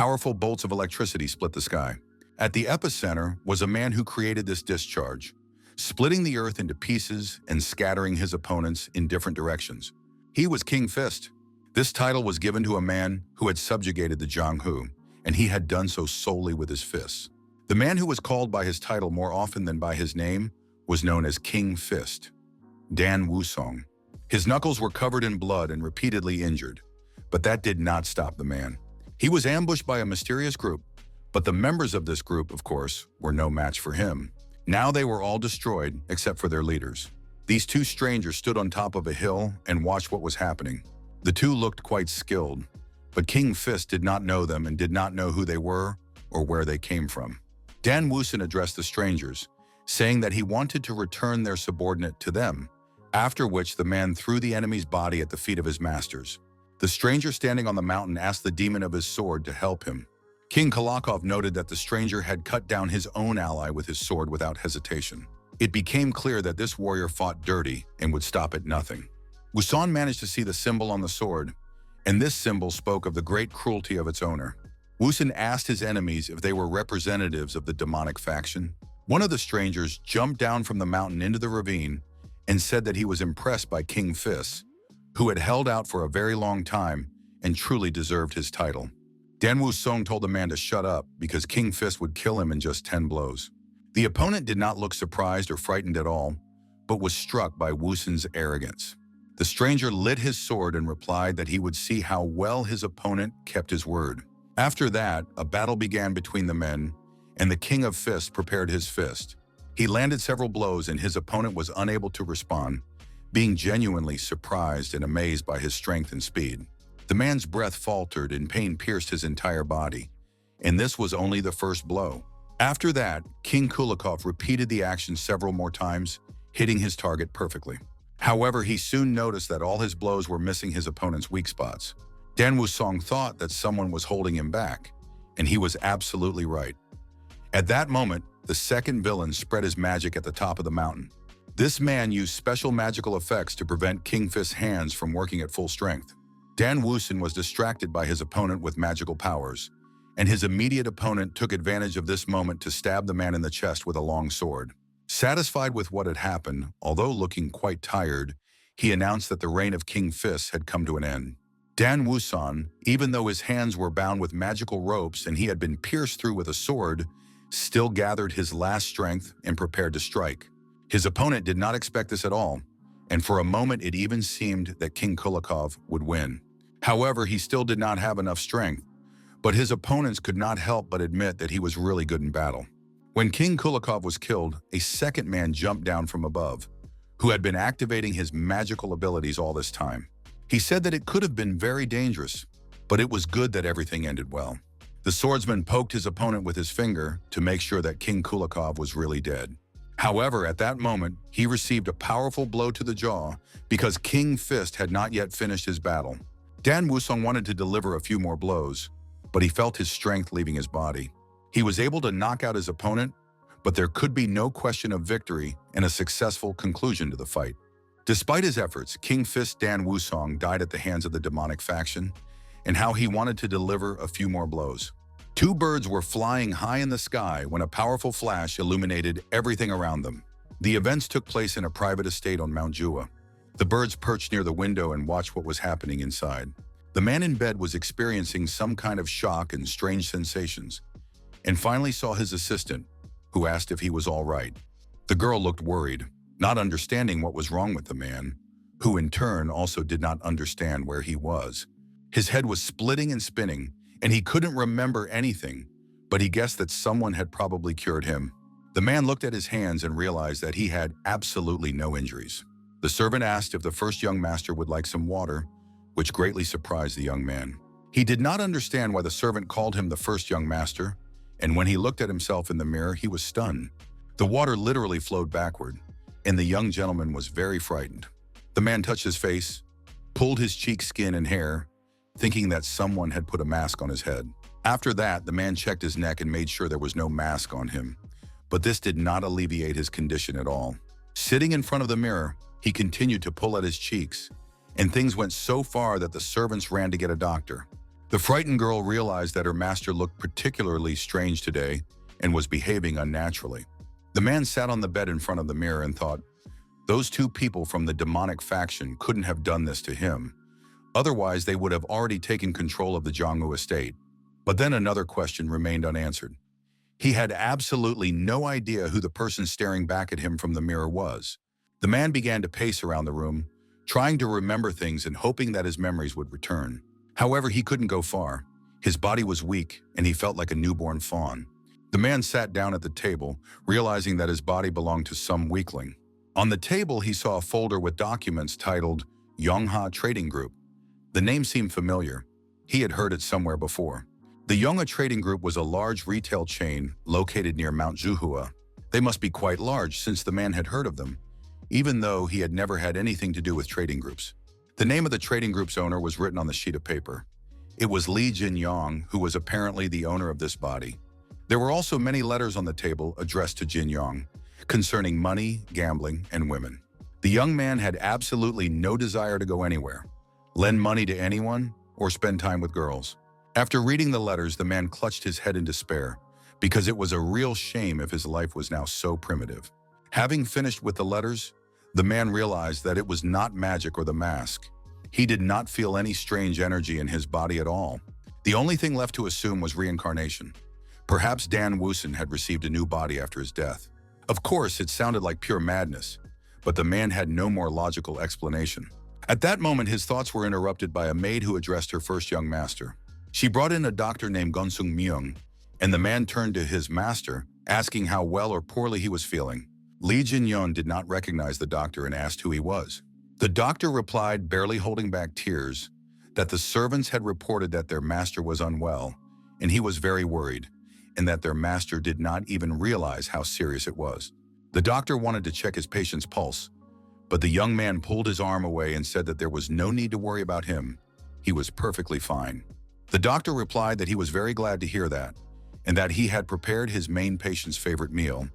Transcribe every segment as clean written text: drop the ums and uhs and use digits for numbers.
Powerful bolts of electricity split the sky. At the epicenter was a man who created this discharge, splitting the earth into pieces and scattering his opponents in different directions. He was King Fist. This title was given to a man who had subjugated the Jianghu, and he had done so solely with his fists. The man who was called by his title more often than by his name was known as King Fist, Dan Wusong. His knuckles were covered in blood and repeatedly injured, but that did not stop the man. He was ambushed by a mysterious group, but the members of this group, of course, were no match for him. Now they were all destroyed except for their leaders. These two strangers stood on top of a hill and watched what was happening. The two looked quite skilled, but King Fist did not know them and did not know who they were or where they came from. Dan Wusong addressed the strangers, saying that he wanted to return their subordinate to them, after which the man threw the enemy's body at the feet of his masters. The stranger standing on the mountain asked the demon of his sword to help him. King Kulakov noted that the stranger had cut down his own ally with his sword without hesitation. It became clear that this warrior fought dirty and would stop at nothing. Wusong managed to see the symbol on the sword, and this symbol spoke of the great cruelty of its owner. Wusong asked his enemies if they were representatives of the demonic faction. One of the strangers jumped down from the mountain into the ravine and said that he was impressed by King Fist, who had held out for a very long time and truly deserved his title. Dan Wusong told the man to shut up because King Fist would kill him in just 10 blows. The opponent did not look surprised or frightened at all, but was struck by Wusong's arrogance. The stranger lit his sword and replied that he would see how well his opponent kept his word. After that, a battle began between the men, and the King of Fists prepared his fist. He landed several blows and his opponent was unable to respond, being genuinely surprised and amazed by his strength and speed. The man's breath faltered and pain pierced his entire body, and this was only the first blow. After that, King Kulakov repeated the action several more times, hitting his target perfectly. However, he soon noticed that all his blows were missing his opponent's weak spots. Dan Wusong thought that someone was holding him back, and he was absolutely right. At that moment, the second villain spread his magic at the top of the mountain. This man used special magical effects to prevent King Fist's hands from working at full strength. Dan Wusong was distracted by his opponent with magical powers, and his immediate opponent took advantage of this moment to stab the man in the chest with a long sword. Satisfied with what had happened, although looking quite tired, he announced that the reign of King Fist had come to an end. Dan Wusong, even though his hands were bound with magical ropes and he had been pierced through with a sword, still gathered his last strength and prepared to strike. His opponent did not expect this at all, and for a moment it even seemed that King Kulakov would win. However, he still did not have enough strength, but his opponents could not help but admit that he was really good in battle. When King Kulakov was killed, a second man jumped down from above, who had been activating his magical abilities all this time. He said that it could have been very dangerous, but it was good that everything ended well. The swordsman poked his opponent with his finger to make sure that King Kulakov was really dead. However, at that moment, he received a powerful blow to the jaw because King Fist had not yet finished his battle. Dan Wusong wanted to deliver a few more blows, but he felt his strength leaving his body. He was able to knock out his opponent, but there could be no question of victory and a successful conclusion to the fight. Despite his efforts, King Fist Dan Wusong died at the hands of the demonic faction, and how he wanted to deliver a few more blows. Two birds were flying high in the sky when a powerful flash illuminated everything around them. The events took place in a private estate on Mount Jua. The birds perched near the window and watched what was happening inside. The man in bed was experiencing some kind of shock and strange sensations, and finally saw his assistant, who asked if he was all right. The girl looked worried, not understanding what was wrong with the man, who in turn also did not understand where he was. His head was splitting and spinning, and he couldn't remember anything, but he guessed that someone had probably cured him. The man looked at his hands and realized that he had absolutely no injuries. The servant asked if the first young master would like some water, which greatly surprised the young man. He did not understand why the servant called him the first young master, and when he looked at himself in the mirror, he was stunned. The water literally flowed backward, and the young gentleman was very frightened. The man touched his face, pulled his cheek skin and hair, thinking that someone had put a mask on his head. After that, the man checked his neck and made sure there was no mask on him, but this did not alleviate his condition at all. Sitting in front of the mirror, he continued to pull at his cheeks, and things went so far that the servants ran to get a doctor. The frightened girl realized that her master looked particularly strange today and was behaving unnaturally. The man sat on the bed in front of the mirror and thought, those two people from the demonic faction couldn't have done this to him. Otherwise, they would have already taken control of the Jianghu estate. But then another question remained unanswered. He had absolutely no idea who the person staring back at him from the mirror was. The man began to pace around the room, trying to remember things and hoping that his memories would return. However, he couldn't go far. His body was weak, and he felt like a newborn fawn. The man sat down at the table, realizing that his body belonged to some weakling. On the table, he saw a folder with documents titled Yongha Trading Group. The name seemed familiar. He had heard it somewhere before. The Yongha Trading Group was a large retail chain located near Mount Zhuhua. They must be quite large since the man had heard of them, even though he had never had anything to do with trading groups. The name of the trading group's owner was written on the sheet of paper. It was Li Jinyang, who was apparently the owner of this body. There were also many letters on the table addressed to Jinyang, concerning money, gambling, and women. The young man had absolutely no desire to go anywhere, lend money to anyone, or spend time with girls. After reading the letters, the man clutched his head in despair, because it was a real shame if his life was now so primitive. Having finished with the letters, the man realized that it was not magic or the mask. He did not feel any strange energy in his body at all. The only thing left to assume was reincarnation. Perhaps Dan Wusun had received a new body after his death. Of course, it sounded like pure madness, but the man had no more logical explanation. At that moment, his thoughts were interrupted by a maid who addressed her first young master. She brought in a doctor named Gonsung Myung, and the man turned to his master, asking how well or poorly he was feeling. Li Jinyon did not recognize the doctor and asked who he was. The doctor replied, barely holding back tears, that the servants had reported that their master was unwell, and he was very worried, and that their master did not even realize how serious it was. The doctor wanted to check his patient's pulse, but the young man pulled his arm away and said that there was no need to worry about him. He was perfectly fine. The doctor replied that he was very glad to hear that, and that he had prepared his main patient's favorite meal,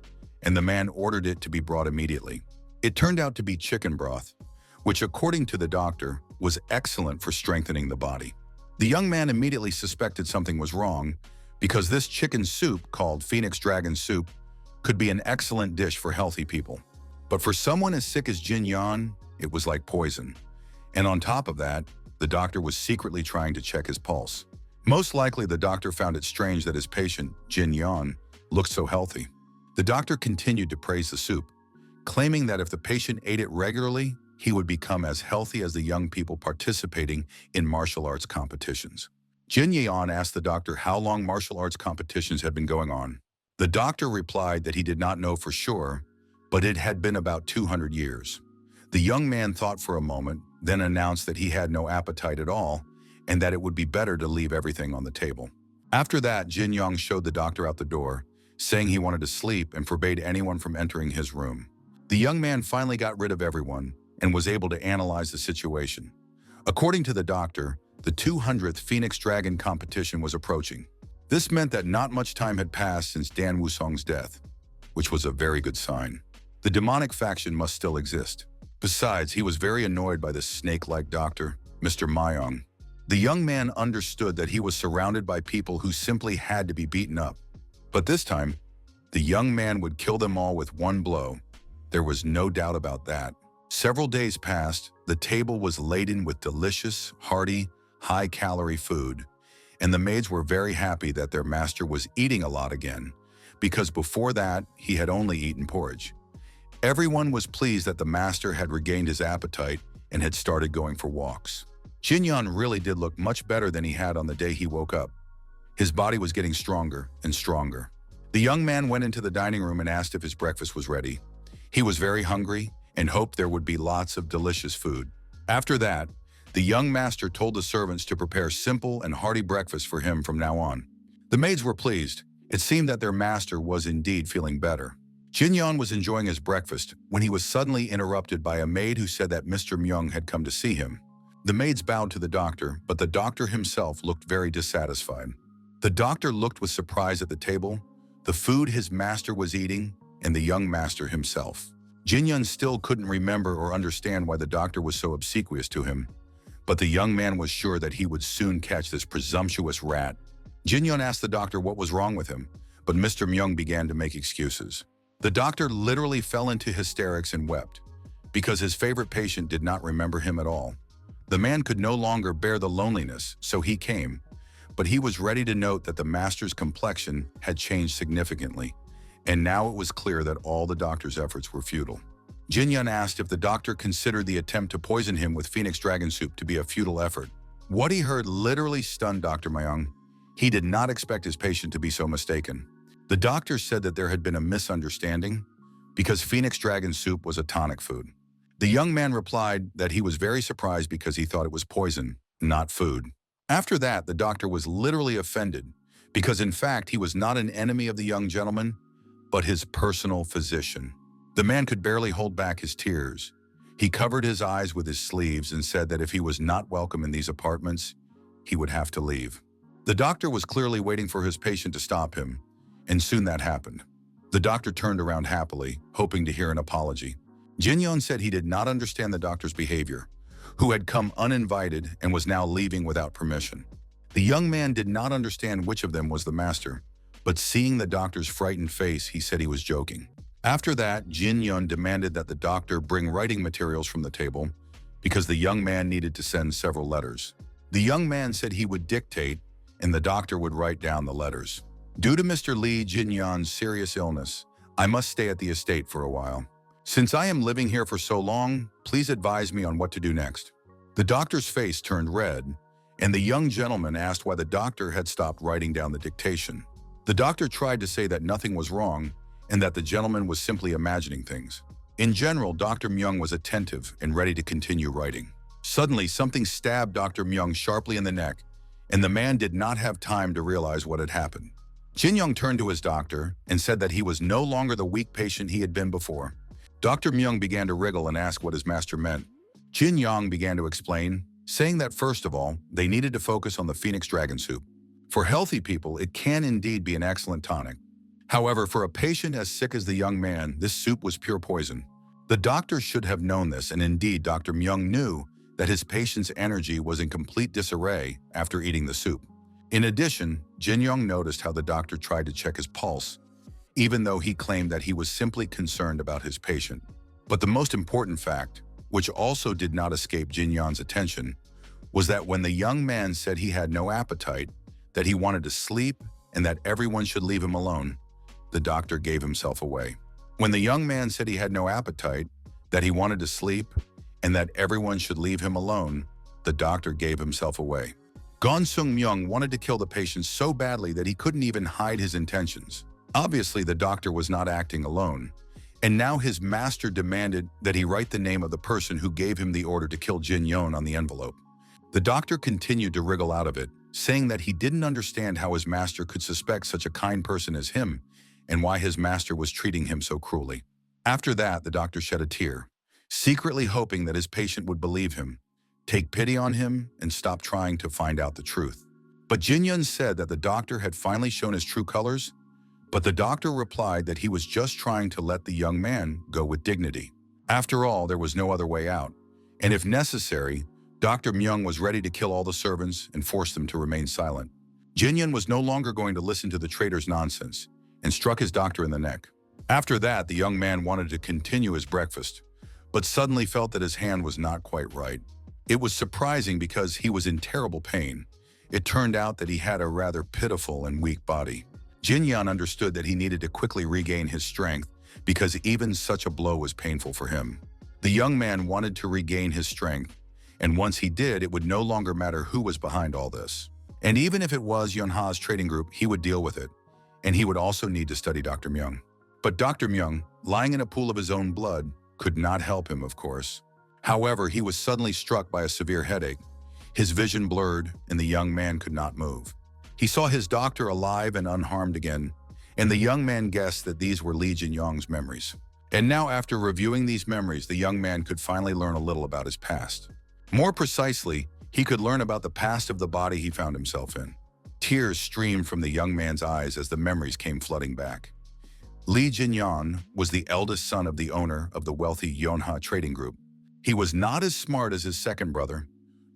and the man ordered it to be brought immediately. It turned out to be chicken broth, which according to the doctor was excellent for strengthening the body. The young man immediately suspected something was wrong, because this chicken soup, called Phoenix Dragon Soup, could be an excellent dish for healthy people. But for someone as sick as Jin Yan, it was like poison. And on top of that, the doctor was secretly trying to check his pulse. Most likely, the doctor found it strange that his patient, Jin Yan, looked so healthy. The doctor continued to praise the soup, claiming that if the patient ate it regularly, he would become as healthy as the young people participating in martial arts competitions. Jin Yan asked the doctor how long martial arts competitions had been going on. The doctor replied that he did not know for sure, but it had been about 200 years. The young man thought for a moment, then announced that he had no appetite at all and that it would be better to leave everything on the table. After that, Jin Yang showed the doctor out the door, saying he wanted to sleep and forbade anyone from entering his room. The young man finally got rid of everyone and was able to analyze the situation. According to the doctor, the 200th Phoenix Dragon competition was approaching. This meant that not much time had passed since Dan Wusong's death, which was a very good sign. The demonic faction must still exist. Besides, he was very annoyed by this snake-like doctor, Mr. Myong. The young man understood that he was surrounded by people who simply had to be beaten up. But this time, the young man would kill them all with one blow. There was no doubt about that. Several days passed, the table was laden with delicious, hearty, high-calorie food, and the maids were very happy that their master was eating a lot again, because before that, he had only eaten porridge. Everyone was pleased that the master had regained his appetite and had started going for walks. Jinyan really did look much better than he had on the day he woke up. His body was getting stronger and stronger. The young man went into the dining room and asked if his breakfast was ready. He was very hungry and hoped there would be lots of delicious food. After that, the young master told the servants to prepare simple and hearty breakfast for him from now on. The maids were pleased. It seemed that their master was indeed feeling better. Jinyan was enjoying his breakfast when he was suddenly interrupted by a maid who said that Mr. Myung had come to see him. The maids bowed to the doctor, but the doctor himself looked very dissatisfied. The doctor looked with surprise at the table, the food his master was eating, and the young master himself. Jinyan still couldn't remember or understand why the doctor was so obsequious to him, but the young man was sure that he would soon catch this presumptuous rat. Jin Yun asked the doctor what was wrong with him, but Mr. Myung began to make excuses. The doctor literally fell into hysterics and wept, because his favorite patient did not remember him at all. The man could no longer bear the loneliness, so he came, but he was ready to note that the master's complexion had changed significantly, and now it was clear that all the doctor's efforts were futile. Jin Yun asked if the doctor considered the attempt to poison him with Phoenix Dragon Soup to be a futile effort. What he heard literally stunned Dr. Myung. He did not expect his patient to be so mistaken. The doctor said that there had been a misunderstanding because Phoenix Dragon Soup was a tonic food. The young man replied that he was very surprised because he thought it was poison, not food. After that, the doctor was literally offended because in fact he was not an enemy of the young gentleman, but his personal physician. The man could barely hold back his tears. He covered his eyes with his sleeves and said that if he was not welcome in these apartments, he would have to leave. The doctor was clearly waiting for his patient to stop him, and soon that happened. The doctor turned around happily, hoping to hear an apology. Jin Yun said he did not understand the doctor's behavior, who had come uninvited and was now leaving without permission. The young man did not understand which of them was the master, but seeing the doctor's frightened face, he said he was joking. After that, Jin Yun demanded that the doctor bring writing materials from the table because the young man needed to send several letters. The young man said he would dictate and the doctor would write down the letters. Due to Mr. Lee Jin Yun's serious illness, I must stay at the estate for a while. Since I am living here for so long, please advise me on what to do next. The doctor's face turned red, and the young gentleman asked why the doctor had stopped writing down the dictation. The doctor tried to say that nothing was wrong and that the gentleman was simply imagining things. In general, Dr. Myung was attentive and ready to continue writing. Suddenly, something stabbed Dr. Myung sharply in the neck, and the man did not have time to realize what had happened. Jin Young turned to his doctor and said that he was no longer the weak patient he had been before. Dr. Myung began to wriggle and ask what his master meant. Jin Young began to explain, saying that first of all, they needed to focus on the Phoenix Dragon Soup. For healthy people, it can indeed be an excellent tonic. However, for a patient as sick as the young man, this soup was pure poison. The doctor should have known this, and indeed Dr. Myung knew that his patient's energy was in complete disarray after eating the soup. In addition, Jin Young noticed how the doctor tried to check his pulse, even though he claimed that he was simply concerned about his patient. But the most important fact, which also did not escape Jin Young's attention, was that when the young man said he had no appetite, that he wanted to sleep, and that everyone should leave him alone, the doctor gave himself away. When the young man said he had no appetite, that he wanted to sleep, and that everyone should leave him alone, the doctor gave himself away. Gon Sung Myung wanted to kill the patient so badly that he couldn't even hide his intentions. Obviously, the doctor was not acting alone, and now his master demanded that he write the name of the person who gave him the order to kill Jin Young on the envelope. The doctor continued to wriggle out of it, saying that he didn't understand how his master could suspect such a kind person as him, and why his master was treating him so cruelly. After that, the doctor shed a tear, secretly hoping that his patient would believe him, take pity on him, and stop trying to find out the truth. But Jin Yun said that the doctor had finally shown his true colors, but the doctor replied that he was just trying to let the young man go with dignity. After all, there was no other way out, and if necessary, Dr. Myung was ready to kill all the servants and force them to remain silent. Jin Yun was no longer going to listen to the traitor's nonsense, and struck his doctor in the neck. After that, the young man wanted to continue his breakfast, but suddenly felt that his hand was not quite right. It was surprising because he was in terrible pain. It turned out that he had a rather pitiful and weak body. Jin Yan understood that he needed to quickly regain his strength because even such a blow was painful for him. The young man wanted to regain his strength, and once he did, it would no longer matter who was behind all this. And even if it was Yunha's trading group, he would deal with it. And he would also need to study Dr. Myung. But Dr. Myung, lying in a pool of his own blood, could not help him, of course. However, he was suddenly struck by a severe headache. His vision blurred, and the young man could not move. He saw his doctor alive and unharmed again, and the young man guessed that these were Lee Jin Young's memories. And now, after reviewing these memories, the young man could finally learn a little about his past. More precisely, he could learn about the past of the body he found himself in. Tears streamed from the young man's eyes as the memories came flooding back. Lee Jin Young was the eldest son of the owner of the wealthy Yonha trading group. He was not as smart as his second brother,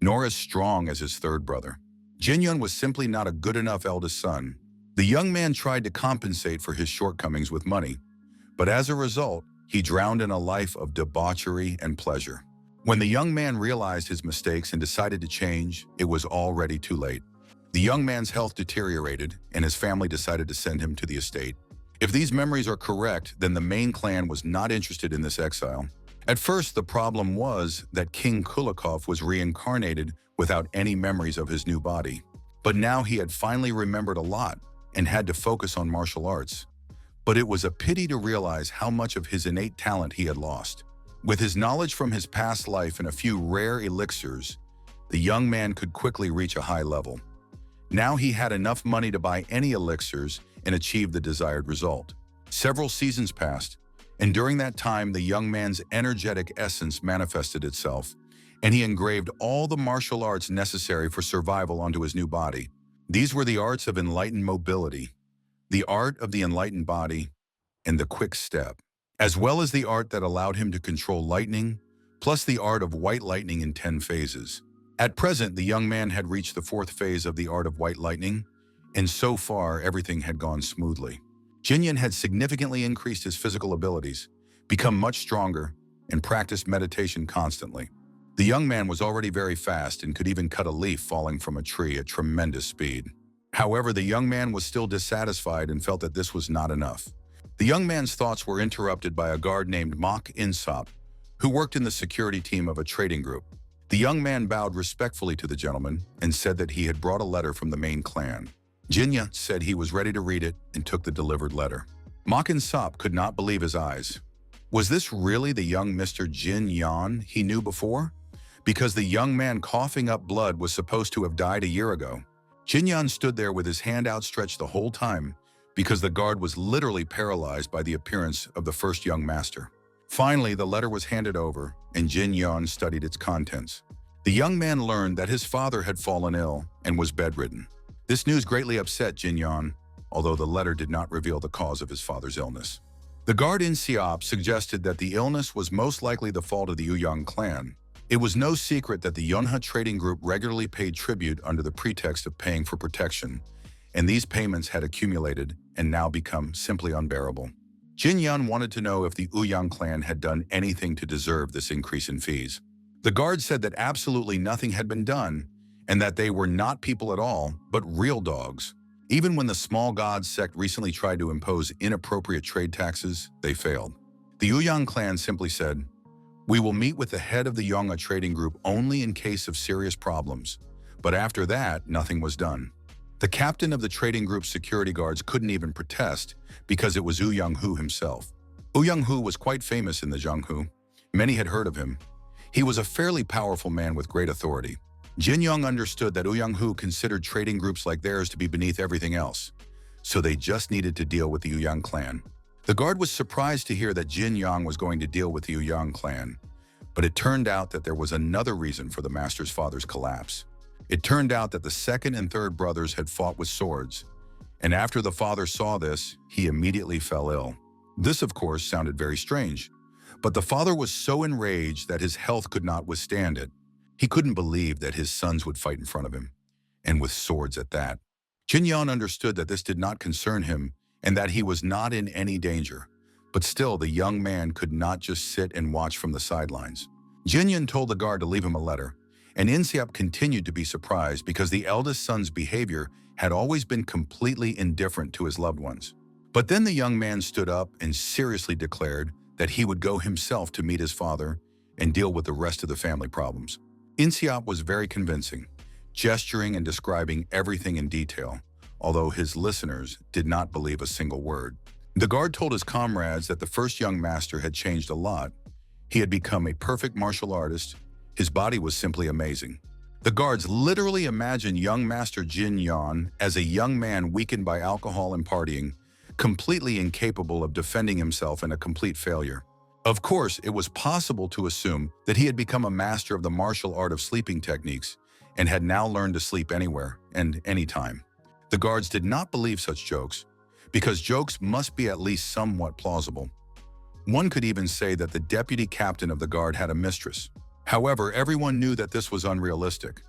nor as strong as his third brother. Jin was simply not a good enough eldest son. The young man tried to compensate for his shortcomings with money, but as a result, he drowned in a life of debauchery and pleasure. When the young man realized his mistakes and decided to change, it was already too late. The young man's health deteriorated, and his family decided to send him to the estate. If these memories are correct, then the main clan was not interested in this exile. At first, the problem was that King Kulikov was reincarnated without any memories of his new body. But now he had finally remembered a lot and had to focus on martial arts. But it was a pity to realize how much of his innate talent he had lost. With his knowledge from his past life and a few rare elixirs, the young man could quickly reach a high level. Now he had enough money to buy any elixirs and achieve the desired result. Several seasons passed, and during that time the young man's energetic essence manifested itself, and he engraved all the martial arts necessary for survival onto his new body. These were the arts of enlightened mobility, the art of the enlightened body, and the quick step, as well as the art that allowed him to control lightning, plus the art of white lightning in 10 phases. At present, the young man had reached the 4th phase of the art of white lightning, and so far everything had gone smoothly. Jinyan had significantly increased his physical abilities, become much stronger, and practiced meditation constantly. The young man was already very fast and could even cut a leaf falling from a tree at tremendous speed. However, the young man was still dissatisfied and felt that this was not enough. The young man's thoughts were interrupted by a guard named Mok Insop, who worked in the security team of a trading group. The young man bowed respectfully to the gentleman and said that he had brought a letter from the main clan. Jinya said he was ready to read it and took the delivered letter. Mok Insop could not believe his eyes. Was this really the young Mr. Jin Yan he knew before? Because the young man coughing up blood was supposed to have died a year ago. Jin Yan stood there with his hand outstretched the whole time because the guard was literally paralyzed by the appearance of the first young master. Finally, the letter was handed over, and Jin Yan studied its contents. The young man learned that his father had fallen ill and was bedridden. This news greatly upset Jin Yan, although the letter did not reveal the cause of his father's illness. The guard in Siop suggested that the illness was most likely the fault of the Uang clan. It was no secret that the Yonha trading group regularly paid tribute under the pretext of paying for protection, and these payments had accumulated and now become simply unbearable. Jin Yan wanted to know if the Uang clan had done anything to deserve this increase in fees. The guard said that absolutely nothing had been done, and that they were not people at all, but real dogs. Even when the Small Gods sect recently tried to impose inappropriate trade taxes, they failed. The Uang clan simply said, "We will meet with the head of the Yonha trading group only in case of serious problems," but after that, nothing was done. The captain of the trading group's security guards couldn't even protest because it was Ouyang Hu himself. Ouyang Hu was quite famous in the Zhenghu. Many had heard of him. He was a fairly powerful man with great authority. Jin Yong understood that Ouyang Hu considered trading groups like theirs to be beneath everything else, so they just needed to deal with the Ouyang clan. The guard was surprised to hear that Jin Yang was going to deal with the Ouyang clan, but it turned out that there was another reason for the master's father's collapse. It turned out that the second and third brothers had fought with swords, and after the father saw this, he immediately fell ill. This, of course, sounded very strange, but the father was so enraged that his health could not withstand it. He couldn't believe that his sons would fight in front of him, and with swords at that. Jin Yan understood that this did not concern him and that he was not in any danger, but still the young man could not just sit and watch from the sidelines. Jin Yan told the guard to leave him a letter, and Insiap continued to be surprised because the eldest son's behavior had always been completely indifferent to his loved ones. But then the young man stood up and seriously declared that he would go himself to meet his father and deal with the rest of the family problems. Insiap was very convincing, gesturing and describing everything in detail, although his listeners did not believe a single word. The guard told his comrades that the first young master had changed a lot. He had become a perfect martial artist. His body was simply amazing. The guards literally imagined young Master Jin Yan as a young man weakened by alcohol and partying, completely incapable of defending himself and a complete failure. Of course, it was possible to assume that he had become a master of the martial art of sleeping techniques and had now learned to sleep anywhere and anytime. The guards did not believe such jokes, because jokes must be at least somewhat plausible. One could even say that the deputy captain of the guard had a mistress. However, everyone knew that this was unrealistic.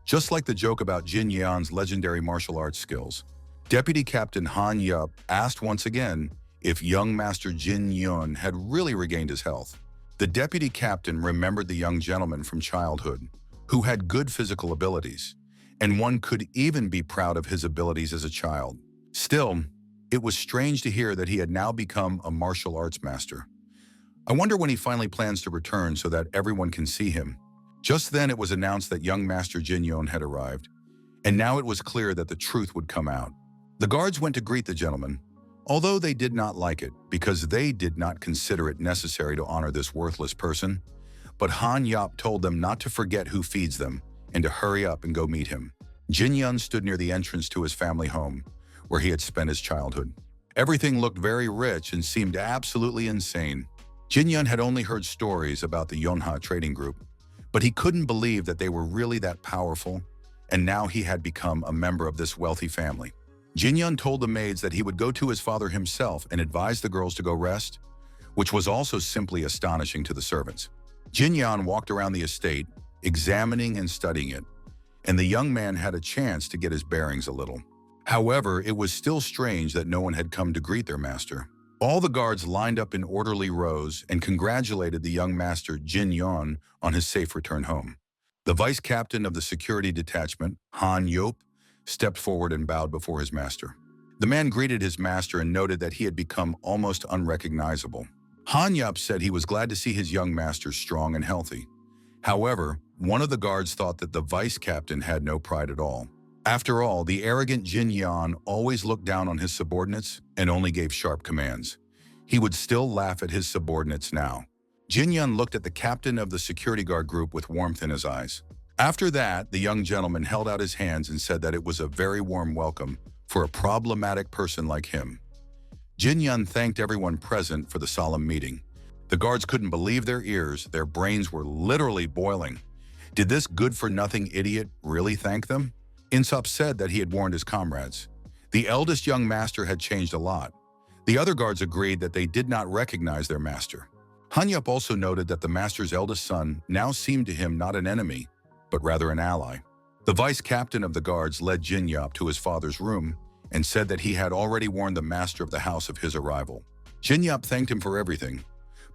Just like the joke about Jin Yan's legendary martial arts skills, Deputy Captain Han Yup asked once again if young Master Jin Yun had really regained his health. The deputy captain remembered the young gentleman from childhood, who had good physical abilities, and one could even be proud of his abilities as a child. Still, it was strange to hear that he had now become a martial arts master. I wonder when he finally plans to return so that everyone can see him. Just then it was announced that young Master Jin Yun had arrived, and now it was clear that the truth would come out. The guards went to greet the gentleman, although they did not like it because they did not consider it necessary to honor this worthless person. But Han Yap told them not to forget who feeds them and to hurry up and go meet him. Jin Yun stood near the entrance to his family home, where he had spent his childhood. Everything looked very rich and seemed absolutely insane. Jin Yun had only heard stories about the Yonha trading group, but he couldn't believe that they were really that powerful, and now he had become a member of this wealthy family. Jin Yun told the maids that he would go to his father himself and advise the girls to go rest, which was also simply astonishing to the servants. Jin Yun walked around the estate, examining and studying it, and the young man had a chance to get his bearings a little. However, it was still strange that no one had come to greet their master. All the guards lined up in orderly rows and congratulated the young master Jin Yun on his safe return home. The vice captain of the security detachment, Han Yop, stepped forward and bowed before his master. The man greeted his master and noted that he had become almost unrecognizable. Han Yop said he was glad to see his young master strong and healthy. However, one of the guards thought that the vice captain had no pride at all. After all, the arrogant Jin Yan always looked down on his subordinates and only gave sharp commands. He would still laugh at his subordinates now. Jin Yan looked at the captain of the security guard group with warmth in his eyes. After that, the young gentleman held out his hands and said that it was a very warm welcome for a problematic person like him. Jin Yun thanked everyone present for the solemn meeting. The guards couldn't believe their ears. Their brains were literally boiling. Did this good-for-nothing idiot really thank them? Insop said that he had warned his comrades. The eldest young master had changed a lot. The other guards agreed that they did not recognize their master. Hanyup also noted that the master's eldest son now seemed to him not an enemy, but rather an ally. The vice captain of the guards led Jin Yop to his father's room and said that he had already warned the master of the house of his arrival. Jin Yop thanked him for everything,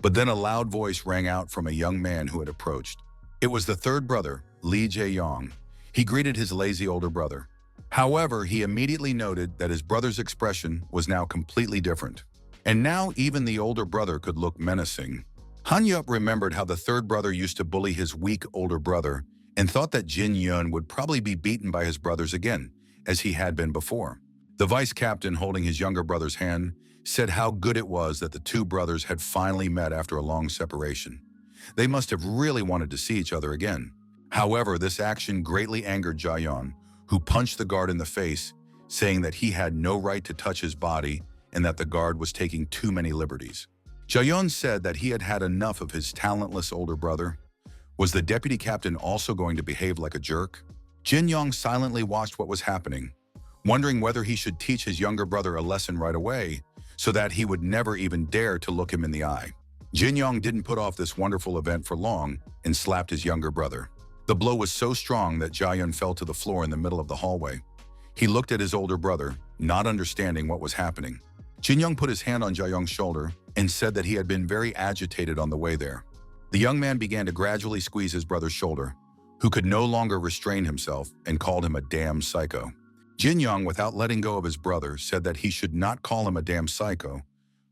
but then a loud voice rang out from a young man who had approached. It was the third brother, Li Jae-yong. He greeted his lazy older brother. However, he immediately noted that his brother's expression was now completely different. And now even the older brother could look menacing. Hanyup remembered how the third brother used to bully his weak older brother and thought that Jin Yun would probably be beaten by his brothers again, as he had been before. The vice captain, holding his younger brother's hand, said how good it was that the two brothers had finally met after a long separation. They must have really wanted to see each other again. However, this action greatly angered Jaeyeon, who punched the guard in the face, saying that he had no right to touch his body and that the guard was taking too many liberties. Jaeyeon said that he had had enough of his talentless older brother. Was the deputy captain also going to behave like a jerk? Jin Yong silently watched what was happening, wondering whether he should teach his younger brother a lesson right away so that he would never even dare to look him in the eye. Jin Yong didn't put off this wonderful event for long and slapped his younger brother. The blow was so strong that Jaeyeon fell to the floor in the middle of the hallway. He looked at his older brother, not understanding what was happening. Jin Yong put his hand on Jaeyeon's shoulder and said that he had been very agitated on the way there. The young man began to gradually squeeze his brother's shoulder, who could no longer restrain himself, and called him a damn psycho. Jin Yong, without letting go of his brother, said that he should not call him a damn psycho,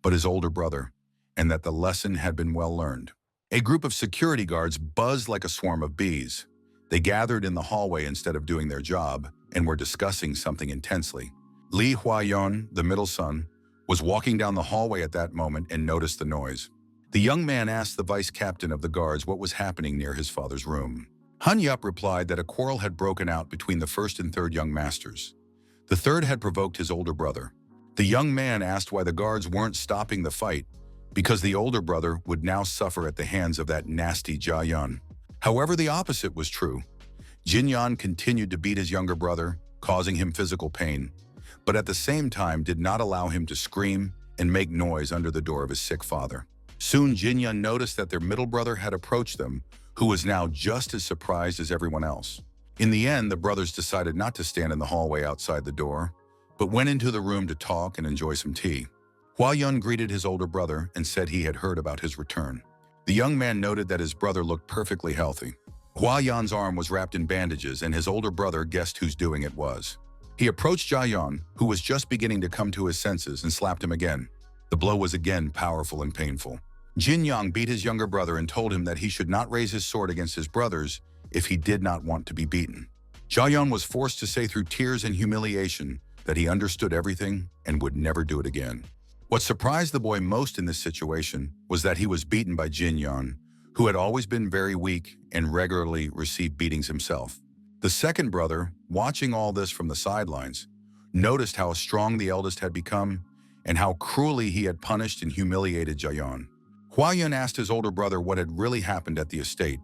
but his older brother, and that the lesson had been well learned. A group of security guards buzzed like a swarm of bees. They gathered in the hallway instead of doing their job and were discussing something intensely. Lee Hwa-yeon, the middle son, was walking down the hallway at that moment and noticed the noise. The young man asked the vice captain of the guards what was happening near his father's room. Hanyup replied that a quarrel had broken out between the first and third young masters. The third had provoked his older brother. The young man asked why the guards weren't stopping the fight, because the older brother would now suffer at the hands of that nasty Jaeyeon. However, the opposite was true. Jin Yan continued to beat his younger brother, causing him physical pain, but at the same time did not allow him to scream and make noise under the door of his sick father. Soon Jin Yan noticed that their middle brother had approached them, who was now just as surprised as everyone else. In the end, the brothers decided not to stand in the hallway outside the door, but went into the room to talk and enjoy some tea. Hua Yun greeted his older brother and said he had heard about his return. The young man noted that his brother looked perfectly healthy. Hua Yun's arm was wrapped in bandages, and his older brother guessed whose doing it was. He approached Jia Yun, who was just beginning to come to his senses, and slapped him again. The blow was again powerful and painful. Jin Yang beat his younger brother and told him that he should not raise his sword against his brothers if he did not want to be beaten. Jia Yun was forced to say through tears and humiliation that he understood everything and would never do it again. What surprised the boy most in this situation was that he was beaten by Jin Yan, who had always been very weak and regularly received beatings himself. The second brother, watching all this from the sidelines, noticed how strong the eldest had become and how cruelly he had punished and humiliated Jia Yun. Hua Yun asked his older brother what had really happened at the estate,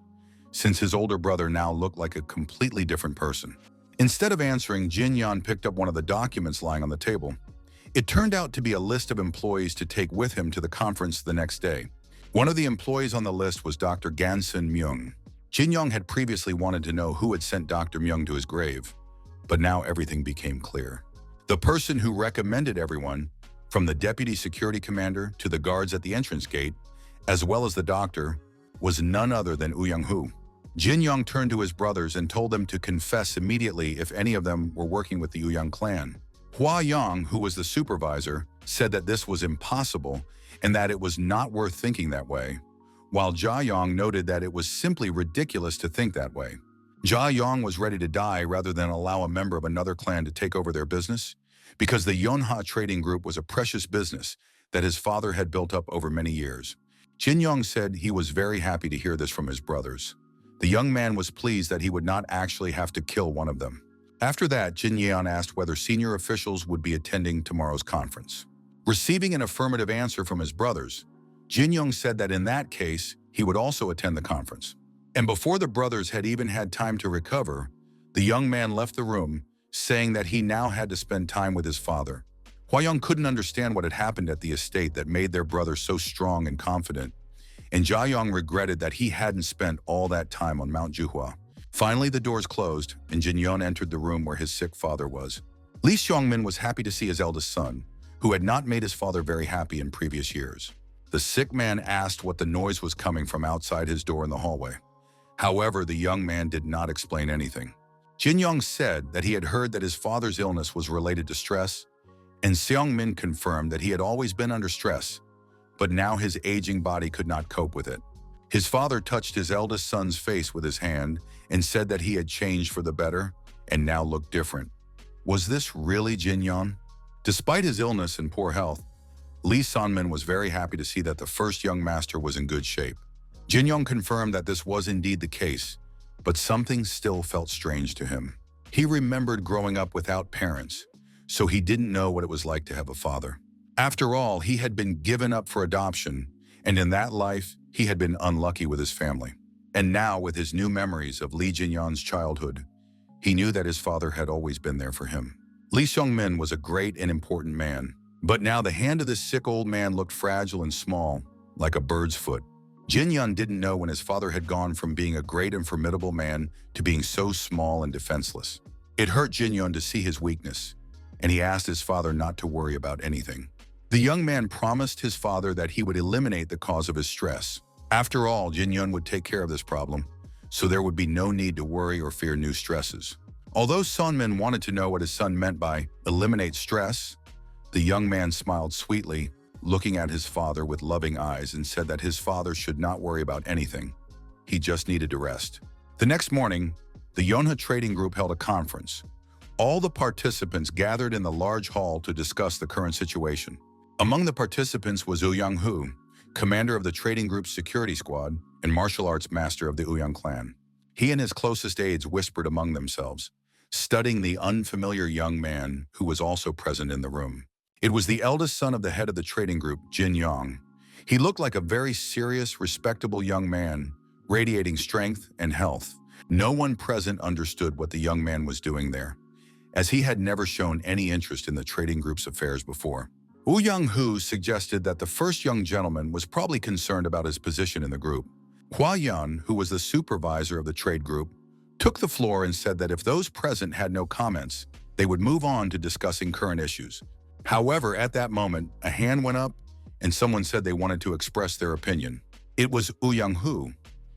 since his older brother now looked like a completely different person. Instead of answering, Jin Yan picked up one of the documents lying on the table. It turned out to be a list of employees to take with him to the conference the next day. One of the employees on the list was Dr. Gansun Myung. Jin Yang had previously wanted to know who had sent Dr. Myung to his grave, but now everything became clear. The person who recommended everyone, from the deputy security commander to the guards at the entrance gate, as well as the doctor, was none other than Uang Hu. Jin Yang turned to his brothers and told them to confess immediately if any of them were working with the Uang clan. Hua Yang, who was the supervisor, said that this was impossible and that it was not worth thinking that way, while Jia Yang noted that it was simply ridiculous to think that way. Jia Yang was ready to die rather than allow a member of another clan to take over their business, because the Yonha trading group was a precious business that his father had built up over many years. Jin Yang said he was very happy to hear this from his brothers. The young man was pleased that he would not actually have to kill one of them. After that, Jin Yan asked whether senior officials would be attending tomorrow's conference. Receiving an affirmative answer from his brothers, Jin Young said that in that case, he would also attend the conference. And before the brothers had even had time to recover, the young man left the room, saying that he now had to spend time with his father. Hua Yong couldn't understand what had happened at the estate that made their brother so strong and confident, and Jia Yong regretted that he hadn't spent all that time on Mount Juhua. Finally, the doors closed, and Jin Yon entered the room where his sick father was. Li Xiongmin was happy to see his eldest son, who had not made his father very happy in previous years. The sick man asked what the noise was coming from outside his door in the hallway. However, the young man did not explain anything. Jin Yong said that he had heard that his father's illness was related to stress, and Seong Min confirmed that he had always been under stress, but now his aging body could not cope with it. His father touched his eldest son's face with his hand and said that he had changed for the better and now looked different. Was this really Jin Yon? Despite his illness and poor health, Lee Sanmin was very happy to see that the first young master was in good shape. Jin Yong confirmed that this was indeed the case, but something still felt strange to him. He remembered growing up without parents, so he didn't know what it was like to have a father. After all, he had been given up for adoption, and in that life, he had been unlucky with his family. And now, with his new memories of Li Jinyon's childhood, he knew that his father had always been there for him. Li Xiongmin was a great and important man, but now the hand of this sick old man looked fragile and small, like a bird's foot. Jin Yun didn't know when his father had gone from being a great and formidable man to being so small and defenseless. It hurt Jin Yun to see his weakness, and he asked his father not to worry about anything. The young man promised his father that he would eliminate the cause of his stress. After all, Jin Yun would take care of this problem, so there would be no need to worry or fear new stresses. Although Sun Min wanted to know what his son meant by eliminate stress, the young man smiled sweetly, looking at his father with loving eyes, and said that his father should not worry about anything. He just needed to rest. The next morning, the Yonha trading group held a conference. All the participants gathered in the large hall to discuss the current situation. Among the participants was Ouyang Hu, commander of the trading group's security squad and martial arts master of the Ouyang clan. He and his closest aides whispered among themselves, studying the unfamiliar young man who was also present in the room. It was the eldest son of the head of the trading group, Jin Yong. He looked like a very serious, respectable young man, radiating strength and health. No one present understood what the young man was doing there, as he had never shown any interest in the trading group's affairs before. Ouyang Hu suggested that the first young gentleman was probably concerned about his position in the group. Hua Yun, who was the supervisor of the trade group, took the floor and said that if those present had no comments, they would move on to discussing current issues. However, at that moment, a hand went up and someone said they wanted to express their opinion. It was Uang Hu.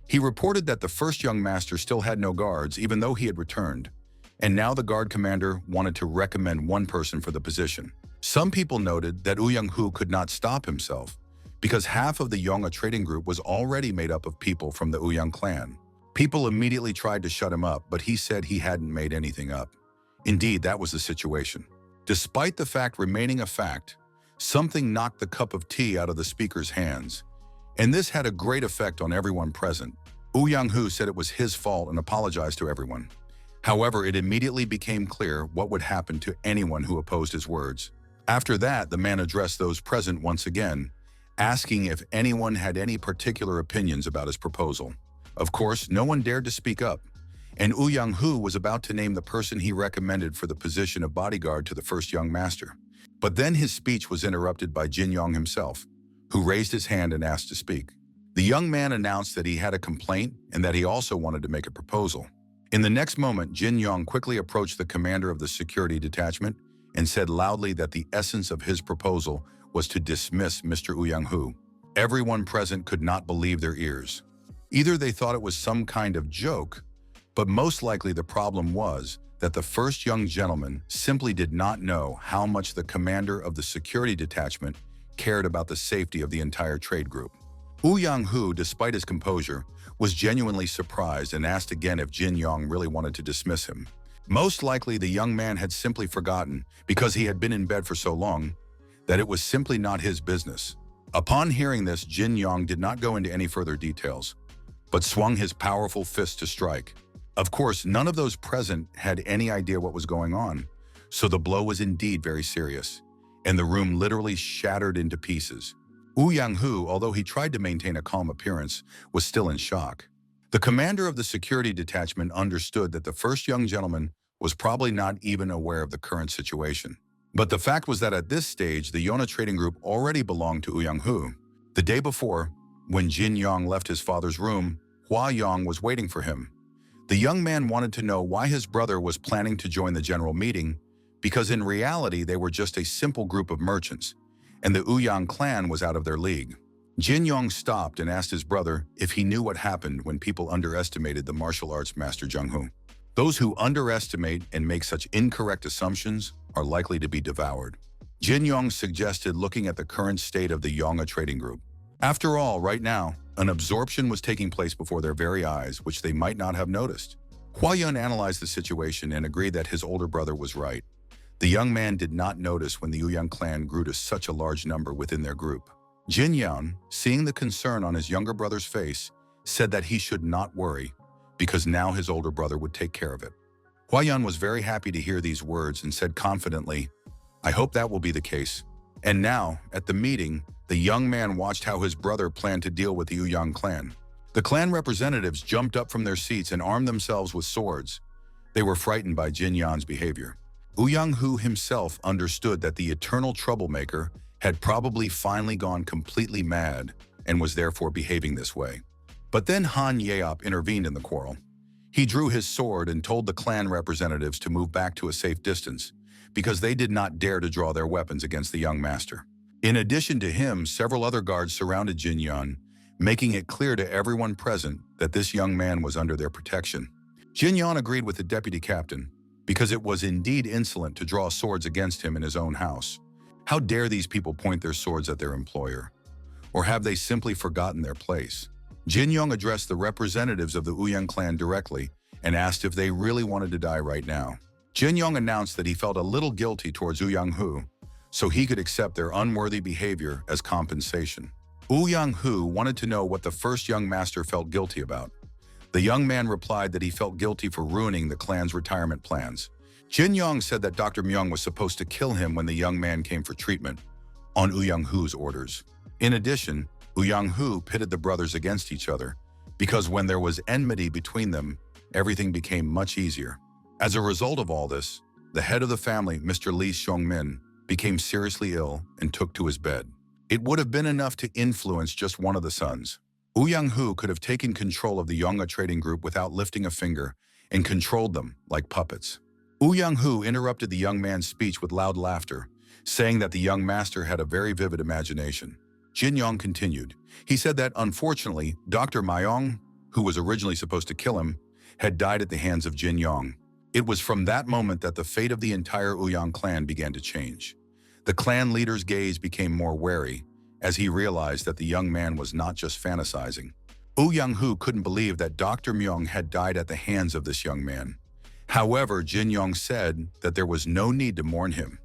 He reported that the first young master still had no guards even though he had returned, and now the guard commander wanted to recommend one person for the position. Some people noted that Uang Hu could not stop himself because half of the Yonga trading group was already made up of people from the Uang clan. People immediately tried to shut him up, but he said he hadn't made anything up. Indeed, that was the situation. Despite the fact remaining a fact, something knocked the cup of tea out of the speaker's hands, and this had a great effect on everyone present. Uang Hu said it was his fault and apologized to everyone. However, it immediately became clear what would happen to anyone who opposed his words. After that, the man addressed those present once again, asking if anyone had any particular opinions about his proposal. Of course, no one dared to speak up, and Uang Hu was about to name the person he recommended for the position of bodyguard to the first young master. But then his speech was interrupted by Jin Yong himself, who raised his hand and asked to speak. The young man announced that he had a complaint and that he also wanted to make a proposal. In the next moment, Jin Yong quickly approached the commander of the security detachment and said loudly that the essence of his proposal was to dismiss Mr. Uang Hu. Everyone present could not believe their ears. Either they thought it was some kind of joke, but most likely the problem was that the first young gentleman simply did not know how much the commander of the security detachment cared about the safety of the entire trade group. Uang Hu, despite his composure, was genuinely surprised and asked again if Jin Yong really wanted to dismiss him. Most likely the young man had simply forgotten, because he had been in bed for so long, that it was simply not his business. Upon hearing this, Jin Yong did not go into any further details, but swung his powerful fist to strike. Of course, none of those present had any idea what was going on, so the blow was indeed very serious, and the room literally shattered into pieces. Uang Hu, although he tried to maintain a calm appearance, was still in shock. The commander of the security detachment understood that the first young gentleman was probably not even aware of the current situation. But the fact was that at this stage, the Yona trading group already belonged to Uang Hu. The day before, when Jin Yong left his father's room, Hua Yong was waiting for him. The young man wanted to know why his brother was planning to join the general meeting, because in reality they were just a simple group of merchants, and the Uang clan was out of their league. Jin Yong stopped and asked his brother if he knew what happened when people underestimated the martial arts master Jung Hu. Those who underestimate and make such incorrect assumptions are likely to be devoured. Jin Yong suggested looking at the current state of the Yonga trading group. After all, right now, an absorption was taking place before their very eyes, which they might not have noticed. Hua Yun analyzed the situation and agreed that his older brother was right. The young man did not notice when the Uang clan grew to such a large number within their group. Jin Yun, seeing the concern on his younger brother's face, said that he should not worry, because now his older brother would take care of it. Hua Yun was very happy to hear these words and said confidently, "I hope that will be the case." And now, at the meeting, the young man watched how his brother planned to deal with the Uang clan. The clan representatives jumped up from their seats and armed themselves with swords. They were frightened by Jin Yun's behavior. Uang Hu himself understood that the eternal troublemaker had probably finally gone completely mad and was therefore behaving this way. But then Han Yeop intervened in the quarrel. He drew his sword and told the clan representatives to move back to a safe distance, because they did not dare to draw their weapons against the young master. In addition to him, several other guards surrounded Jin Yun, making it clear to everyone present that this young man was under their protection. Jin Yun agreed with the deputy captain, because it was indeed insolent to draw swords against him in his own house. How dare these people point their swords at their employer? Or have they simply forgotten their place? Jin Yong addressed the representatives of the Uang clan directly and asked if they really wanted to die right now. Jin Yong announced that he felt a little guilty towards Uang Hu, so he could accept their unworthy behavior as compensation. Uang Hu wanted to know what the first young master felt guilty about. The young man replied that he felt guilty for ruining the clan's retirement plans. Jin Yong said that Dr. Myung was supposed to kill him when the young man came for treatment, on Uang Hu's orders. In addition, Uang Hu pitted the brothers against each other, because when there was enmity between them, everything became much easier. As a result of all this, the head of the family, Mr. Lee Xiongmin, became seriously ill and took to his bed. It would have been enough to influence just one of the sons. Uang could have taken control of the Yonga trading group without lifting a finger and controlled them like puppets. Uang interrupted the young man's speech with loud laughter, saying that the young master had a very vivid imagination. Jin Yong continued. He said that, unfortunately, Dr. Mayong, who was originally supposed to kill him, had died at the hands of Jin Yong. It was from that moment that the fate of the entire Uang clan began to change. The clan leader's gaze became more wary as he realized that the young man was not just fantasizing. Uang couldn't believe that Dr. Myung had died at the hands of this young man. However, Jin Yong said that there was no need to mourn him.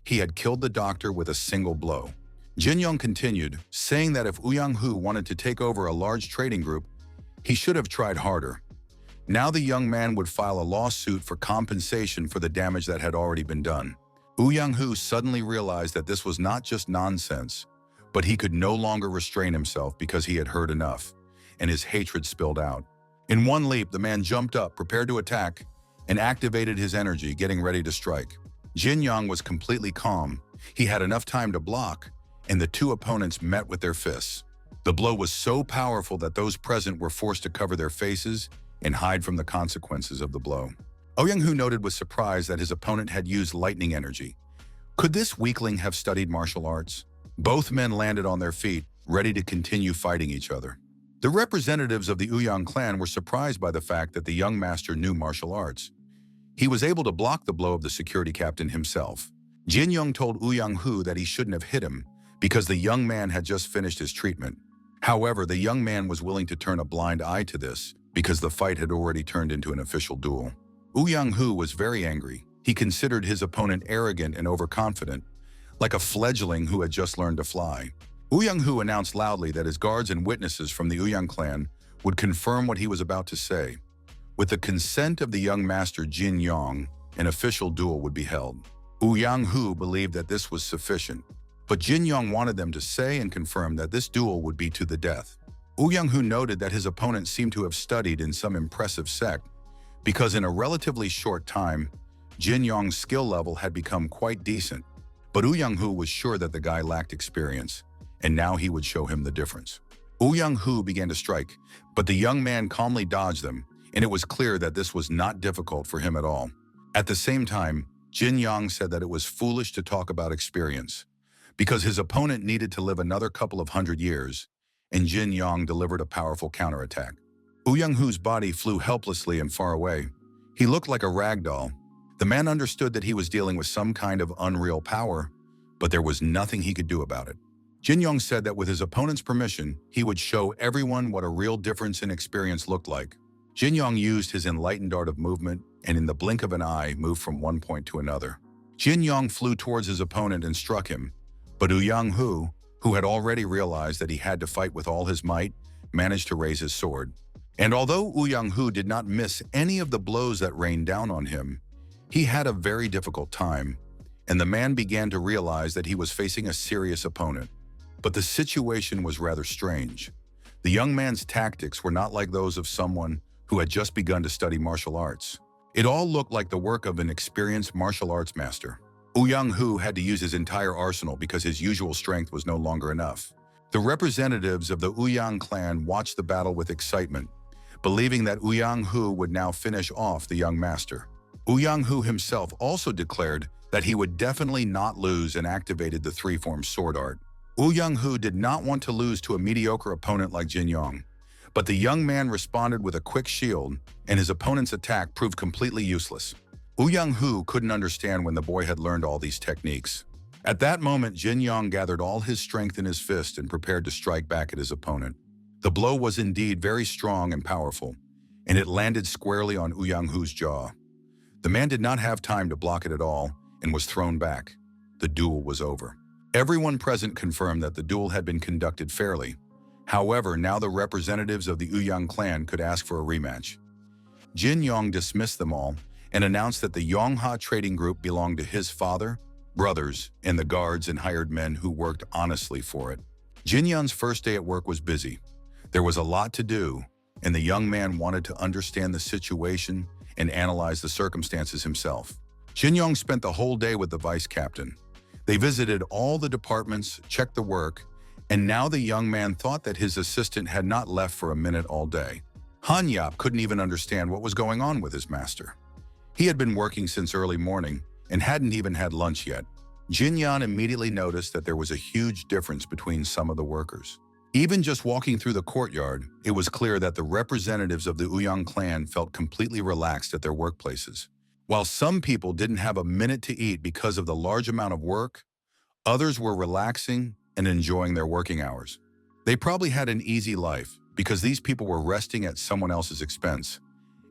He had killed the doctor with a single blow. Jin Yong continued, saying that if Uang wanted to take over a large trading group, he should have tried harder. Now the young man would file a lawsuit for compensation for the damage that had already been done. Uang suddenly realized that this was not just nonsense, but he could no longer restrain himself because he had heard enough, and his hatred spilled out. In one leap, the man jumped up, prepared to attack, and activated his energy, getting ready to strike. Jin Yong was completely calm. He had enough time to block, and the two opponents met with their fists. The blow was so powerful that those present were forced to cover their faces and hide from the consequences of the blow. Ouyang noted with surprise that his opponent had used lightning energy. Could this weakling have studied martial arts? Both men landed on their feet, ready to continue fighting each other. The representatives of the Uang clan were surprised by the fact that the young master knew martial arts. He was able to block the blow of the security captain himself. Jin Yong told Uang that he shouldn't have hit him because the young man had just finished his treatment. However, the young man was willing to turn a blind eye to this because the fight had already turned into an official duel. Uang was very angry. He considered his opponent arrogant and overconfident, like a fledgling who had just learned to fly. Uang announced loudly that his guards and witnesses from the Uang clan would confirm what he was about to say. With the consent of the young master Jin Yong, an official duel would be held. Uang believed that this was sufficient, but Jin Yong wanted them to say and confirm that this duel would be to the death. Uang noted that his opponent seemed to have studied in some impressive sect, because in a relatively short time, Jin Yong's skill level had become quite decent. But Uang was sure that the guy lacked experience, and now he would show him the difference. Uang began to strike, but the young man calmly dodged them, and it was clear that this was not difficult for him at all. At the same time, Jin Yong said that it was foolish to talk about experience, because his opponent needed to live another couple of hundred years, and Jin Yong delivered a powerful counterattack. Uang body flew helplessly and far away. He looked like a rag doll. The man understood that he was dealing with some kind of unreal power, but there was nothing he could do about it. Jin Yong said that with his opponent's permission, he would show everyone what a real difference in experience looked like. Jin Yong used his enlightened art of movement, and in the blink of an eye, moved from one point to another. Jin Yong flew towards his opponent and struck him, but Uang who had already realized that he had to fight with all his might, managed to raise his sword. And although Uang did not miss any of the blows that rained down on him, he had a very difficult time, and the man began to realize that he was facing a serious opponent. But the situation was rather strange. The young man's tactics were not like those of someone who had just begun to study martial arts. It all looked like the work of an experienced martial arts master. Uang had to use his entire arsenal because his usual strength was no longer enough. The representatives of the Uang clan watched the battle with excitement, believing that Uang would now finish off the young master. Uang himself also declared that he would definitely not lose and activated the three-form sword art. Uang did not want to lose to a mediocre opponent like Jin Yong, but the young man responded with a quick shield, and his opponent's attack proved completely useless. Uang couldn't understand when the boy had learned all these techniques. At that moment, Jin Yong gathered all his strength in his fist and prepared to strike back at his opponent. The blow was indeed very strong and powerful, and it landed squarely on Uang jaw. The man did not have time to block it at all and was thrown back. The duel was over. Everyone present confirmed that the duel had been conducted fairly. However, now the representatives of the Uang clan could ask for a rematch. Jin Yong dismissed them all and announced that the Yongha trading group belonged to his father, brothers, and the guards and hired men who worked honestly for it. Jin Yong's first day at work was busy. There was a lot to do, and the young man wanted to understand the situation and analyze the circumstances himself. Jin Yong spent the whole day with the vice captain. They visited all the departments, checked the work, And now the young man thought that his assistant had not left for a minute all day. Han Yap couldn't even understand what was going on with his master. He had been working since early morning and hadn't even had lunch yet. Jin Yan immediately noticed that there was a huge difference between some of the workers. Even just walking through the courtyard, it was clear that the representatives of the Uang clan felt completely relaxed at their workplaces. While some people didn't have a minute to eat because of the large amount of work, others were relaxing and enjoying their working hours. They probably had an easy life because these people were resting at someone else's expense,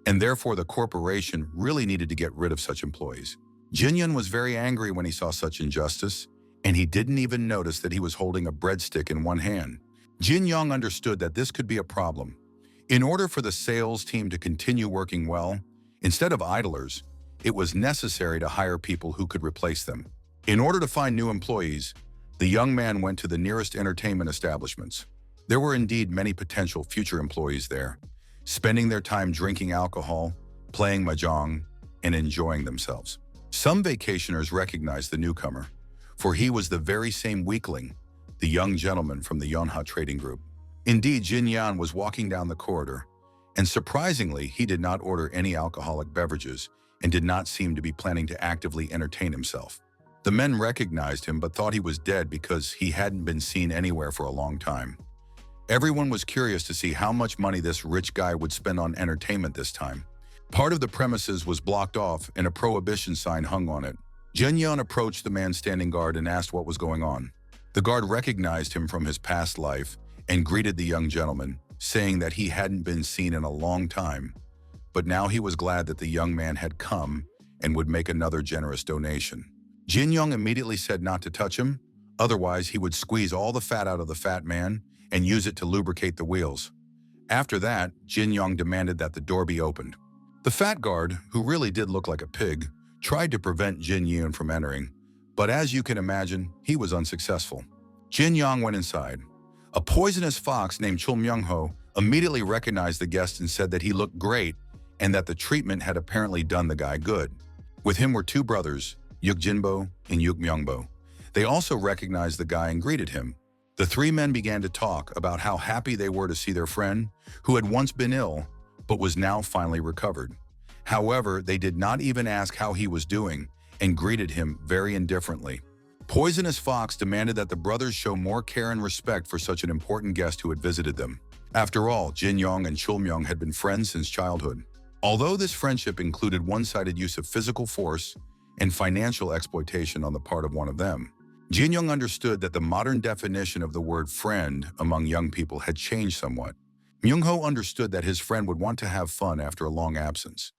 and therefore the corporation really needed to get rid of such employees. Jinyun was very angry when he saw such injustice, and he didn't even notice that he was holding a breadstick in one hand. Jin Yong understood that this could be a problem. In order for the sales team to continue working well, instead of idlers, it was necessary to hire people who could replace them. In order to find new employees, the young man went to the nearest entertainment establishments. There were indeed many potential future employees there, spending their time drinking alcohol, playing mahjong, and enjoying themselves. Some vacationers recognized the newcomer, for he was the very same weakling, the young gentleman from the Yonha trading group. Indeed, Jin Yan was walking down the corridor, and surprisingly, he did not order any alcoholic beverages and did not seem to be planning to actively entertain himself. The men recognized him but thought he was dead because he hadn't been seen anywhere for a long time. Everyone was curious to see how much money this rich guy would spend on entertainment this time. Part of the premises was blocked off and a prohibition sign hung on it. Jin Yan approached the man standing guard and asked what was going on. The guard recognized him from his past life and greeted the young gentleman, saying that he hadn't been seen in a long time, but now he was glad that the young man had come and would make another generous donation. Jin Yong immediately said not to touch him, otherwise he would squeeze all the fat out of the fat man and use it to lubricate the wheels. After that, Jin Yong demanded that the door be opened. The fat guard, who really did look like a pig, tried to prevent Jin Yun from entering, but as you can imagine, he was unsuccessful. Jin Yong went inside. A poisonous fox named Chul Myung-ho immediately recognized the guest and said that he looked great and that the treatment had apparently done the guy good. With him were two brothers, Yuk Jinbo and Yuk Myungbo. They also recognized the guy and greeted him. The three men began to talk about how happy they were to see their friend, who had once been ill, but was now finally recovered. However, they did not even ask how he was doing and greeted him very indifferently. Poisonous Fox demanded that the brothers show more care and respect for such an important guest who had visited them. After all, Jin Yong and Chul Myung had been friends since childhood. Although this friendship included one-sided use of physical force and financial exploitation on the part of one of them, Jin Yong understood that the modern definition of the word friend among young people had changed somewhat. Myung-ho understood that his friend would want to have fun after a long absence,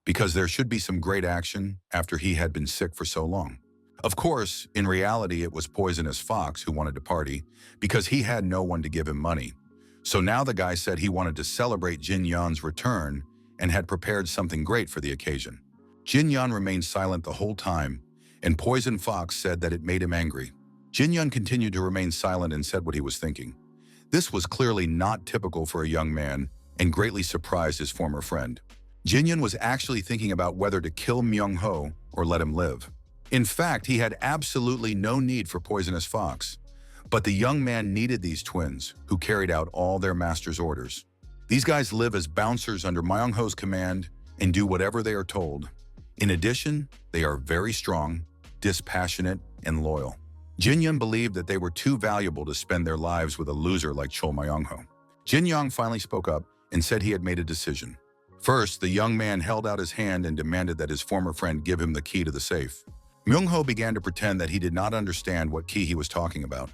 because there should be some great action after he had been sick for so long. Of course, in reality, it was Poisonous Fox who wanted to party because he had no one to give him money. So now the guy said he wanted to celebrate Jin Yan's return and had prepared something great for the occasion. Jin Yan remained silent the whole time, and Poison Fox said that it made him angry. Jin Yan continued to remain silent and said what he was thinking. This was clearly not typical for a young man and greatly surprised his former friend. Jin Yan was actually thinking about whether to kill Myung-ho or let him live. In fact, he had absolutely no need for Poisonous Fox, but the young man needed these twins who carried out all their master's orders. These guys live as bouncers under Myung-ho's command and do whatever they are told. In addition, they are very strong, dispassionate, and loyal. Jin Yun believed that they were too valuable to spend their lives with a loser like Chol Myung-ho. Jin Yong finally spoke up and said he had made a decision. First, the young man held out his hand and demanded that his former friend give him the key to the safe. Myung-ho began to pretend that he did not understand what key he was talking about,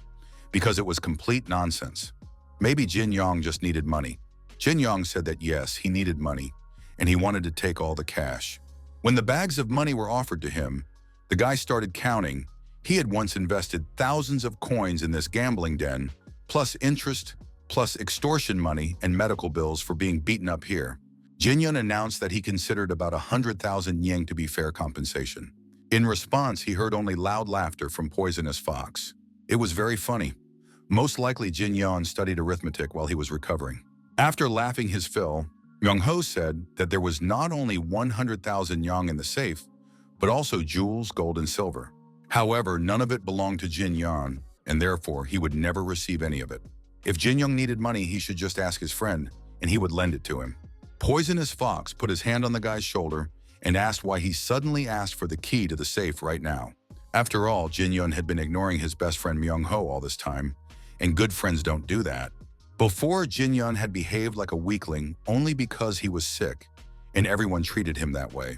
because it was complete nonsense. Maybe Jin Yong just needed money. Jin Yong said that yes, he needed money, and he wanted to take all the cash. When the bags of money were offered to him, the guy started counting. He had once invested thousands of coins in this gambling den, plus interest, plus extortion money and medical bills for being beaten up here. Jin Yun announced that he considered about 100,000 yen to be fair compensation. In response, he heard only loud laughter from Poisonous Fox. It was very funny. Most likely Jin Yun studied arithmetic while he was recovering. After laughing his fill, Myung-ho said that there was not only 100,000 yang in the safe, but also jewels, gold, and silver. However, none of it belonged to Jin Yan, and therefore he would never receive any of it. If Jin Young needed money, he should just ask his friend, and he would lend it to him. Poisonous Fox put his hand on the guy's shoulder and asked why he suddenly asked for the key to the safe right now. After all, Jin Young had been ignoring his best friend Myung Ho all this time, and good friends don't do that. Before, Jin Young had behaved like a weakling only because he was sick, and everyone treated him that way.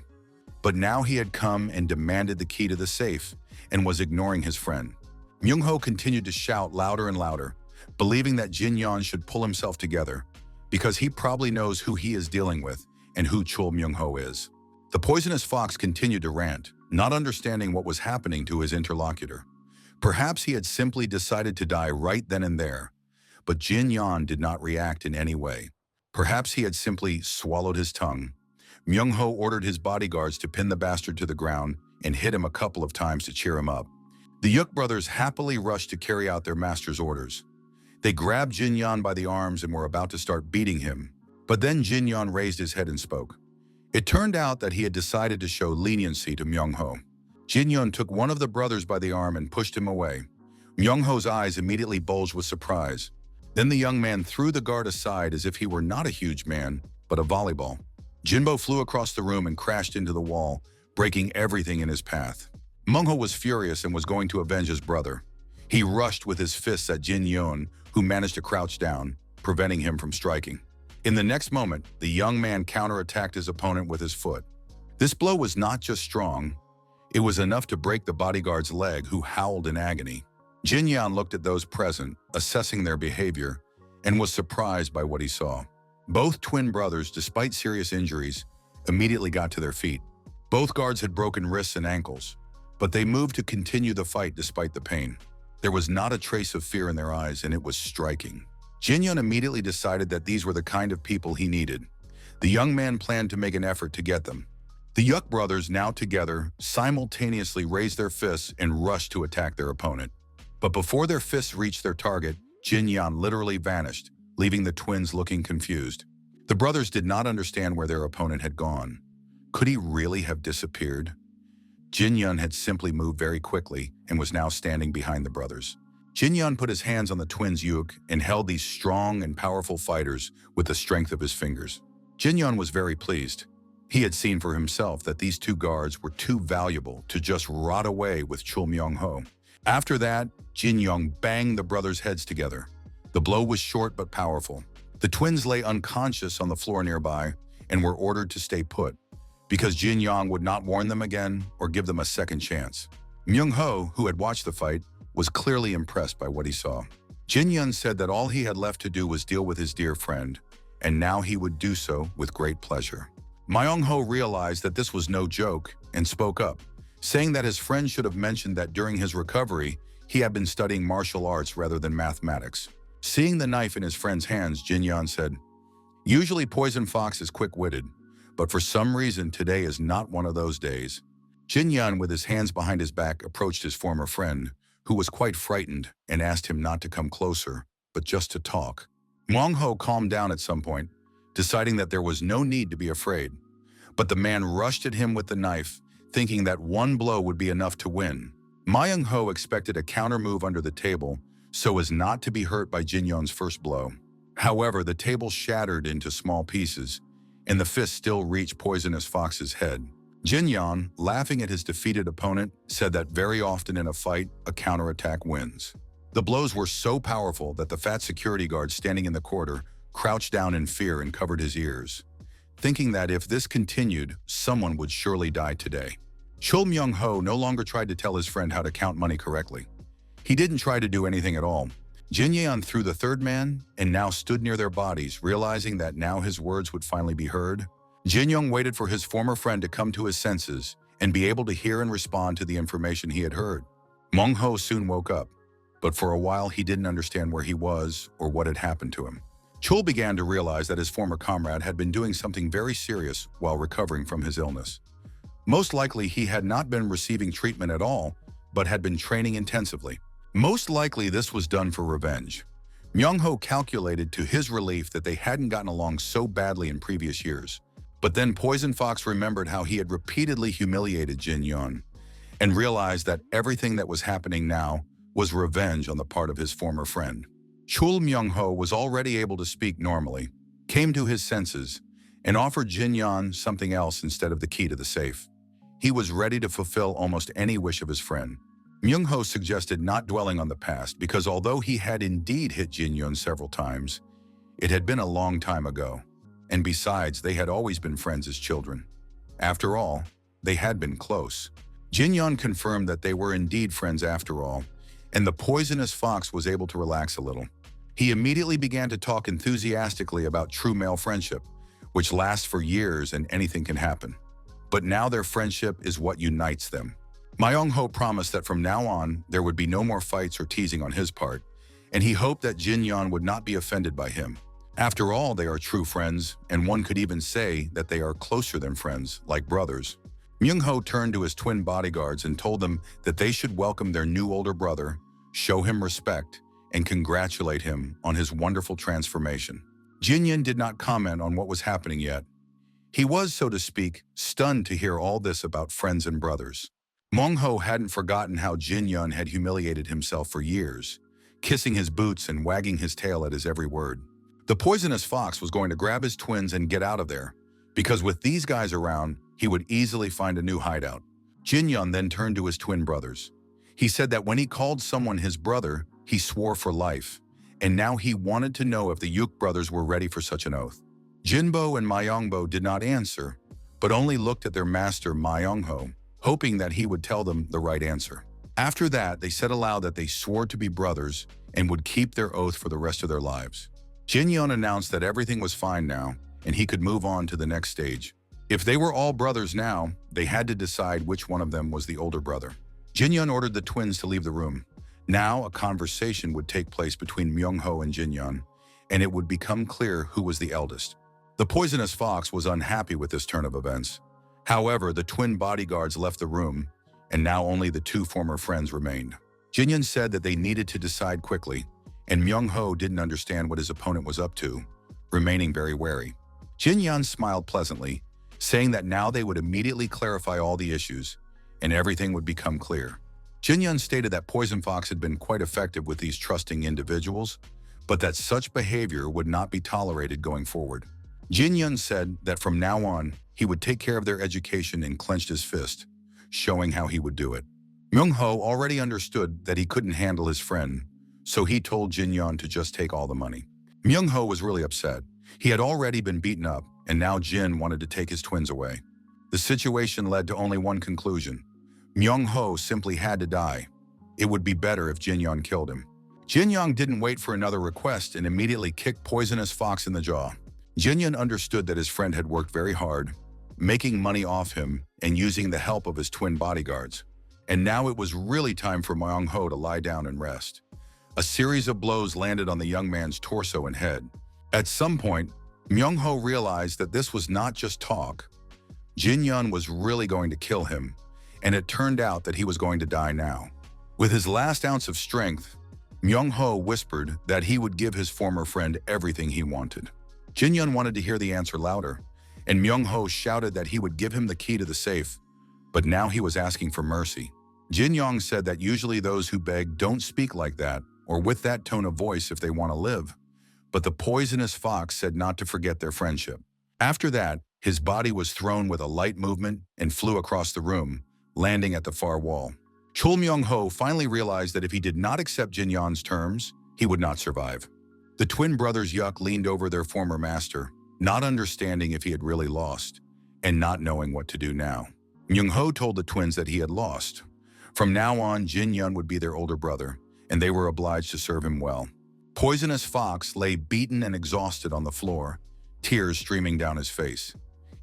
But now he had come and demanded the key to the safe and was ignoring his friend. Myung Ho continued to shout louder and louder, believing that Jin Young should pull himself together because he probably knows who he is dealing with and who Chul Myung Ho is. The Poisonous Fox continued to rant, not understanding what was happening to his interlocutor. Perhaps he had simply decided to die right then and there, but Jin Young did not react in any way. Perhaps he had simply swallowed his tongue. Myung Ho ordered his bodyguards to pin the bastard to the ground and hit him a couple of times to cheer him up. The Yuk brothers happily rushed to carry out their master's orders. They grabbed Jin Young by the arms and were about to start beating him, but then Jin Young raised his head and spoke. It turned out that he had decided to show leniency to Myung Ho. Jin Young took one of the brothers by the arm and pushed him away. Myung Ho's eyes immediately bulged with surprise. Then the young man threw the guard aside as if he were not a huge man, but a volleyball. Jinbo flew across the room and crashed into the wall, breaking everything in his path. Myung Ho was furious and was going to avenge his brother. He rushed with his fists at Jin Young, who managed to crouch down, preventing him from striking. In the next moment, the young man counterattacked his opponent with his foot. This blow was not just strong, it was enough to break the bodyguard's leg, who howled in agony. Jin Young looked at those present, assessing their behavior, and was surprised by what he saw. Both twin brothers, despite serious injuries, immediately got to their feet. Both guards had broken wrists and ankles, but they moved to continue the fight despite the pain. There was not a trace of fear in their eyes, and it was striking. Jin Young immediately decided that these were the kind of people he needed. The young man planned to make an effort to get them. The Yuk brothers, now together, simultaneously raised their fists and rushed to attack their opponent. But before their fists reached their target, Jin Young literally vanished, leaving the twins looking confused. The brothers did not understand where their opponent had gone. Could he really have disappeared? Jin Young had simply moved very quickly and was now standing behind the brothers. Jin Young put his hands on the twins' Yuk and held these strong and powerful fighters with the strength of his fingers. Jin Young was very pleased. He had seen for himself that these two guards were too valuable to just rot away with Chul Myung Ho. After that, Jin Young banged the brothers' heads together. The blow was short but powerful. The twins lay unconscious on the floor nearby and were ordered to stay put, because Jin Young would not warn them again or give them a second chance. Myung Ho, who had watched the fight, was clearly impressed by what he saw. Jin Young said that all he had left to do was deal with his dear friend, and now he would do so with great pleasure. Myung Ho realized that this was no joke and spoke up, saying that his friend should have mentioned that during his recovery, he had been studying martial arts rather than mathematics. Seeing the knife in his friend's hands, Jin Young said, "Usually Poison Fox is quick-witted, but for some reason today is not one of those days." Jin Young, with his hands behind his back, approached his former friend, who was quite frightened, and asked him not to come closer, but just to talk. Myung Ho calmed down at some point, deciding that there was no need to be afraid. But the man rushed at him with the knife, thinking that one blow would be enough to win. Myung Ho expected a counter move under the table so as not to be hurt by Jin Young's first blow. However, the table shattered into small pieces, and the fist still reached Poisonous Fox's head. Jin Young, laughing at his defeated opponent, said that very often in a fight, a counterattack wins. The blows were so powerful that the fat security guard standing in the corner crouched down in fear and covered his ears, thinking that if this continued, someone would surely die today. Chul Myung Ho no longer tried to tell his friend how to count money correctly. He didn't try to do anything at all. Jin Young threw the third man and now stood near their bodies, realizing that now his words would finally be heard. Jin Young waited for his former friend to come to his senses and be able to hear and respond to the information he had heard. Myung Ho soon woke up, but for a while he didn't understand where he was or what had happened to him. Chul began to realize that his former comrade had been doing something very serious while recovering from his illness. Most likely he had not been receiving treatment at all, but had been training intensively. Most likely this was done for revenge. Myung Ho calculated to his relief that they hadn't gotten along so badly in previous years. But then Poison Fox remembered how he had repeatedly humiliated Jin Young and realized that everything that was happening now was revenge on the part of his former friend. Chul Myung-ho was already able to speak normally, came to his senses, and offered Jin Yan something else instead of the key to the safe. He was ready to fulfill almost any wish of his friend. Myung-ho suggested not dwelling on the past because although he had indeed hit Jin Yan several times, it had been a long time ago. And besides, they had always been friends as children. After all, they had been close. Jin Yan confirmed that they were indeed friends after all, and the poisonous fox was able to relax a little. He immediately began to talk enthusiastically about true male friendship, which lasts for years and anything can happen. But now their friendship is what unites them. Myung-ho promised that from now on, there would be no more fights or teasing on his part, and he hoped that Jin Yan would not be offended by him. After all, they are true friends, and one could even say that they are closer than friends, like brothers. Myung-ho turned to his twin bodyguards and told them that they should welcome their new older brother, show him respect, and congratulate him on his wonderful transformation. Jin Yan did not comment on what was happening yet. He was, so to speak, stunned to hear all this about friends and brothers. Myung-ho hadn't forgotten how Jin Yan had humiliated himself for years, kissing his boots and wagging his tail at his every word. The poisonous fox was going to grab his twins and get out of there, because with these guys around, he would easily find a new hideout. Jin Yan then turned to his twin brothers. He said that when he called someone his brother, he swore for life, and now he wanted to know if the Yuk brothers were ready for such an oath. Jinbo and Myungbo did not answer, but only looked at their master Myung-ho, hoping that he would tell them the right answer. After that, they said aloud that they swore to be brothers and would keep their oath for the rest of their lives. Jin Yan announced that everything was fine now, and he could move on to the next stage. If they were all brothers now, they had to decide which one of them was the older brother. Jin Yan ordered the twins to leave the room. Now, a conversation would take place between Myung-ho and Jin Yan, and it would become clear who was the eldest. The poisonous fox was unhappy with this turn of events. However, the twin bodyguards left the room, and now only the two former friends remained. Jin Yan said that they needed to decide quickly, and Myung-ho didn't understand what his opponent was up to, remaining very wary. Jin Yan smiled pleasantly, saying that now they would immediately clarify all the issues, and everything would become clear. Jin Yan stated that Poison Fox had been quite effective with these trusting individuals, but that such behavior would not be tolerated going forward. Jin Yan said that from now on, he would take care of their education and clenched his fist, showing how he would do it. Myung-ho already understood that he couldn't handle his friend, so he told Jin Yan to just take all the money. Myung-ho was really upset. He had already been beaten up, and now Jin wanted to take his twins away. The situation led to only one conclusion. Myung-ho simply had to die. It would be better if Jin Yan killed him. Jin Yan didn't wait for another request and immediately kicked Poisonous Fox in the jaw. Jin Yan understood that his friend had worked very hard, making money off him and using the help of his twin bodyguards. And now it was really time for Myung-ho to lie down and rest. A series of blows landed on the young man's torso and head. At some point, Myung-ho realized that this was not just talk. Jin Yan was really going to kill him, and it turned out that he was going to die now. With his last ounce of strength, Myung-ho whispered that he would give his former friend everything he wanted. Jin Yan wanted to hear the answer louder, and Myung-ho shouted that he would give him the key to the safe, but now he was asking for mercy. Jin Yang said that usually those who beg don't speak like that or with that tone of voice if they want to live, but the poisonous fox said not to forget their friendship. After that, his body was thrown with a light movement and flew across the room, landing at the far wall. Chul Myung-ho finally realized that if he did not accept Jin Yan's terms, he would not survive. The twin brothers Yuk leaned over their former master, not understanding if he had really lost, and not knowing what to do now. Myung-ho told the twins that he had lost. From now on, Jin Yan would be their older brother, and they were obliged to serve him well. Poisonous Fox lay beaten and exhausted on the floor, tears streaming down his face.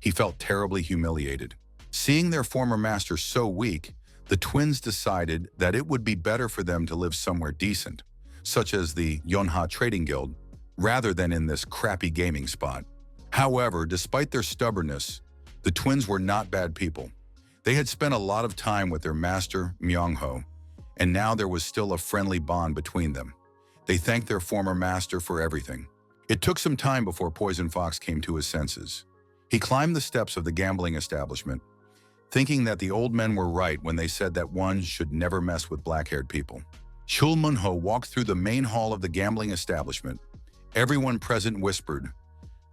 He felt terribly humiliated. Seeing their former master so weak, the twins decided that it would be better for them to live somewhere decent, such as the Yonha Trading Guild, rather than in this crappy gaming spot. However, despite their stubbornness, the twins were not bad people. They had spent a lot of time with their master, Myung-ho, and now there was still a friendly bond between them. They thanked their former master for everything. It took some time before Poison Fox came to his senses. He climbed the steps of the gambling establishment, thinking that the old men were right when they said that one should never mess with black-haired people. Chul Munho walked through the main hall of the gambling establishment. Everyone present whispered.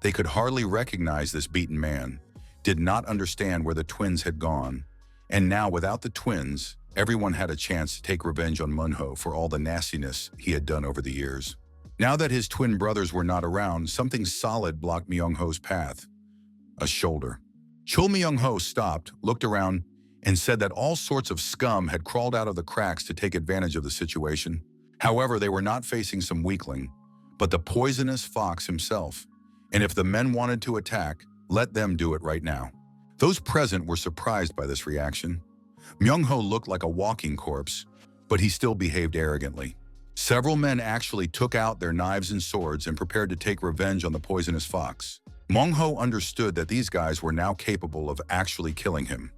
They could hardly recognize this beaten man, did not understand where the twins had gone. And now, without the twins, everyone had a chance to take revenge on Munho for all the nastiness he had done over the years. Now that his twin brothers were not around, something solid blocked Myung-ho's path. A shoulder. Chul Myung-ho stopped, looked around, and said that all sorts of scum had crawled out of the cracks to take advantage of the situation. However, they were not facing some weakling, but the poisonous fox himself. And if the men wanted to attack, let them do it right now. Those present were surprised by this reaction. Myung-ho looked like a walking corpse, but he still behaved arrogantly. Several men actually took out their knives and swords and prepared to take revenge on the poisonous fox. Myung-ho understood that these guys were now capable of actually killing him.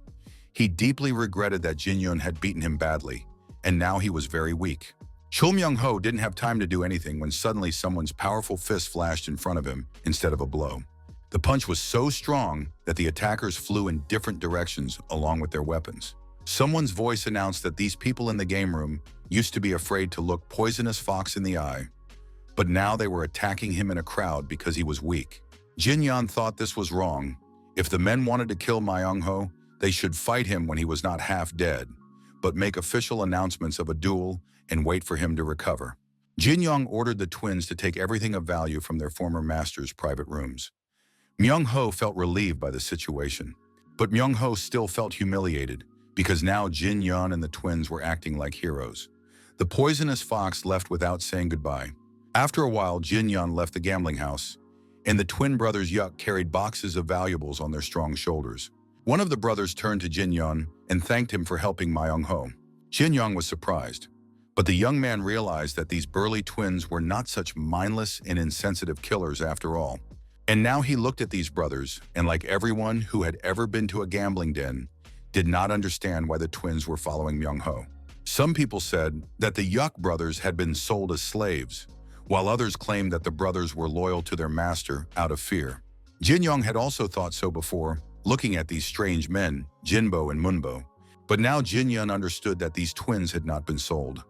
He deeply regretted that Jin-yun had beaten him badly, and now he was very weak. Chul Myung-ho didn't have time to do anything when suddenly someone's powerful fist flashed in front of him instead of a blow. The punch was so strong that the attackers flew in different directions along with their weapons. Someone's voice announced that these people in the game room used to be afraid to look poisonous fox in the eye, but now they were attacking him in a crowd because he was weak. Jin-yun thought this was wrong. If the men wanted to kill Myung-ho, they should fight him when he was not half dead, but make official announcements of a duel and wait for him to recover. Jin-young ordered the twins to take everything of value from their former master's private rooms. Myung-ho felt relieved by the situation, but Myung-ho still felt humiliated because now Jin-yun and the twins were acting like heroes. The poisonous fox left without saying goodbye. After a while, Jin-yun left the gambling house, and the twin brothers Yuk carried boxes of valuables on their strong shoulders. One of the brothers turned to Jin-yun and thanked him for helping Myung-ho. Jin-young was surprised, but the young man realized that these burly twins were not such mindless and insensitive killers after all. And now he looked at these brothers, and like everyone who had ever been to a gambling den, did not understand why the twins were following Myung-ho. Some people said that the Yuk brothers had been sold as slaves, while others claimed that the brothers were loyal to their master out of fear. Jin-young had also thought so before, looking at these strange men, Jinbo and Munbo. But now Jin-yun understood that these twins had not been sold,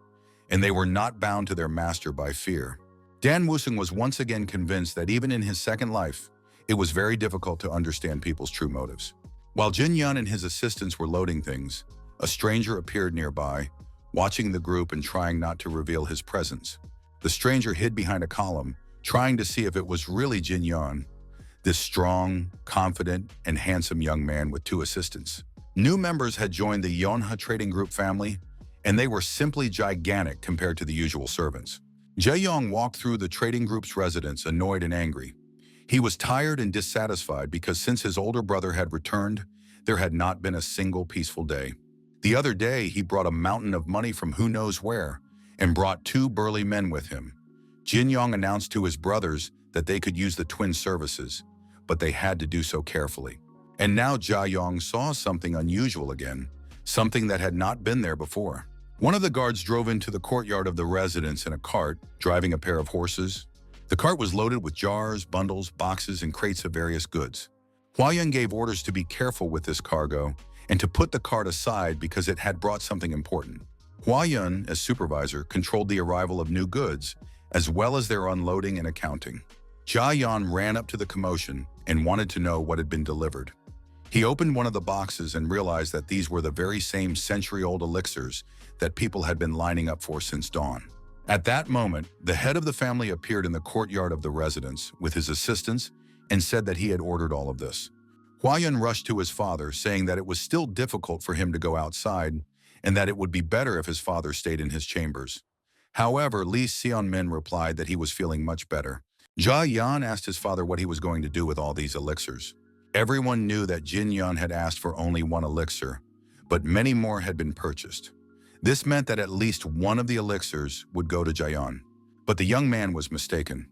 and they were not bound to their master by fear. Dan Wusung was once again convinced that even in his second life, it was very difficult to understand people's true motives. While Jin-yun and his assistants were loading things, a stranger appeared nearby, watching the group and trying not to reveal his presence. The stranger hid behind a column, trying to see if it was really Jin-yun, this strong, confident, and handsome young man with two assistants. New members had joined the Yonha trading group family, and they were simply gigantic compared to the usual servants. Jae-yong walked through the trading group's residence annoyed and angry. He was tired and dissatisfied because since his older brother had returned, there had not been a single peaceful day. The other day, he brought a mountain of money from who knows where and brought two burly men with him. Jin-yong announced to his brothers that they could use the twin services, but they had to do so carefully. And now Jae-yong saw something unusual again, something that had not been there before. One of the guards drove into the courtyard of the residence in a cart, driving a pair of horses. The cart was loaded with jars, bundles, boxes, and crates of various goods. Hwa-yun gave orders to be careful with this cargo and to put the cart aside because it had brought something important. Hwa-yun, as supervisor, controlled the arrival of new goods, as well as their unloading and accounting. Jae-yong ran up to the commotion and wanted to know what had been delivered. He opened one of the boxes and realized that these were the very same century-old elixirs that people had been lining up for since dawn. At that moment, the head of the family appeared in the courtyard of the residence with his assistants and said that he had ordered all of this. Hwa-yun rushed to his father, saying that it was still difficult for him to go outside and that it would be better if his father stayed in his chambers. However, Lee Seon-min replied that he was feeling much better. Jae-yong asked his father what he was going to do with all these elixirs. Everyone knew that Jin-yun had asked for only one elixir, but many more had been purchased. This meant that at least one of the elixirs would go to Jae-yong. But the young man was mistaken.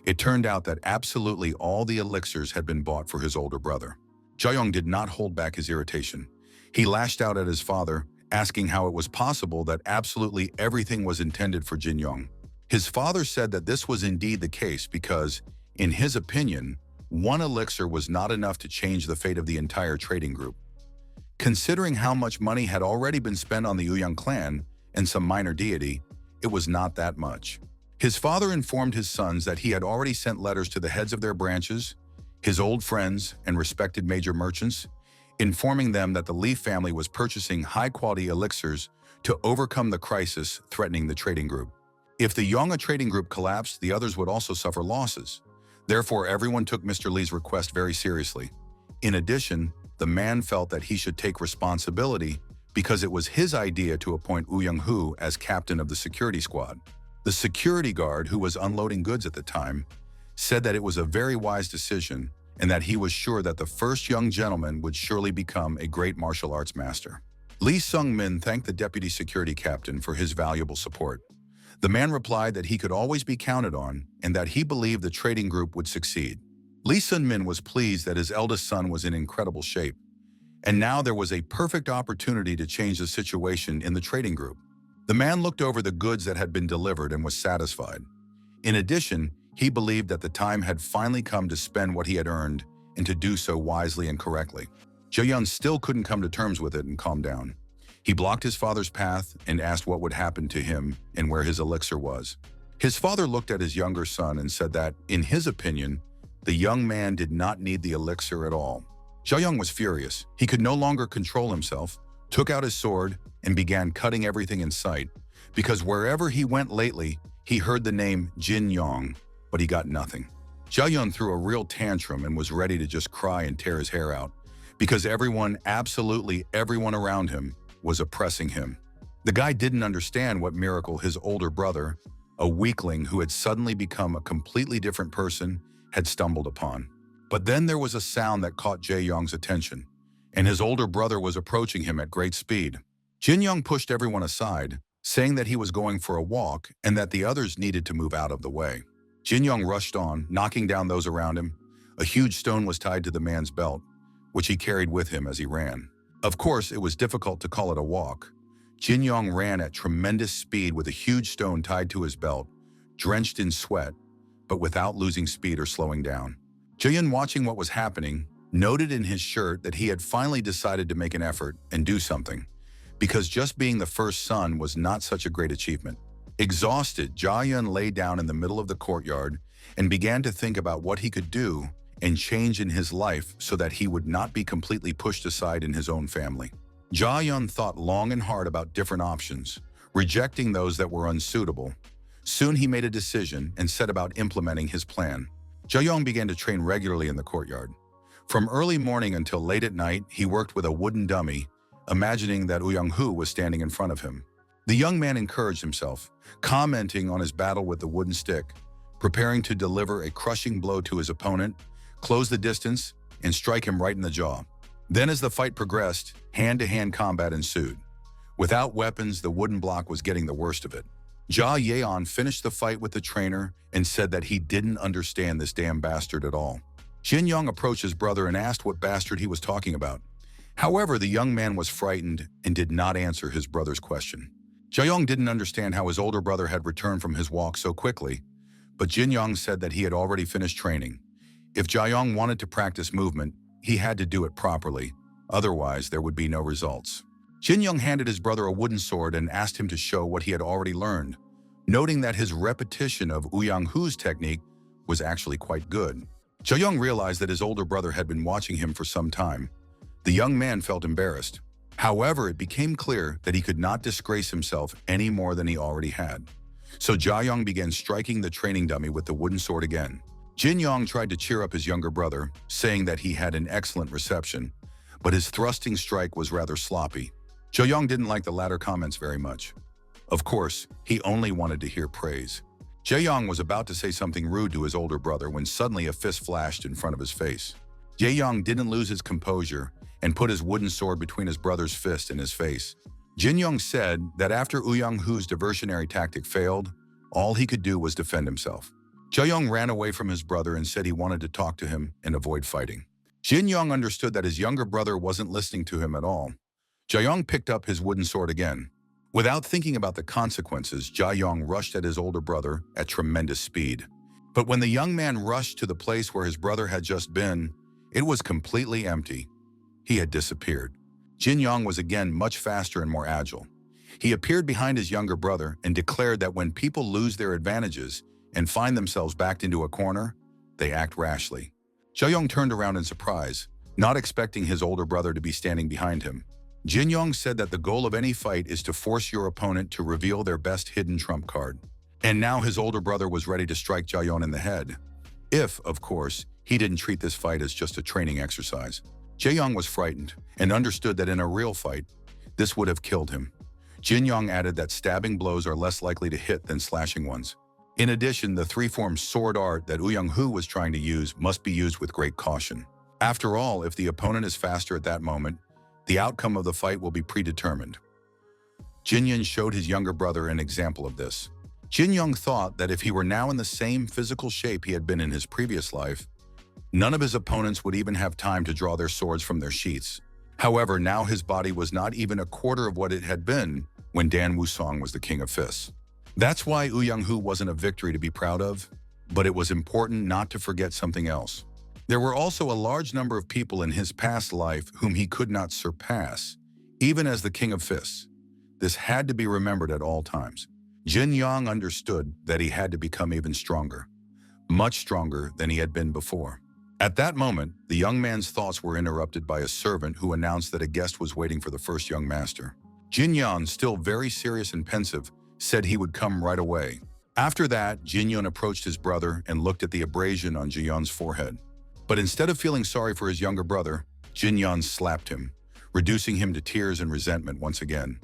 It turned out that absolutely all the elixirs had been bought for his older brother. Jae-yong did not hold back his irritation. He lashed out at his father, asking how it was possible that absolutely everything was intended for Jin-yong. His father said that this was indeed the case because, in his opinion, one elixir was not enough to change the fate of the entire trading group. Considering how much money had already been spent on the Uang clan and some minor deity, it was not that much. His father informed his sons that he had already sent letters to the heads of their branches, his old friends and respected major merchants, informing them that the Li family was purchasing high-quality elixirs to overcome the crisis threatening the trading group. If the Yonga trading group collapsed, the others would also suffer losses. Therefore, everyone took Mr. Li's request very seriously. In addition, the man felt that he should take responsibility because it was his idea to appoint Uang Hu as captain of the security squad. The security guard, who was unloading goods at the time, said that it was a very wise decision and that he was sure that the first young gentleman would surely become a great martial arts master. Lee Sung-min thanked the deputy security captain for his valuable support. The man replied that he could always be counted on and that he believed the trading group would succeed. Lee Sun-min was pleased that his eldest son was in incredible shape, and now there was a perfect opportunity to change the situation in the trading group. The man looked over the goods that had been delivered and was satisfied. In addition, he believed that the time had finally come to spend what he had earned and to do so wisely and correctly. Jae-yun still couldn't come to terms with it and calm down. He blocked his father's path and asked what would happen to him and where his elixir was. His father looked at his younger son and said that, in his opinion, the young man did not need the elixir at all. Jae-young was furious. He could no longer control himself, took out his sword, and began cutting everything in sight, because wherever he went lately, he heard the name Jin Yong, but he got nothing. Jae-yun threw a real tantrum and was ready to just cry and tear his hair out, because everyone, absolutely everyone around him, was oppressing him. The guy didn't understand what miracle his older brother, a weakling who had suddenly become a completely different person, had stumbled upon. But then there was a sound that caught Jae-young's attention, and his older brother was approaching him at great speed. Jin-young pushed everyone aside, saying that he was going for a walk and that the others needed to move out of the way. Jin-young rushed on, knocking down those around him. A huge stone was tied to the man's belt, which he carried with him as he ran. Of course, it was difficult to call it a walk. Jin-young ran at tremendous speed with a huge stone tied to his belt, drenched in sweat, but without losing speed or slowing down. Jae-yun, watching what was happening, noted in his shirt that he had finally decided to make an effort and do something, because just being the first son was not such a great achievement. Exhausted, Jae-yun lay down in the middle of the courtyard and began to think about what he could do and change in his life so that he would not be completely pushed aside in his own family. Jae-yun thought long and hard about different options, rejecting those that were unsuitable. Soon he made a decision and set about implementing his plan. Jae-young began to train regularly in the courtyard. From early morning until late at night, he worked with a wooden dummy, imagining that Uang Hu was standing in front of him. The young man encouraged himself, commenting on his battle with the wooden stick, preparing to deliver a crushing blow to his opponent, close the distance, and strike him right in the jaw. Then as the fight progressed, hand-to-hand combat ensued. Without weapons, the wooden block was getting the worst of it. Jae-yeon finished the fight with the trainer and said that he didn't understand this damn bastard at all. Jin-young approached his brother and asked what bastard he was talking about. However, the young man was frightened and did not answer his brother's question. Jae-young didn't understand how his older brother had returned from his walk so quickly, but Jin-young said that he had already finished training. If Jae-young wanted to practice movement, he had to do it properly, otherwise there would be no results. Jin-young handed his brother a wooden sword and asked him to show what he had already learned, noting that his repetition of Uang Hu's technique was actually quite good. Jae-young realized that his older brother had been watching him for some time. The young man felt embarrassed. However, it became clear that he could not disgrace himself any more than he already had. So Jae-young began striking the training dummy with the wooden sword again. Jin-young tried to cheer up his younger brother, saying that he had an excellent reception, but his thrusting strike was rather sloppy. Jae-young didn't like the latter comments very much. Of course, he only wanted to hear praise. Jae-young was about to say something rude to his older brother when suddenly a fist flashed in front of his face. Jae-young didn't lose his composure and put his wooden sword between his brother's fist and his face. Jin-young said that after Uang Hu's diversionary tactic failed, all he could do was defend himself. Jae-young ran away from his brother and said he wanted to talk to him and avoid fighting. Jin-young understood that his younger brother wasn't listening to him at all. Jae-young picked up his wooden sword again. Without thinking about the consequences, Jae-young rushed at his older brother at tremendous speed. But when the young man rushed to the place where his brother had just been, it was completely empty. He had disappeared. Jin-young was again much faster and more agile. He appeared behind his younger brother and declared that when people lose their advantages and find themselves backed into a corner, they act rashly. Jiayong turned around in surprise, not expecting his older brother to be standing behind him. Jin Yong said that the goal of any fight is to force your opponent to reveal their best hidden trump card. And now his older brother was ready to strike Jiayong in the head. If, of course, he didn't treat this fight as just a training exercise. Jiayong was frightened and understood that in a real fight, this would have killed him. Jin Yong added that stabbing blows are less likely to hit than slashing ones. In addition, the three-form sword art that Uang was trying to use must be used with great caution. After all, if the opponent is faster at that moment, the outcome of the fight will be predetermined. Jin Yong showed his younger brother an example of this. Jin Yong thought that if he were now in the same physical shape he had been in his previous life, none of his opponents would even have time to draw their swords from their sheaths. However, now his body was not even a quarter of what it had been when Dan Wusong was the king of fists. That's why Uang wasn't a victory to be proud of, but it was important not to forget something else. There were also a large number of people in his past life whom he could not surpass, even as the king of fists. This had to be remembered at all times. Jin Yong understood that he had to become even stronger, much stronger than he had been before. At that moment, the young man's thoughts were interrupted by a servant who announced that a guest was waiting for the first young master. Jin Yong, still very serious and pensive, said he would come right away. After that, Jin Yong approached his brother and looked at the abrasion on Ji Yong's forehead. But instead of feeling sorry for his younger brother, Jin Yong slapped him, reducing him to tears and resentment once again.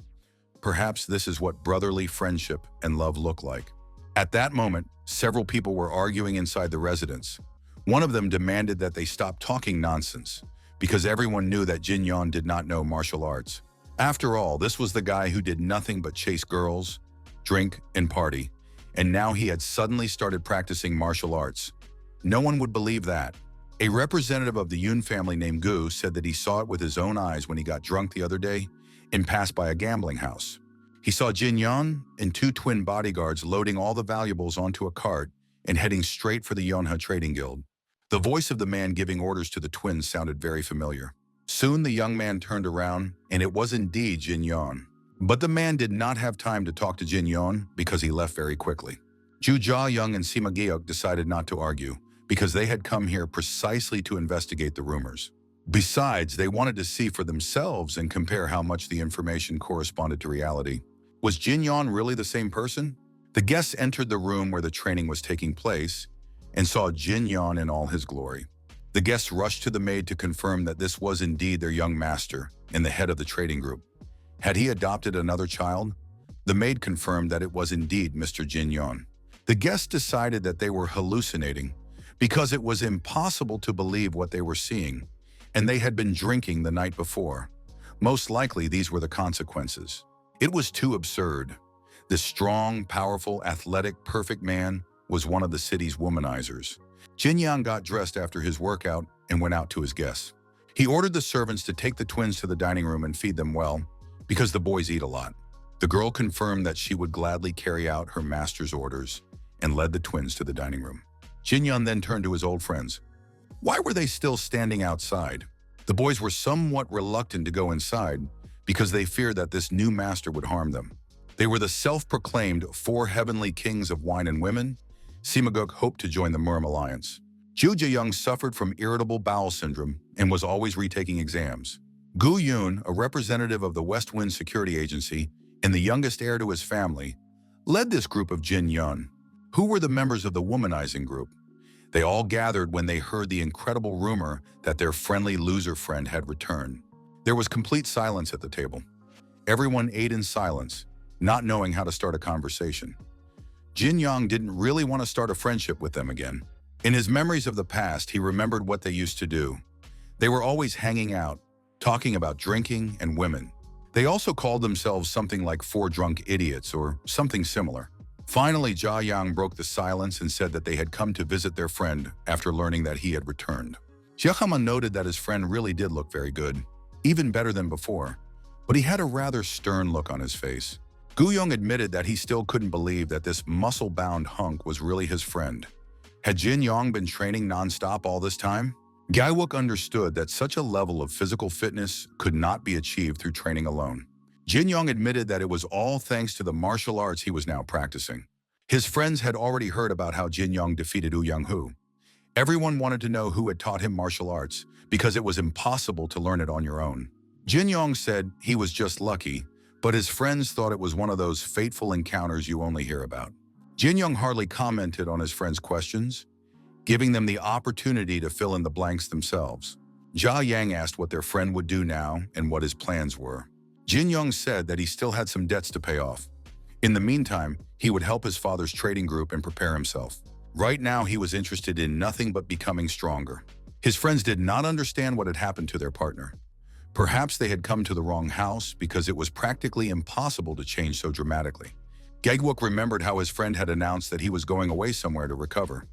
Perhaps this is what brotherly friendship and love look like. At that moment, several people were arguing inside the residence. One of them demanded that they stop talking nonsense, because everyone knew that Jin Yong did not know martial arts. After all, this was the guy who did nothing but chase girls, drink, and party, and now he had suddenly started practicing martial arts. No one would believe that. A representative of the Yun family named Gu said that he saw it with his own eyes when he got drunk the other day and passed by a gambling house. He saw Jin Yong and two twin bodyguards loading all the valuables onto a cart and heading straight for the Yonha Trading Guild. The voice of the man giving orders to the twins sounded very familiar. Soon the young man turned around, and it was indeed Jin Yong. But the man did not have time to talk to Jin Yong because he left very quickly. Ju Jia-young and Sima Gyeok decided not to argue because they had come here precisely to investigate the rumors. Besides, they wanted to see for themselves and compare how much the information corresponded to reality. Was Jin Yong really the same person? The guests entered the room where the training was taking place and saw Jin Yong in all his glory. The guests rushed to the maid to confirm that this was indeed their young master and the head of the trading group. Had he adopted another child? The maid confirmed that it was indeed Mr. Jin Yong. The guests decided that they were hallucinating because it was impossible to believe what they were seeing, and they had been drinking the night before. Most likely, these were the consequences. It was too absurd. This strong, powerful, athletic, perfect man was one of the city's womanizers. Jin Yong got dressed after his workout and went out to his guests. He ordered the servants to take the twins to the dining room and feed them well, because the boys eat a lot. The girl confirmed that she would gladly carry out her master's orders and led the twins to the dining room. Jin Yong then turned to his old friends. Why were they still standing outside? The boys were somewhat reluctant to go inside because they feared that this new master would harm them. They were the self-proclaimed four heavenly kings of wine and women. Sima Gyeok hoped to join the Murm Alliance. Ju Jae-young suffered from irritable bowel syndrome and was always retaking exams. Gu Yoon, a representative of the West Wind Security Agency and the youngest heir to his family, led this group of Jin Yong, who were the members of the womanizing group. They all gathered when they heard the incredible rumor that their friendly loser friend had returned. There was complete silence at the table. Everyone ate in silence, not knowing how to start a conversation. Jin Yong didn't really want to start a friendship with them again. In his memories of the past, he remembered what they used to do. They were always hanging out, talking about drinking and women. They also called themselves something like four drunk idiots or something similar. Finally, Jia Yang broke the silence and said that they had come to visit their friend after learning that he had returned. Jia Hama noted that his friend really did look very good, even better than before, but he had a rather stern look on his face. Gu Yong admitted that he still couldn't believe that this muscle-bound hunk was really his friend. Had Jin Yong been training non-stop all this time? Gaiwook understood that such a level of physical fitness could not be achieved through training alone. Jin Yong admitted that it was all thanks to the martial arts he was now practicing. His friends had already heard about how Jin Yong defeated Uang Hu. Everyone wanted to know who had taught him martial arts because it was impossible to learn it on your own. Jin Yong said he was just lucky, but his friends thought it was one of those fateful encounters you only hear about. Jin Yong hardly commented on his friends' questions, giving them the opportunity to fill in the blanks themselves. Jia Yang asked what their friend would do now and what his plans were. Jin Yong said that he still had some debts to pay off. In the meantime, he would help his father's trading group and prepare himself. Right now, he was interested in nothing but becoming stronger. His friends did not understand what had happened to their partner. Perhaps they had come to the wrong house because it was practically impossible to change so dramatically. Gegwook remembered how his friend had announced that he was going away somewhere to recover.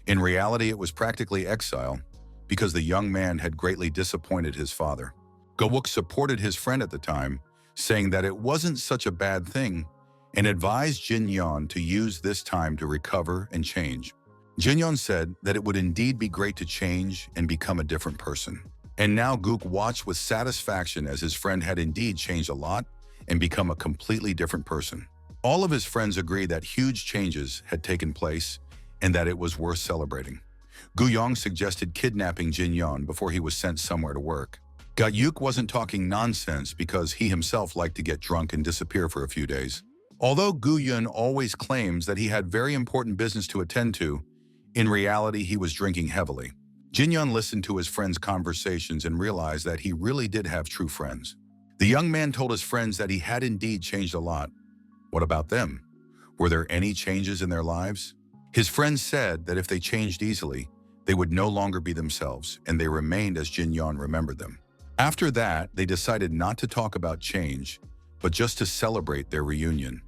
In reality, it was practically exile because the young man had greatly disappointed his father. Gegwook supported his friend at the time, saying that it wasn't such a bad thing and advised Jin Yon to use this time to recover and change. Jin Yon said that it would indeed be great to change and become a different person. And now Gook watched with satisfaction as his friend had indeed changed a lot and become a completely different person. All of his friends agreed that huge changes had taken place and that it was worth celebrating. Gu Yong suggested kidnapping Jin Yon before he was sent somewhere to work. Yuk wasn't talking nonsense because he himself liked to get drunk and disappear for a few days. Although Gu Yun always claims that he had very important business to attend to, in reality he was drinking heavily. Jin Yun listened to his friends' conversations and realized that he really did have true friends. The young man told his friends that he had indeed changed a lot. What about them? Were there any changes in their lives? His friends said that if they changed easily, they would no longer be themselves, and they remained as Jin Yun remembered them. After that, they decided not to talk about change, but just to celebrate their reunion.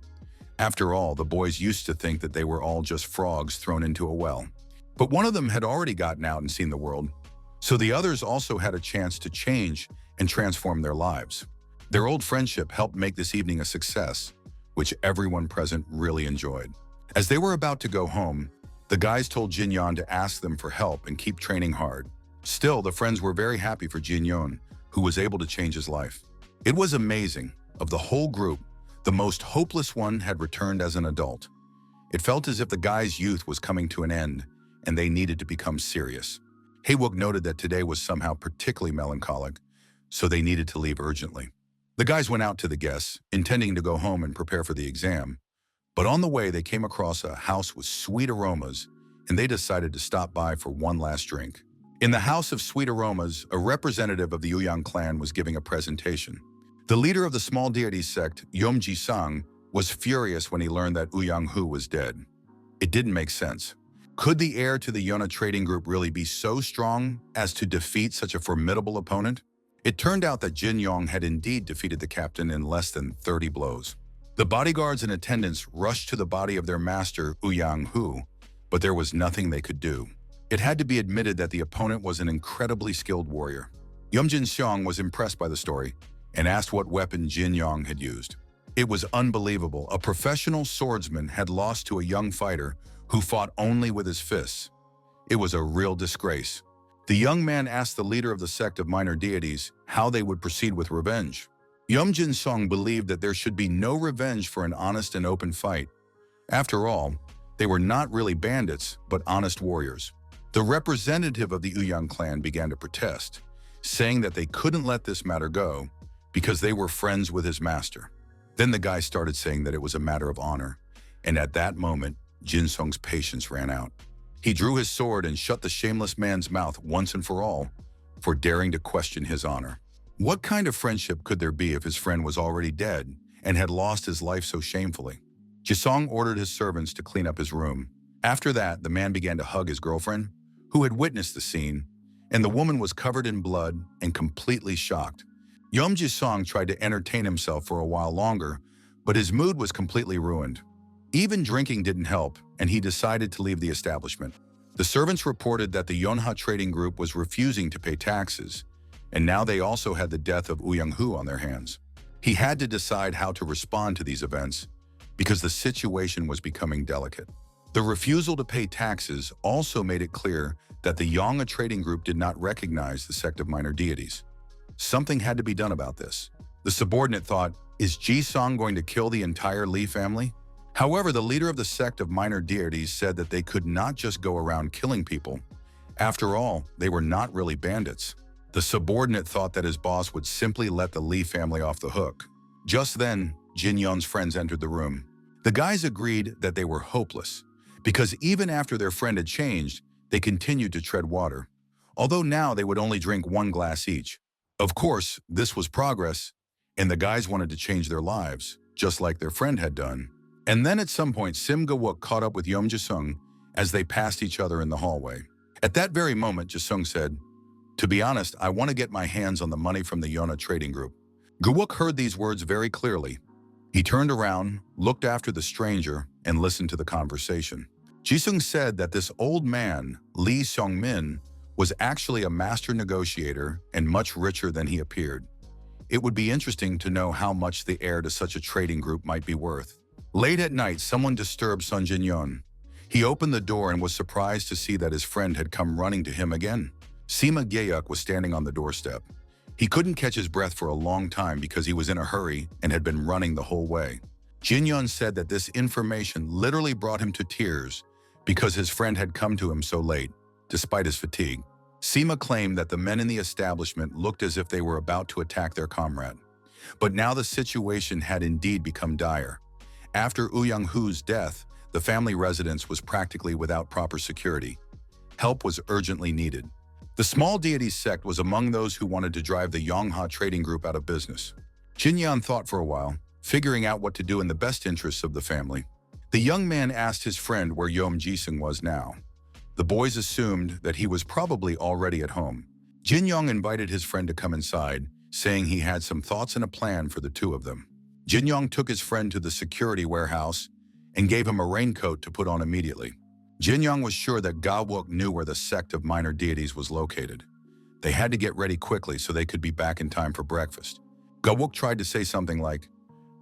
After all, the boys used to think that they were all just frogs thrown into a well. But one of them had already gotten out and seen the world, so the others also had a chance to change and transform their lives. Their old friendship helped make this evening a success, which everyone present really enjoyed. As they were about to go home, the guys told Jin Yon to ask them for help and keep training hard. Still, the friends were very happy for Jin Yon, who was able to change his life. It was amazing. Of the whole group, the most hopeless one had returned as an adult. It felt as if the guys' youth was coming to an end, and they needed to become serious. Haewook noted that today was somehow particularly melancholic, so they needed to leave urgently. The guys went out to the guests, intending to go home and prepare for the exam, but on the way they came across a house with sweet aromas, and they decided to stop by for one last drink. In the House of Sweet Aromas, a representative of the Uang clan was giving a presentation. The leader of the small deities sect, Yomji Sang, was furious when he learned that Uang Hu was dead. It didn't make sense. Could the heir to the Yona trading group really be so strong as to defeat such a formidable opponent? It turned out that Jin Yong had indeed defeated the captain in less than 30 blows. The bodyguards and attendants rushed to the body of their master, Uang Hu, but there was nothing they could do. It had to be admitted that the opponent was an incredibly skilled warrior. Yumjin Xiong was impressed by the story and asked what weapon Jin Yong had used. It was unbelievable. A professional swordsman had lost to a young fighter who fought only with his fists. It was a real disgrace. The young man asked the leader of the sect of minor deities how they would proceed with revenge. Yumjin Song believed that there should be no revenge for an honest and open fight. After all, they were not really bandits, but honest warriors. The representative of the Uyang clan began to protest, saying that they couldn't let this matter go because they were friends with his master. Then the guy started saying that it was a matter of honor, and at that moment, Jin Song's patience ran out. He drew his sword and shut the shameless man's mouth once and for all for daring to question his honor. What kind of friendship could there be if his friend was already dead and had lost his life so shamefully? Jisong ordered his servants to clean up his room. After that, the man began to hug his girlfriend, who had witnessed the scene, and the woman was covered in blood and completely shocked. Yom Jisong tried to entertain himself for a while longer, but his mood was completely ruined. Even drinking didn't help, and he decided to leave the establishment. The servants reported that the Yonha trading group was refusing to pay taxes, and now they also had the death of Uyang Hu on their hands. He had to decide how to respond to these events because the situation was becoming delicate. The refusal to pay taxes also made it clear that the Yonha trading group did not recognize the sect of minor deities. Something had to be done about this. The subordinate thought, Is Ji-sung going to kill the entire Lee family? However, the leader of the sect of minor deities said that they could not just go around killing people. After all, they were not really bandits. The subordinate thought that his boss would simply let the Lee family off the hook. Just then, Jin Yeon's friends entered the room. The guys agreed that they were hopeless, because even after their friend had changed, they continued to tread water, although now they would only drink 1 glass each. Of course, this was progress, and the guys wanted to change their lives, just like their friend had done. And then at some point, Sim Ga-wook caught up with Yeom Ji-sung as they passed each other in the hallway. At that very moment, Ji-sung said, "To be honest, I want to get my hands on the money from the Yona trading group." Ga-wook heard these words very clearly. He turned around, looked after the stranger, and listened to the conversation. Ji-sung said that this old man, Lee Seong-min, was actually a master negotiator and much richer than he appeared. It would be interesting to know how much the heir to such a trading group might be worth. Late at night, someone disturbed Sun Jin-yeon. He opened the door and was surprised to see that his friend had come running to him again. Sima Gyeok was standing on the doorstep. He couldn't catch his breath for a long time because he was in a hurry and had been running the whole way. Jin-yeon said that this information literally brought him to tears because his friend had come to him so late, despite his fatigue. Sima claimed that the men in the establishment looked as if they were about to attack their comrade. But now the situation had indeed become dire. After Uang Hu's death, the family residence was practically without proper security. Help was urgently needed. The small deities sect was among those who wanted to drive the Yongha trading group out of business. Jin-yeon thought for a while, figuring out what to do in the best interests of the family. The young man asked his friend where Yeom Ji-sung was now. The boys assumed that he was probably already at home. Jin-young invited his friend to come inside, saying he had some thoughts and a plan for the two of them. Jin-young took his friend to the security warehouse and gave him a raincoat to put on immediately. Jin-young was sure that Ga-wook knew where the sect of minor deities was located. They had to get ready quickly so they could be back in time for breakfast. Ga-wook tried to say something like,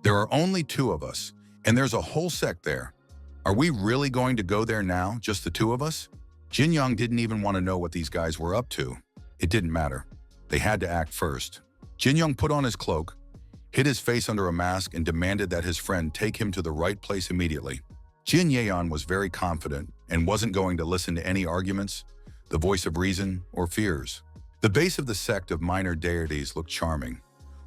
"There are only 2 of us, and there's a whole sect there. Are we really going to go there now, just the 2 of us?" Jin-young didn't even want to know what these guys were up to. It didn't matter. They had to act first. Jin-young put on his cloak, hid his face under a mask, and demanded that his friend take him to the right place immediately. Jin Yeon was very confident and wasn't going to listen to any arguments, the voice of reason, or fears. The base of the sect of minor deities looked charming.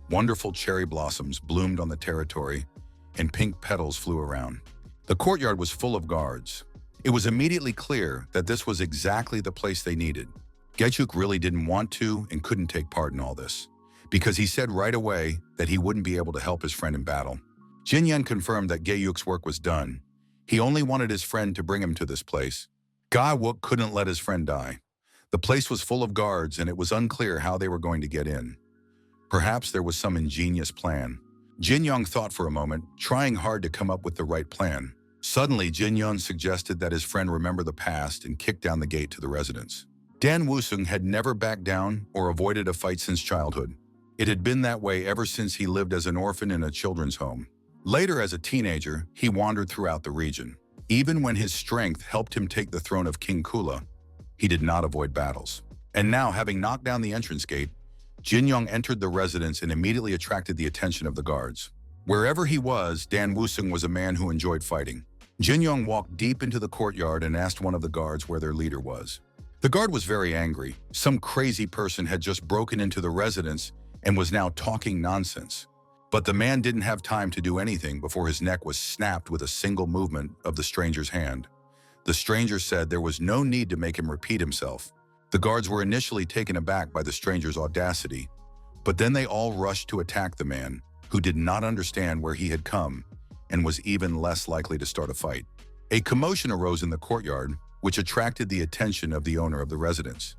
Wonderful cherry blossoms bloomed on the territory, and pink petals flew around. The courtyard was full of guards. It was immediately clear that this was exactly the place they needed. Gaechuk really didn't want to and couldn't take part in all this, because he said right away that he wouldn't be able to help his friend in battle. Jin Yen confirmed that Gaechuk's work was done. He only wanted his friend to bring him to this place. Ga-wook couldn't let his friend die. The place was full of guards, and it was unclear how they were going to get in. Perhaps there was some ingenious plan. Jin Young thought for a moment, trying hard to come up with the right plan. Suddenly, Jin Young suggested that his friend remember the past and kick down the gate to the residence. Dan Woo-sung had never backed down or avoided a fight since childhood. It had been that way ever since he lived as an orphan in a children's home. Later, as a teenager, he wandered throughout the region. Even when his strength helped him take the throne of King Kula, he did not avoid battles. And now, having knocked down the entrance gate, Jin Young entered the residence and immediately attracted the attention of the guards. Wherever he was, Dan Woo-sung was a man who enjoyed fighting. Jin Young walked deep into the courtyard and asked one of the guards where their leader was. The guard was very angry. Some crazy person had just broken into the residence and was now talking nonsense. But the man didn't have time to do anything before his neck was snapped with a single movement of the stranger's hand. The stranger said there was no need to make him repeat himself. The guards were initially taken aback by the stranger's audacity, but then they all rushed to attack the man, who did not understand where he had come and was even less likely to start a fight. A commotion arose in the courtyard, which attracted the attention of the owner of the residence.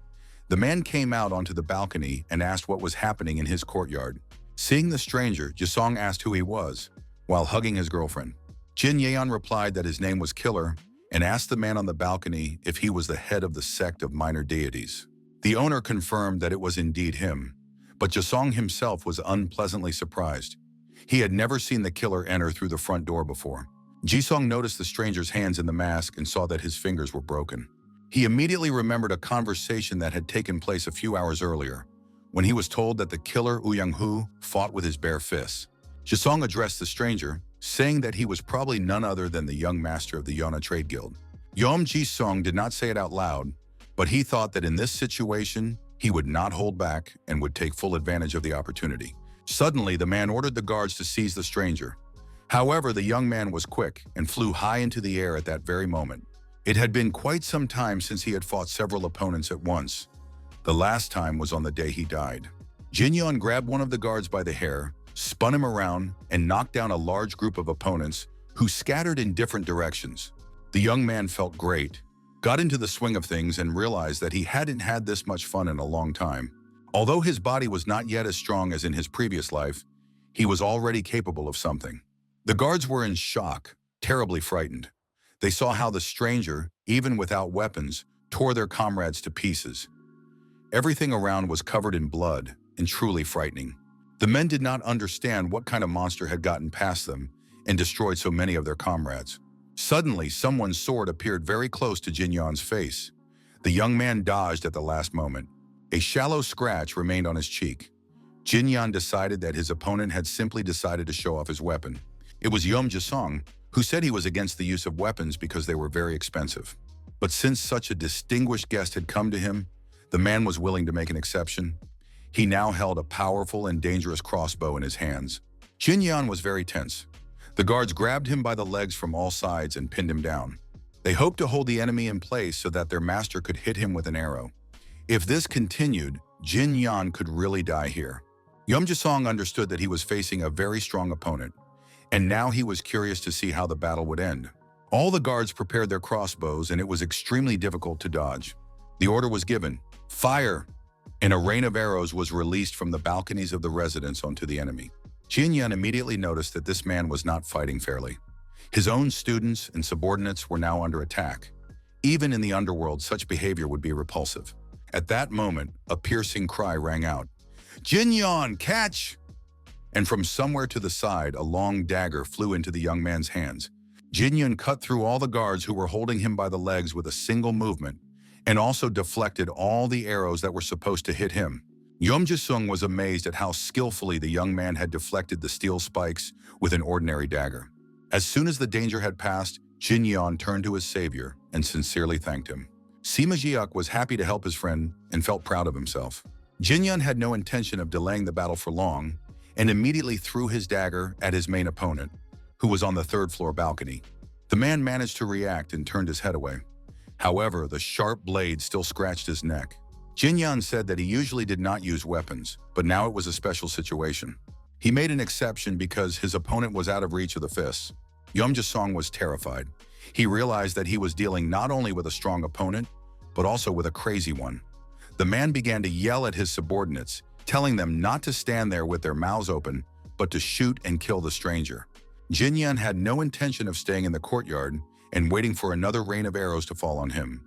The man came out onto the balcony and asked what was happening in his courtyard. Seeing the stranger, Jisong asked who he was, while hugging his girlfriend. Jin Yeon replied that his name was Killer and asked the man on the balcony if he was the head of the sect of minor deities. The owner confirmed that it was indeed him, but Jisong himself was unpleasantly surprised. He had never seen the killer enter through the front door before. Jisong noticed the stranger's hands in the mask and saw that his fingers were broken. He immediately remembered a conversation that had taken place a few hours earlier, when he was told that the killer Uang Hu fought with his bare fists. Jisong addressed the stranger, saying that he was probably none other than the young master of the Yona Trade Guild. Yom Ji-sung did not say it out loud, but he thought that in this situation, he would not hold back and would take full advantage of the opportunity. Suddenly, the man ordered the guards to seize the stranger. However, the young man was quick and flew high into the air at that very moment. It had been quite some time since he had fought several opponents at once. The last time was on the day he died. Jin-yeon grabbed one of the guards by the hair, spun him around, and knocked down a large group of opponents who scattered in different directions. The young man felt great, got into the swing of things, and realized that he hadn't had this much fun in a long time. Although his body was not yet as strong as in his previous life, he was already capable of something. The guards were in shock, terribly frightened. They saw how the stranger, even without weapons, tore their comrades to pieces. Everything around was covered in blood and truly frightening. The men did not understand what kind of monster had gotten past them and destroyed so many of their comrades. Suddenly, someone's sword appeared very close to Jin-yeon's face. The young man dodged at the last moment. A shallow scratch remained on his cheek. Jin-yeon decided that his opponent had simply decided to show off his weapon. It was Yeom Ji-sung, who said he was against the use of weapons because they were very expensive. But since such a distinguished guest had come to him, the man was willing to make an exception. He now held a powerful and dangerous crossbow in his hands. Jin-yeon was very tense. The guards grabbed him by the legs from all sides and pinned him down. They hoped to hold the enemy in place so that their master could hit him with an arrow. If this continued, Jin-yeon could really die here. Yeom Ji-sung understood that he was facing a very strong opponent, and now he was curious to see how the battle would end. All the guards prepared their crossbows, and it was extremely difficult to dodge. The order was given, "Fire!" and a rain of arrows was released from the balconies of the residence onto the enemy. Jin-yeon immediately noticed that this man was not fighting fairly. His own students and subordinates were now under attack. Even in the underworld, such behavior would be repulsive. At that moment, a piercing cry rang out, "Jin-yeon, catch!" And from somewhere to the side, a long dagger flew into the young man's hands. Jin-yeon cut through all the guards who were holding him by the legs with a single movement, and also deflected all the arrows that were supposed to hit him. Yeom Ji-sung was amazed at how skillfully the young man had deflected the steel spikes with an ordinary dagger. As soon as the danger had passed, Jin-yeon turned to his savior and sincerely thanked him. Sima Jiak was happy to help his friend and felt proud of himself. Jin-yeon had no intention of delaying the battle for long and immediately threw his dagger at his main opponent, who was on the third-floor balcony. The man managed to react and turned his head away. However, the sharp blade still scratched his neck. Jin-yeon said that he usually did not use weapons, but now it was a special situation. He made an exception because his opponent was out of reach of the fists. Yeom Ji-sung was terrified. He realized that he was dealing not only with a strong opponent, but also with a crazy one. The man began to yell at his subordinates, telling them not to stand there with their mouths open, but to shoot and kill the stranger. Jin-yeon had no intention of staying in the courtyard and waiting for another rain of arrows to fall on him.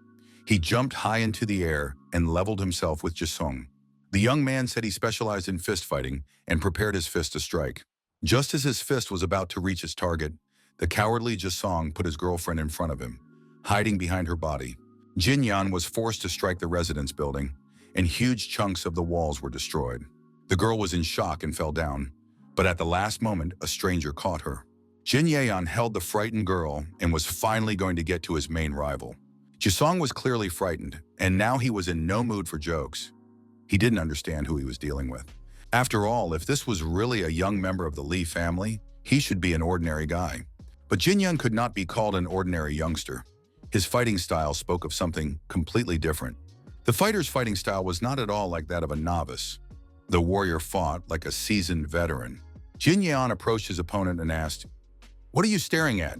He jumped high into the air and leveled himself with Ji-sung. The young man said he specialized in fist fighting and prepared his fist to strike. Just as his fist was about to reach its target, the cowardly Ji-sung put his girlfriend in front of him, hiding behind her body. Jin-yeon was forced to strike the residence building, and huge chunks of the walls were destroyed. The girl was in shock and fell down, but at the last moment, a stranger caught her. Jin-yeon held the frightened girl and was finally going to get to his main rival. Ji-sung was clearly frightened, and now he was in no mood for jokes. He didn't understand who he was dealing with. After all, if this was really a young member of the Lee family, he should be an ordinary guy. But Jin-yeon could not be called an ordinary youngster. His fighting style spoke of something completely different. The fighter's fighting style was not at all like that of a novice. The warrior fought like a seasoned veteran. Jin-yeon approached his opponent and asked, "What are you staring at?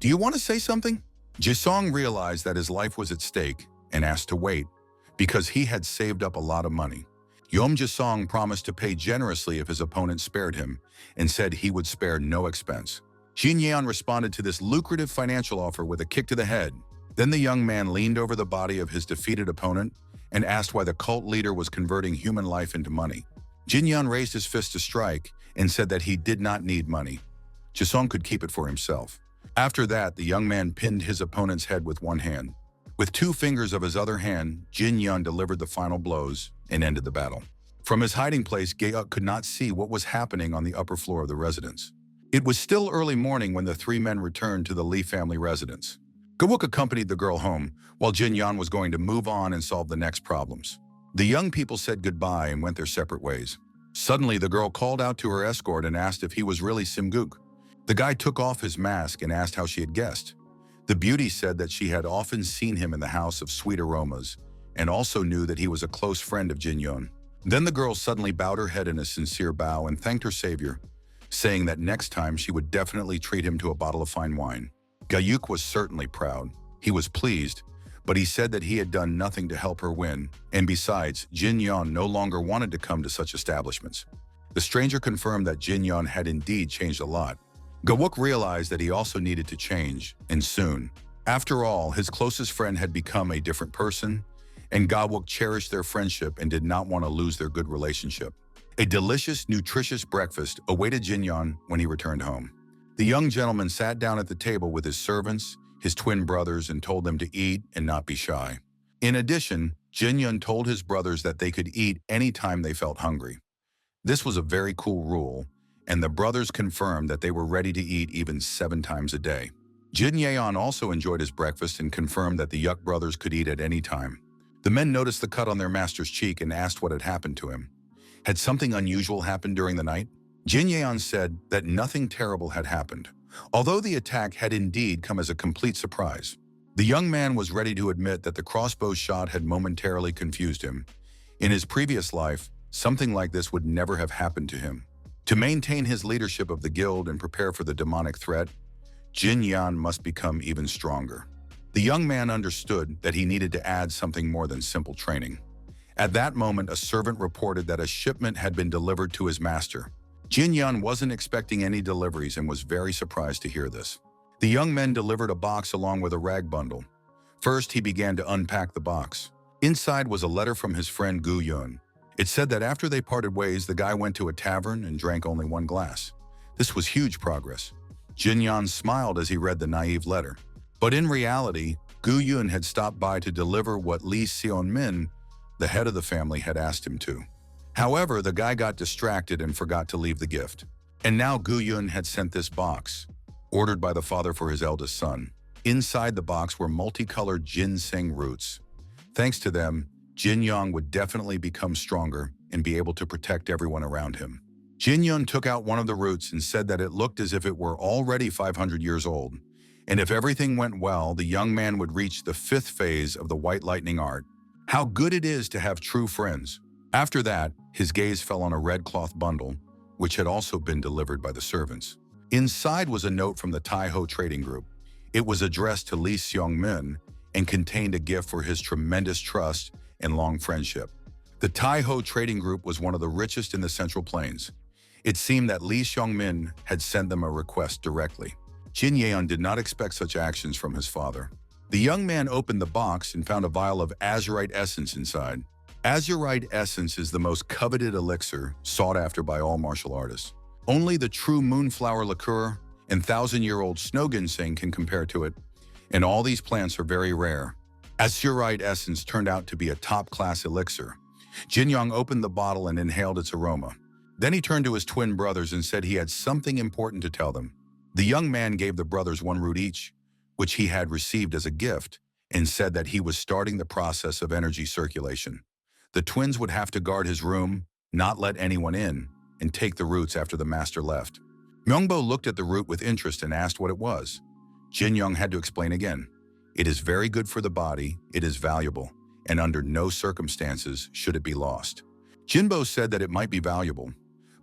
Do you want to say something?" Ji-sung realized that his life was at stake and asked to wait, because he had saved up a lot of money. Yeom Ji-sung promised to pay generously if his opponent spared him and said he would spare no expense. Jin-yeon responded to this lucrative financial offer with a kick to the head. Then the young man leaned over the body of his defeated opponent and asked why the cult leader was converting human life into money. Jin-yeon raised his fist to strike and said that he did not need money. Ji-sung could keep it for himself. After that, the young man pinned his opponent's head with one hand. With 2 fingers of his other hand, Jin-yeon delivered the final blows and ended the battle. From his hiding place, Gayuk could not see what was happening on the upper floor of the residence. It was still early morning when the three men returned to the Lee family residence. Gawuk accompanied the girl home, while Jin Yan was going to move on and solve the next problems. The young people said goodbye and went their separate ways. Suddenly, the girl called out to her escort and asked if he was really Simguk. The guy took off his mask and asked how she had guessed. The beauty said that she had often seen him in the house of sweet aromas and also knew that he was a close friend of Jin Yun. Then the girl suddenly bowed her head in a sincere bow and thanked her savior, saying that next time she would definitely treat him to a bottle of fine wine. Gayuk was certainly proud. He was pleased, but he said that he had done nothing to help her win, and besides, Jin Yun no longer wanted to come to such establishments. The stranger confirmed that Jin Yun had indeed changed a lot. Gawuk realized that he also needed to change, and soon. After all, his closest friend had become a different person, and Gawuk cherished their friendship and did not want to lose their good relationship. A delicious, nutritious breakfast awaited Jin Yun when he returned home. The young gentleman sat down at the table with his servants, his twin brothers, and told them to eat and not be shy. In addition, Jin Yun told his brothers that they could eat any time they felt hungry. This was a very cool rule, and the brothers confirmed that they were ready to eat even 7 times a day. Jin Yeon also enjoyed his breakfast and confirmed that the Yuk brothers could eat at any time. The men noticed the cut on their master's cheek and asked what had happened to him. Had something unusual happened during the night? Jin Yeon said that nothing terrible had happened, although the attack had indeed come as a complete surprise. The young man was ready to admit that the crossbow shot had momentarily confused him. In his previous life, something like this would never have happened to him. To maintain his leadership of the guild and prepare for the demonic threat, Jin Yan must become even stronger. The young man understood that he needed to add something more than simple training. At that moment, a servant reported that a shipment had been delivered to his master. Jin Yan wasn't expecting any deliveries and was very surprised to hear this. The young men delivered a box along with a rag bundle. First, he began to unpack the box. Inside was a letter from his friend Gu Yun. It said that after they parted ways, the guy went to a tavern and drank only 1 glass. This was huge progress. Jin Yan smiled as he read the naive letter. But in reality, Gu Yun had stopped by to deliver what Lee Seon-min, the head of the family, had asked him to. However, the guy got distracted and forgot to leave the gift. And now Gu Yun had sent this box, ordered by the father for his eldest son. Inside the box were multicolored ginseng roots. Thanks to them, Jin Yong would definitely become stronger and be able to protect everyone around him. Jin Yun took out one of the roots and said that it looked as if it were already 500 years old. And if everything went well, the young man would reach the 5th phase of the White Lightning art. How good it is to have true friends. After that, his gaze fell on a red cloth bundle, which had also been delivered by the servants. Inside was a note from the Tai-Ho Trading Group. It was addressed to Lee Seong-min and contained a gift for his tremendous trust and long friendship. The Tai-Ho Trading Group was one of the richest in the Central Plains. It seemed that Lee Seong-min had sent them a request directly. Jin Yeon did not expect such actions from his father. The young man opened the box and found a vial of azurite essence inside. Azurite essence is the most coveted elixir sought after by all martial artists. Only the true moonflower liqueur and 1,000-year-old snow ginseng can compare to it, and all these plants are very rare. Azurite essence turned out to be a top-class elixir. Jin Yong opened the bottle and inhaled its aroma. Then he turned to his twin brothers and said he had something important to tell them. The young man gave the brothers 1 root each, which he had received as a gift, and said that he was starting the process of energy circulation. The twins would have to guard his room, not let anyone in, and take the roots after the master left. Myungbo looked at the root with interest and asked what it was. Jin Young had to explain again. It is very good for the body, it is valuable, and under no circumstances should it be lost. Jinbo said that it might be valuable,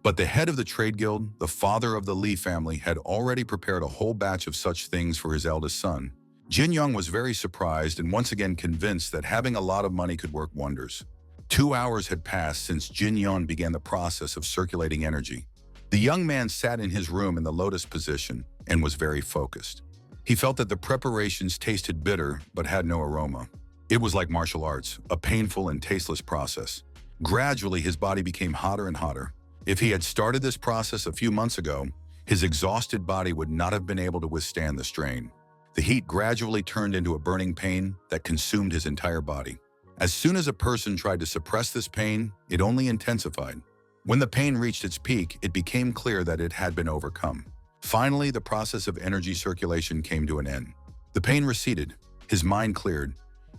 but the head of the trade guild, the father of the Lee family, had already prepared a whole batch of such things for his eldest son. Jin Young was very surprised and once again convinced that having a lot of money could work wonders. 2 hours had passed since Jin Young began the process of circulating energy. The young man sat in his room in the lotus position and was very focused. He felt that the preparations tasted bitter but had no aroma. It was like martial arts, a painful and tasteless process. Gradually, his body became hotter and hotter. If he had started this process a few months ago, his exhausted body would not have been able to withstand the strain. The heat gradually turned into a burning pain that consumed his entire body. As soon as a person tried to suppress this pain, it only intensified. When the pain reached its peak, it became clear that it had been overcome. Finally, the process of energy circulation came to an end. The pain receded, his mind cleared,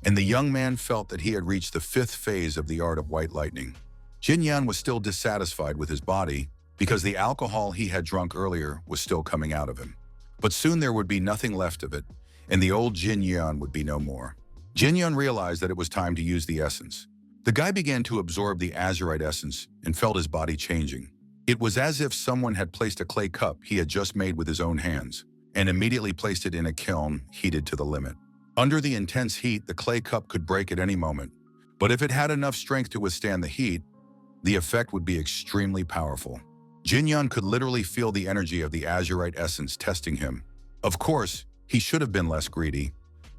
and the young man felt that he had reached the fifth phase of the art of white lightning. Jin Yan was still dissatisfied with his body because the alcohol he had drunk earlier was still coming out of him. But soon there would be nothing left of it, and the old Jin Yan would be no more. Jin Yan realized that it was time to use the essence. The guy began to absorb the azurite essence and felt his body changing. It was as if someone had placed a clay cup he had just made with his own hands and immediately placed it in a kiln heated to the limit. Under the intense heat, the clay cup could break at any moment, but if it had enough strength to withstand the heat, the effect would be extremely powerful. Jin Yan could literally feel the energy of the azurite essence testing him. Of course, he should have been less greedy,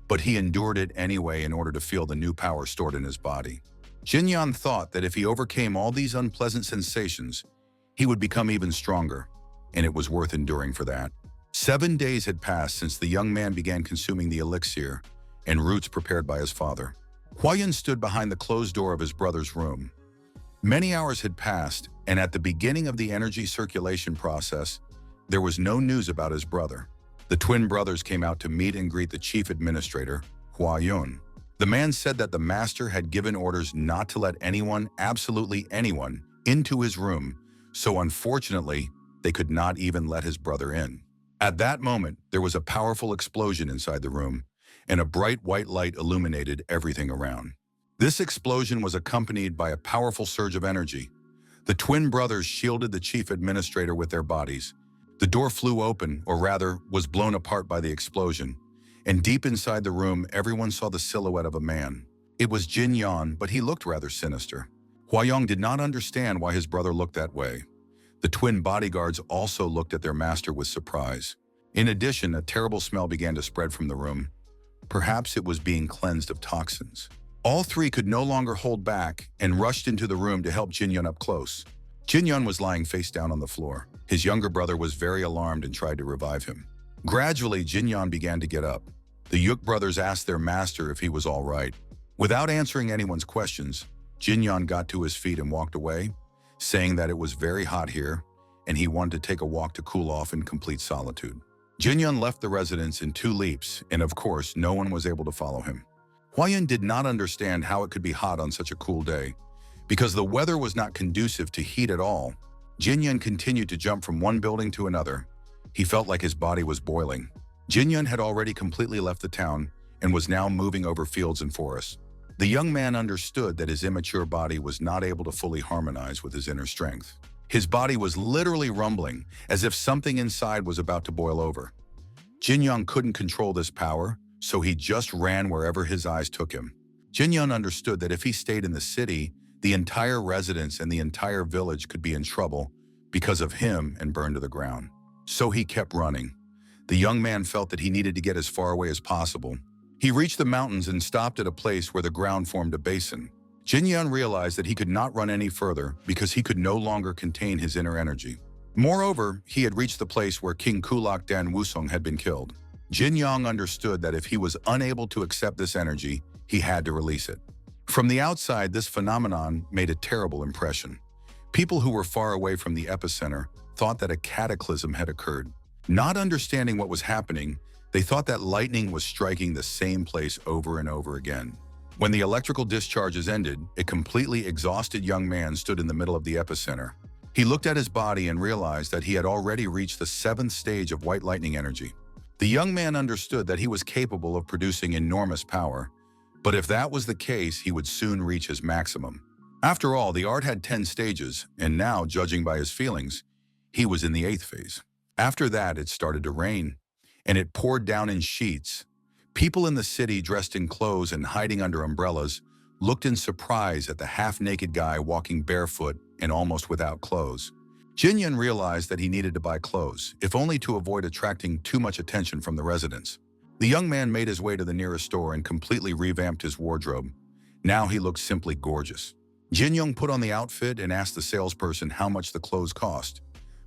but he endured it anyway in order to feel the new power stored in his body. Jin Yan thought that if he overcame all these unpleasant sensations, he would become even stronger, and it was worth enduring for that. 7 days had passed since the young man began consuming the elixir and roots prepared by his father. Huayan stood behind the closed door of his brother's room. Many hours had passed, and at the beginning of the energy circulation process, there was no news about his brother. The twin brothers came out to meet and greet the chief administrator, Huayan. The man said that the master had given orders not to let anyone, absolutely anyone, into his room, so unfortunately, they could not even let his brother in. At that moment, there was a powerful explosion inside the room, and a bright white light illuminated everything around. This explosion was accompanied by a powerful surge of energy. The twin brothers shielded the chief administrator with their bodies. The door flew open, or rather, was blown apart by the explosion, and deep inside the room, everyone saw the silhouette of a man. It was Jin Yan, but he looked rather sinister. Huayong did not understand why his brother looked that way. The twin bodyguards also looked at their master with surprise. In addition, a terrible smell began to spread from the room. Perhaps it was being cleansed of toxins. All three could no longer hold back and rushed into the room to help Jin Yan up close. Jin Yan was lying face down on the floor. His younger brother was very alarmed and tried to revive him. Gradually, Jin Yan began to get up. The Yuk brothers asked their master if he was all right. Without answering anyone's questions, Jin Yan got to his feet and walked away, saying that it was very hot here and he wanted to take a walk to cool off in complete solitude. Jin Yan left the residence in 2 leaps, and of course, no one was able to follow him. Huayan did not understand how it could be hot on such a cool day. Because the weather was not conducive to heat at all, Jin Yan continued to jump from one building to another. He felt like his body was boiling. Jin Yan had already completely left the town and was now moving over fields and forests. The young man understood that his immature body was not able to fully harmonize with his inner strength. His body was literally rumbling, as if something inside was about to boil over. Jin Yan couldn't control this power, so he just ran wherever his eyes took him. Jin Yan understood that if he stayed in the city, the entire residence and the entire village could be in trouble because of him and burned to the ground. So he kept running. The young man felt that he needed to get as far away as possible. He reached the mountains and stopped at a place where the ground formed a basin. Jin Yan realized that he could not run any further because he could no longer contain his inner energy. Moreover, he had reached the place where King Kulak Dan Wusong had been killed. Jin Yang understood that if he was unable to accept this energy, he had to release it. From the outside, this phenomenon made a terrible impression. People who were far away from the epicenter thought that a cataclysm had occurred. Not understanding what was happening, they thought that lightning was striking the same place over and over again. When the electrical discharges ended, a completely exhausted young man stood in the middle of the epicenter. He looked at his body and realized that he had already reached the 7th stage of white lightning energy. The young man understood that he was capable of producing enormous power, but if that was the case, he would soon reach his maximum. After all, the art had 10 stages, and now, judging by his feelings, he was in the 8th phase. After that, it started to rain, and it poured down in sheets. People in the city, dressed in clothes and hiding under umbrellas, looked in surprise at the half-naked guy walking barefoot and almost without clothes. Jin Yan realized that he needed to buy clothes, if only to avoid attracting too much attention from the residents. The young man made his way to the nearest store and completely revamped his wardrobe. Now he looked simply gorgeous. Jin Young put on the outfit and asked the salesperson how much the clothes cost,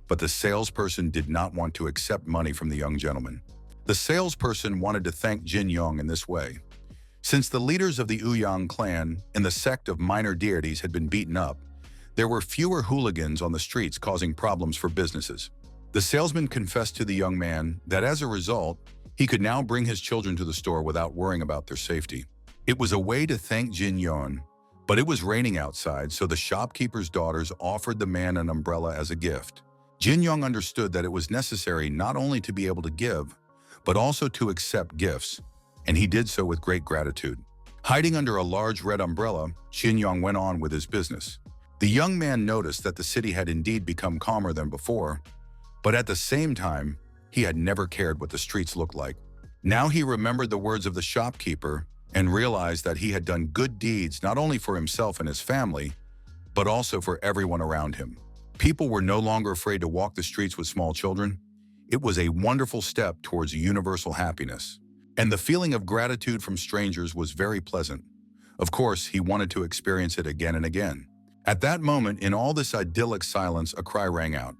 but the salesperson did not want to accept money from the young gentleman. The salesperson wanted to thank Jin Young in this way. Since the leaders of the Uang clan and the sect of minor deities had been beaten up, there were fewer hooligans on the streets causing problems for businesses. The salesman confessed to the young man that as a result, he could now bring his children to the store without worrying about their safety. It was a way to thank Jin Yon, but it was raining outside, so the shopkeeper's daughters offered the man an umbrella as a gift. Jin Yong understood that it was necessary not only to be able to give, but also to accept gifts, and he did so with great gratitude. Hiding under a large red umbrella, Jin Yong went on with his business. The young man noticed that the city had indeed become calmer than before, but at the same time, he had never cared what the streets looked like. Now he remembered the words of the shopkeeper and realized that he had done good deeds not only for himself and his family, but also for everyone around him. People were no longer afraid to walk the streets with small children. It was a wonderful step towards universal happiness. And the feeling of gratitude from strangers was very pleasant. Of course, he wanted to experience it again and again. At that moment, in all this idyllic silence, a cry rang out,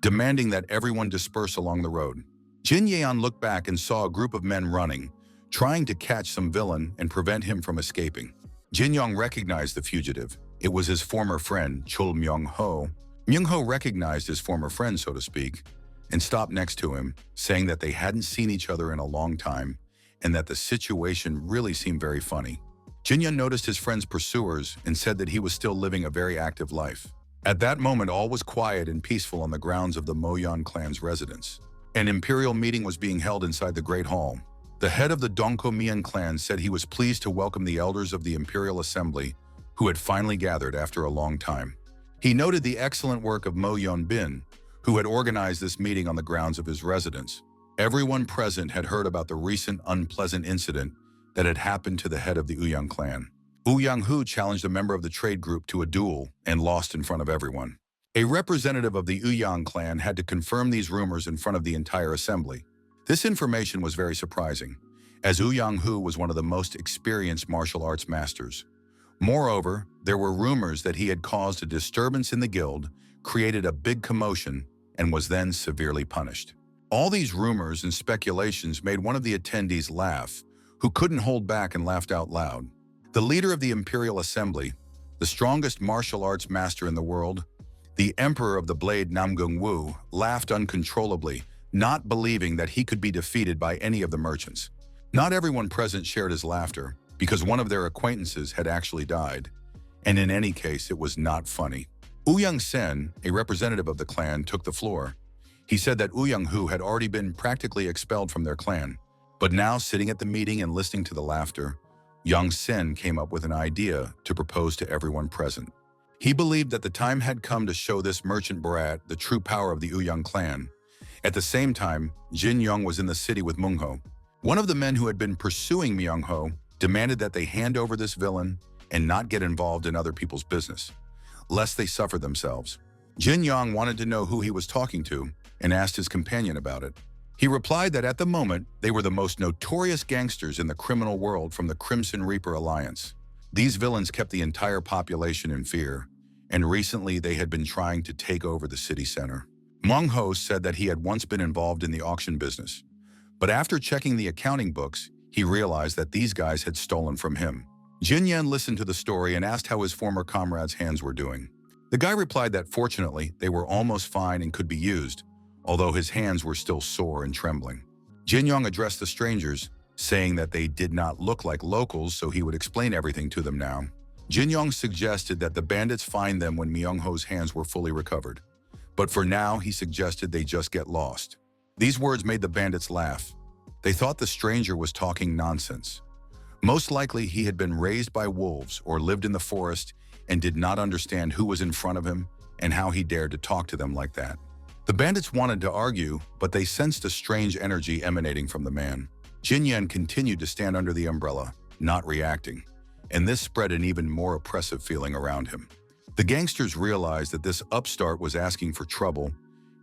demanding that everyone disperse along the road. Jin Yeon looked back and saw a group of men running, trying to catch some villain and prevent him from escaping. Jin Yong recognized the fugitive. It was his former friend, Chul Myung-ho. Myung-ho recognized his former friend, so to speak, and stopped next to him, saying that they hadn't seen each other in a long time and that the situation really seemed very funny. Jin Yong noticed his friend's pursuers and said that he was still living a very active life. At that moment, all was quiet and peaceful on the grounds of the Moyeon clan's residence. An imperial meeting was being held inside the Great Hall. The head of the Dongko-myeon clan said he was pleased to welcome the elders of the Imperial Assembly, who had finally gathered after a long time. He noted the excellent work of Mo Yeon-bin, who had organized this meeting on the grounds of his residence. Everyone present had heard about the recent unpleasant incident that had happened to the head of the Uang clan. Yang-hu challenged a member of the trade group to a duel and lost in front of everyone. A representative of the Uang clan had to confirm these rumors in front of the entire assembly. This information was very surprising, as Yang-hu was one of the most experienced martial arts masters. Moreover, there were rumors that he had caused a disturbance in the guild, created a big commotion, and was then severely punished. All these rumors and speculations made one of the attendees laugh, who couldn't hold back and laughed out loud. The leader of the Imperial Assembly, the strongest martial arts master in the world, the Emperor of the Blade Nam Gunwi, laughed uncontrollably, not believing that he could be defeated by any of the merchants. Not everyone present shared his laughter, because one of their acquaintances had actually died, and in any case, it was not funny. Uyang Sen, a representative of the clan, took the floor. He said that Yang-hu had already been practically expelled from their clan, but now sitting at the meeting and listening to the laughter, Yang Sen came up with an idea to propose to everyone present. He believed that the time had come to show this merchant brat the true power of the Uang clan. At the same time, Jin Yong was in the city with Myung-ho. One of the men who had been pursuing Myung-ho demanded that they hand over this villain and not get involved in other people's business, lest they suffer themselves. Jin Yong wanted to know who he was talking to and asked his companion about it. He replied that at the moment, they were the most notorious gangsters in the criminal world from the Crimson Reaper Alliance. These villains kept the entire population in fear, and recently they had been trying to take over the city center. Myung-ho said that he had once been involved in the auction business, but after checking the accounting books, he realized that these guys had stolen from him. Jin Yen listened to the story and asked how his former comrades' hands were doing. The guy replied that fortunately, they were almost fine and could be used, although his hands were still sore and trembling. Jin Yong addressed the strangers, saying that they did not look like locals, so he would explain everything to them now. Jin Yong suggested that the bandits find them when Myung-ho's hands were fully recovered. But for now, he suggested they just get lost. These words made the bandits laugh. They thought the stranger was talking nonsense. Most likely, he had been raised by wolves or lived in the forest and did not understand who was in front of him and how he dared to talk to them like that. The bandits wanted to argue, but they sensed a strange energy emanating from the man. Jin Yen continued to stand under the umbrella, not reacting, and this spread an even more oppressive feeling around him. The gangsters realized that this upstart was asking for trouble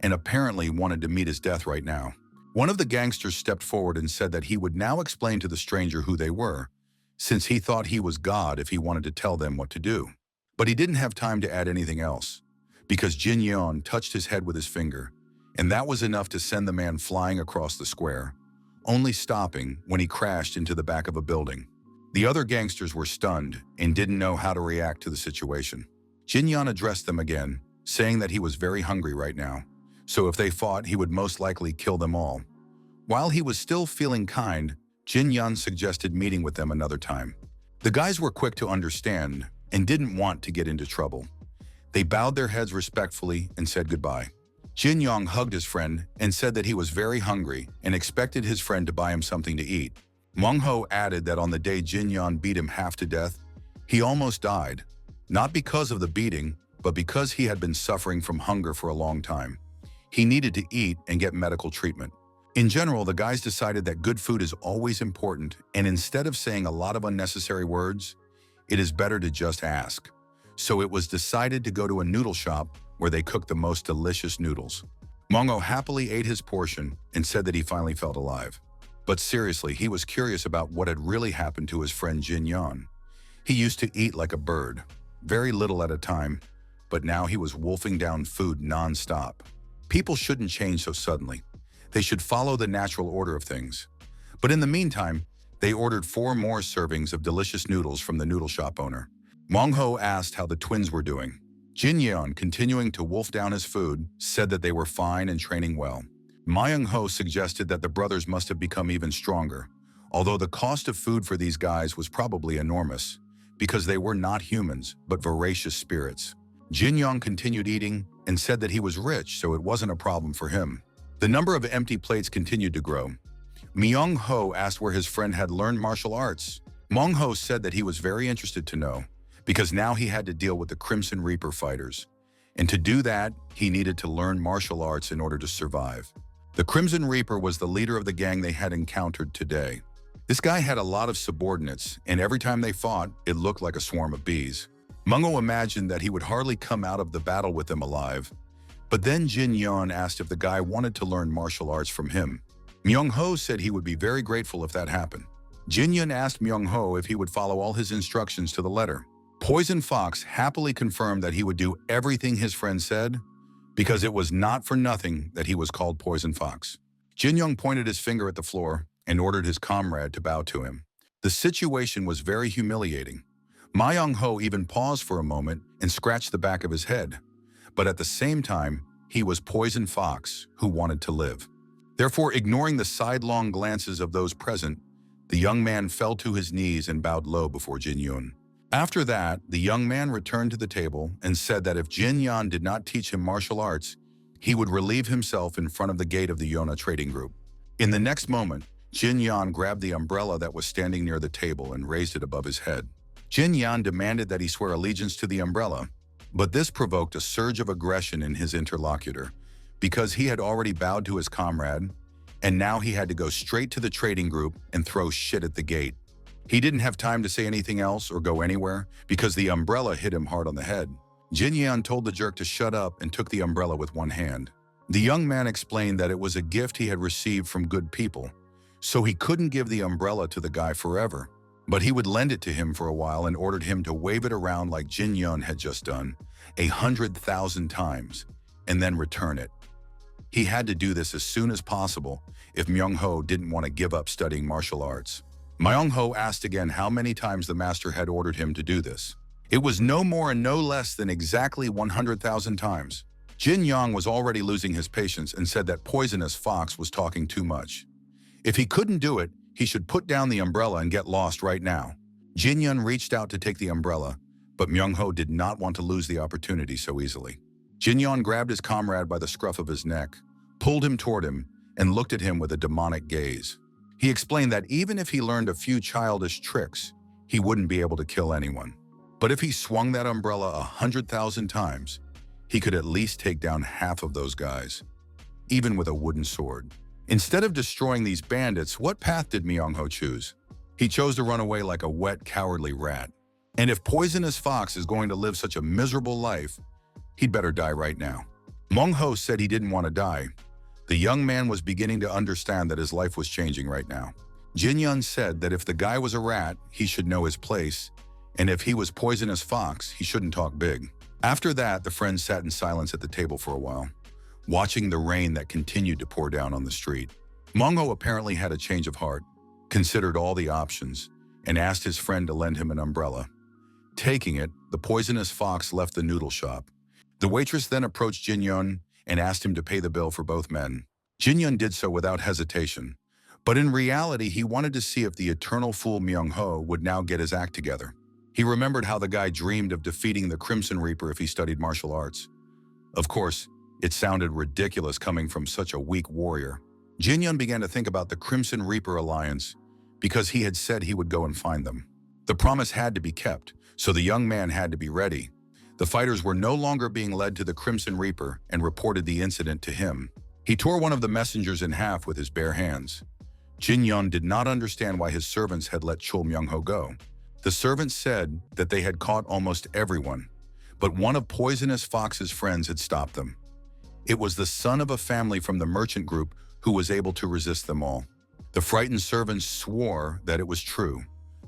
and apparently wanted to meet his death right now. One of the gangsters stepped forward and said that he would now explain to the stranger who they were, since he thought he was God if he wanted to tell them what to do. But he didn't have time to add anything else, because Jin Yeon touched his head with his finger, and that was enough to send the man flying across the square, only stopping when he crashed into the back of a building. The other gangsters were stunned and didn't know how to react to the situation. Jinyan addressed them again, saying that he was very hungry right now, so if they fought, he would most likely kill them all. While he was still feeling kind, Jinyan suggested meeting with them another time. The guys were quick to understand and didn't want to get into trouble. They bowed their heads respectfully and said goodbye. Jin Yong hugged his friend and said that he was very hungry and expected his friend to buy him something to eat. Meng Ho added that on the day Jin Yong beat him half to death, he almost died, not because of the beating, but because he had been suffering from hunger for a long time. He needed to eat and get medical treatment. In general, the guys decided that good food is always important, and instead of saying a lot of unnecessary words, it is better to just ask. So it was decided to go to a noodle shop where they cooked the most delicious noodles. Mongo happily ate his portion and said that he finally felt alive. But seriously, he was curious about what had really happened to his friend Jin Yan. He used to eat like a bird, very little at a time, but now he was wolfing down food non-stop. People shouldn't change so suddenly. They should follow the natural order of things. But in the meantime, they ordered 4 more servings of delicious noodles from the noodle shop owner. Meng Ho asked how the twins were doing. Jin Yeon, continuing to wolf down his food, said that they were fine and training well. Myung Ho suggested that the brothers must have become even stronger, although the cost of food for these guys was probably enormous, because they were not humans, but voracious spirits. Jin Yong continued eating and said that he was rich, so it wasn't a problem for him. The number of empty plates continued to grow. Myung Ho asked where his friend had learned martial arts. Meng Ho said that he was very interested to know, because now he had to deal with the Crimson Reaper fighters. And to do that, he needed to learn martial arts in order to survive. The Crimson Reaper was the leader of the gang they had encountered today. This guy had a lot of subordinates, and every time they fought, it looked like a swarm of bees. Mungo imagined that he would hardly come out of the battle with them alive. But then Jin Yeon asked if the guy wanted to learn martial arts from him. Myung Ho said he would be very grateful if that happened. Jin Yeon asked Myung Ho if he would follow all his instructions to the letter. Poison Fox happily confirmed that he would do everything his friend said, because it was not for nothing that he was called Poison Fox. Jin Young pointed his finger at the floor and ordered his comrade to bow to him. The situation was very humiliating. Ma Young Ho even paused for a moment and scratched the back of his head. But at the same time, he was Poison Fox who wanted to live. Therefore, ignoring the sidelong glances of those present, the young man fell to his knees and bowed low before Jin Yun. After that, the young man returned to the table and said that if Jin Yan did not teach him martial arts, he would relieve himself in front of the gate of the Yona trading group. In the next moment, Jin Yan grabbed the umbrella that was standing near the table and raised it above his head. Jin Yan demanded that he swear allegiance to the umbrella, but this provoked a surge of aggression in his interlocutor, because he had already bowed to his comrade, and now he had to go straight to the trading group and throw shit at the gate. He didn't have time to say anything else or go anywhere because the umbrella hit him hard on the head. Jin Yan told the jerk to shut up and took the umbrella with one hand. The young man explained that it was a gift he had received from good people, so he couldn't give the umbrella to the guy forever, but he would lend it to him for a while and ordered him to wave it around like Jin Yun had just done 100,000 times and then return it. He had to do this as soon as possible if Myung Ho didn't want to give up studying martial arts. Myung Ho asked again how many times the master had ordered him to do this. It was no more and no less than exactly 100,000 times. Jin Yang was already losing his patience and said that Poisonous Fox was talking too much. If he couldn't do it, he should put down the umbrella and get lost right now. Jin Yun reached out to take the umbrella, but Myung Ho did not want to lose the opportunity so easily. Jin Yun grabbed his comrade by the scruff of his neck, pulled him toward him, and looked at him with a demonic gaze. He explained that even if he learned a few childish tricks, he wouldn't be able to kill anyone. But if he swung that umbrella 100,000 times, he could at least take down half of those guys, even with a wooden sword. Instead of destroying these bandits, what path did Myung Ho choose? He chose to run away like a wet, cowardly rat. And if Poisonous Fox is going to live such a miserable life, he'd better die right now. Myung Ho said he didn't want to die. The young man was beginning to understand that his life was changing right now. Jin Yun said that if the guy was a rat, he should know his place, and if he was Poisonous Fox, he shouldn't talk big. After that, the friends sat in silence at the table for a while, watching the rain that continued to pour down on the street. Mongo apparently had a change of heart, considered all the options, and asked his friend to lend him an umbrella. Taking it, the poisonous fox left the noodle shop. The waitress then approached Jin Yun and asked him to pay the bill for both men. Jin Yun did so without hesitation, but in reality he wanted to see if the eternal fool Myung Ho would now get his act together. He remembered how the guy dreamed of defeating the Crimson Reaper if he studied martial arts. Of course, it sounded ridiculous coming from such a weak warrior. Jin Yun began to think about the Crimson Reaper alliance because he had said he would go and find them. The promise had to be kept, so the young man had to be ready. The fighters were no longer being led to the Crimson Reaper and reported the incident to him. He tore one of the messengers in half with his bare hands. Jin Yun did not understand why his servants had let Chul Myung Ho go. The servants said that they had caught almost everyone, but one of Poisonous Fox's friends had stopped them. It was the son of a family from the merchant group who was able to resist them all. The frightened servants swore that it was true.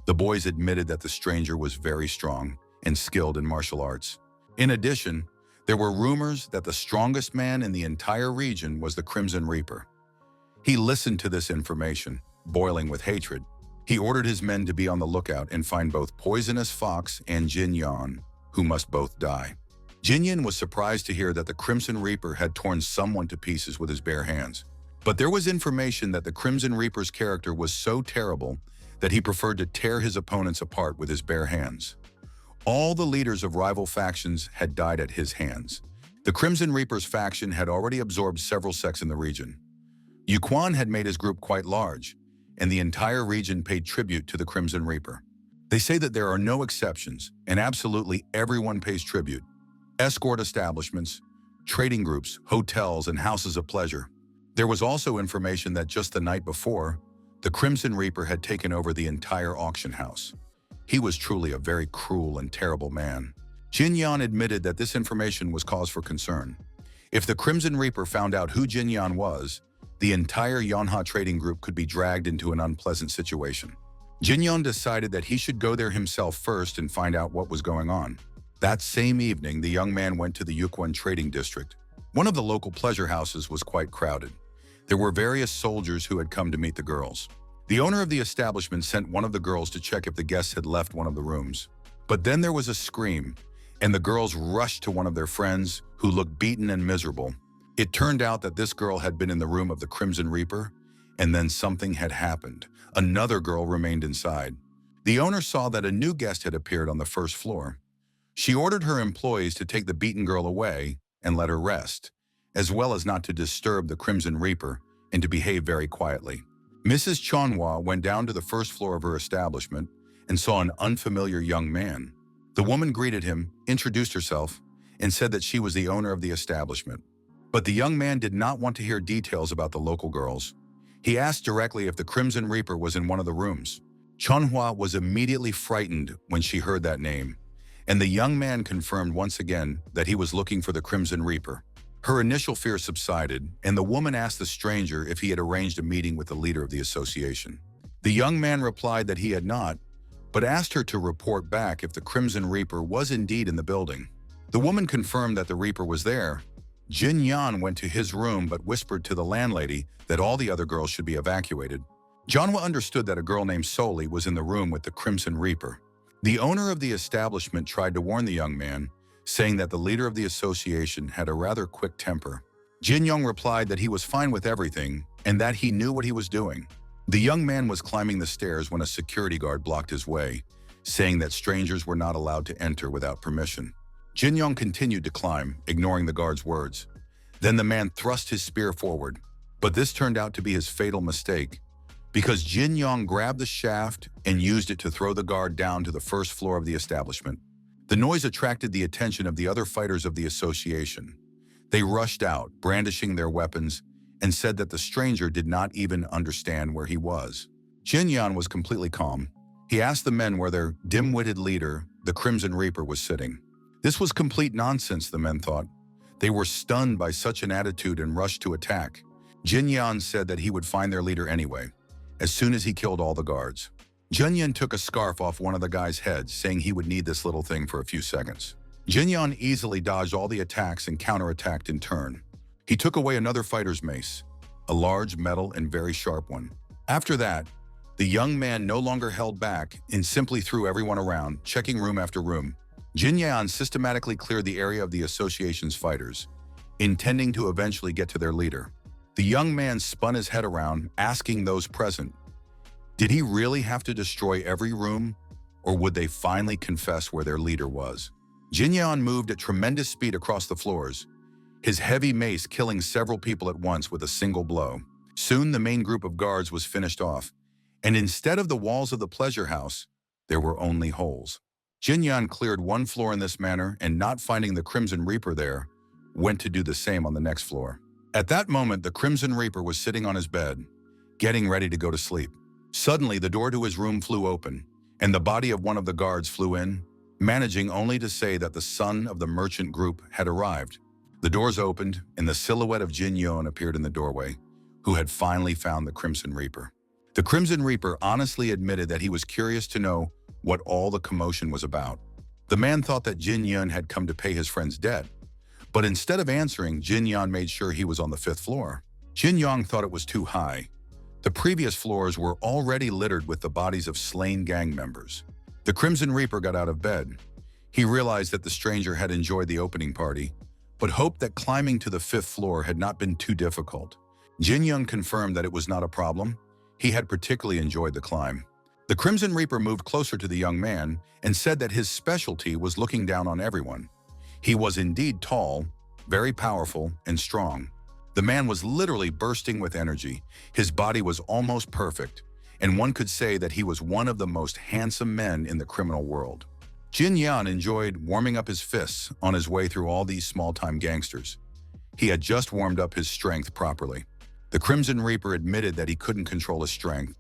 The boys admitted that the stranger was very strong and skilled in martial arts. In addition, there were rumors that the strongest man in the entire region was the Crimson Reaper. He listened to this information, boiling with hatred. He ordered his men to be on the lookout and find both Poisonous Fox and Jin Yun, who must both die. Jin Yun was surprised to hear that the Crimson Reaper had torn someone to pieces with his bare hands. But there was information that the Crimson Reaper's character was so terrible that he preferred to tear his opponents apart with his bare hands. All the leaders of rival factions had died at his hands. The Crimson Reaper's faction had already absorbed several sects in the region. Uang had made his group quite large, and the entire region paid tribute to the Crimson Reaper. They say that there are no exceptions, and absolutely everyone pays tribute. Escort establishments, trading groups, hotels, and houses of pleasure. There was also information that just the night before, the Crimson Reaper had taken over the entire auction house. He was truly a very cruel and terrible man. Jin Yun admitted that this information was cause for concern. If the Crimson Reaper found out who Jin Yun was, the entire Yonha trading group could be dragged into an unpleasant situation. Jin Yun decided that he should go there himself first and find out what was going on. That same evening, the young man went to the Yuquan trading district. One of the local pleasure houses was quite crowded. There were various soldiers who had come to meet the girls. The owner of the establishment sent one of the girls to check if the guests had left one of the rooms. But then there was a scream, and the girls rushed to one of their friends, who looked beaten and miserable. It turned out that this girl had been in the room of the Crimson Reaper, and then something had happened. Another girl remained inside. The owner saw that a new guest had appeared on the first floor. She ordered her employees to take the beaten girl away and let her rest, as well as not to disturb the Crimson Reaper and to behave very quietly. Mrs. Chanhua went down to the first floor of her establishment and saw an unfamiliar young man. The woman greeted him, introduced herself, and said that she was the owner of the establishment. But the young man did not want to hear details about the local girls. He asked directly if the Crimson Reaper was in one of the rooms. Chanhua was immediately frightened when she heard that name, and the young man confirmed once again that he was looking for the Crimson Reaper. Her initial fear subsided, and the woman asked the stranger if he had arranged a meeting with the leader of the association. The young man replied that he had not, but asked her to report back if the Crimson Reaper was indeed in the building. The woman confirmed that the Reaper was there. Jin Yan went to his room but whispered to the landlady that all the other girls should be evacuated. Janhwa understood that a girl named Soli was in the room with the Crimson Reaper. The owner of the establishment tried to warn the young man, saying that the leader of the association had a rather quick temper. Jin Yong replied that he was fine with everything and that he knew what he was doing. The young man was climbing the stairs when a security guard blocked his way, saying that strangers were not allowed to enter without permission. Jin Yong continued to climb, ignoring the guard's words. Then the man thrust his spear forward, but this turned out to be his fatal mistake, because Jin Yong grabbed the shaft and used it to throw the guard down to the first floor of the establishment. The noise attracted the attention of the other fighters of the association. They rushed out, brandishing their weapons, and said that the stranger did not even understand where he was. Jin Yan was completely calm. He asked the men where their dim-witted leader, the Crimson Reaper, was sitting. This was complete nonsense, the men thought. They were stunned by such an attitude and rushed to attack. Jin Yan said that he would find their leader anyway, as soon as he killed all the guards. Jin Yan took a scarf off one of the guys' heads, saying he would need this little thing for a few seconds. Jin Yan easily dodged all the attacks and counterattacked in turn. He took away another fighter's mace, a large, metal, and very sharp one. After that, the The young man no longer held back and simply threw everyone around, checking room after room. Jin Yan systematically cleared the area of the association's fighters, intending to eventually get to their leader. The young man spun his head around, asking those present, did he really have to destroy every room, or would they finally confess where their leader was? Jin Yan moved at tremendous speed across the floors, his heavy mace killing several people at once with a single blow. Soon the main group of guards was finished off, and instead of the walls of the pleasure house, there were only holes. Jin Yan cleared one floor in this manner and, not finding the Crimson Reaper there, went to do the same on the next floor. At that moment, the Crimson Reaper was sitting on his bed, getting ready to go to sleep. Suddenly, the door to his room flew open, and the body of one of the guards flew in, managing only to say that the son of the merchant group had arrived. The doors opened, and the silhouette of Jin Yan appeared in the doorway, who had finally found the Crimson Reaper. The Crimson Reaper honestly admitted that he was curious to know what all the commotion was about. The man thought that Jin Yan had come to pay his friend's debt, but instead of answering, Jin Yan made sure he was on the 5th floor. Jin Yang thought it was too high. The previous floors were already littered with the bodies of slain gang members. The Crimson Reaper got out of bed. He realized that the stranger had enjoyed the opening party, but hoped that climbing to the 5th floor had not been too difficult. Jin Young confirmed that it was not a problem. He had particularly enjoyed the climb. The Crimson Reaper moved closer to the young man and said that his specialty was looking down on everyone. He was indeed tall, very powerful, and strong. The man was literally bursting with energy. His body was almost perfect, and one could say that he was one of the most handsome men in the criminal world. Jin Yan enjoyed warming up his fists on his way through all these small-time gangsters. He had just warmed up his strength properly. The Crimson Reaper admitted that he couldn't control his strength,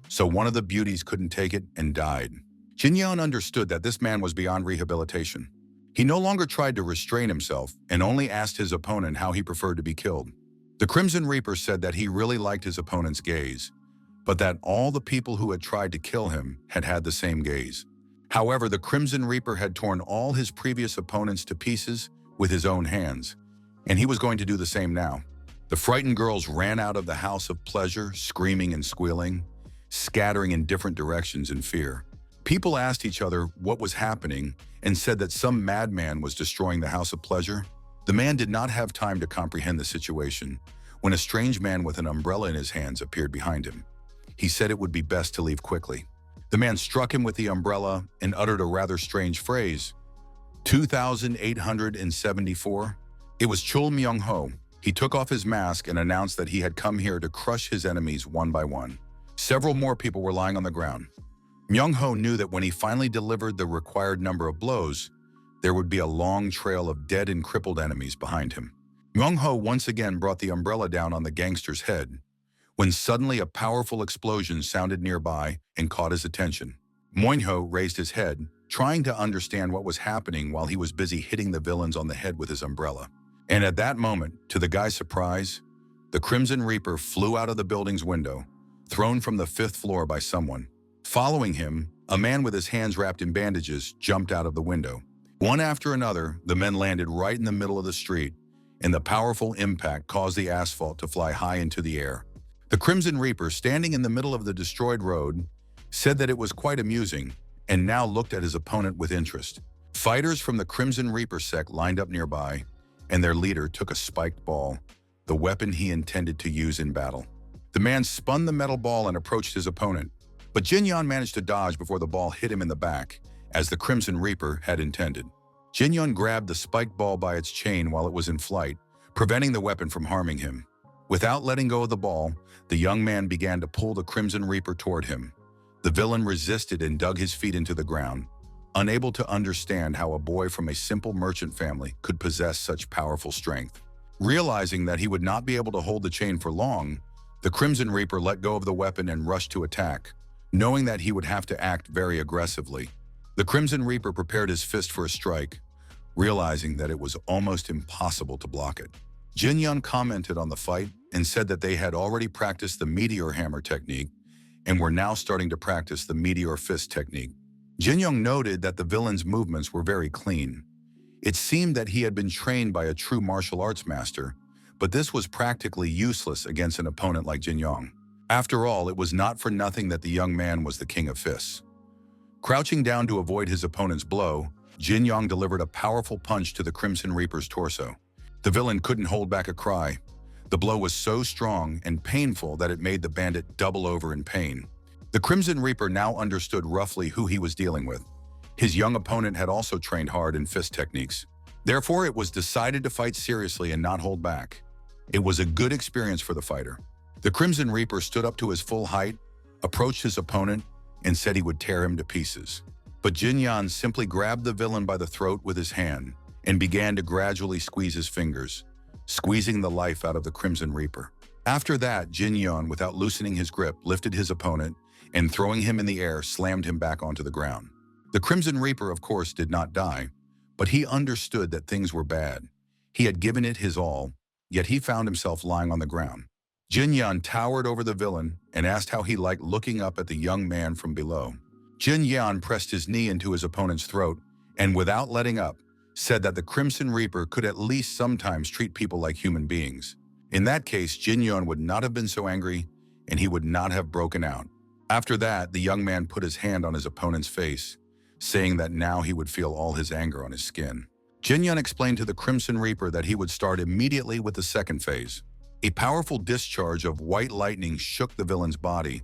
so one of the beauties couldn't take it and died. Jin Yan understood that this man was beyond rehabilitation. He no longer tried to restrain himself and only asked his opponent how he preferred to be killed. The Crimson Reaper said that he really liked his opponent's gaze, but that all the people who had tried to kill him had had the same gaze. However, the Crimson Reaper had torn all his previous opponents to pieces with his own hands, and he was going to do the same now. The frightened girls ran out of the house of pleasure, screaming and squealing, scattering in different directions in fear. People asked each other what was happening and said that some madman was destroying the house of pleasure. The man did not have time to comprehend the situation when a strange man with an umbrella in his hands appeared behind him. He said it would be best to leave quickly. The man struck him with the umbrella and uttered a rather strange phrase, 2,874. It was Chul Myung-ho. He took off his mask and announced that he had come here to crush his enemies one by one. Several more people were lying on the ground. Myung-ho knew that when he finally delivered the required number of blows, there would be a long trail of dead and crippled enemies behind him. Myung-ho once again brought the umbrella down on the gangster's head, when suddenly a powerful explosion sounded nearby and caught his attention. Myung-ho raised his head, trying to understand what was happening while he was busy hitting the villains on the head with his umbrella. And at that moment, to the guy's surprise, the Crimson Reaper flew out of the building's window, thrown from the 5th floor by someone. Following him, a man with his hands wrapped in bandages jumped out of the window. One after another, the men landed right in the middle of the street, and the powerful impact caused the asphalt to fly high into the air. The Crimson Reaper, standing in the middle of the destroyed road, said that it was quite amusing, and now looked at his opponent with interest. Fighters from the Crimson Reaper sect lined up nearby, and their leader took a spiked ball, the weapon he intended to use in battle. The man spun the metal ball and approached his opponent, but Jin Yan managed to dodge before the ball hit him in the back, as the Crimson Reaper had intended. Jin Yan grabbed the spiked ball by its chain while it was in flight, preventing the weapon from harming him. Without letting go of the ball, the young man began to pull the Crimson Reaper toward him. The villain resisted and dug his feet into the ground, unable to understand how a boy from a simple merchant family could possess such powerful strength. Realizing that he would not be able to hold the chain for long, the Crimson Reaper let go of the weapon and rushed to attack, knowing that he would have to act very aggressively. The Crimson Reaper prepared his fist for a strike, realizing that it was almost impossible to block it. Jin Yun commented on the fight and said that they had already practiced the meteor hammer technique and were now starting to practice the meteor fist technique. Jin Young noted that the villain's movements were very clean. It seemed that he had been trained by a true martial arts master, but this was practically useless against an opponent like Jin Young. After all, it was not for nothing that the young man was the king of fists. Crouching down to avoid his opponent's blow, Jin Yong delivered a powerful punch to the Crimson Reaper's torso. The villain couldn't hold back a cry. The blow was so strong and painful that it made the bandit double over in pain. The Crimson Reaper now understood roughly who he was dealing with. His young opponent had also trained hard in fist techniques. Therefore, it was decided to fight seriously and not hold back. It was a good experience for the fighter. The Crimson Reaper stood up to his full height, approached his opponent, and said he would tear him to pieces. But Jin Yan simply grabbed the villain by the throat with his hand and began to gradually squeeze his fingers, squeezing the life out of the Crimson Reaper. After that, Jin Yan, without loosening his grip, lifted his opponent and, throwing him in the air, slammed him back onto the ground. The Crimson Reaper, of course, did not die, but he understood that things were bad. He had given it his all, yet he found himself lying on the ground. Jin Yan towered over the villain and asked how he liked looking up at the young man from below. Jin Yan pressed his knee into his opponent's throat and, without letting up, said that the Crimson Reaper could at least sometimes treat people like human beings. In that case, Jin Yan would not have been so angry and he would not have broken out. After that, the young man put his hand on his opponent's face, saying that now he would feel all his anger on his skin. Jin Yan explained to the Crimson Reaper that he would start immediately with the second phase. A powerful discharge of white lightning shook the villain's body.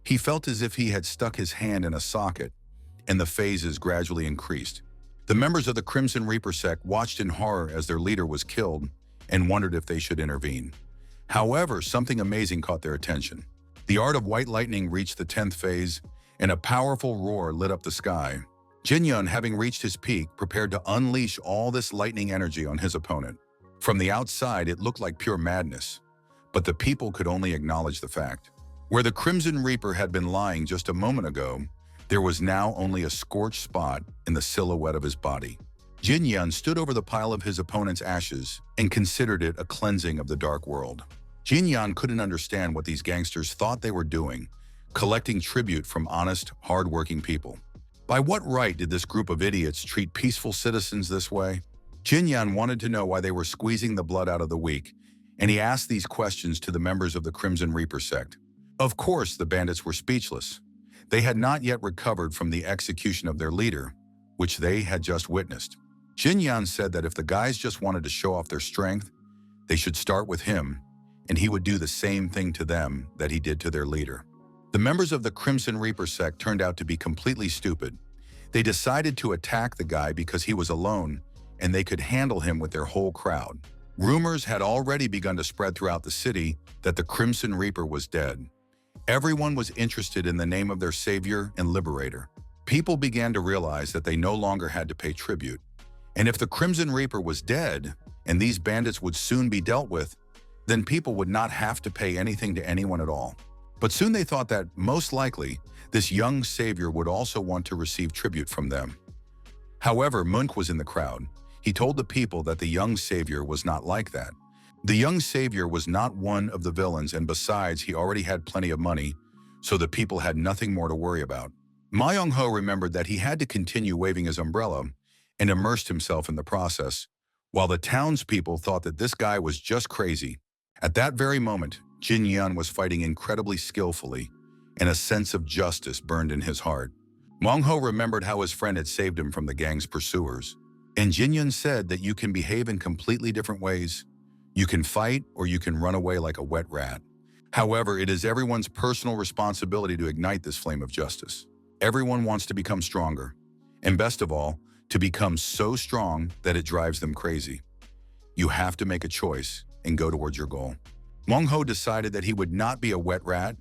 He felt as if he had stuck his hand in a socket, and the phases gradually increased. The members of the Crimson Reaper sect watched in horror as their leader was killed and wondered if they should intervene. However, something amazing caught their attention. The art of white lightning reached the 10th phase, and a powerful roar lit up the sky. Jin Yan, having reached his peak, prepared to unleash all this lightning energy on his opponent. From the outside, it looked like pure madness, but the people could only acknowledge the fact. Where the Crimson Reaper had been lying just a moment ago, there was now only a scorched spot in the silhouette of his body. Jin Yan stood over the pile of his opponent's ashes and considered it a cleansing of the dark world. Jin Yan couldn't understand what these gangsters thought they were doing, collecting tribute from honest, hard-working people. By what right did this group of idiots treat peaceful citizens this way? Jin Yan wanted to know why they were squeezing the blood out of the weak, and he asked these questions to the members of the Crimson Reaper sect. Of course, the bandits were speechless. They had not yet recovered from the execution of their leader, which they had just witnessed. Jin Yan said that if the guys just wanted to show off their strength, they should start with him, and he would do the same thing to them that he did to their leader. The members of the Crimson Reaper sect turned out to be completely stupid. They decided to attack the guy because he was alone, and they could handle him with their whole crowd. Rumors had already begun to spread throughout the city that the Crimson Reaper was dead. Everyone was interested in the name of their savior and liberator. People began to realize that they no longer had to pay tribute. And if the Crimson Reaper was dead, and these bandits would soon be dealt with, then people would not have to pay anything to anyone at all. But soon they thought that, most likely, this young savior would also want to receive tribute from them. However, Munk was in the crowd. He told the people that the young savior was not like that. The young savior was not one of the villains, and besides, he already had plenty of money, so the people had nothing more to worry about. Ma Young-ho remembered that he had to continue waving his umbrella and immersed himself in the process, while the townspeople thought that this guy was just crazy. At that very moment, Jin Yan was fighting incredibly skillfully, and a sense of justice burned in his heart. Mong-ho remembered how his friend had saved him from the gang's pursuers, and Jin Yan said that you can behave in completely different ways. You can fight or you can run away like a wet rat. However, it is everyone's personal responsibility to ignite this flame of justice. Everyone wants to become stronger, and best of all, to become so strong that it drives them crazy. You have to make a choice and go towards your goal. Mong-ho decided that he would not be a wet rat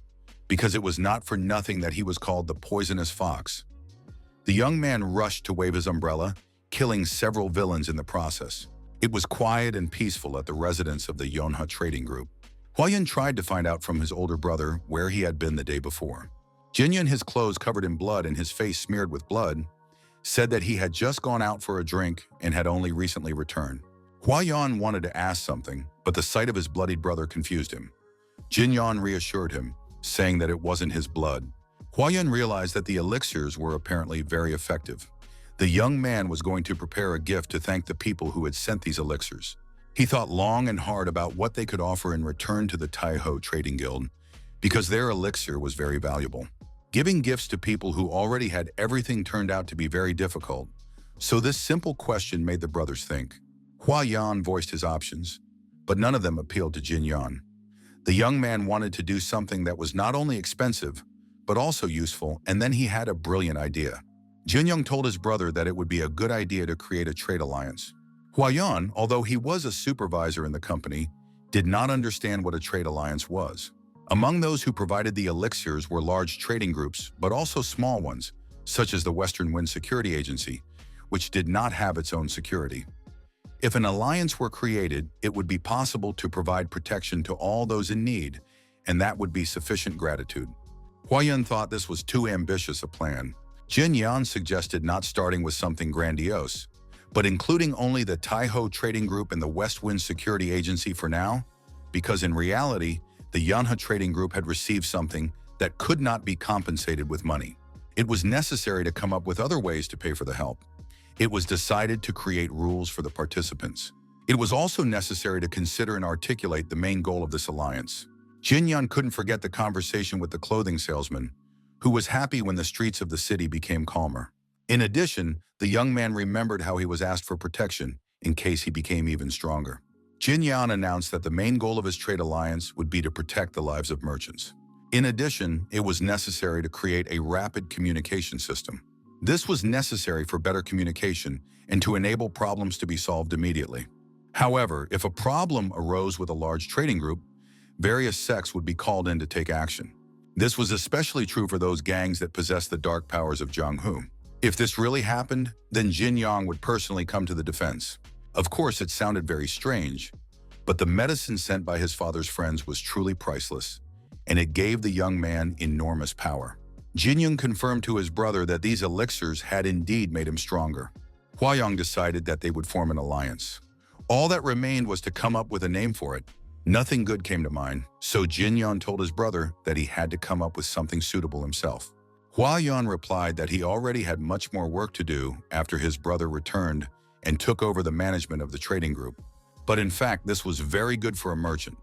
because it was not for nothing that he was called the poisonous fox. The young man rushed to wave his umbrella, killing several villains in the process. It was quiet and peaceful at the residence of the Yonha trading group. Huayan tried to find out from his older brother where he had been the day before. Jinyan, his clothes covered in blood and his face smeared with blood, said that he had just gone out for a drink and had only recently returned. Huayan wanted to ask something, but the sight of his bloodied brother confused him. Jinyan reassured him, saying that it wasn't his blood. Huayan realized that the elixirs were apparently very effective. The young man was going to prepare a gift to thank the people who had sent these elixirs. He thought long and hard about what they could offer in return to the Taiho Trading Guild, because their elixir was very valuable. Giving gifts to people who already had everything turned out to be very difficult, so this simple question made the brothers think. Hua Yan voiced his options, but none of them appealed to Jin Yan. The young man wanted to do something that was not only expensive, but also useful, and then he had a brilliant idea. Jin Young told his brother that it would be a good idea to create a trade alliance. Hua Yan, although he was a supervisor in the company, did not understand what a trade alliance was. Among those who provided the elixirs were large trading groups, but also small ones, such as the Western Wind Security Agency, which did not have its own security. If an alliance were created, it would be possible to provide protection to all those in need, and that would be sufficient gratitude. Hua Yan thought this was too ambitious a plan. Jin Yan suggested not starting with something grandiose, but including only the Taiho Trading Group and the West Wind Security Agency for now, because in reality, the Yanha Trading Group had received something that could not be compensated with money. It was necessary to come up with other ways to pay for the help. It was decided to create rules for the participants. It was also necessary to consider and articulate the main goal of this alliance. Jin Yan couldn't forget the conversation with the clothing salesman, who was happy when the streets of the city became calmer. In addition, the young man remembered how he was asked for protection in case he became even stronger. Jin Yan announced that the main goal of his trade alliance would be to protect the lives of merchants. In addition, it was necessary to create a rapid communication system. This was necessary for better communication and to enable problems to be solved immediately. However, if a problem arose with a large trading group, various sects would be called in to take action. This was especially true for those gangs that possessed the dark powers of Jianghu. If this really happened, then Jin Yang would personally come to the defense. Of course, it sounded very strange, but the medicine sent by his father's friends was truly priceless, and it gave the young man enormous power. Jin Yang confirmed to his brother that these elixirs had indeed made him stronger. Hua Yang decided that they would form an alliance. All that remained was to come up with a name for it. Nothing good came to mind, so Jin Yan told his brother that he had to come up with something suitable himself. Hua Yan replied that he already had much more work to do after his brother returned and took over the management of the trading group. But in fact, this was very good for a merchant,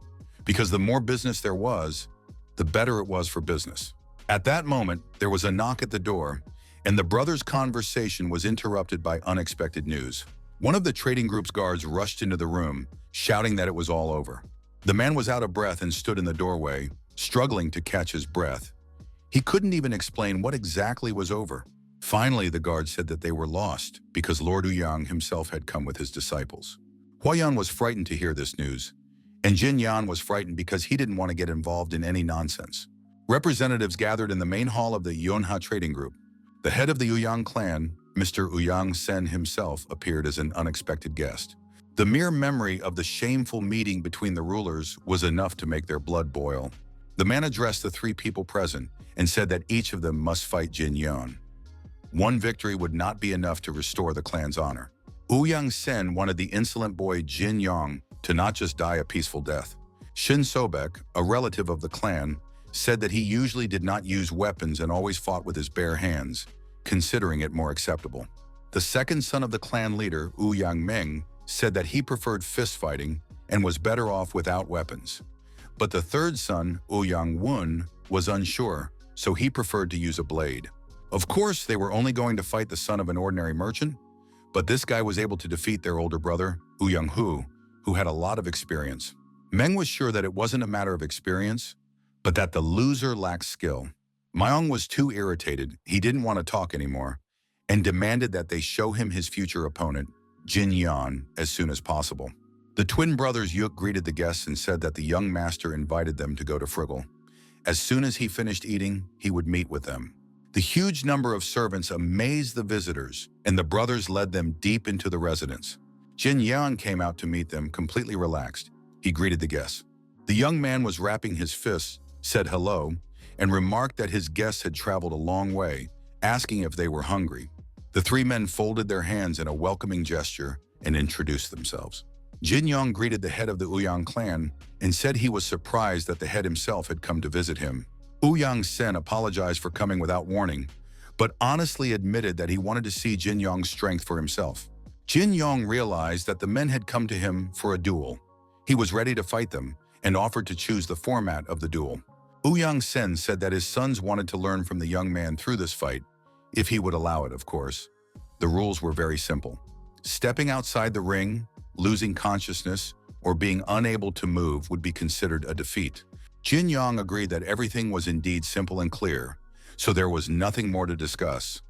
because the more business there was, the better it was for business. At that moment, there was a knock at the door, and the brothers' conversation was interrupted by unexpected news. One of the trading group's guards rushed into the room, shouting that it was all over. The man was out of breath and stood in the doorway, struggling to catch his breath. He couldn't even explain what exactly was over. Finally, the guard said that they were lost because Lord Uang himself had come with his disciples. Hua Yan was frightened to hear this news, and Jin Yan was frightened because he didn't want to get involved in any nonsense. Representatives gathered in the main hall of the Yonha Trading Group. The head of the Uang clan, Mr. Uang Sen himself, appeared as an unexpected guest. The mere memory of the shameful meeting between the rulers was enough to make their blood boil. The man addressed the three people present and said that each of them must fight Jin Yan. One victory would not be enough to restore the clan's honor. Uang Sen wanted the insolent boy Jin Yang to not just die a peaceful death. Shin Sobek, a relative of the clan, said that he usually did not use weapons and always fought with his bare hands, considering it more acceptable. The second son of the clan leader, Yang Meng, said that he preferred fist fighting and was better off without weapons. But the third son, Yang Wun, was unsure, so he preferred to use a blade. Of course, they were only going to fight the son of an ordinary merchant, but this guy was able to defeat their older brother, Yang Hu, who had a lot of experience. Meng was sure that it wasn't a matter of experience, but that the loser lacked skill. Myong was too irritated, he didn't want to talk anymore, and demanded that they show him his future opponent, Jin Yan, as soon as possible. The twin brothers Yuk greeted the guests and said that the young master invited them to go to Friggle. As soon as he finished eating, he would meet with them. The huge number of servants amazed the visitors, and the brothers led them deep into the residence. Jin Yan came out to meet them, completely relaxed. He greeted the guests. The young man was rapping his fists, said hello, and remarked that his guests had traveled a long way, asking if they were hungry. The three men folded their hands in a welcoming gesture and introduced themselves. Jin Yang greeted the head of the Uang clan and said he was surprised that the head himself had come to visit him. Uang Sen apologized for coming without warning, but honestly admitted that he wanted to see Jin Yang's strength for himself. Jin Yang realized that the men had come to him for a duel. He was ready to fight them and offered to choose the format of the duel. Uang Sen said that his sons wanted to learn from the young man through this fight, if he would allow it, of course. The rules were very simple. Stepping outside the ring, losing consciousness, or being unable to move would be considered a defeat. Jin Yong agreed that everything was indeed simple and clear, so there was nothing more to discuss.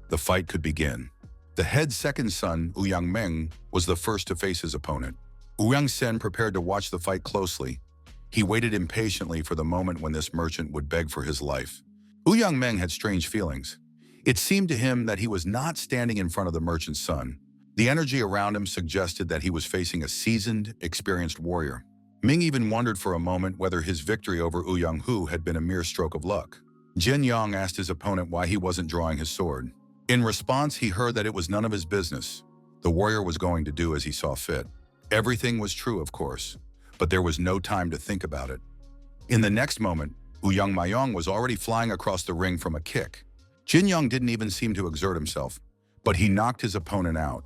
The fight could begin. The head second son, Uang Meng, was the first to face his opponent. Uang Sen prepared to watch the fight closely. He waited impatiently for the moment when this merchant would beg for his life. Uang Meng had strange feelings. It seemed to him that he was not standing in front of the merchant's son. The energy around him suggested that he was facing a seasoned, experienced warrior. Ming even wondered for a moment whether his victory over Uang Hu had been a mere stroke of luck. Jin Yong asked his opponent why he wasn't drawing his sword. In response, he heard that it was none of his business. The warrior was going to do as he saw fit. Everything was true, of course, but there was no time to think about it. In the next moment, Uang Mayong was already flying across the ring from a kick. Jin Yong didn't even seem to exert himself, but he knocked his opponent out.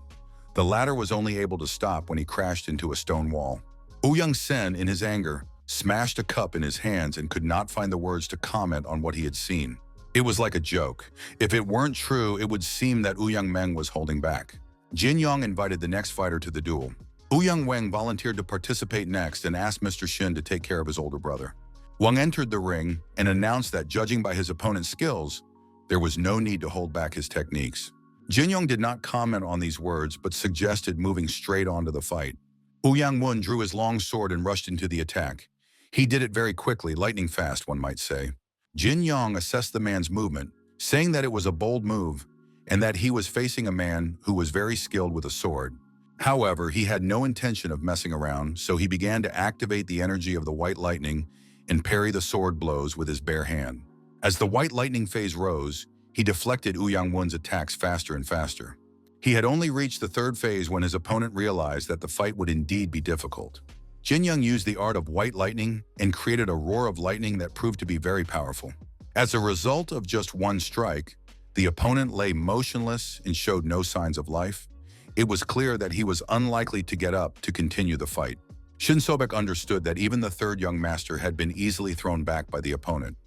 The latter was only able to stop when he crashed into a stone wall. Uang Sen, in his anger, smashed a cup in his hands and could not find the words to comment on what he had seen. It was like a joke. If it weren't true, it would seem that Uang Meng was holding back. Jin Yong invited the next fighter to the duel. Uang Wang volunteered to participate next and asked Mr. Shin to take care of his older brother. Wang entered the ring and announced that, judging by his opponent's skills, there was no need to hold back his techniques. Jin Yong did not comment on these words, but suggested moving straight on to the fight. Uang Wun drew his long sword and rushed into the attack. He did it very quickly, lightning fast, one might say. Jin Yong assessed the man's movement, saying that it was a bold move and that he was facing a man who was very skilled with a sword. However, he had no intention of messing around, so he began to activate the energy of the white lightning and parry the sword blows with his bare hand. As the white lightning phase rose, he deflected Uang Wun's attacks faster and faster. He had only reached the third phase when his opponent realized that the fight would indeed be difficult. Jin Yong used the art of white lightning and created a roar of lightning that proved to be very powerful. As a result of just one strike, the opponent lay motionless and showed no signs of life. It was clear that he was unlikely to get up to continue the fight. Shin Sobek understood that even the third young master had been easily thrown back by the opponent.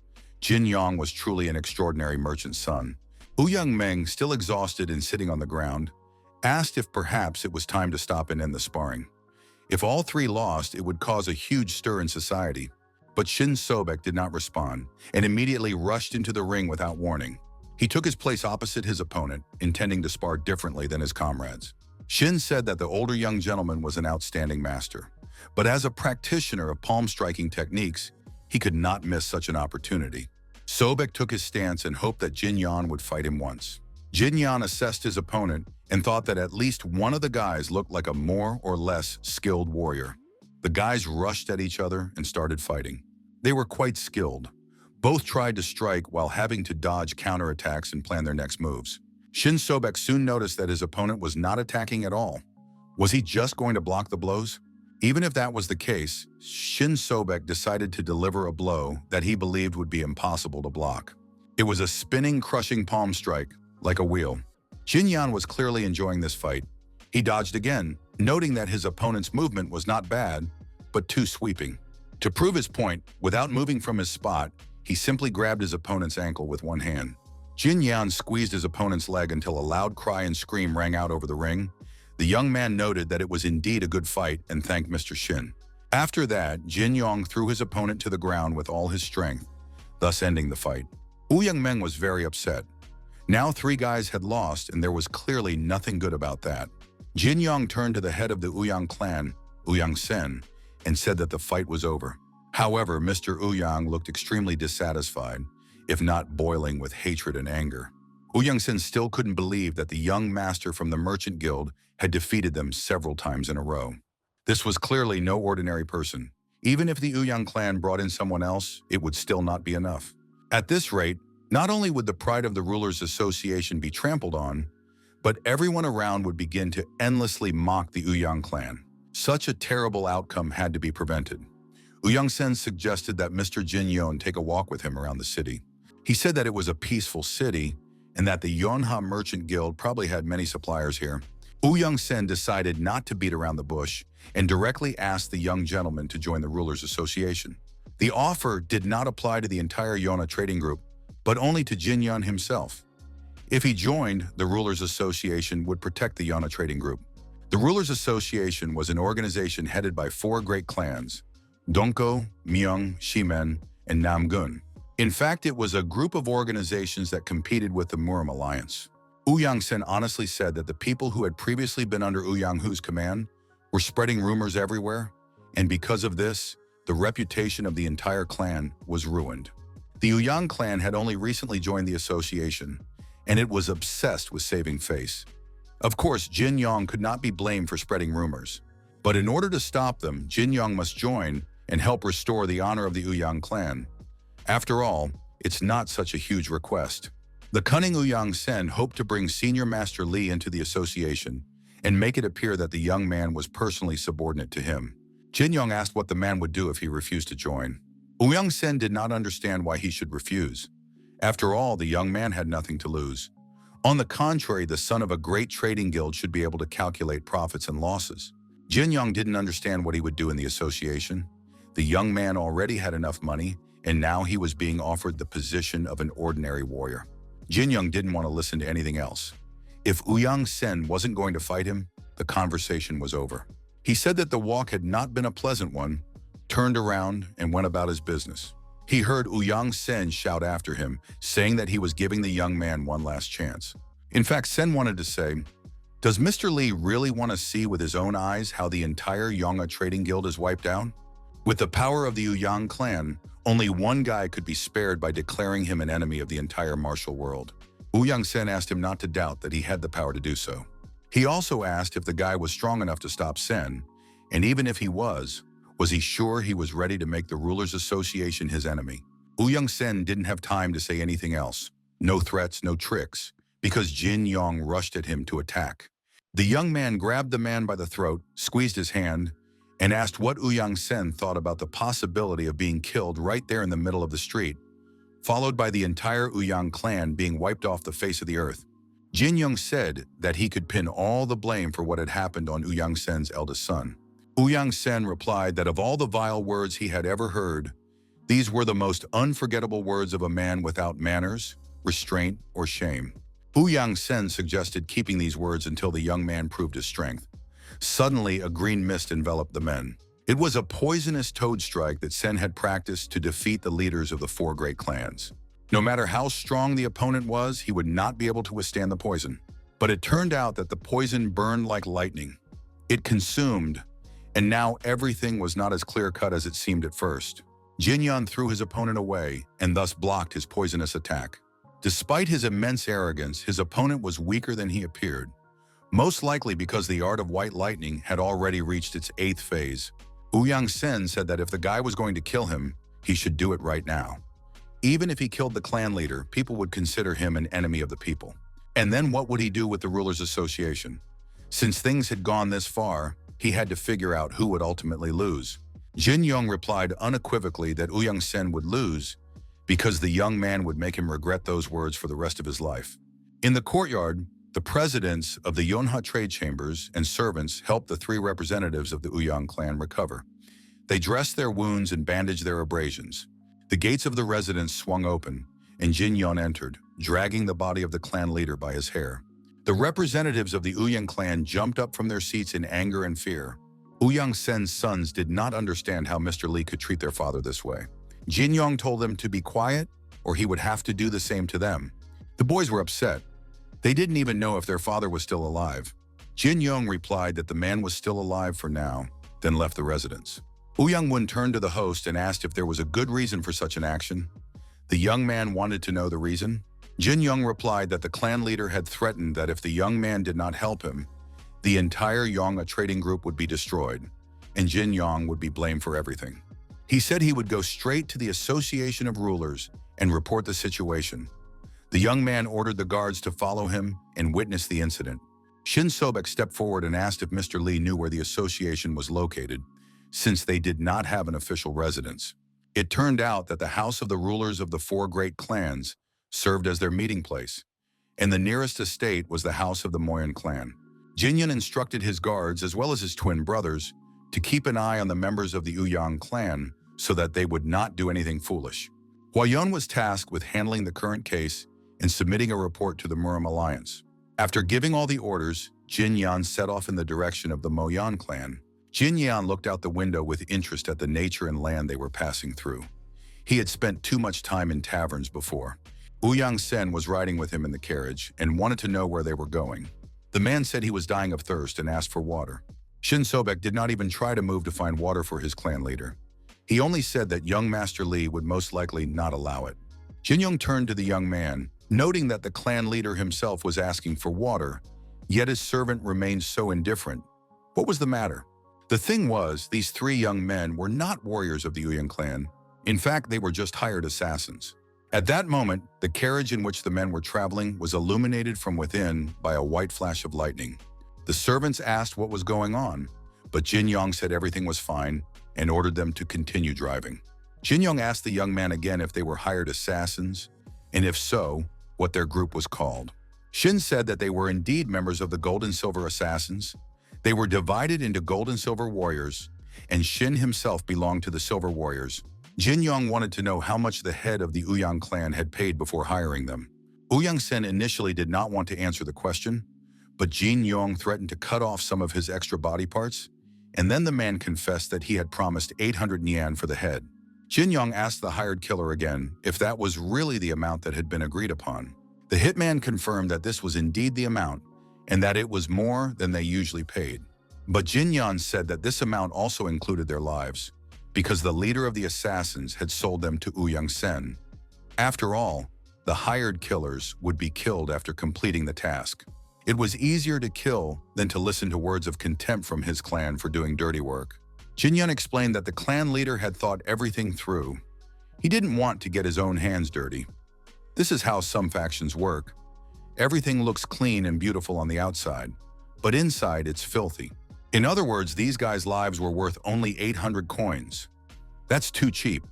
Jin Yong was truly an extraordinary merchant's son. Uang Meng, still exhausted and sitting on the ground, asked if perhaps it was time to stop and end the sparring. If all three lost, it would cause a huge stir in society. But Shin Sobek did not respond and immediately rushed into the ring without warning. He took his place opposite his opponent, intending to spar differently than his comrades. Shin said that the older young gentleman was an outstanding master, but as a practitioner of palm-striking techniques, he could not miss such an opportunity. Sobek took his stance and hoped that Jin Yan would fight him once. Jin Yan assessed his opponent and thought that at least one of the guys looked like a more or less skilled warrior. The guys rushed at each other and started fighting. They were quite skilled. Both tried to strike while having to dodge counterattacks and plan their next moves. Shin Sobek soon noticed that his opponent was not attacking at all. Was he just going to block the blows? Even if that was the case, Shin Sobek decided to deliver a blow that he believed would be impossible to block. It was a spinning, crushing palm strike, like a wheel. Jin Yan was clearly enjoying this fight. He dodged again, noting that his opponent's movement was not bad, but too sweeping. To prove his point, without moving from his spot, he simply grabbed his opponent's ankle with one hand. Jin Yan squeezed his opponent's leg until a loud cry and scream rang out over the ring. The young man noted that it was indeed a good fight and thanked Mr. Shin. After that, Jin Yong threw his opponent to the ground with all his strength, thus ending the fight. Uang Meng was very upset. Now 3 guys had lost, and there was clearly nothing good about that. Jin Yong turned to the head of the Uang clan, Uang Sen, and said that the fight was over. However, Mr. Uang looked extremely dissatisfied, if not boiling with hatred and anger. Uang Sen still couldn't believe that the young master from the Merchant Guild had defeated them several times in a row. This was clearly no ordinary person. Even if the Uang clan brought in someone else, it would still not be enough. At this rate, not only would the pride of the Rulers' Association be trampled on, but everyone around would begin to endlessly mock the Uang clan. Such a terrible outcome had to be prevented. Uang Sen suggested that Mr. Jin Yon take a walk with him around the city. He said that it was a peaceful city and that the Yonha Merchant Guild probably had many suppliers here. Uang Sen decided not to beat around the bush and directly asked the young gentleman to join the Rulers' Association. The offer did not apply to the entire Yona trading group, but only to Jin Yun himself. If he joined, the Rulers Association would protect the Yona trading group. The Rulers Association was an organization headed by 4 great clans: Donko, Myung, Shimen, and Nam Gun. In fact, it was a group of organizations that competed with the Murim Alliance. Uang Sen honestly said that the people who had previously been under Uyang Hu's command were spreading rumors everywhere, and because of this, the reputation of the entire clan was ruined. The Uyang clan had only recently joined the association, and it was obsessed with saving face. Of course, Jin Yong could not be blamed for spreading rumors, but in order to stop them, Jin Yong must join and help restore the honor of the Uyang clan. After all, it's not such a huge request. The cunning Uyang Sen hoped to bring Senior Master Li into the association and make it appear that the young man was personally subordinate to him. Jin Yong asked what the man would do if he refused to join. Uyang Sen did not understand why he should refuse. After all, the young man had nothing to lose. On the contrary, the son of a great trading guild should be able to calculate profits and losses. Jin Yong didn't understand what he would do in the association. The young man already had enough money, and now he was being offered the position of an ordinary warrior. Jin Yong didn't want to listen to anything else. If Uyang Sen wasn't going to fight him, the conversation was over. He said that the walk had not been a pleasant one, turned around, and went about his business. He heard Uyang Sen shout after him, saying that he was giving the young man one last chance. In fact, Sen wanted to say, "Does Mr. Li really want to see with his own eyes how the entire Yonga trading guild is wiped out?" With the power of the Uyang clan, only one guy could be spared by declaring him an enemy of the entire martial world. Uyang Sen asked him not to doubt that he had the power to do so. He also asked if the guy was strong enough to stop Sen, and even if he was he sure he was ready to make the Rulers Association his enemy? Uyang Sen didn't have time to say anything else. No threats, no tricks, because Jin Yong rushed at him to attack. The young man grabbed the man by the throat, squeezed his hand, and asked what Uyang Sen thought about the possibility of being killed right there in the middle of the street, followed by the entire Uyang clan being wiped off the face of the earth. Jin Yong said that he could pin all the blame for what had happened on Uyang Sen's eldest son. Uyang Sen replied that of all the vile words he had ever heard, these were the most unforgettable words of a man without manners, restraint, or shame. Uyang Sen suggested keeping these words until the young man proved his strength. Suddenly, a green mist enveloped the men. It was a poisonous toad strike that Sen had practiced to defeat the leaders of the 4 great clans. No matter how strong the opponent was, he would not be able to withstand the poison. But it turned out that the poison burned like lightning. It consumed, and now everything was not as clear-cut as it seemed at first. Jin Yun threw his opponent away and thus blocked his poisonous attack. Despite his immense arrogance, his opponent was weaker than he appeared, most likely because the art of white lightning had already reached its 8th phase. Uyang Sen said that if the guy was going to kill him, he should do it right now. Even if he killed the clan leader, people would consider him an enemy of the people. And then what would he do with the Rulers Association? Since things had gone this far, he had to figure out who would ultimately lose. Jin Yong replied unequivocally that Uyang Sen would lose because the young man would make him regret those words for the rest of his life. In the courtyard, the presidents of the Yonha trade chambers and servants helped the 3 representatives of the Uyang clan recover. They dressed their wounds and bandaged their abrasions. The gates of the residence swung open, and Jin Yong entered, dragging the body of the clan leader by his hair. The representatives of the Uyang clan jumped up from their seats in anger and fear. Uyang Sen's sons did not understand how Mr. Li could treat their father this way. Jin Yong told them to be quiet, or he would have to do the same to them. The boys were upset. They didn't even know if their father was still alive. Jin Yong replied that the man was still alive for now, then left the residence. Uyang Won turned to the host and asked if there was a good reason for such an action. The young man wanted to know the reason. Jin Yong replied that the clan leader had threatened that if the young man did not help him, the entire Yonga trading group would be destroyed, and Jin Yong would be blamed for everything. He said he would go straight to the Association of Rulers and report the situation. The young man ordered the guards to follow him and witness the incident. Shin Sobek stepped forward and asked if Mr. Li knew where the association was located, since they did not have an official residence. It turned out that the house of the rulers of the 4 great clans served as their meeting place, and the nearest estate was the house of the Moyan clan. Jinyun instructed his guards, as well as his twin brothers, to keep an eye on the members of the Uyang clan so that they would not do anything foolish. Huayan was tasked with handling the current case and submitting a report to the Muram Alliance. After giving all the orders, Jin Yan set off in the direction of the Moyan clan. Jin Yan looked out the window with interest at the nature and land they were passing through. He had spent too much time in taverns before. Uang Sen was riding with him in the carriage and wanted to know where they were going. The man said he was dying of thirst and asked for water. Shin Sobek did not even try to move to find water for his clan leader. He only said that young Master Li would most likely not allow it. Jin Young turned to the young man, noting that the clan leader himself was asking for water, yet his servant remained so indifferent. What was the matter? The thing was, these three young men were not warriors of the Uang clan. In fact, they were just hired assassins. At that moment, the carriage in which the men were traveling was illuminated from within by a white flash of lightning. The servants asked what was going on, but Jin Yong said everything was fine and ordered them to continue driving. Jin Yong asked the young man again if they were hired assassins, and if so, what their group was called. Shin said that they were indeed members of the Gold and Silver Assassins. They were divided into Gold and Silver Warriors, and Shin himself belonged to the Silver Warriors. Jin Yong wanted to know how much the head of the Uang clan had paid before hiring them. Uang Sen initially did not want to answer the question, but Jin Yong threatened to cut off some of his extra body parts, and then the man confessed that he had promised 800 Nian for the head. Jin Yong asked the hired killer again if that was really the amount that had been agreed upon. The hitman confirmed that this was indeed the amount, and that it was more than they usually paid. But Jin Yan said that this amount also included their lives, because the leader of the assassins had sold them to Uang Sen. After all, the hired killers would be killed after completing the task. It was easier to kill than to listen to words of contempt from his clan for doing dirty work. Jin Yan explained that the clan leader had thought everything through. He didn't want to get his own hands dirty. This is how some factions work. Everything looks clean and beautiful on the outside, but inside it's filthy. In other words, these guys' lives were worth only 800 coins. That's too cheap.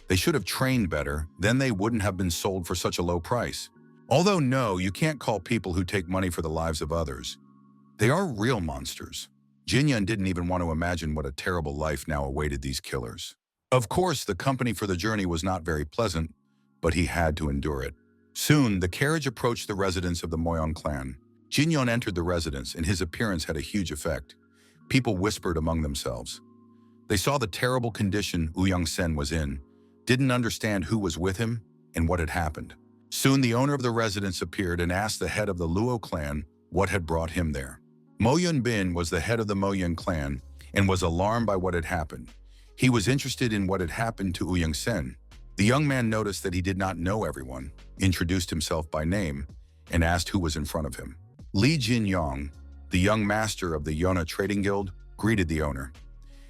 They should have trained better, then they wouldn't have been sold for such a low price. Although no, you can't call people who take money for the lives of others. They are real monsters. Jin Yan didn't even want to imagine what a terrible life now awaited these killers. Of course, the company for the journey was not very pleasant, but he had to endure it. Soon, the carriage approached the residence of the Moyon clan. Jin Yan entered the residence, and his appearance had a huge effect. People whispered among themselves. They saw the terrible condition Uang Sen was in, didn't understand who was with him and what had happened. Soon the owner of the residence appeared and asked the head of the Luo clan what had brought him there. Mo Yun Bin was the head of the Mo Yun clan and was alarmed by what had happened. He was interested in what had happened to Uang Sen. The young man noticed that he did not know everyone, introduced himself by name, and asked who was in front of him. Li Jin Yong, the young master of the Yona Trading Guild, greeted the owner.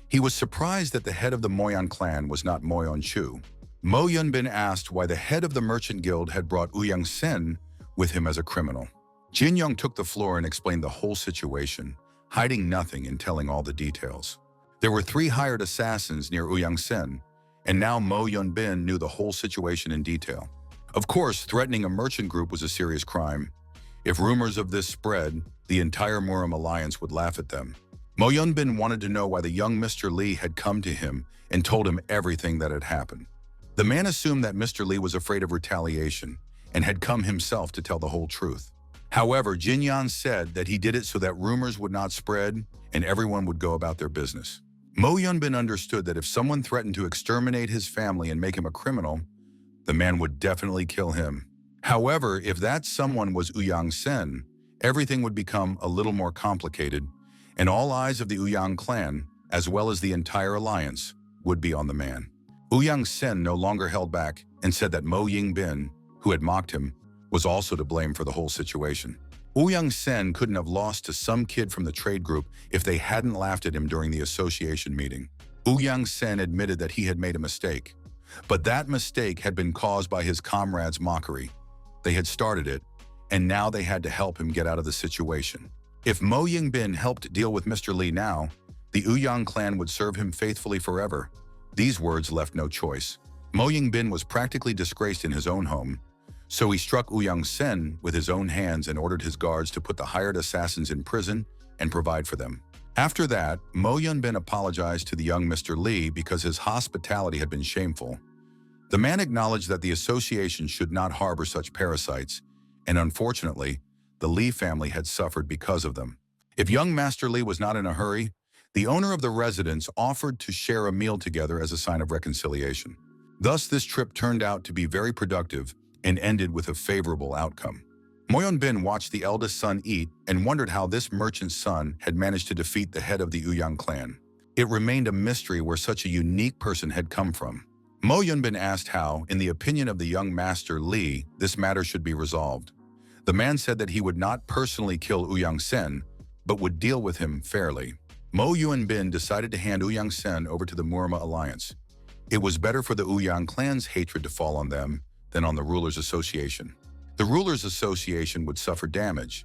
He was surprised that the head of the Moyan clan was not Moyon Chu. Mo Yun Bin asked why the head of the Merchant Guild had brought Uang Sen with him as a criminal. Jin Young took the floor and explained the whole situation, hiding nothing and telling all the details. There were 3 hired assassins near Uang Sen, and now Mo Yun Bin knew the whole situation in detail. Of course, threatening a merchant group was a serious crime. If rumors of this spread, the entire Muram Alliance would laugh at them. Mo Yun Bin wanted to know why the young Mr. Li had come to him and told him everything that had happened. The man assumed that Mr. Li was afraid of retaliation and had come himself to tell the whole truth. However, Jin Yan said that he did it so that rumors would not spread and everyone would go about their business. Mo Yun Bin understood that if someone threatened to exterminate his family and make him a criminal, the man would definitely kill him. However, if that someone was Uang Sen, everything would become a little more complicated, and all eyes of the Uang clan, as well as the entire alliance, would be on the man. Uang Sen no longer held back and said that Mo Ying Bin, who had mocked him, was also to blame for the whole situation. Uang Sen couldn't have lost to some kid from the trade group if they hadn't laughed at him during the association meeting. Uang Sen admitted that he had made a mistake, but that mistake had been caused by his comrades' mockery. They had started it, and now they had to help him get out of the situation. If Mo Ying Bin helped deal with Mr. Li now, the Uyang clan would serve him faithfully forever. These words left no choice. Mo Ying Bin was practically disgraced in his own home, so he struck Uang Sen with his own hands and ordered his guards to put the hired assassins in prison and provide for them. After that, Mo Yunbin apologized to the young Mr. Lee because his hospitality had been shameful. The man acknowledged that the association should not harbor such parasites, and unfortunately, the Lee family had suffered because of them. If young Master Lee was not in a hurry, the owner of the residence offered to share a meal together as a sign of reconciliation. Thus, this trip turned out to be very productive and ended with a favorable outcome. Mo Yunbin watched the eldest son eat and wondered how this merchant's son had managed to defeat the head of the Uang clan. It remained a mystery where such a unique person had come from. Mo Yunbin asked how, in the opinion of the young Master Lee, this matter should be resolved. The man said that he would not personally kill Uang Sen, but would deal with him fairly. Mo Yunbin decided to hand Uang Sen over to the Murma alliance. It was better for the Uang clan's hatred to fall on them than on the Rulers' Association. The Rulers' Association would suffer damage,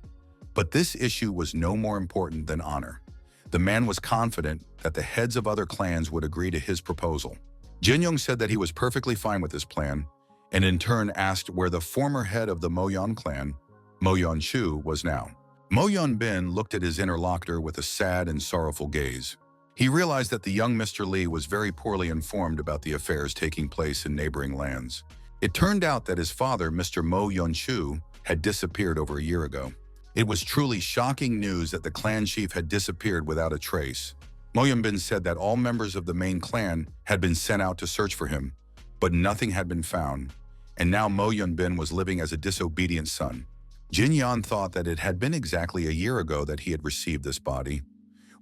but this issue was no more important than honor. The man was confident that the heads of other clans would agree to his proposal. Jin Yong said that he was perfectly fine with this plan, and in turn asked where the former head of the Mo Yon clan, Mo Yon Chu, was now. Mo Yunbin looked at his interlocutor with a sad and sorrowful gaze. He realized that the young Mr. Lee was very poorly informed about the affairs taking place in neighboring lands. It turned out that his father, Mr. Mo Yun-chu, had disappeared over a year ago. It was truly shocking news that the clan chief had disappeared without a trace. Mo Yunbin said that all members of the main clan had been sent out to search for him, but nothing had been found, and now Mo Yunbin was living as a disobedient son. Jin Yan thought that it had been exactly a year ago that he had received this body,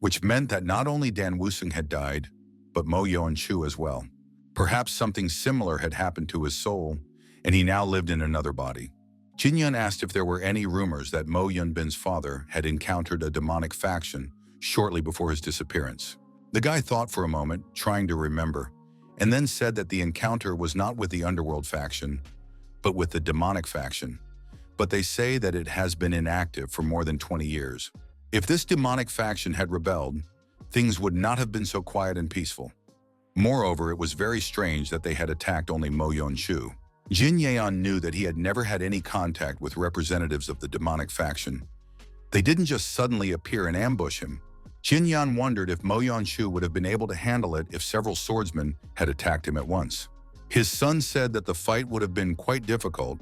which meant that not only Dan Wusung had died, but Mo Yuan-chu as well. Perhaps something similar had happened to his soul, and he now lived in another body. Jin Yan asked if there were any rumors that Mo Yunbin's father had encountered a demonic faction shortly before his disappearance. The guy thought for a moment, trying to remember, and then said that the encounter was not with the underworld faction, but with the demonic faction. But they say that it has been inactive for more than 20 years. If this demonic faction had rebelled, things would not have been so quiet and peaceful. Moreover, it was very strange that they had attacked only Mo Yun-chu. Jin Yeon knew that he had never had any contact with representatives of the demonic faction. They didn't just suddenly appear and ambush him. Jin Yan wondered if Mo Yun-chu would have been able to handle it if several swordsmen had attacked him at once. His son said that the fight would have been quite difficult,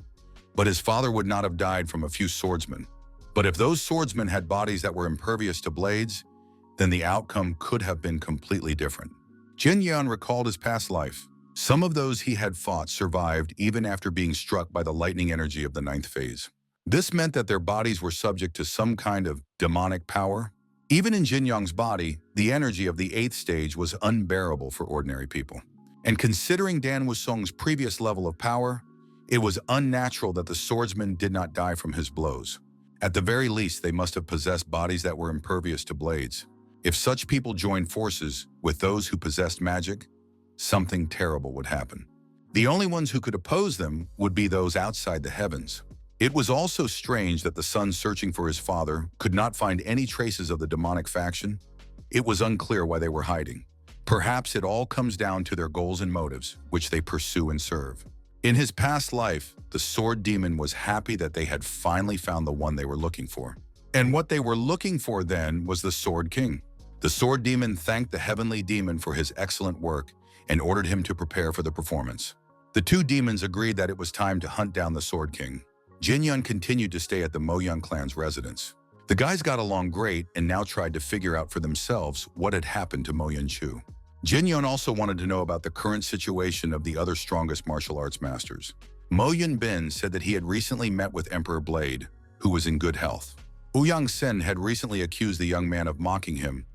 but his father would not have died from a few swordsmen. But if those swordsmen had bodies that were impervious to blades, then the outcome could have been completely different. Jin Yan recalled his past life. Some of those he had fought survived even after being struck by the lightning energy of the 9th phase. This meant that their bodies were subject to some kind of demonic power. Even in Jin Yang's body, the energy of the 8th stage was unbearable for ordinary people. And considering Dan Wusong's previous level of power, it was unnatural that the swordsman did not die from his blows. At the very least, they must have possessed bodies that were impervious to blades. If such people joined forces with those who possessed magic, something terrible would happen. The only ones who could oppose them would be those outside the heavens. It was also strange that the son searching for his father could not find any traces of the demonic faction. It was unclear why they were hiding. Perhaps it all comes down to their goals and motives, which they pursue and serve. In his past life, the sword demon was happy that they had finally found the one they were looking for. And what they were looking for then was the Sword King. The sword demon thanked the heavenly demon for his excellent work and ordered him to prepare for the performance. The two demons agreed that it was time to hunt down the Sword King. Jin Yun continued to stay at the Mo Yun clan's residence. The guys got along great and now tried to figure out for themselves what had happened to Mo Yun-chu. Jin Yun also wanted to know about the current situation of the other strongest martial arts masters. Mo Yun-bin said that he had recently met with Emperor Blade, who was in good health. Uang Sen had recently accused the young man of mocking him,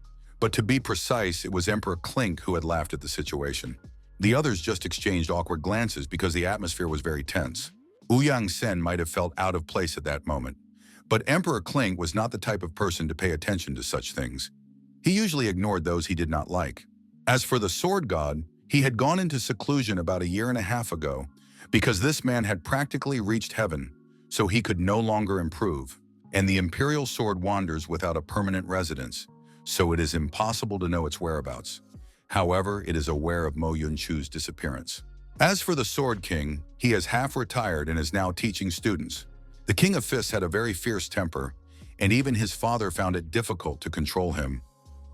but to be precise, it was Emperor Clink who had laughed at the situation. The others just exchanged awkward glances because the atmosphere was very tense. Uang Sen might have felt out of place at that moment, but Emperor Clink was not the type of person to pay attention to such things. He usually ignored those he did not like. As for the sword god, he had gone into seclusion about a year and a half ago because this man had practically reached heaven, so he could no longer improve, and the imperial sword wanders without a permanent residence, so it is impossible to know its whereabouts. However, it is aware of Mo Yun-chu's disappearance. As for the Sword King, he is half retired and is now teaching students. The King of Fists had a very fierce temper, and even his father found it difficult to control him.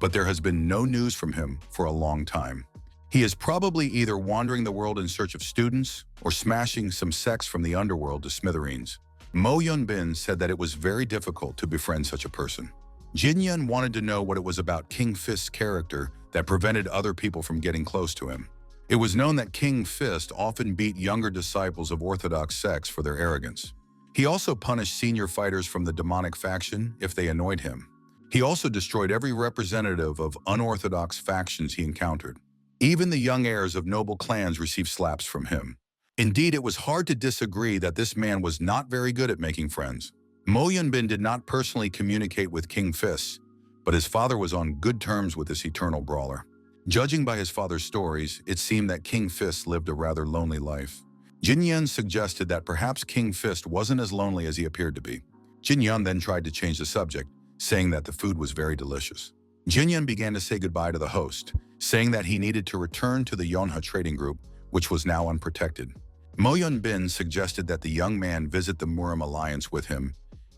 but there has been no news from him for a long time. He is probably either wandering the world in search of students or smashing some sex from the underworld to smithereens. Mo Yun-bin said that it was very difficult to befriend such a person. Jin Yun wanted to know what it was about King Fist's character that prevented other people from getting close to him. It was known that King Fist often beat younger disciples of orthodox sects for their arrogance. He also punished senior fighters from the demonic faction if they annoyed him. He also destroyed every representative of unorthodox factions he encountered. Even the young heirs of noble clans received slaps from him. Indeed, it was hard to disagree that this man was not very good at making friends. Mo Yun-bin did not personally communicate with King Fist, but his father was on good terms with this eternal brawler. Judging by his father's stories, it seemed that King Fist lived a rather lonely life. Jin Yun suggested that perhaps King Fist wasn't as lonely as he appeared to be. Jin Yun then tried to change the subject, saying that the food was very delicious. Jin Yun began to say goodbye to the host, saying that he needed to return to the Yonha trading group, which was now unprotected. Mo Yun-bin suggested that the young man visit the Murim alliance with him,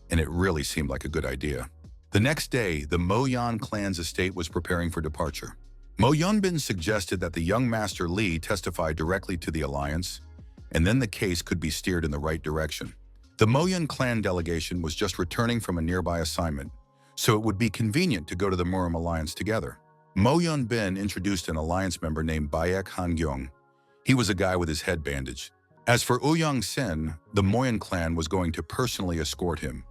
and it really seemed like a good idea. The next day, the Mo Yan clan's estate was preparing for departure. Mo Yun-bin suggested that the young Master Li testify directly to the alliance, and then the case could be steered in the right direction. The Mo Yun clan delegation was just returning from a nearby assignment, so it would be convenient to go to the Murim alliance together. Mo Yun-bin introduced an alliance member named Bayek Han-gyong. He was a guy with his head bandaged. As for Uyang Sen, the Moyan clan was going to personally escort him.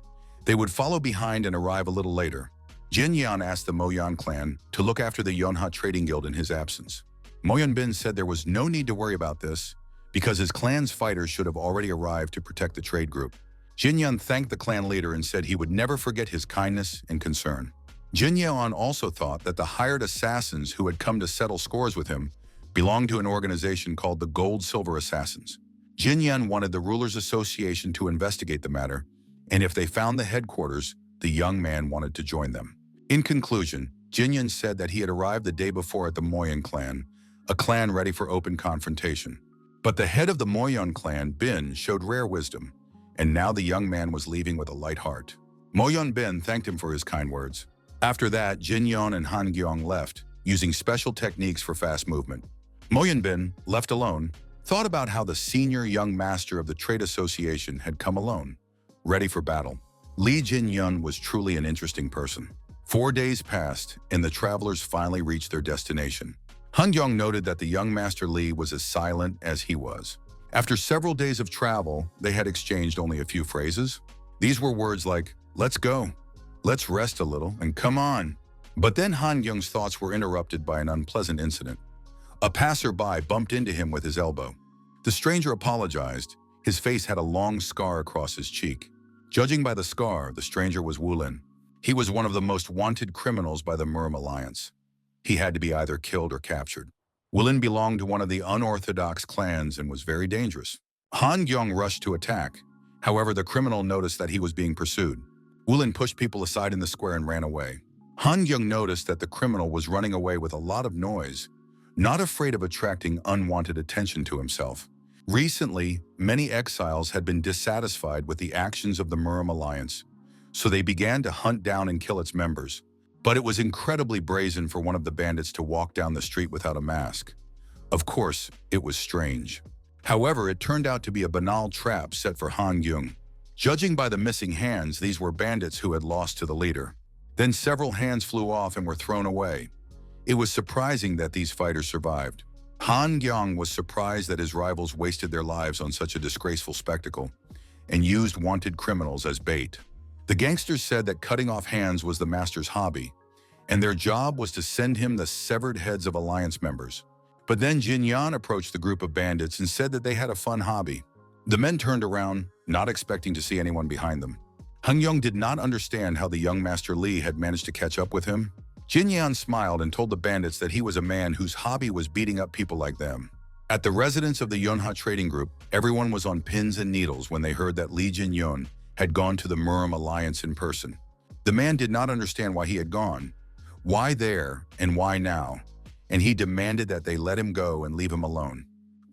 They would follow behind and arrive a little later. Jin Yan asked the Mo Yan clan to look after the Yonha Trading Guild in his absence. Mo Yun-bin said there was no need to worry about this because his clan's fighters should have already arrived to protect the trade group. Jin Yan thanked the clan leader and said he would never forget his kindness and concern. Jin Yan also thought that the hired assassins who had come to settle scores with him belonged to an organization called the Gold-Silver Assassins. Jin Yan wanted the Rulers Association to investigate the matter, and if they found the headquarters, the young man wanted to join them. In conclusion, Jin Yan said that he had arrived the day before at the Moyan clan, a clan ready for open confrontation. But the head of the Moyan clan, Bin, showed rare wisdom, and now the young man was leaving with a light heart. Mo Yun-bin thanked him for his kind words. After that, Jin Yan and Han Gyong left, using special techniques for fast movement. Mo Yun-bin, left alone, thought about how the senior young master of the trade association had come alone, ready for battle. Li Jin Yun was truly an interesting person. 4 days passed, and the travelers finally reached their destination. Han Gyong noted that the young Master Li was as silent as he was. After several days of travel, they had exchanged only a few phrases. These were words like, "Let's go," "Let's rest a little," and "Come on." But then Han Gyong's thoughts were interrupted by an unpleasant incident. A passerby bumped into him with his elbow. The stranger apologized. His face had a long scar across his cheek. Judging by the scar, the stranger was Wulin. He was one of the most wanted criminals by the Murim Alliance. He had to be either killed or captured. Wulin belonged to one of the unorthodox clans and was very dangerous. Han Gyong rushed to attack. However, the criminal noticed that he was being pursued. Wulin pushed people aside in the square and ran away. Han Gyong noticed that the criminal was running away with a lot of noise, not afraid of attracting unwanted attention to himself. Recently, many exiles had been dissatisfied with the actions of the Murim Alliance, so they began to hunt down and kill its members. But it was incredibly brazen for one of the bandits to walk down the street without a mask. Of course, it was strange. However, it turned out to be a banal trap set for Han Gyong. Judging by the missing hands, these were bandits who had lost to the leader. Then several hands flew off and were thrown away. It was surprising that these fighters survived. Han Gyong was surprised that his rivals wasted their lives on such a disgraceful spectacle and used wanted criminals as bait. The gangsters said that cutting off hands was the master's hobby, and their job was to send him the severed heads of alliance members. But then Jin Yan approached the group of bandits and said that they had a fun hobby. The men turned around, not expecting to see anyone behind them. Han Gyong did not understand how the young Master Li had managed to catch up with him. Jin Yan smiled and told the bandits that he was a man whose hobby was beating up people like them. At the residence of the Yonha Trading Group, everyone was on pins and needles when they heard that Li Jin Yun had gone to the Murim Alliance in person. The man did not understand why he had gone, why there, and why now, and he demanded that they let him go and leave him alone.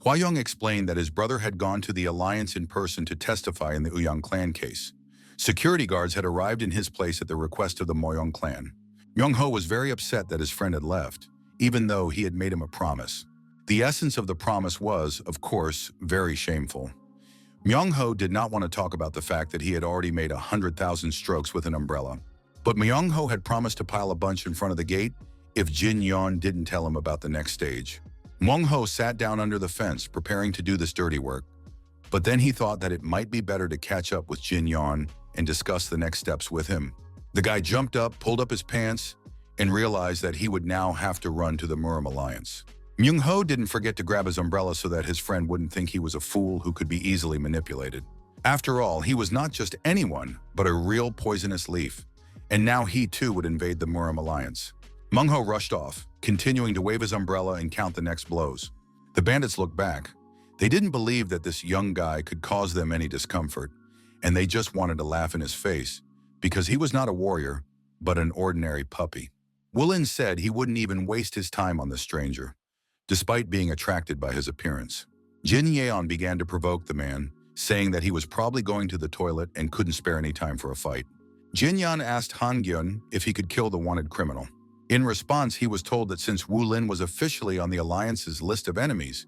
Huayong explained that his brother had gone to the Alliance in person to testify in the Uyang clan case. Security guards had arrived in his place at the request of the Moyong clan. Myung-ho was very upset that his friend had left, even though he had made him a promise. The essence of the promise was, of course, very shameful. Myung-ho did not want to talk about the fact that he had already made 100,000 strokes with an umbrella. But Myung-ho had promised to pile a bunch in front of the gate if Jin-yeon didn't tell him about the next stage. Myung-ho sat down under the fence, preparing to do this dirty work. But then he thought that it might be better to catch up with Jin-yeon and discuss the next steps with him. The guy jumped up, pulled up his pants, and realized that he would now have to run to the Murim Alliance. Myung-ho didn't forget to grab his umbrella so that his friend wouldn't think he was a fool who could be easily manipulated. After all, he was not just anyone, but a real poisonous leaf. And now he too would invade the Murim Alliance. Myung-ho rushed off, continuing to wave his umbrella and count the next blows. The bandits looked back. They didn't believe that this young guy could cause them any discomfort, and they just wanted to laugh in his face, because he was not a warrior, but an ordinary puppy. Woo-lin said he wouldn't even waste his time on the stranger, despite being attracted by his appearance. Jin-yeon began to provoke the man, saying that he was probably going to the toilet and couldn't spare any time for a fight. Jin-yeon asked Han-gyun if he could kill the wanted criminal. In response, he was told that since Woo-lin was officially on the Alliance's list of enemies,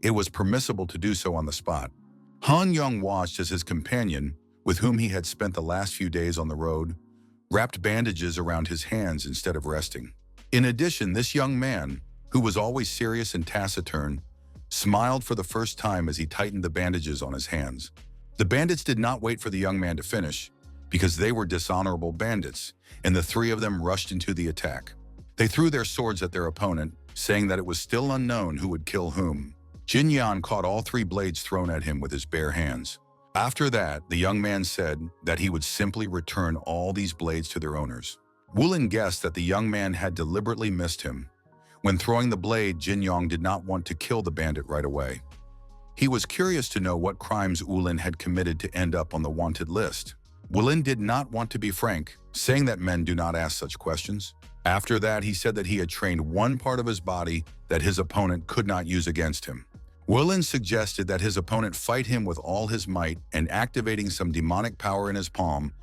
it was permissible to do so on the spot. Han-young watched as his companion, with whom he had spent the last few days on the road, wrapped bandages around his hands instead of resting. In addition, this young man, who was always serious and taciturn, smiled for the first time as he tightened the bandages on his hands. The bandits did not wait for the young man to finish, because they were dishonorable bandits, and the three of them rushed into the attack. They threw their swords at their opponent, saying that it was still unknown who would kill whom. Jin-yeon caught all three blades thrown at him with his bare hands. After that, the young man said that he would simply return all these blades to their owners. Woo-lin guessed that the young man had deliberately missed him. When throwing the blade, Jin-young did not want to kill the bandit right away. He was curious to know what crimes Woo-lin had committed to end up on the wanted list. Woo-lin did not want to be frank, saying that men do not ask such questions. After that, he said that he had trained one part of his body that his opponent could not use against him. Woo-lin suggested that his opponent fight him with all his might, and activating some demonic power in his palm,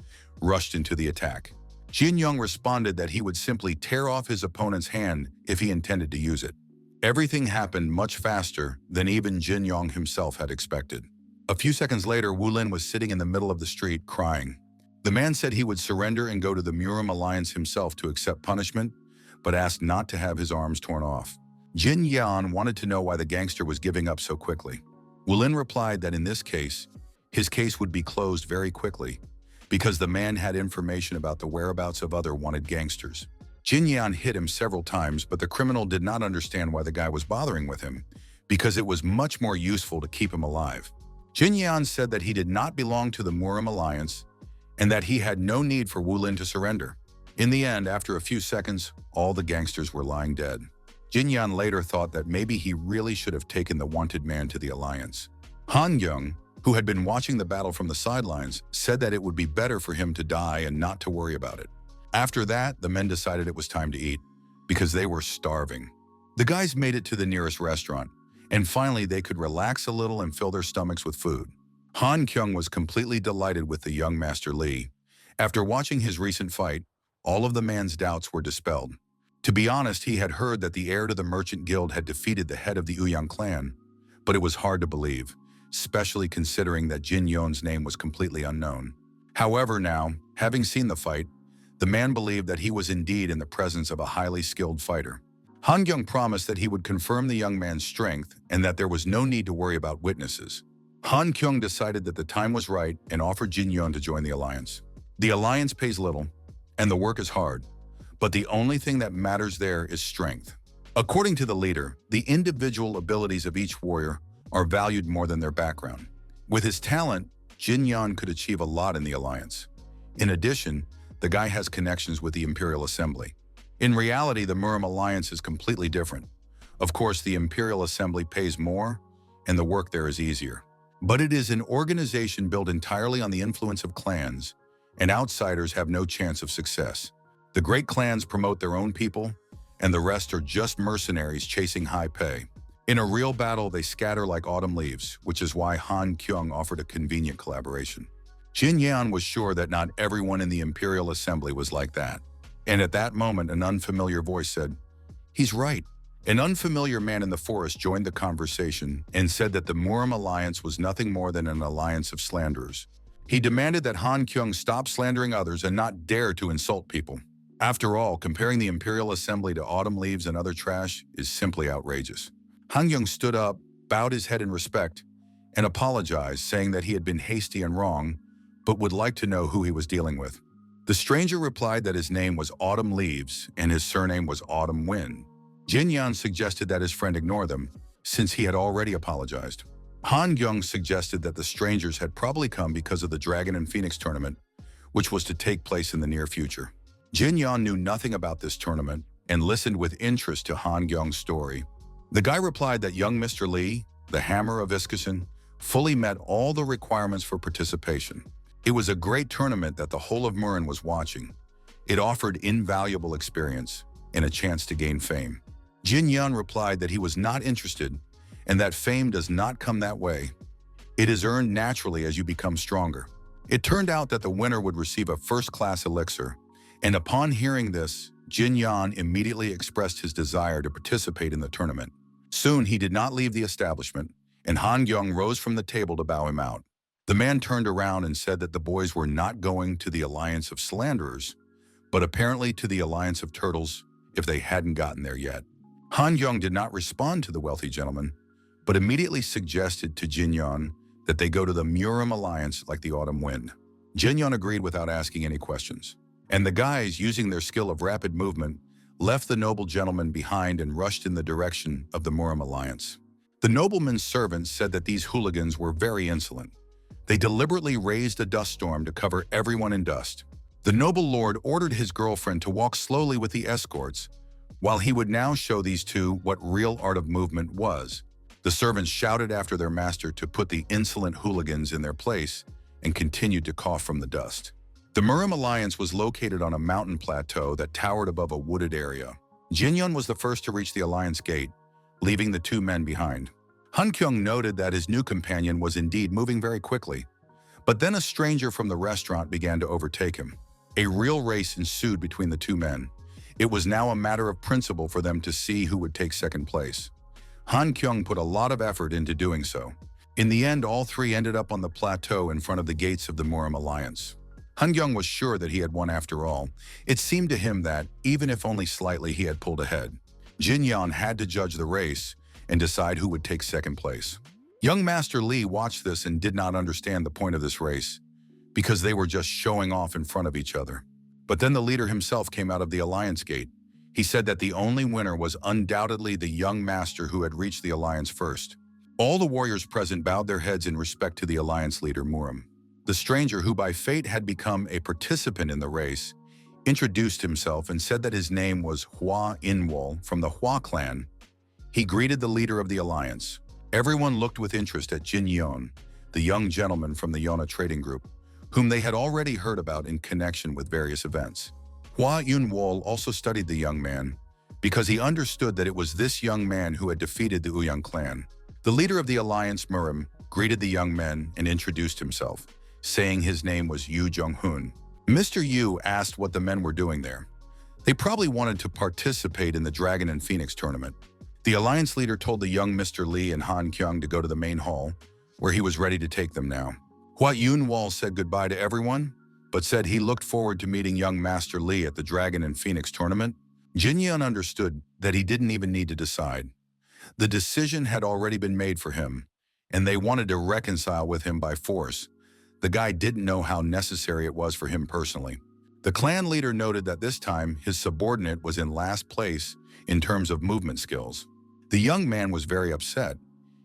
rushed into the attack. Jin-young responded that he would simply tear off his opponent's hand if he intended to use it. Everything happened much faster than even Jin-young himself had expected. A few seconds later, Woo-lin was sitting in the middle of the street, crying. The man said he would surrender and go to the Murim Alliance himself to accept punishment, but asked not to have his arms torn off. Jin-yeon wanted to know why the gangster was giving up so quickly. Woo-lin replied that in this case, his case would be closed very quickly, because the man had information about the whereabouts of other wanted gangsters. Jin-yeon hit him several times, but the criminal did not understand why the guy was bothering with him, because it was much more useful to keep him alive. Jin-yeon said that he did not belong to the Murim Alliance, and that he had no need for Woo-lin to surrender. In the end, after a few seconds, all the gangsters were lying dead. Jin-yeon later thought that maybe he really should have taken the wanted man to the Alliance. Han-gyung, who had been watching the battle from the sidelines, said that it would be better for him to die and not to worry about it. After that, the men decided it was time to eat, because they were starving. The guys made it to the nearest restaurant, and finally they could relax a little and fill their stomachs with food. Han-kyung was completely delighted with the young Master Lee. After watching his recent fight, all of the man's doubts were dispelled. To be honest, he had heard that the heir to the Merchant Guild had defeated the head of the Uang clan, but it was hard to believe, especially considering that Jin-yeon's name was completely unknown. However, now, having seen the fight, the man believed that he was indeed in the presence of a highly skilled fighter. Han-kyung promised that he would confirm the young man's strength and that there was no need to worry about witnesses. Han-kyung decided that the time was right and offered Jin-yeon to join the Alliance. The Alliance pays little, and the work is hard, but the only thing that matters there is strength. According to the leader, the individual abilities of each warrior are valued more than their background. With his talent, Jin-yeon could achieve a lot in the Alliance. In addition, the guy has connections with the Imperial Assembly. In reality, the Murim Alliance is completely different. Of course, the Imperial Assembly pays more, and the work there is easier. But it is an organization built entirely on the influence of clans, and outsiders have no chance of success. The great clans promote their own people, and the rest are just mercenaries chasing high pay. In a real battle, they scatter like autumn leaves, which is why Han-kyung offered a convenient collaboration. Jin-yeon was sure that not everyone in the Imperial Assembly was like that. And at that moment, an unfamiliar voice said, "He's right." An unfamiliar man in the forest joined the conversation and said that the Murim alliance was nothing more than an alliance of slanderers. He demanded that Han Kyung stop slandering others and not dare to insult people. After all, comparing the Imperial Assembly to autumn leaves and other trash is simply outrageous. Han Kyung stood up, bowed his head in respect, and apologized, saying that he had been hasty and wrong, but would like to know who he was dealing with. The stranger replied that his name was Autumn Leaves and his surname was Autumn Wind. Jin Yan suggested that his friend ignore them, since he had already apologized. Han Kyung suggested that the strangers had probably come because of the Dragon and Phoenix tournament, which was to take place in the near future. Jin Yan knew nothing about this tournament and listened with interest to Han Kyung's story. The guy replied that young Mr. Lee, the Hammer of Iskison, fully met all the requirements for participation. It was a great tournament that the whole of Murin was watching. It offered invaluable experience and a chance to gain fame. Jin Yan replied that he was not interested and that fame does not come that way. It is earned naturally as you become stronger. It turned out that the winner would receive a first-class elixir, and upon hearing this, Jin Yan immediately expressed his desire to participate in the tournament. Soon he did not leave the establishment, and Han Kyung rose from the table to bow him out. The man turned around and said that the boys were not going to the Alliance of Slanderers, but apparently to the Alliance of Turtles if they hadn't gotten there yet. Han Kyung did not respond to the wealthy gentleman, but immediately suggested to Jin Yan that they go to the Murim Alliance like the autumn wind. Jin Yan agreed without asking any questions, and the guys, using their skill of rapid movement, left the noble gentleman behind and rushed in the direction of the Murim Alliance. The nobleman's servants said that these hooligans were very insolent. They deliberately raised a dust storm to cover everyone in dust. The noble lord ordered his girlfriend to walk slowly with the escorts, while he would now show these two what real art of movement was. The servants shouted after their master to put the insolent hooligans in their place and continued to cough from the dust. The Murim Alliance was located on a mountain plateau that towered above a wooded area. Jin Yan was the first to reach the Alliance gate, leaving the two men behind. Han Kyung noted that his new companion was indeed moving very quickly, but then a stranger from the restaurant began to overtake him. A real race ensued between the two men. It was now a matter of principle for them to see who would take second place. Han Kyung put a lot of effort into doing so. In the end, all three ended up on the plateau in front of the gates of the Murim Alliance. Han Kyung was sure that he had won after all. It seemed to him that, even if only slightly, he had pulled ahead. Jin Yan had to judge the race and decide who would take second place. Young Master Lee watched this and did not understand the point of this race, because they were just showing off in front of each other. But then the leader himself came out of the Alliance gate. He said that the only winner was undoubtedly the young master who had reached the Alliance first. All the warriors present bowed their heads in respect to the Alliance leader, Murim. The stranger, who by fate had become a participant in the race, introduced himself and said that his name was Hua Inwol from the Hua clan. He greeted the leader of the Alliance. Everyone looked with interest at Jin Yon, the young gentleman from the Yona trading group, whom they had already heard about in connection with various events. Hua Yunwol also studied the young man because he understood that it was this young man who had defeated the Uang clan. The leader of the Alliance, Murim, greeted the young men and introduced himself, saying his name was Yu Jong-hun. Mr. Yu asked what the men were doing there. They probably wanted to participate in the Dragon and Phoenix tournament. The Alliance leader told the young Mr. Lee and Han Kyung to go to the main hall, where he was ready to take them now. Hua Yunwol said goodbye to everyone, but said he looked forward to meeting young Master Lee at the Dragon and Phoenix tournament. Jin Yan understood that he didn't even need to decide. The decision had already been made for him, and they wanted to reconcile with him by force. The guy didn't know how necessary it was for him personally. The clan leader noted that this time his subordinate was in last place in terms of movement skills. The young man was very upset.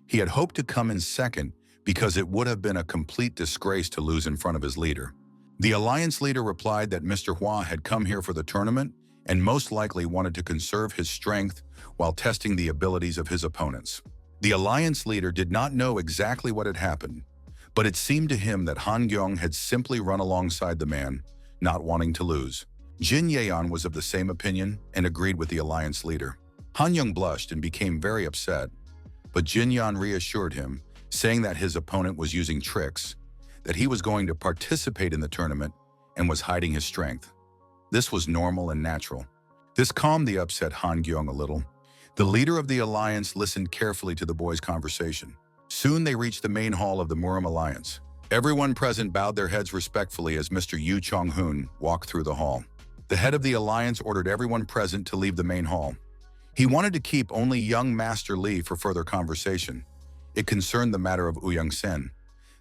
He had hoped to come in second because it would have been a complete disgrace to lose in front of his leader. The Alliance leader replied that Mr. Hua had come here for the tournament and most likely wanted to conserve his strength while testing the abilities of his opponents. The Alliance leader did not know exactly what had happened, but it seemed to him that Han Kyung had simply run alongside the man, not wanting to lose. Jin Yeon was of the same opinion and agreed with the Alliance leader. Han Kyung blushed and became very upset, but Jin Yeon reassured him, saying that his opponent was using tricks, that he was going to participate in the tournament and was hiding his strength. This was normal and natural. This calmed the upset Han Gyong a little. The leader of the alliance listened carefully to the boys' conversation. Soon they reached the main hall of the Murim alliance. Everyone present bowed their heads respectfully as Mr. Yu Chong-hoon walked through the hall. The head of the alliance ordered everyone present to leave the main hall. He wanted to keep only young Master Li for further conversation. It concerned the matter of Uang Sen.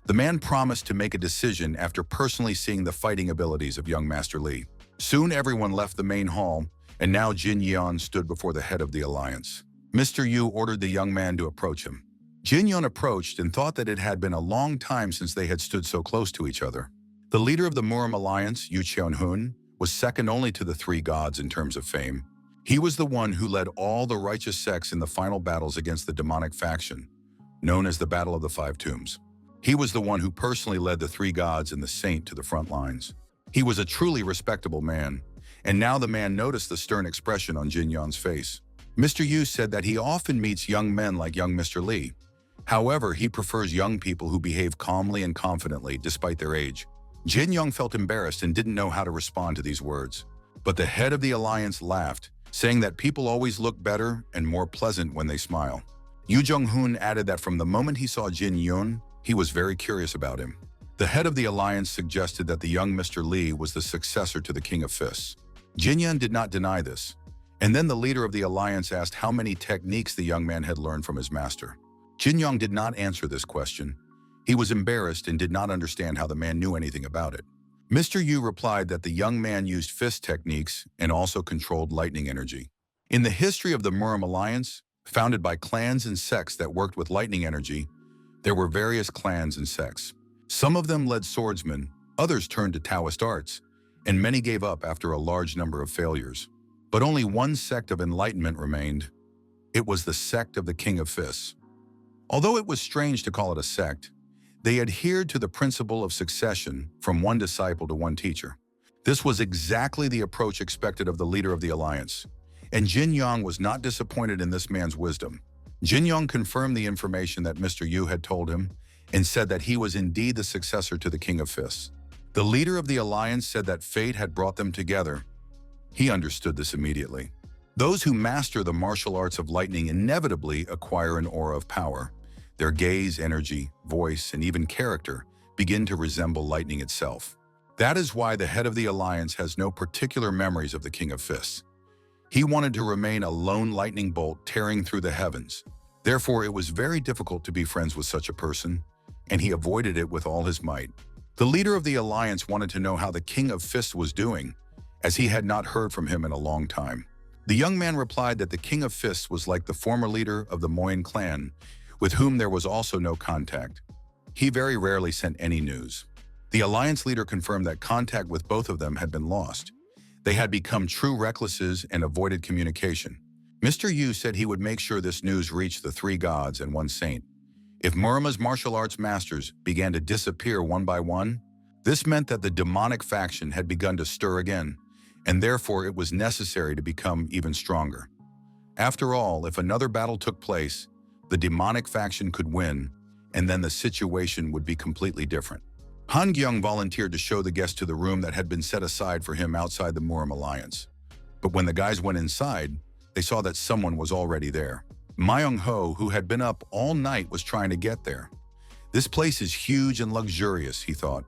The man promised to make a decision after personally seeing the fighting abilities of young Master Li. Soon everyone left the main hall, and now Jin Yeon stood before the head of the alliance. Mr. Yu ordered the young man to approach him. Jin Yeon approached and thought that it had been a long time since they had stood so close to each other. The leader of the Murim alliance, Yu Cheon-hoon, was second only to the three gods in terms of fame. He was the one who led all the righteous sects in the final battles against the demonic faction, known as the Battle of the Five Tombs. He was the one who personally led the three gods and the saint to the front lines. He was a truly respectable man, and now the man noticed the stern expression on Jin Yeon's face. Mr. Yu said that he often meets young men like young Mr. Li. However, he prefers young people who behave calmly and confidently despite their age. Jin Yeon felt embarrassed and didn't know how to respond to these words. But the head of the alliance laughed, saying that people always look better and more pleasant when they smile. Yu Jong-hoon added that from the moment he saw Jin Yeon, he was very curious about him. The head of the alliance suggested that the young Mr. Li was the successor to the King of Fists. Jin Yeon did not deny this, and then the leader of the alliance asked how many techniques the young man had learned from his master. Jin Yeon did not answer this question. He was embarrassed and did not understand how the man knew anything about it. Mr. Yu replied that the young man used fist techniques and also controlled lightning energy. In the history of the Murim alliance, founded by clans and sects that worked with lightning energy, there were various clans and sects. Some of them led swordsmen, others turned to Taoist arts, and many gave up after a large number of failures. But only one sect of enlightenment remained. It was the sect of the King of Fists. Although it was strange to call it a sect, they adhered to the principle of succession from one disciple to one teacher. This was exactly the approach expected of the leader of the alliance, and Jin Yeon was not disappointed in this man's wisdom. Jin Yeon confirmed the information that Mr. Yu had told him and said that he was indeed the successor to the King of Fists. The leader of the alliance said that fate had brought them together. He understood this immediately. Those who master the martial arts of lightning inevitably acquire an aura of power. Their gaze, energy, voice, and even character begin to resemble lightning itself. That is why the head of the alliance has no particular memories of the King of Fists. He wanted to remain a lone lightning bolt tearing through the heavens. Therefore, it was very difficult to be friends with such a person, and he avoided it with all his might. The leader of the alliance wanted to know how the King of Fists was doing, as he had not heard from him in a long time. The young man replied that the King of Fists was like the former leader of the Moyen clan, with whom there was also no contact. He very rarely sent any news. The alliance leader confirmed that contact with both of them had been lost. They had become true recluses and avoided communication. Mr. Yu said he would make sure this news reached the three gods and one saint. If Murima's martial arts masters began to disappear one by one, this meant that the demonic faction had begun to stir again, and therefore it was necessary to become even stronger. After all, if another battle took place, the demonic faction could win, and then the situation would be completely different. Han Gyung volunteered to show the guest to the room that had been set aside for him outside the Murim alliance. But when the guys went inside, they saw that someone was already there. Myung-ho, who had been up all night, was trying to get there. This place is huge and luxurious, he thought.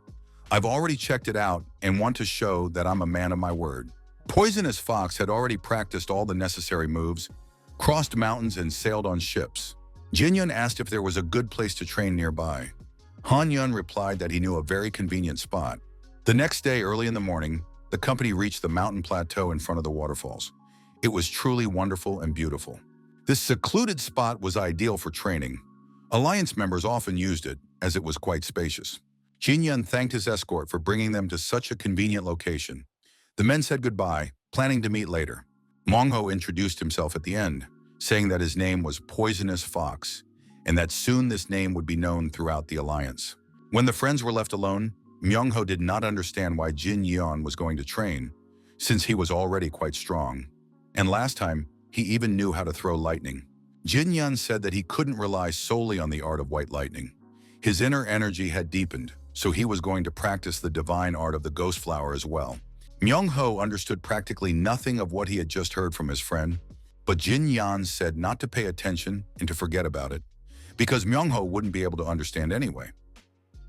I've already checked it out and want to show that I'm a man of my word. Poisonous Fox had already practiced all the necessary moves, crossed mountains and sailed on ships. Jin Yun asked if there was a good place to train nearby. Han Yun replied that he knew a very convenient spot. The next day, early in the morning, the company reached the mountain plateau in front of the waterfalls. It was truly wonderful and beautiful. This secluded spot was ideal for training. Alliance members often used it, as it was quite spacious. Jin Yun thanked his escort for bringing them to such a convenient location. The men said goodbye, planning to meet later. Mongho introduced himself at the end, saying that his name was Poisonous Fox, and that soon this name would be known throughout the alliance. When the friends were left alone, Myung-ho did not understand why Jin Yeon was going to train, since he was already quite strong. And last time, he even knew how to throw lightning. Jin Yeon said that he couldn't rely solely on the art of white lightning. His inner energy had deepened, so he was going to practice the divine art of the ghost flower as well. Myung-ho understood practically nothing of what he had just heard from his friend, but Jin Yan said not to pay attention and to forget about it, because Myung-ho wouldn't be able to understand anyway.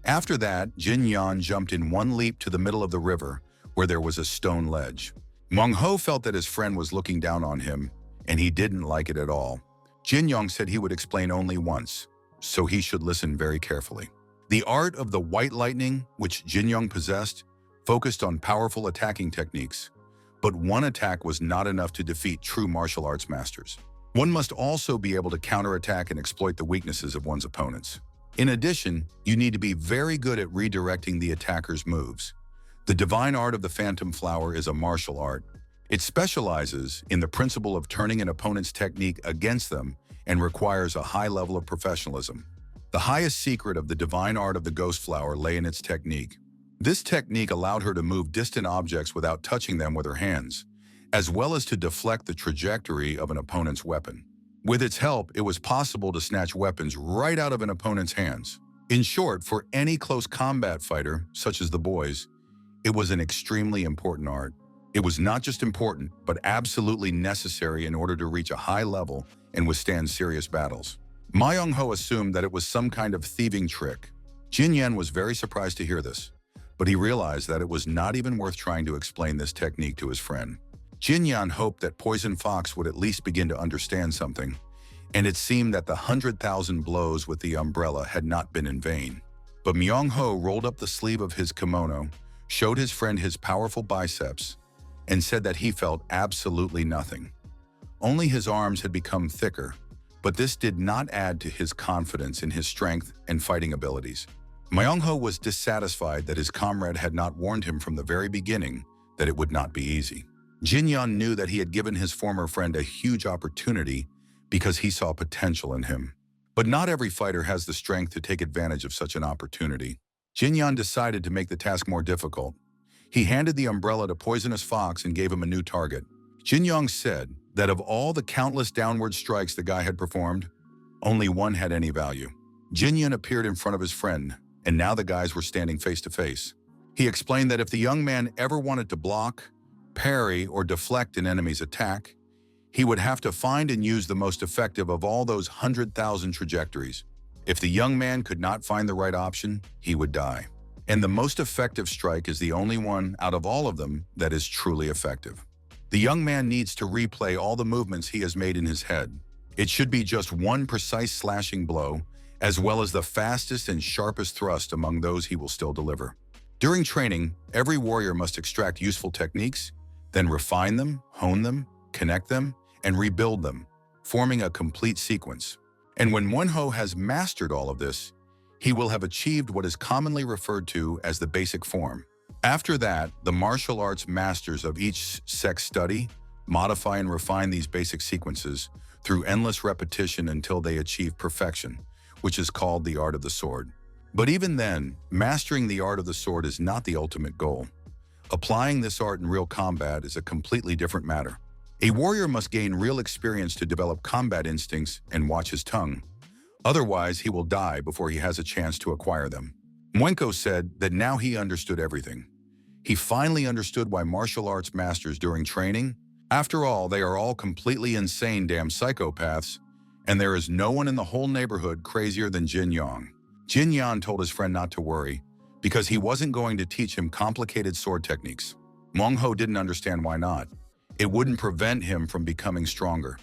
After that, Jin Yan jumped in one leap to the middle of the river, where there was a stone ledge. Myung-ho felt that his friend was looking down on him, and he didn't like it at all. Jin Yong said he would explain only once, so he should listen very carefully. The art of the white lightning, which Jin Yong possessed, focused on powerful attacking techniques, but one attack was not enough to defeat true martial arts masters. One must also be able to counterattack and exploit the weaknesses of one's opponents. In addition, you need to be very good at redirecting the attacker's moves. The divine art of the Phantom Flower is a martial art. It specializes in the principle of turning an opponent's technique against them and requires a high level of professionalism. The highest secret of the divine art of the Ghost Flower lay in its technique. This technique allowed her to move distant objects without touching them with her hands, as well as to deflect the trajectory of an opponent's weapon. With its help, it was possible to snatch weapons right out of an opponent's hands. In short, for any close combat fighter, such as the boys, it was an extremely important art. It was not just important, but absolutely necessary in order to reach a high level and withstand serious battles. Myung-ho assumed that it was some kind of thieving trick. Jin Yan was very surprised to hear this, but he realized that it was not even worth trying to explain this technique to his friend. Jin Yan hoped that Poison Fox would at least begin to understand something, and it seemed that the 100,000 blows with the umbrella had not been in vain. But Myung-ho rolled up the sleeve of his kimono, showed his friend his powerful biceps, and said that he felt absolutely nothing. Only his arms had become thicker, but this did not add to his confidence in his strength and fighting abilities. Myung-ho was dissatisfied that his comrade had not warned him from the very beginning that it would not be easy. Jin Yan knew that he had given his former friend a huge opportunity because he saw potential in him. But not every fighter has the strength to take advantage of such an opportunity. Jin Yan decided to make the task more difficult. He handed the umbrella to Poisonous Fox and gave him a new target. Jin Yong said that of all the countless downward strikes the guy had performed, only one had any value. Jin Yan appeared in front of his friend, and now the guys were standing face to face. He explained that if the young man ever wanted to block, parry, or deflect an enemy's attack, he would have to find and use the most effective of all those 100,000 trajectories. If the young man could not find the right option, he would die. And the most effective strike is the only one out of all of them that is truly effective. The young man needs to replay all the movements he has made in his head. It should be just one precise slashing blow, as well as the fastest and sharpest thrust among those he will still deliver. During training, every warrior must extract useful techniques, then refine them, hone them, connect them, and rebuild them, forming a complete sequence. And when Won-ho has mastered all of this, he will have achieved what is commonly referred to as the basic form. After that, the martial arts masters of each sect study, modify and refine these basic sequences through endless repetition until they achieve perfection, which is called the art of the sword. But even then, mastering the art of the sword is not the ultimate goal. Applying this art in real combat is a completely different matter. A warrior must gain real experience to develop combat instincts and watch his tongue. Otherwise, he will die before he has a chance to acquire them. Mwenko said that now he understood everything. He finally understood why martial arts masters during training, after all, they are all completely insane damn psychopaths, and there is no one in the whole neighborhood crazier than Jin Yong. Jin Yan told his friend not to worry, because he wasn't going to teach him complicated sword techniques. Myung-ho didn't understand why not. It wouldn't prevent him from becoming stronger.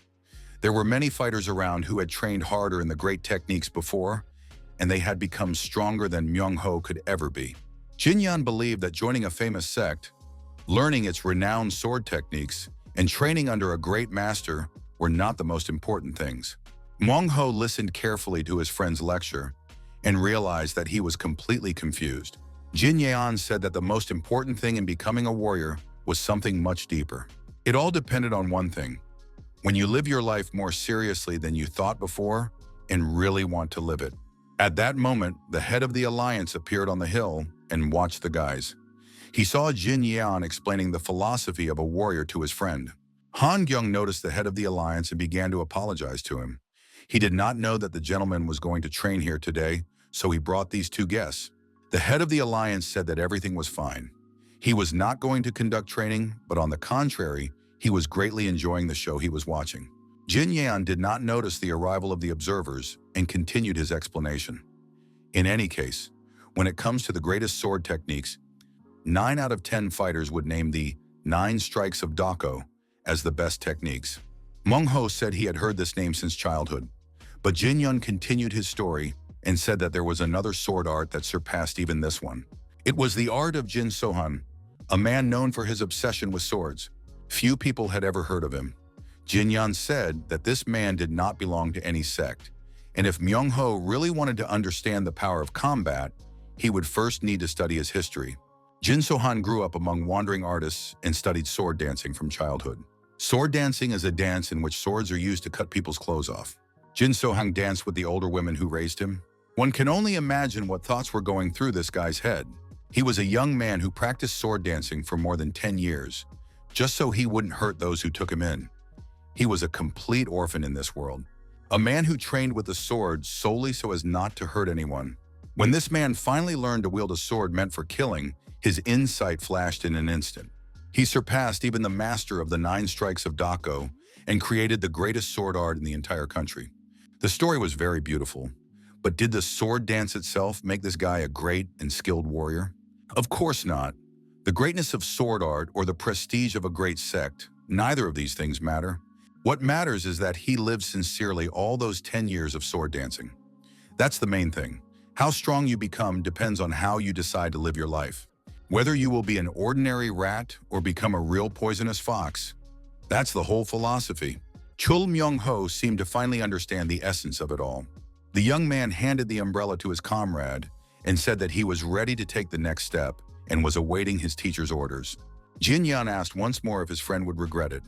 There were many fighters around who had trained harder in the great techniques before, and they had become stronger than Myung-ho could ever be. Jin Yan believed that joining a famous sect, learning its renowned sword techniques, and training under a great master were not the most important things. Myung-ho listened carefully to his friend's lecture and realized that he was completely confused. Jin Yan said that the most important thing in becoming a warrior was something much deeper. It all depended on one thing: when you live your life more seriously than you thought before and really want to live it. At that moment, the head of the alliance appeared on the hill and watched the guys. He saw Jin Yan explaining the philosophy of a warrior to his friend. Han Gyung noticed the head of the alliance and began to apologize to him. He did not know that the gentleman was going to train here today, so he brought these two guests. The head of the alliance said that everything was fine. He was not going to conduct training, but on the contrary, he was greatly enjoying the show he was watching. Jin Yan did not notice the arrival of the observers and continued his explanation. In any case, when it comes to the greatest sword techniques, 9 out of 10 fighters would name the 9 strikes of Dako as the best techniques. Meng Ho said he had heard this name since childhood, but Jin Yun continued his story and said that there was another sword art that surpassed even this one. It was the art of Jin Sohan, a man known for his obsession with swords. Few people had ever heard of him. Jin Yan said that this man did not belong to any sect, and if Myung Ho really wanted to understand the power of combat, he would first need to study his history. Jin Sohan grew up among wandering artists and studied sword dancing from childhood. Sword dancing is a dance in which swords are used to cut people's clothes off. Jin Sohan danced with the older women who raised him. One can only imagine what thoughts were going through this guy's head. He was a young man who practiced sword dancing for more than 10 years, just so he wouldn't hurt those who took him in. He was a complete orphan in this world. A man who trained with the sword solely so as not to hurt anyone. When this man finally learned to wield a sword meant for killing, his insight flashed in an instant. He surpassed even the master of the 9 strikes of Dako and created the greatest sword art in the entire country. The story was very beautiful, but did the sword dance itself make this guy a great and skilled warrior? Of course not. The greatness of sword art or the prestige of a great sect, neither of these things matter. What matters is that he lived sincerely all those 10 years of sword dancing. That's the main thing. How strong you become depends on how you decide to live your life. Whether you will be an ordinary rat or become a real poisonous fox, that's the whole philosophy. Chul Myung-ho seemed to finally understand the essence of it all. The young man handed the umbrella to his comrade and said that he was ready to take the next step and was awaiting his teacher's orders. Jin Yan asked once more if his friend would regret it.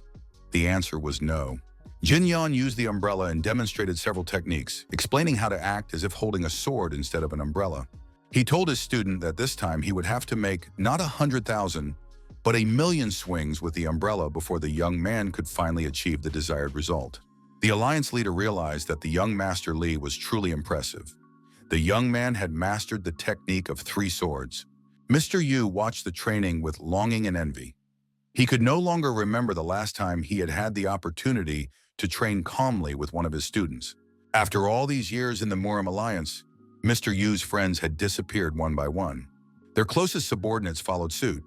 The answer was no. Jin Yan used the umbrella and demonstrated several techniques, explaining how to act as if holding a sword instead of an umbrella. He told his student that this time he would have to make not 100,000, but 1,000,000 swings with the umbrella before the young man could finally achieve the desired result. The alliance leader realized that the young Master Li was truly impressive. The young man had mastered the technique of 3 swords. Mr. Yu watched the training with longing and envy. He could no longer remember the last time he had had the opportunity to train calmly with one of his students. After all these years in the Murim Alliance, Mr. Yu's friends had disappeared one by one. Their closest subordinates followed suit.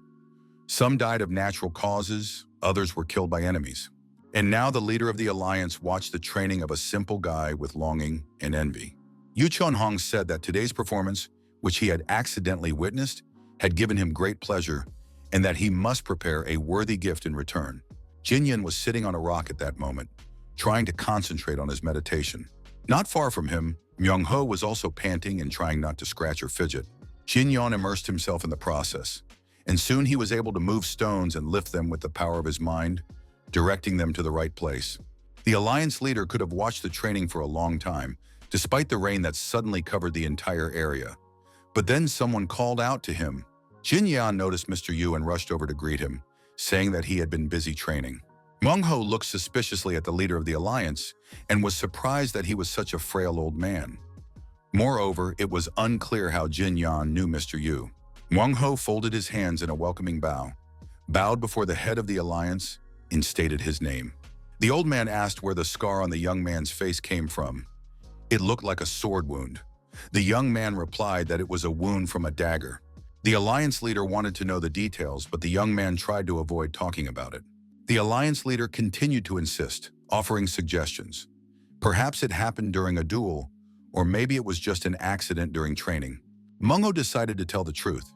Some died of natural causes, others were killed by enemies. And now the leader of the alliance watched the training of a simple guy with longing and envy. Yu Chun-hong said that today's performance, which he had accidentally witnessed, had given him great pleasure, and that he must prepare a worthy gift in return. Jin Yun was sitting on a rock at that moment, trying to concentrate on his meditation. Not far from him, Myung Ho was also panting and trying not to scratch or fidget. Jin Yun immersed himself in the process, and soon he was able to move stones and lift them with the power of his mind, directing them to the right place. The alliance leader could have watched the training for a long time, despite the rain that suddenly covered the entire area. But then someone called out to him. Jin Yan noticed Mr. Yu and rushed over to greet him, saying that he had been busy training. Meng Ho looked suspiciously at the leader of the alliance and was surprised that he was such a frail old man. Moreover, it was unclear how Jin Yan knew Mr. Yu. Meng Ho folded his hands in a welcoming bow, bowed before the head of the alliance, and stated his name. The old man asked where the scar on the young man's face came from. It looked like a sword wound. The young man replied that it was a wound from a dagger. The alliance leader wanted to know the details, but the young man tried to avoid talking about it. The alliance leader continued to insist, offering suggestions. Perhaps it happened during a duel, or maybe it was just an accident during training. Meng Ho decided to tell the truth.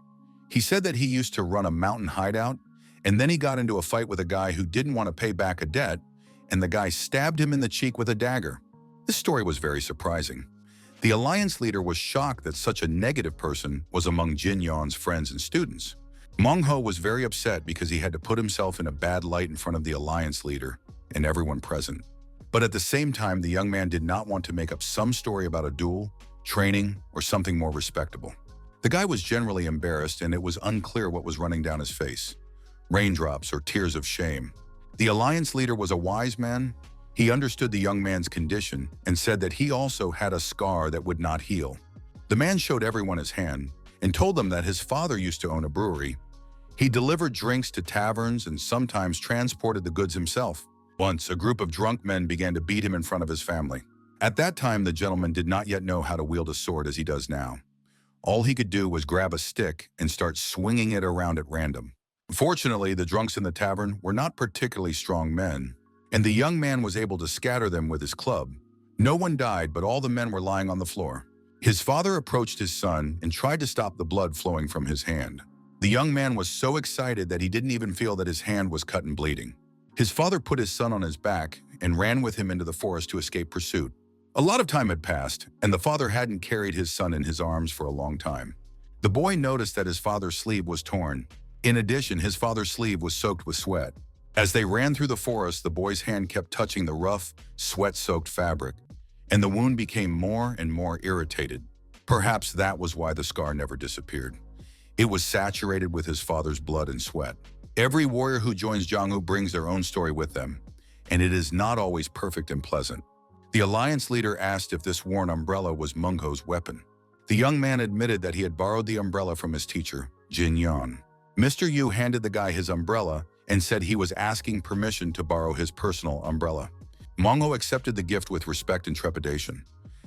He said that he used to run a mountain hideout, and then he got into a fight with a guy who didn't want to pay back a debt, and the guy stabbed him in the cheek with a dagger. This story was very surprising. The alliance leader was shocked that such a negative person was among Jin Yan's friends and students. Meng Ho was very upset because he had to put himself in a bad light in front of the alliance leader and everyone present. But at the same time, the young man did not want to make up some story about a duel, training, or something more respectable. The guy was generally embarrassed, and it was unclear what was running down his face. Raindrops or tears of shame. The alliance leader was a wise man. He understood the young man's condition and said that he also had a scar that would not heal. The man showed everyone his hand and told them that his father used to own a brewery. He delivered drinks to taverns and sometimes transported the goods himself. Once, a group of drunk men began to beat him in front of his family. At that time, the gentleman did not yet know how to wield a sword as he does now. All he could do was grab a stick and start swinging it around at random. Fortunately, the drunks in the tavern were not particularly strong men, and the young man was able to scatter them with his club. No one died, but all the men were lying on the floor. His father approached his son and tried to stop the blood flowing from his hand. The young man was so excited that he didn't even feel that his hand was cut and bleeding. His father put his son on his back and ran with him into the forest to escape pursuit. A lot of time had passed, and the father hadn't carried his son in his arms for a long time. The boy noticed that his father's sleeve was torn. In addition, his father's sleeve was soaked with sweat. As they ran through the forest, the boy's hand kept touching the rough, sweat-soaked fabric, and the wound became more and more irritated. Perhaps that was why the scar never disappeared. It was saturated with his father's blood and sweat. Every warrior who joins Jangwoo brings their own story with them, and it is not always perfect and pleasant. The alliance leader asked if this worn umbrella was Mungho's weapon. The young man admitted that he had borrowed the umbrella from his teacher, Jin Yan. Mr. Yu handed the guy his umbrella and said he was asking permission to borrow his personal umbrella. Mungho accepted the gift with respect and trepidation.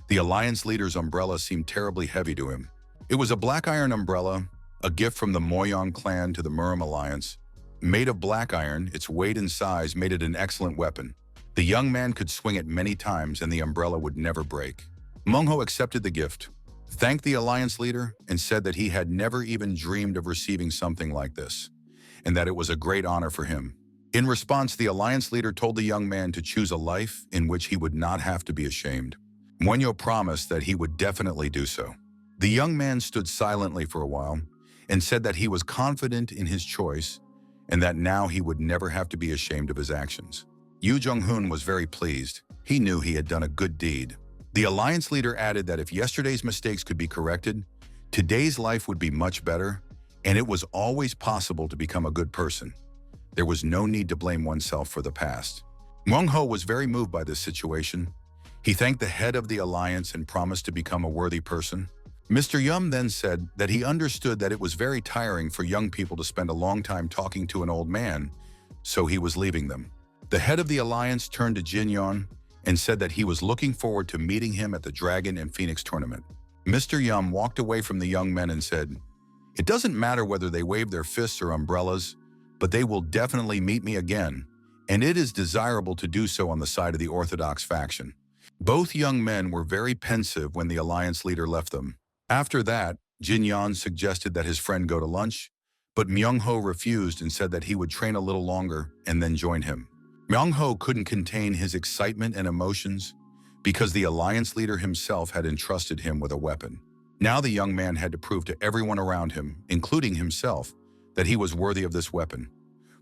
The alliance leader's umbrella seemed terribly heavy to him. It was a black iron umbrella, a gift from the Moyong clan to the Murim alliance. Made of black iron, its weight and size made it an excellent weapon. The young man could swing it many times and the umbrella would never break. Mungho accepted the gift, thanked the alliance leader, and said that he had never even dreamed of receiving something like this, and that it was a great honor for him. In response, the alliance leader told the young man to choose a life in which he would not have to be ashamed. Muenyo promised that he would definitely do so. The young man stood silently for a while and said that he was confident in his choice and that now he would never have to be ashamed of his actions. Yu Jung-hoon was very pleased. He knew he had done a good deed. The alliance leader added that if yesterday's mistakes could be corrected, today's life would be much better, and it was always possible to become a good person. There was no need to blame oneself for the past. Mungho was very moved by this situation. He thanked the head of the alliance and promised to become a worthy person. Mr. Yum then said that he understood that it was very tiring for young people to spend a long time talking to an old man, so he was leaving them. The head of the alliance turned to Jin Yon and said that he was looking forward to meeting him at the Dragon and Phoenix tournament. Mr. Yum walked away from the young men and said, "It doesn't matter whether they wave their fists or umbrellas, but they will definitely meet me again, and it is desirable to do so on the side of the Orthodox faction." Both young men were very pensive when the alliance leader left them. After that, Jin Yan suggested that his friend go to lunch, but Myung-ho refused and said that he would train a little longer and then join him. Myung-ho couldn't contain his excitement and emotions because the alliance leader himself had entrusted him with a weapon. Now the young man had to prove to everyone around him, including himself, that he was worthy of this weapon.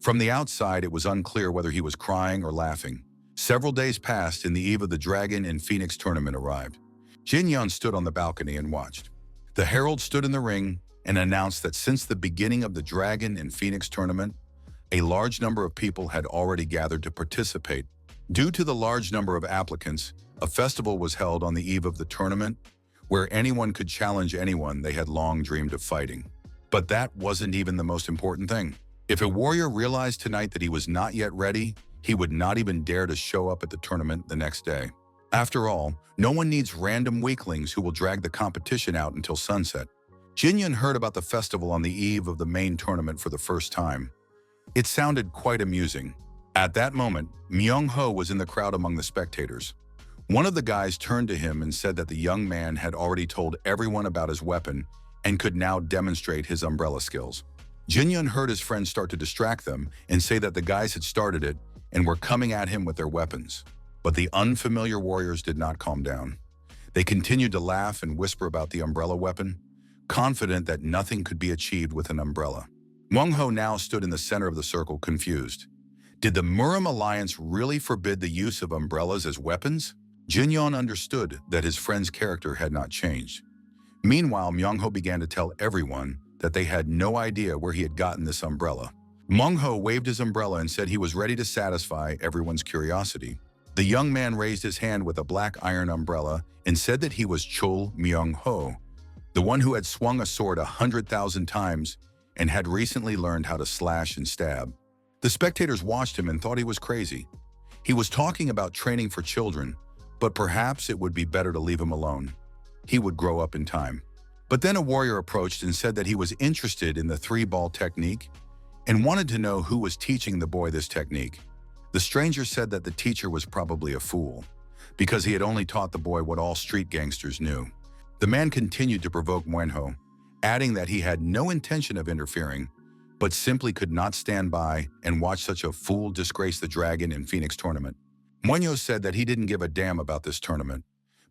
From the outside, it was unclear whether he was crying or laughing. Several days passed and the eve of the Dragon and Phoenix tournament arrived. Jin Yan stood on the balcony and watched. The herald stood in the ring and announced that since the beginning of the Dragon and Phoenix tournament, a large number of people had already gathered to participate. Due to the large number of applicants, a festival was held on the eve of the tournament where anyone could challenge anyone they had long dreamed of fighting. But that wasn't even the most important thing. If a warrior realized tonight that he was not yet ready, he would not even dare to show up at the tournament the next day. After all, no one needs random weaklings who will drag the competition out until sunset. Jin Yun heard about the festival on the eve of the main tournament for the first time. It sounded quite amusing. At that moment, Myung-ho was in the crowd among the spectators. One of the guys turned to him and said that the young man had already told everyone about his weapon and could now demonstrate his umbrella skills. Jin Yun heard his friends start to distract them and say that the guys had started it and were coming at him with their weapons. But the unfamiliar warriors did not calm down. They continued to laugh and whisper about the umbrella weapon, confident that nothing could be achieved with an umbrella. Myung-ho now stood in the center of the circle, confused. Did the Murim alliance really forbid the use of umbrellas as weapons? Jin Yon understood that his friend's character had not changed. Meanwhile, Myung-ho began to tell everyone that they had no idea where he had gotten this umbrella. Myung-ho waved his umbrella and said he was ready to satisfy everyone's curiosity. The young man raised his hand with a black iron umbrella and said that he was Chul Myung-ho, the one who had swung a sword 100,000 times and had recently learned how to slash and stab. The spectators watched him and thought he was crazy. He was talking about training for children, but perhaps it would be better to leave him alone. He would grow up in time. But then a warrior approached and said that he was interested in the three-ball technique and wanted to know who was teaching the boy this technique. The stranger said that the teacher was probably a fool, because he had only taught the boy what all street gangsters knew. The man continued to provoke Manhwa, adding that he had no intention of interfering, but simply could not stand by and watch such a fool disgrace the Dragon and Phoenix tournament. Manhwa said that he didn't give a damn about this tournament,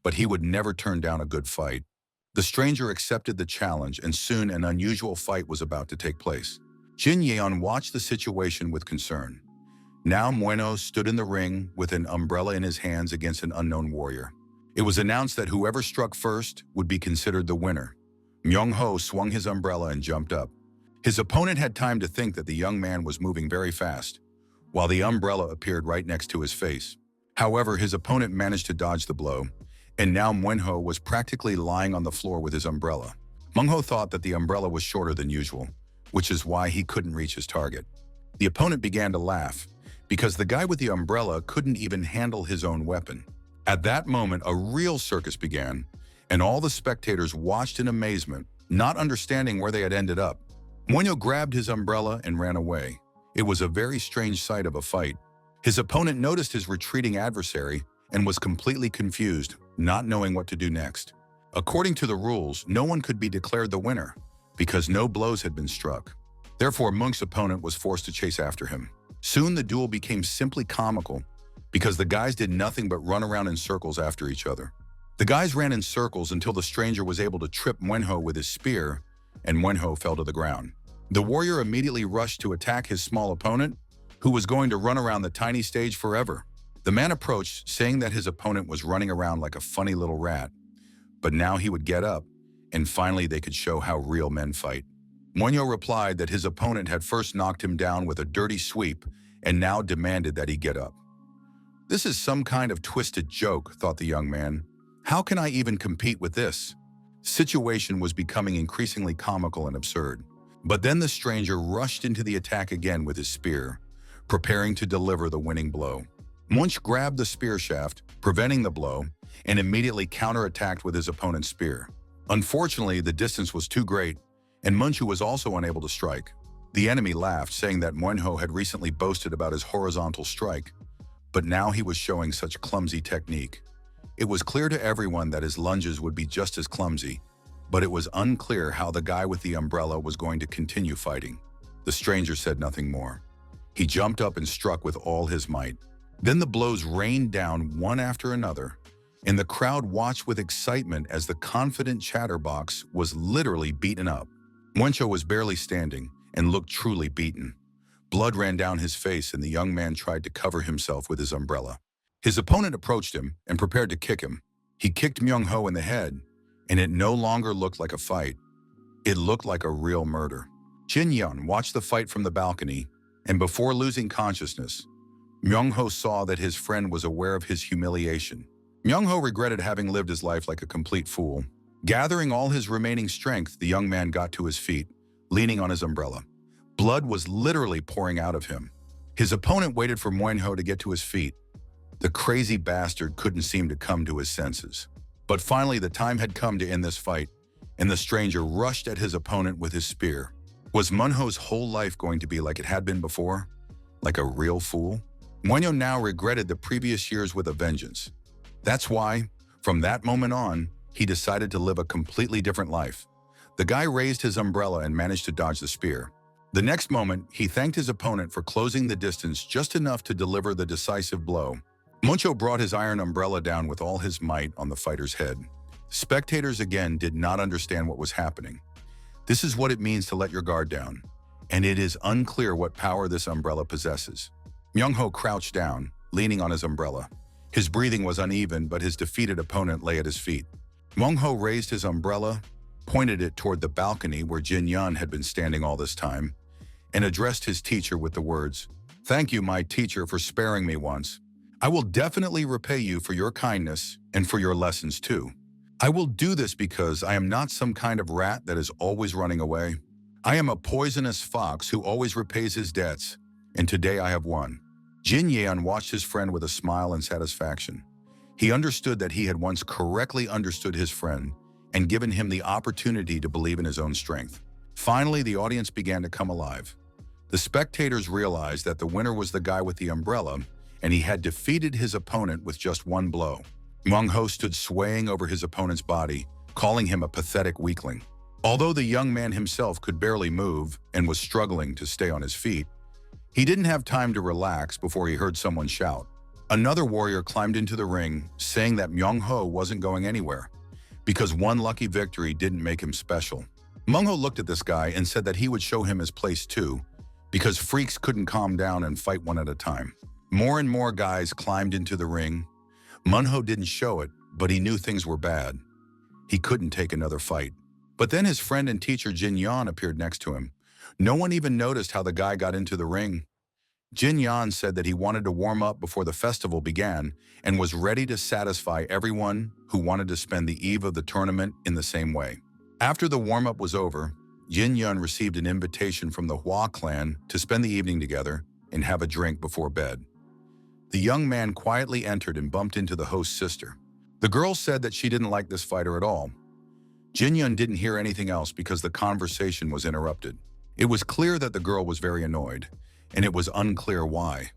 but he would never turn down a good fight. The stranger accepted the challenge, and soon an unusual fight was about to take place. Jin Yeon watched the situation with concern. Now Manhwa stood in the ring with an umbrella in his hands against an unknown warrior. It was announced that whoever struck first would be considered the winner. Myung-ho swung his umbrella and jumped up. His opponent had time to think that the young man was moving very fast, while the umbrella appeared right next to his face. However, his opponent managed to dodge the blow, and now Manhwa was practically lying on the floor with his umbrella. Manhwa thought that the umbrella was shorter than usual, which is why he couldn't reach his target. The opponent began to laugh, because the guy with the umbrella couldn't even handle his own weapon. At that moment, a real circus began, and all the spectators watched in amazement, not understanding where they had ended up. Manhwa grabbed his umbrella and ran away. It was a very strange sight of a fight. His opponent noticed his retreating adversary and was completely confused, not knowing what to do next. According to the rules, no one could be declared the winner, because no blows had been struck. Therefore, Monk's opponent was forced to chase after him. Soon the duel became simply comical, because the guys did nothing but run around in circles after each other. The guys ran in circles until the stranger was able to trip Manhwa with his spear, and Manhwa fell to the ground. The warrior immediately rushed to attack his small opponent, who was going to run around the tiny stage forever. The man approached, saying that his opponent was running around like a funny little rat, but now he would get up, and finally they could show how real men fight. Manhwa replied that his opponent had first knocked him down with a dirty sweep and now demanded that he get up. This is some kind of twisted joke, thought the young man. How can I even compete with this? Situation was becoming increasingly comical and absurd. But then the stranger rushed into the attack again with his spear, preparing to deliver the winning blow. Munch grabbed the spear shaft, preventing the blow, and immediately counterattacked with his opponent's spear. Unfortunately, the distance was too great, and Munch was also unable to strike. The enemy laughed, saying that Manhwa had recently boasted about his horizontal strike, but now he was showing such clumsy technique. It was clear to everyone that his lunges would be just as clumsy, but it was unclear how the guy with the umbrella was going to continue fighting. The stranger said nothing more. He jumped up and struck with all his might. Then the blows rained down one after another, and the crowd watched with excitement as the confident chatterbox was literally beaten up. Manhwa was barely standing and looked truly beaten. Blood ran down his face, and the young man tried to cover himself with his umbrella. His opponent approached him and prepared to kick him. He kicked Myung-ho in the head, and it no longer looked like a fight. It looked like a real murder. Jin Yeon watched the fight from the balcony, and before losing consciousness, Myung-ho saw that his friend was aware of his humiliation. Myung-ho regretted having lived his life like a complete fool. Gathering all his remaining strength, the young man got to his feet, leaning on his umbrella. Blood was literally pouring out of him. His opponent waited for Manhwa to get to his feet. The crazy bastard couldn't seem to come to his senses. But finally, the time had come to end this fight, and the stranger rushed at his opponent with his spear. Was Manhwa's whole life going to be like it had been before? Like a real fool? Manhwa now regretted the previous years with a vengeance. That's why, from that moment on, he decided to live a completely different life. The guy raised his umbrella and managed to dodge the spear. The next moment, he thanked his opponent for closing the distance just enough to deliver the decisive blow. Manhwa brought his iron umbrella down with all his might on the fighter's head. Spectators again did not understand what was happening. This is what it means to let your guard down, and it is unclear what power this umbrella possesses. Myung-ho crouched down, leaning on his umbrella. His breathing was uneven, but his defeated opponent lay at his feet. Myung-ho raised his umbrella, pointed it toward the balcony where Jin Yeon had been standing all this time, and addressed his teacher with the words, "Thank you, my teacher, for sparing me once. I will definitely repay you for your kindness and for your lessons too. I will do this because I am not some kind of rat that is always running away. I am a poisonous fox who always repays his debts, and today I have won. Jin Yeon watched his friend with a smile and satisfaction. He understood that he had once correctly understood his friend and given him the opportunity to believe in his own strength. Finally, the audience began to come alive. The spectators realized that the winner was the guy with the umbrella, and he had defeated his opponent with just one blow. Mung Ho stood swaying over his opponent's body, calling him a pathetic weakling. Although the young man himself could barely move and was struggling to stay on his feet, he didn't have time to relax before he heard someone shout. Another warrior climbed into the ring, saying that Mung Ho wasn't going anywhere, because one lucky victory didn't make him special. Mung Ho looked at this guy and said that he would show him his place too, because freaks couldn't calm down and fight one at a time. More and more guys climbed into the ring. Mung Ho didn't show it, but he knew things were bad. He couldn't take another fight. But then his friend and teacher Jin Yan appeared next to him. No one even noticed how the guy got into the ring. Jin Yan said that he wanted to warm up before the festival began and was ready to satisfy everyone who wanted to spend the eve of the tournament in the same way. After the warm-up was over, Jin Yan received an invitation from the Hua clan to spend the evening together and have a drink before bed. The young man quietly entered and bumped into the host's sister. The girl said that she didn't like this fighter at all. Jin Yan didn't hear anything else because the conversation was interrupted. It was clear that the girl was very annoyed, and it was unclear why.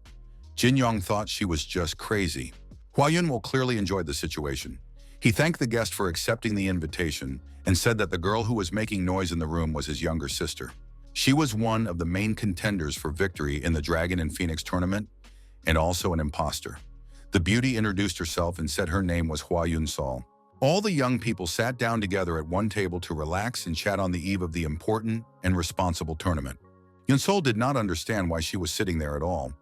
Jin Yong thought she was just crazy. Hua Yun clearly enjoyed the situation. He thanked the guest for accepting the invitation and said that the girl who was making noise in the room was his younger sister. She was one of the main contenders for victory in the Dragon and Phoenix tournament, and also an imposter. The beauty introduced herself and said her name was Hua Yun Sol. All the young people sat down together at one table to relax and chat on the eve of the important and responsible tournament. Yun Sol did not understand why she was sitting there at all,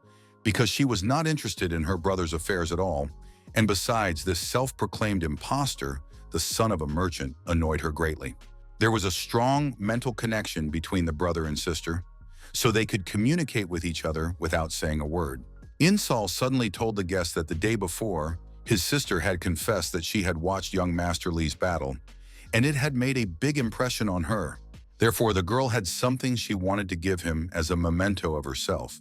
because she was not interested in her brother's affairs at all, and besides, this self-proclaimed imposter, the son of a merchant, annoyed her greatly. There was a strong mental connection between the brother and sister, so they could communicate with each other without saying a word. Insol suddenly told the guest that the day before, his sister had confessed that she had watched young Master Li's battle, and it had made a big impression on her. Therefore, the girl had something she wanted to give him as a memento of herself.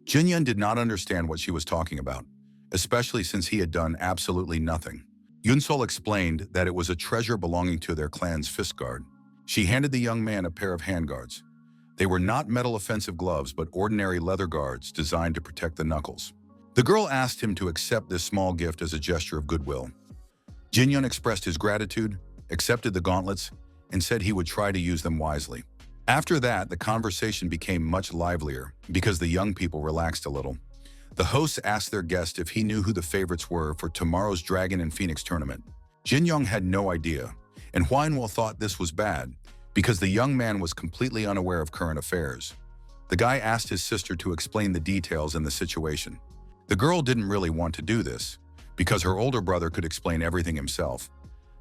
Jinyun did not understand what she was talking about, especially since he had done absolutely nothing. Yunsol explained that it was a treasure belonging to their clan's fist guard. She handed the young man a pair of handguards. They were not metal offensive gloves, but ordinary leather guards designed to protect the knuckles. The girl asked him to accept this small gift as a gesture of goodwill. Jinyun expressed his gratitude, accepted the gauntlets, and said he would try to use them wisely. After that, the conversation became much livelier because the young people relaxed a little. The hosts asked their guest if he knew who the favorites were for tomorrow's Dragon and Phoenix tournament. Jin Yong had no idea, and Huanwell thought this was bad because the young man was completely unaware of current affairs. The guy asked his sister to explain the details in the situation. The girl didn't really want to do this because her older brother could explain everything himself,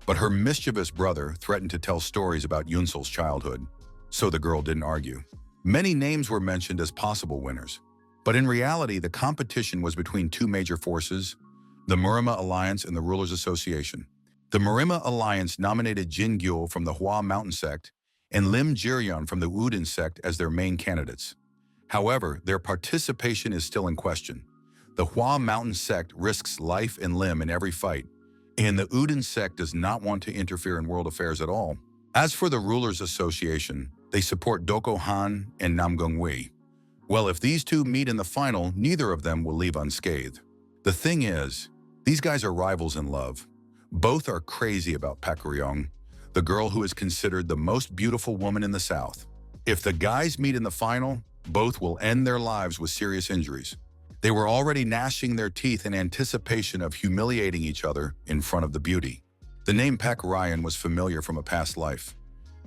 but her mischievous brother threatened to tell stories about Yunsol's childhood, so the girl didn't argue. Many names were mentioned as possible winners, but in reality, the competition was between two major forces, the Murima Alliance and the Rulers Association. The Murima Alliance nominated Jin Gyul from the Hua Mountain Sect and Lim Jiryeon from the Wudin Sect as their main candidates. However, their participation is still in question. The Hua Mountain Sect risks life and limb in every fight, and the Udin Sect does not want to interfere in world affairs at all. As for the Rulers Association, they support Doko Han and Nam Gunwi. Well, if these two meet in the final, neither of them will leave unscathed. The thing is, these guys are rivals in love. Both are crazy about Pak Ryong, the girl who is considered the most beautiful woman in the South. If the guys meet in the final, both will end their lives with serious injuries. They were already gnashing their teeth in anticipation of humiliating each other in front of the beauty. The name Pak Ryan was familiar from a past life.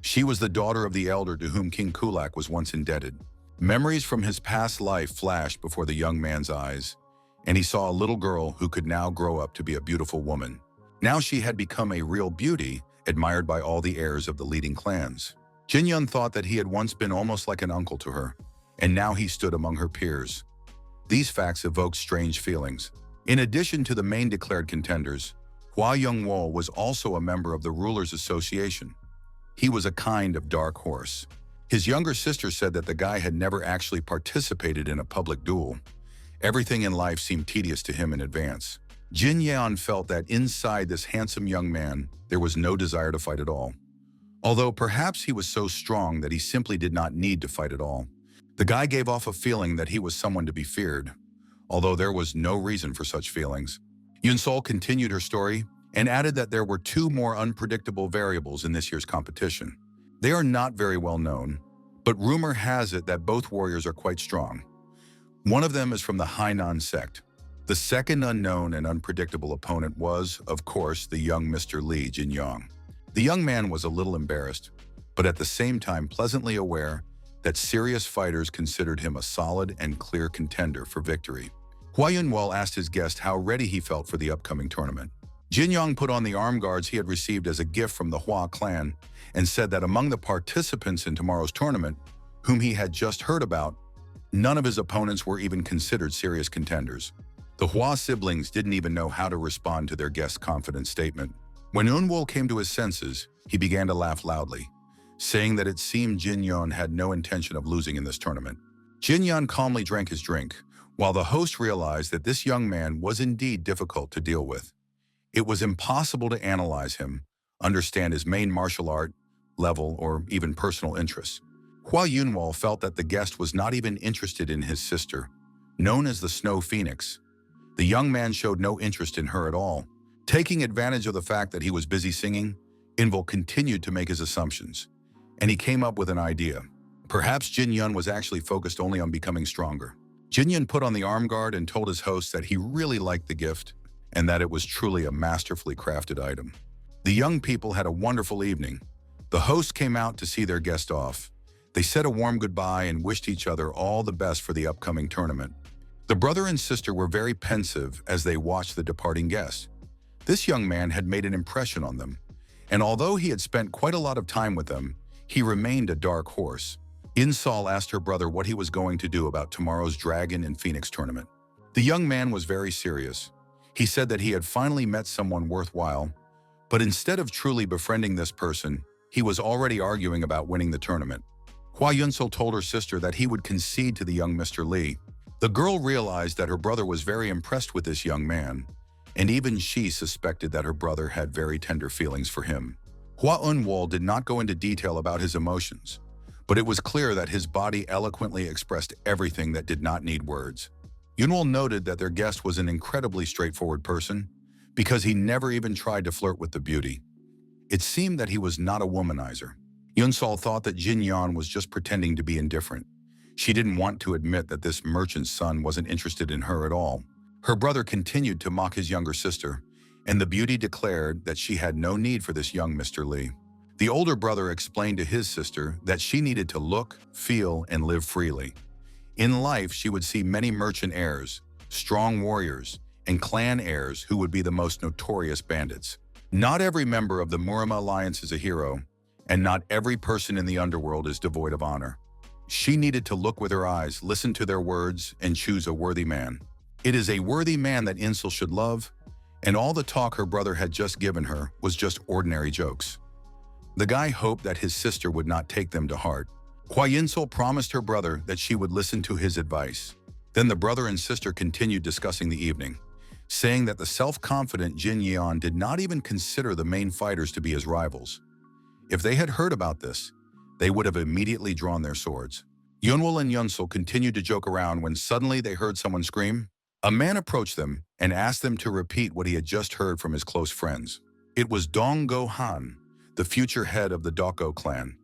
She was the daughter of the elder to whom King Kulak was once indebted. Memories from his past life flashed before the young man's eyes, and he saw a little girl who could now grow up to be a beautiful woman. Now she had become a real beauty, admired by all the heirs of the leading clans. Jinyun thought that he had once been almost like an uncle to her, and now he stood among her peers. These facts evoked strange feelings. In addition to the main declared contenders, Hua Young-wol was also a member of the Rulers Association. He was a kind of dark horse. His younger sister said that the guy had never actually participated in a public duel. Everything in life seemed tedious to him in advance. Jin Yeon felt that inside this handsome young man, there was no desire to fight at all. Although perhaps he was so strong that he simply did not need to fight at all. The guy gave off a feeling that he was someone to be feared, although there was no reason for such feelings. Yunsol continued her story and added that there were two more unpredictable variables in this year's competition. They are not very well known, but rumor has it that both warriors are quite strong. One of them is from the Hainan sect. The second unknown and unpredictable opponent was, of course, the young Mr. Lee Jin-young. The young man was a little embarrassed, but at the same time pleasantly aware that serious fighters considered him a solid and clear contender for victory. Hua Yunwal asked his guest how ready he felt for the upcoming tournament. Jin-young put on the arm guards he had received as a gift from the Hua clan and said that among the participants in tomorrow's tournament, whom he had just heard about, none of his opponents were even considered serious contenders. The Hua siblings didn't even know how to respond to their guest's confident statement. When Eunwol came to his senses, he began to laugh loudly, saying that it seemed Jin-yeon had no intention of losing in this tournament. Jin-yeon calmly drank his drink, while the host realized that this young man was indeed difficult to deal with. It was impossible to analyze him, understand his main martial art, level, or even personal interests. Hua Yunwal felt that the guest was not even interested in his sister, known as the Snow Phoenix. The young man showed no interest in her at all. Taking advantage of the fact that he was busy singing, Inval continued to make his assumptions, and he came up with an idea. Perhaps Jin-yeon was actually focused only on becoming stronger. Jin-yeon put on the arm guard and told his host that he really liked the gift and that it was truly a masterfully crafted item. The young people had a wonderful evening. The host came out to see their guest off. They said a warm goodbye and wished each other all the best for the upcoming tournament. The brother and sister were very pensive as they watched the departing guest. This young man had made an impression on them, and although he had spent quite a lot of time with them, he remained a dark horse. Insol asked her brother what he was going to do about tomorrow's Dragon and Phoenix tournament. The young man was very serious. He said that he had finally met someone worthwhile, but instead of truly befriending this person, he was already arguing about winning the tournament. Hua Yunsol told her sister that he would concede to the young Mr. Lee. The girl realized that her brother was very impressed with this young man, and even she suspected that her brother had very tender feelings for him. Hua Eunwol did not go into detail about his emotions, but it was clear that his body eloquently expressed everything that did not need words. Eunwol noted that their guest was an incredibly straightforward person because he never even tried to flirt with the beauty. It seemed that he was not a womanizer. Yunsol thought that Jin-yeon was just pretending to be indifferent. She didn't want to admit that this merchant's son wasn't interested in her at all. Her brother continued to mock his younger sister, and the beauty declared that she had no need for this young Mr. Lee. The older brother explained to his sister that she needed to look, feel, and live freely. In life, she would see many merchant heirs, strong warriors, and clan heirs who would be the most notorious bandits. Not every member of the Murama Alliance is a hero, and not every person in the underworld is devoid of honor. She needed to look with her eyes, listen to their words, and choose a worthy man. It is a worthy man that Insel should love, and all the talk her brother had just given her was just ordinary jokes. The guy hoped that his sister would not take them to heart. Hua Yinsel promised her brother that she would listen to his advice. Then the brother and sister continued discussing the evening, saying that the self-confident Jin Yeon did not even consider the main fighters to be his rivals. If they had heard about this, they would have immediately drawn their swords. Yunwol and Yunsel continued to joke around when suddenly they heard someone scream. A man approached them and asked them to repeat what he had just heard from his close friends. It was Dong Go Han, the future head of the Doko clan.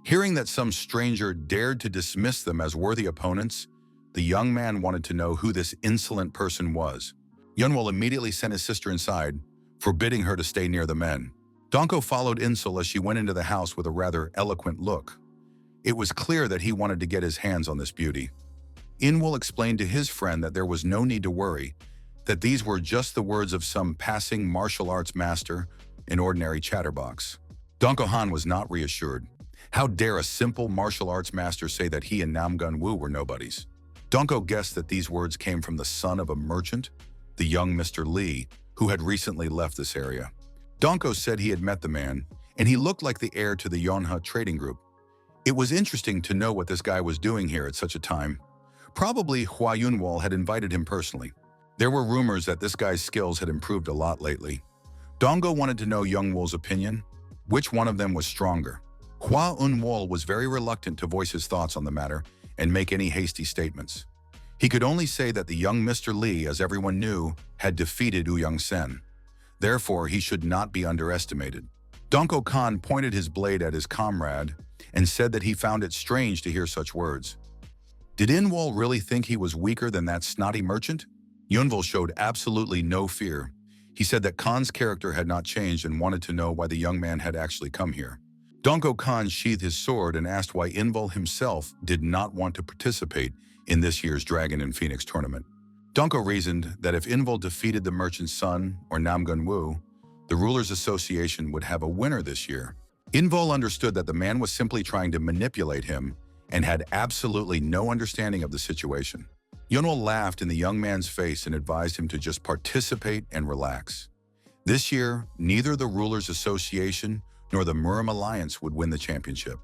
Hearing that some stranger dared to dismiss them as worthy opponents, the young man wanted to know who this insolent person was. Yunwol immediately sent his sister inside, forbidding her to stay near the men. Donko followed Insel as she went into the house with a rather eloquent look. It was clear that he wanted to get his hands on this beauty. Inwol explained to his friend that there was no need to worry, that these were just the words of some passing martial arts master, an ordinary chatterbox. Donko Han was not reassured. How dare a simple martial arts master say that he and Nam Gunwi were nobodies? Donko guessed that these words came from the son of a merchant, the young Mr. Lee, who had recently left this area. Donko said he had met the man, and he looked like the heir to the Yonha trading group. It was interesting to know what this guy was doing here at such a time. Probably Hua Yunwal had invited him personally. There were rumors that this guy's skills had improved a lot lately. Dongo wanted to know Yunwal's opinion. Which one of them was stronger? Hua Yunwal was very reluctant to voice his thoughts on the matter and make any hasty statements. He could only say that the young Mr. Li, as everyone knew, had defeated Ouyang Sen. Therefore, he should not be underestimated. Donko Khan pointed his blade at his comrade and said that he found it strange to hear such words. Did Inwal really think he was weaker than that snotty merchant? Yunval showed absolutely no fear. He said that Khan's character had not changed and wanted to know why the young man had actually come here. Donko Khan sheathed his sword and asked why Inval himself did not want to participate in this year's Dragon and Phoenix tournament. Donko reasoned that if Inval defeated the merchant's son, or Nam Gunwi, the Rulers Association would have a winner this year. Inval understood that the man was simply trying to manipulate him and had absolutely no understanding of the situation. Yunwal laughed in the young man's face and advised him to just participate and relax. This year, neither the Rulers Association nor the Murim Alliance would win the championship.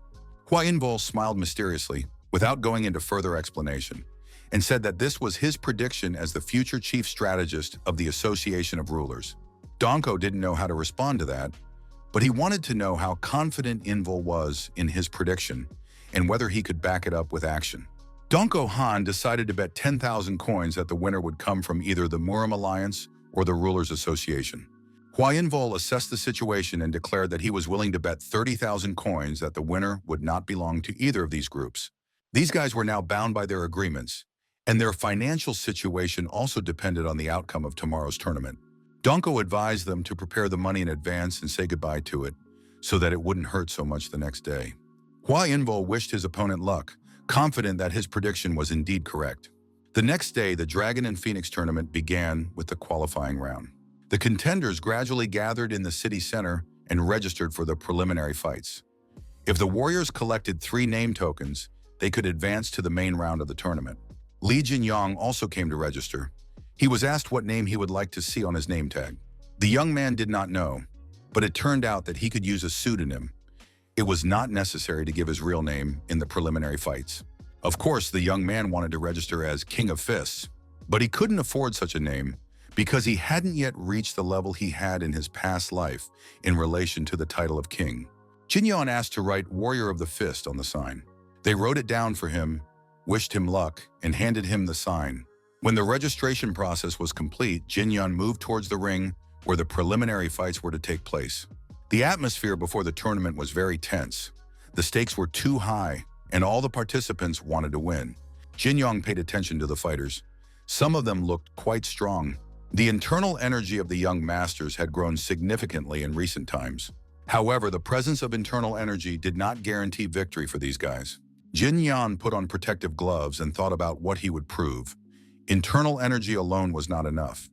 Hua Inval smiled mysteriously, without going into further explanation, and said that this was his prediction as the future chief strategist of the Association of Rulers. Donko didn't know how to respond to that, but he wanted to know how confident Inval was in his prediction and whether he could back it up with action. Donko Han decided to bet 10,000 coins that the winner would come from either the Murim Alliance or the Rulers Association. Hua Inval assessed the situation and declared that he was willing to bet 30,000 coins that the winner would not belong to either of these groups. These guys were now bound by their agreements, and their financial situation also depended on the outcome of tomorrow's tournament. Donko advised them to prepare the money in advance and say goodbye to it, so that it wouldn't hurt so much the next day. Hua Inval wished his opponent luck, confident that his prediction was indeed correct. The next day, the Dragon and Phoenix tournament began with the qualifying round. The contenders gradually gathered in the city center and registered for the preliminary fights. If the warriors collected 3 name tokens, they could advance to the main round of the tournament. Li Jinyang also came to register. He was asked what name he would like to see on his name tag. The young man did not know, but it turned out that he could use a pseudonym. It was not necessary to give his real name in the preliminary fights. Of course, the young man wanted to register as King of Fists, but he couldn't afford such a name because he hadn't yet reached the level he had in his past life in relation to the title of king. Jinyan asked to write Warrior of the Fist on the sign. They wrote it down for him, wished him luck, and handed him the sign. When the registration process was complete, Jinyan moved towards the ring where the preliminary fights were to take place. The atmosphere before the tournament was very tense. The stakes were too high, and all the participants wanted to win. Jinyang paid attention to the fighters. Some of them looked quite strong. The internal energy of the young masters had grown significantly in recent times. However, the presence of internal energy did not guarantee victory for these guys. Jin Yan put on protective gloves and thought about what he would prove. Internal energy alone was not enough.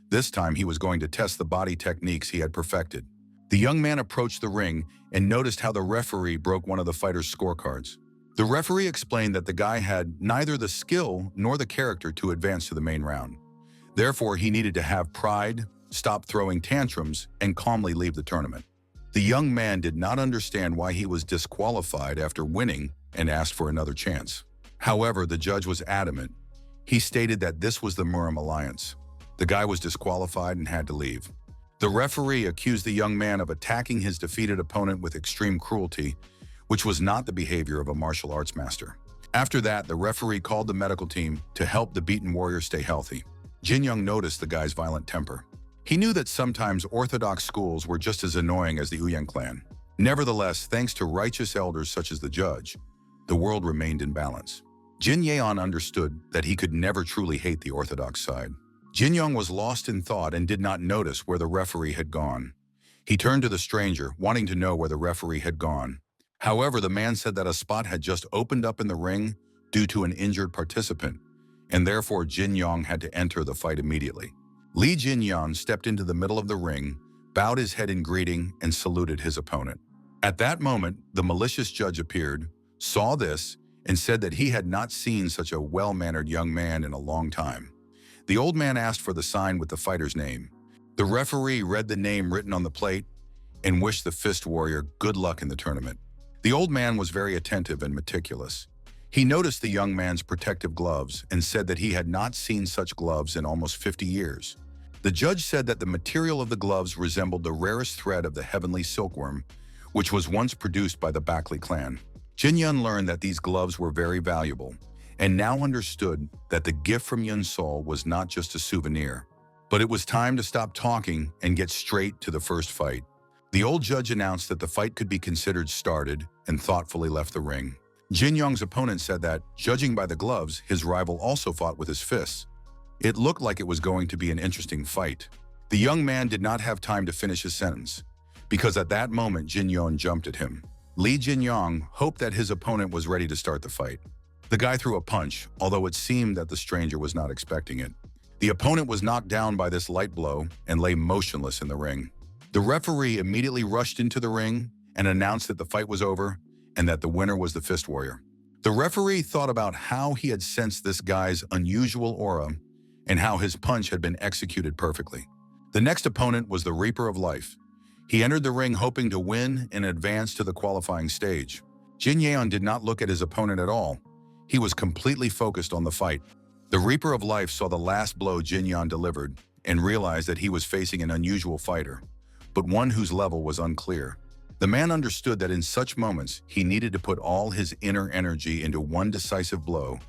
This time he was going to test the body techniques he had perfected. The young man approached the ring and noticed how the referee broke one of the fighters' scorecards. The referee explained that the guy had neither the skill nor the character to advance to the main round. Therefore, he needed to have pride, stop throwing tantrums, and calmly leave the tournament. The young man did not understand why he was disqualified after winning and asked for another chance. However, the judge was adamant. He stated that this was the Murim Alliance. The guy was disqualified and had to leave. The referee accused the young man of attacking his defeated opponent with extreme cruelty, which was not the behavior of a martial arts master. After that, the referee called the medical team to help the beaten warrior stay healthy. Jin Young noticed the guy's violent temper. He knew that sometimes Orthodox schools were just as annoying as the Uang clan. Nevertheless, thanks to righteous elders such as the judge, the world remained in balance. Jin Yeon understood that he could never truly hate the Orthodox side. Jin Young was lost in thought and did not notice where the referee had gone. He turned to the stranger, wanting to know where the referee had gone. However, the man said that a spot had just opened up in the ring due to an injured participant, and therefore Jin Yong had to enter the fight immediately. Li Jinyan stepped into the middle of the ring, bowed his head in greeting, and saluted his opponent. At that moment, the malicious judge appeared, saw this, and said that he had not seen such a well-mannered young man in a long time. The old man asked for the sign with the fighter's name. The referee read the name written on the plate and wished the fist warrior good luck in the tournament. The old man was very attentive and meticulous. He noticed the young man's protective gloves and said that he had not seen such gloves in almost 50 years. The judge said that the material of the gloves resembled the rarest thread of the heavenly silkworm, which was once produced by the Bakli clan. Jin Yun learned that these gloves were very valuable, and now understood that the gift from Yun Sol was not just a souvenir. But it was time to stop talking and get straight to the first fight. The old judge announced that the fight could be considered started and thoughtfully left the ring. Jin Yong's opponent said that, judging by the gloves, his rival also fought with his fists. It looked like it was going to be an interesting fight. The young man did not have time to finish his sentence, because at that moment Jin Yong jumped at him. Li Jinyong hoped that his opponent was ready to start the fight. The guy threw a punch, although it seemed that the stranger was not expecting it. The opponent was knocked down by this light blow and lay motionless in the ring. The referee immediately rushed into the ring and announced that the fight was over and that the winner was the fist warrior. The referee thought about how he had sensed this guy's unusual aura and how his punch had been executed perfectly. The next opponent was the Reaper of Life. He entered the ring hoping to win and advance to the qualifying stage. Jin Yeon did not look at his opponent at all. He was completely focused on the fight. The Reaper of Life saw the last blow Jin Yeon delivered and realized that he was facing an unusual fighter, but one whose level was unclear. The man understood that in such moments, he needed to put all his inner energy into one decisive blow,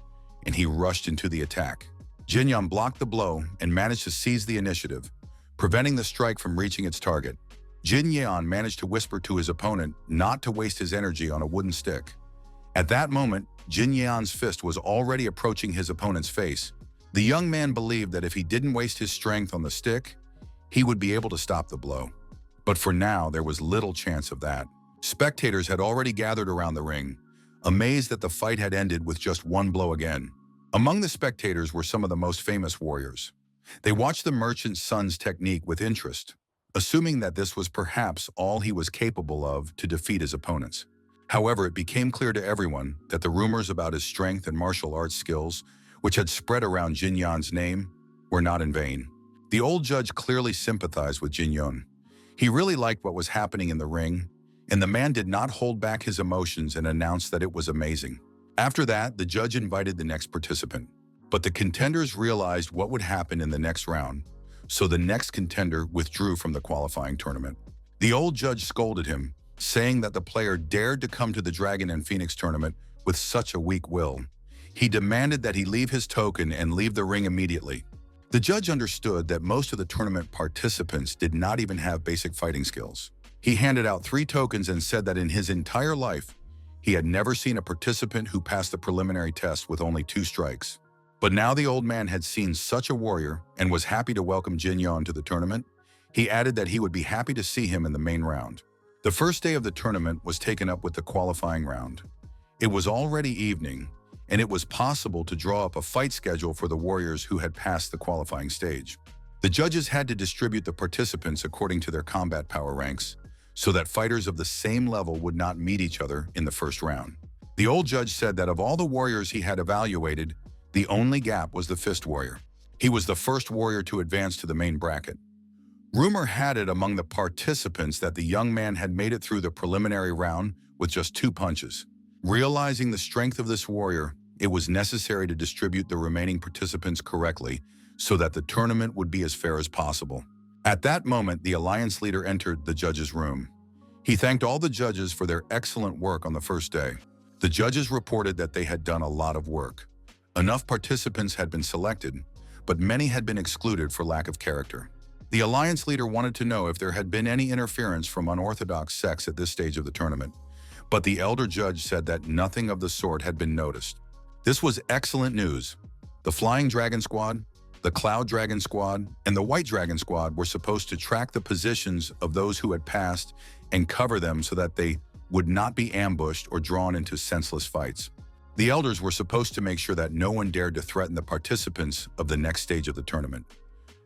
and he rushed into the attack. Jin Yeon blocked the blow and managed to seize the initiative, preventing the strike from reaching its target. Jin Yeon managed to whisper to his opponent not to waste his energy on a wooden stick. At that moment, Jin Yeon's fist was already approaching his opponent's face. The young man believed that if he didn't waste his strength on the stick, he would be able to stop the blow. But for now, there was little chance of that. Spectators had already gathered around the ring, amazed that the fight had ended with just one blow again. Among the spectators were some of the most famous warriors. They watched the merchant's son's technique with interest, assuming that this was perhaps all he was capable of to defeat his opponents. However, it became clear to everyone that the rumors about his strength and martial arts skills, which had spread around Jin Yeon's name, were not in vain. The old judge clearly sympathized with Jin Yeon. He really liked what was happening in the ring, and the man did not hold back his emotions and announced that it was amazing. After that, the judge invited the next participant. But the contenders realized what would happen in the next round, so the next contender withdrew from the qualifying tournament. The old judge scolded him, saying that the player dared to come to the Dragon and Phoenix tournament with such a weak will. He demanded that he leave his token and leave the ring immediately. The judge understood that most of the tournament participants did not even have basic fighting skills. He handed out 3 tokens and said that in his entire life, he had never seen a participant who passed the preliminary test with only 2 strikes. But now the old man had seen such a warrior and was happy to welcome Jin Yeon to the tournament. He added that he would be happy to see him in the main round. The first day of the tournament was taken up with the qualifying round. It was already evening, and it was possible to draw up a fight schedule for the warriors who had passed the qualifying stage. The judges had to distribute the participants according to their combat power ranks, so that fighters of the same level would not meet each other in the first round. The old judge said that of all the warriors he had evaluated, the only gap was the fist warrior. He was the first warrior to advance to the main bracket. Rumor had it among the participants that the young man had made it through the preliminary round with just 2 punches. Realizing the strength of this warrior, it was necessary to distribute the remaining participants correctly so that the tournament would be as fair as possible. At that moment, the alliance leader entered the judges' room. He thanked all the judges for their excellent work on the first day. The judges reported that they had done a lot of work. Enough participants had been selected, but many had been excluded for lack of character. The alliance leader wanted to know if there had been any interference from unorthodox sects at this stage of the tournament, but the elder judge said that nothing of the sort had been noticed. This was excellent news. The Flying Dragon Squad, the Cloud Dragon Squad, and the White Dragon Squad were supposed to track the positions of those who had passed and cover them so that they would not be ambushed or drawn into senseless fights. The elders were supposed to make sure that no one dared to threaten the participants of the next stage of the tournament,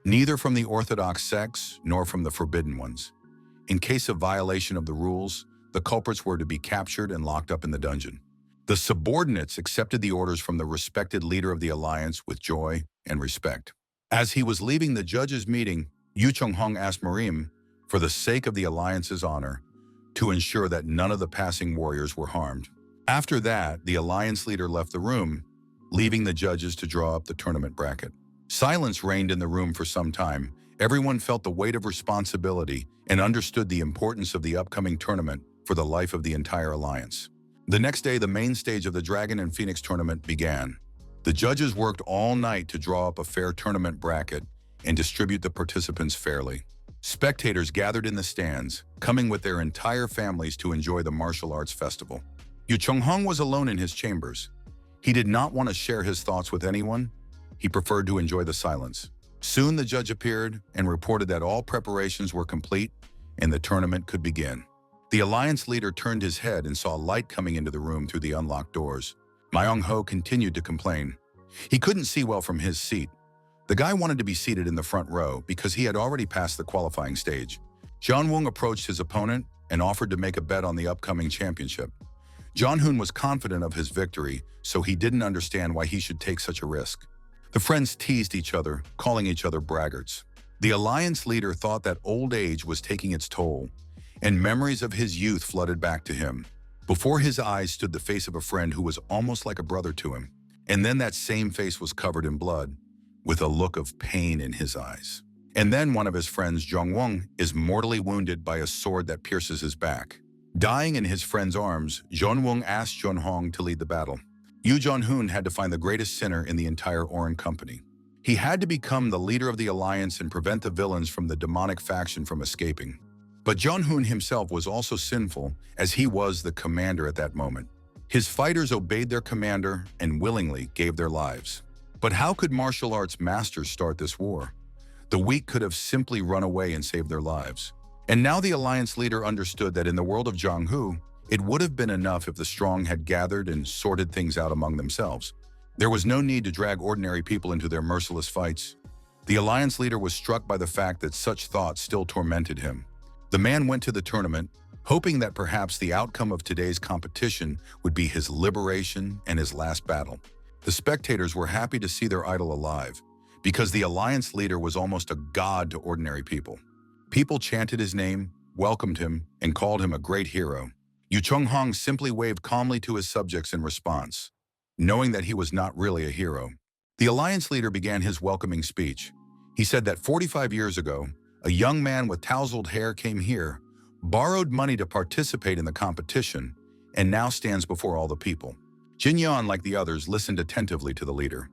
neither from the orthodox sects nor from the forbidden ones. In case of violation of the rules, the culprits were to be captured and locked up in the dungeon. The subordinates accepted the orders from the respected leader of the alliance with joy and respect. As he was leaving the judges' meeting, Yu Chung-hong asked Marim, for the sake of the alliance's honor, to ensure that none of the passing warriors were harmed. After that, the alliance leader left the room, leaving the judges to draw up the tournament bracket. Silence reigned in the room for some time. Everyone felt the weight of responsibility and understood the importance of the upcoming tournament for the life of the entire alliance. The next day, the main stage of the Dragon and Phoenix tournament began. The judges worked all night to draw up a fair tournament bracket and distribute the participants fairly. Spectators gathered in the stands, coming with their entire families to enjoy the martial arts festival. Yu Chonghong was alone in his chambers. He did not want to share his thoughts with anyone. He preferred to enjoy the silence. Soon the judge appeared and reported that all preparations were complete and the tournament could begin. The alliance leader turned his head and saw light coming into the room through the unlocked doors. Myung-ho continued to complain. He couldn't see well from his seat. The guy wanted to be seated in the front row because he had already passed the qualifying stage. Jeon-woong approached his opponent and offered to make a bet on the upcoming championship. Jeon-hoon was confident of his victory, so he didn't understand why he should take such a risk. The friends teased each other, calling each other braggarts. The alliance leader thought that old age was taking its toll, and memories of his youth flooded back to him. Before his eyes stood the face of a friend who was almost like a brother to him, and then that same face was covered in blood, with a look of pain in his eyes. And then one of his friends, Jong-won, is mortally wounded by a sword that pierces his back. Dying in his friend's arms, Jeon-won asked Jeon-hong to lead the battle. Yu Jeon-hoon had to find the greatest sinner in the entire Oran company. He had to become the leader of the alliance and prevent the villains from the demonic faction from escaping. But Jeon-hoon himself was also sinful, as he was the commander at that moment. His fighters obeyed their commander and willingly gave their lives. But how could martial arts masters start this war? The weak could have simply run away and saved their lives. And now the alliance leader understood that in the world of Jianghu, it would have been enough if the strong had gathered and sorted things out among themselves. There was no need to drag ordinary people into their merciless fights. The alliance leader was struck by the fact that such thoughts still tormented him. The man went to the tournament, hoping that perhaps the outcome of today's competition would be his liberation and his last battle. The spectators were happy to see their idol alive, because the alliance leader was almost a god to ordinary people. People chanted his name, welcomed him, and called him a great hero. Yu Chonghong simply waved calmly to his subjects in response, knowing that he was not really a hero. The alliance leader began his welcoming speech. He said that 45 years ago, a young man with tousled hair came here, borrowed money to participate in the competition, and now stands before all the people. Jin Yan, like the others, listened attentively to the leader.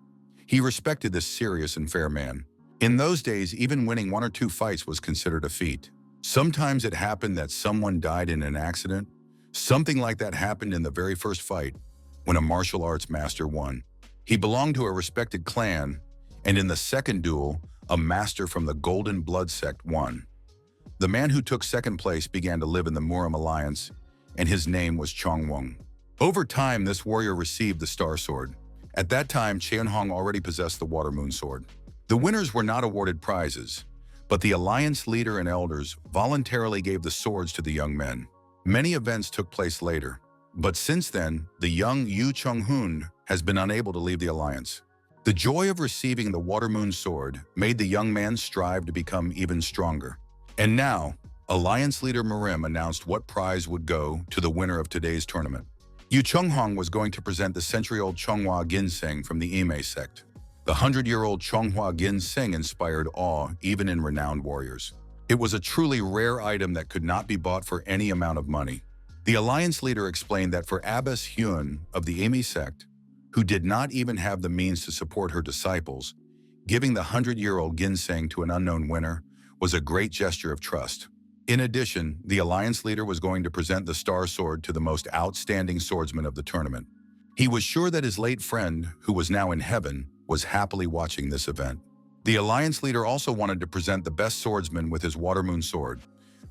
He respected this serious and fair man. In those days, even winning 1 or 2 fights was considered a feat. Sometimes it happened that someone died in an accident. Something like that happened in the very first fight, when a martial arts master won. He belonged to a respected clan, and in the second duel, a master from the Golden Blood sect won. The man who took second place began to live in the Muram Alliance, and his name was Chong-won. Over time, this warrior received the Star Sword. At that time, Cheon-hong already possessed the Water Moon Sword. The winners were not awarded prizes, but the alliance leader and elders voluntarily gave the swords to the young men. Many events took place later, but since then, the young Yu Chong-hoon has been unable to leave the alliance. The joy of receiving the Water Moon Sword made the young man strive to become even stronger. And now, alliance leader Mirim announced what prize would go to the winner of today's tournament. Yu Chonghong was going to present the century-old Chonghua Ginseng from the Ime sect. The 100-year-old Chonghua Ginseng inspired awe even in renowned warriors. It was a truly rare item that could not be bought for any amount of money. The alliance leader explained that for Abbess Hyun of the Ime sect, who did not even have the means to support her disciples, giving the 100-year-old ginseng to an unknown winner was a great gesture of trust. In addition, the alliance leader was going to present the Star Sword to the most outstanding swordsman of the tournament. He was sure that his late friend, who was now in heaven, was happily watching this event. The alliance leader also wanted to present the best swordsman with his Water Moon Sword,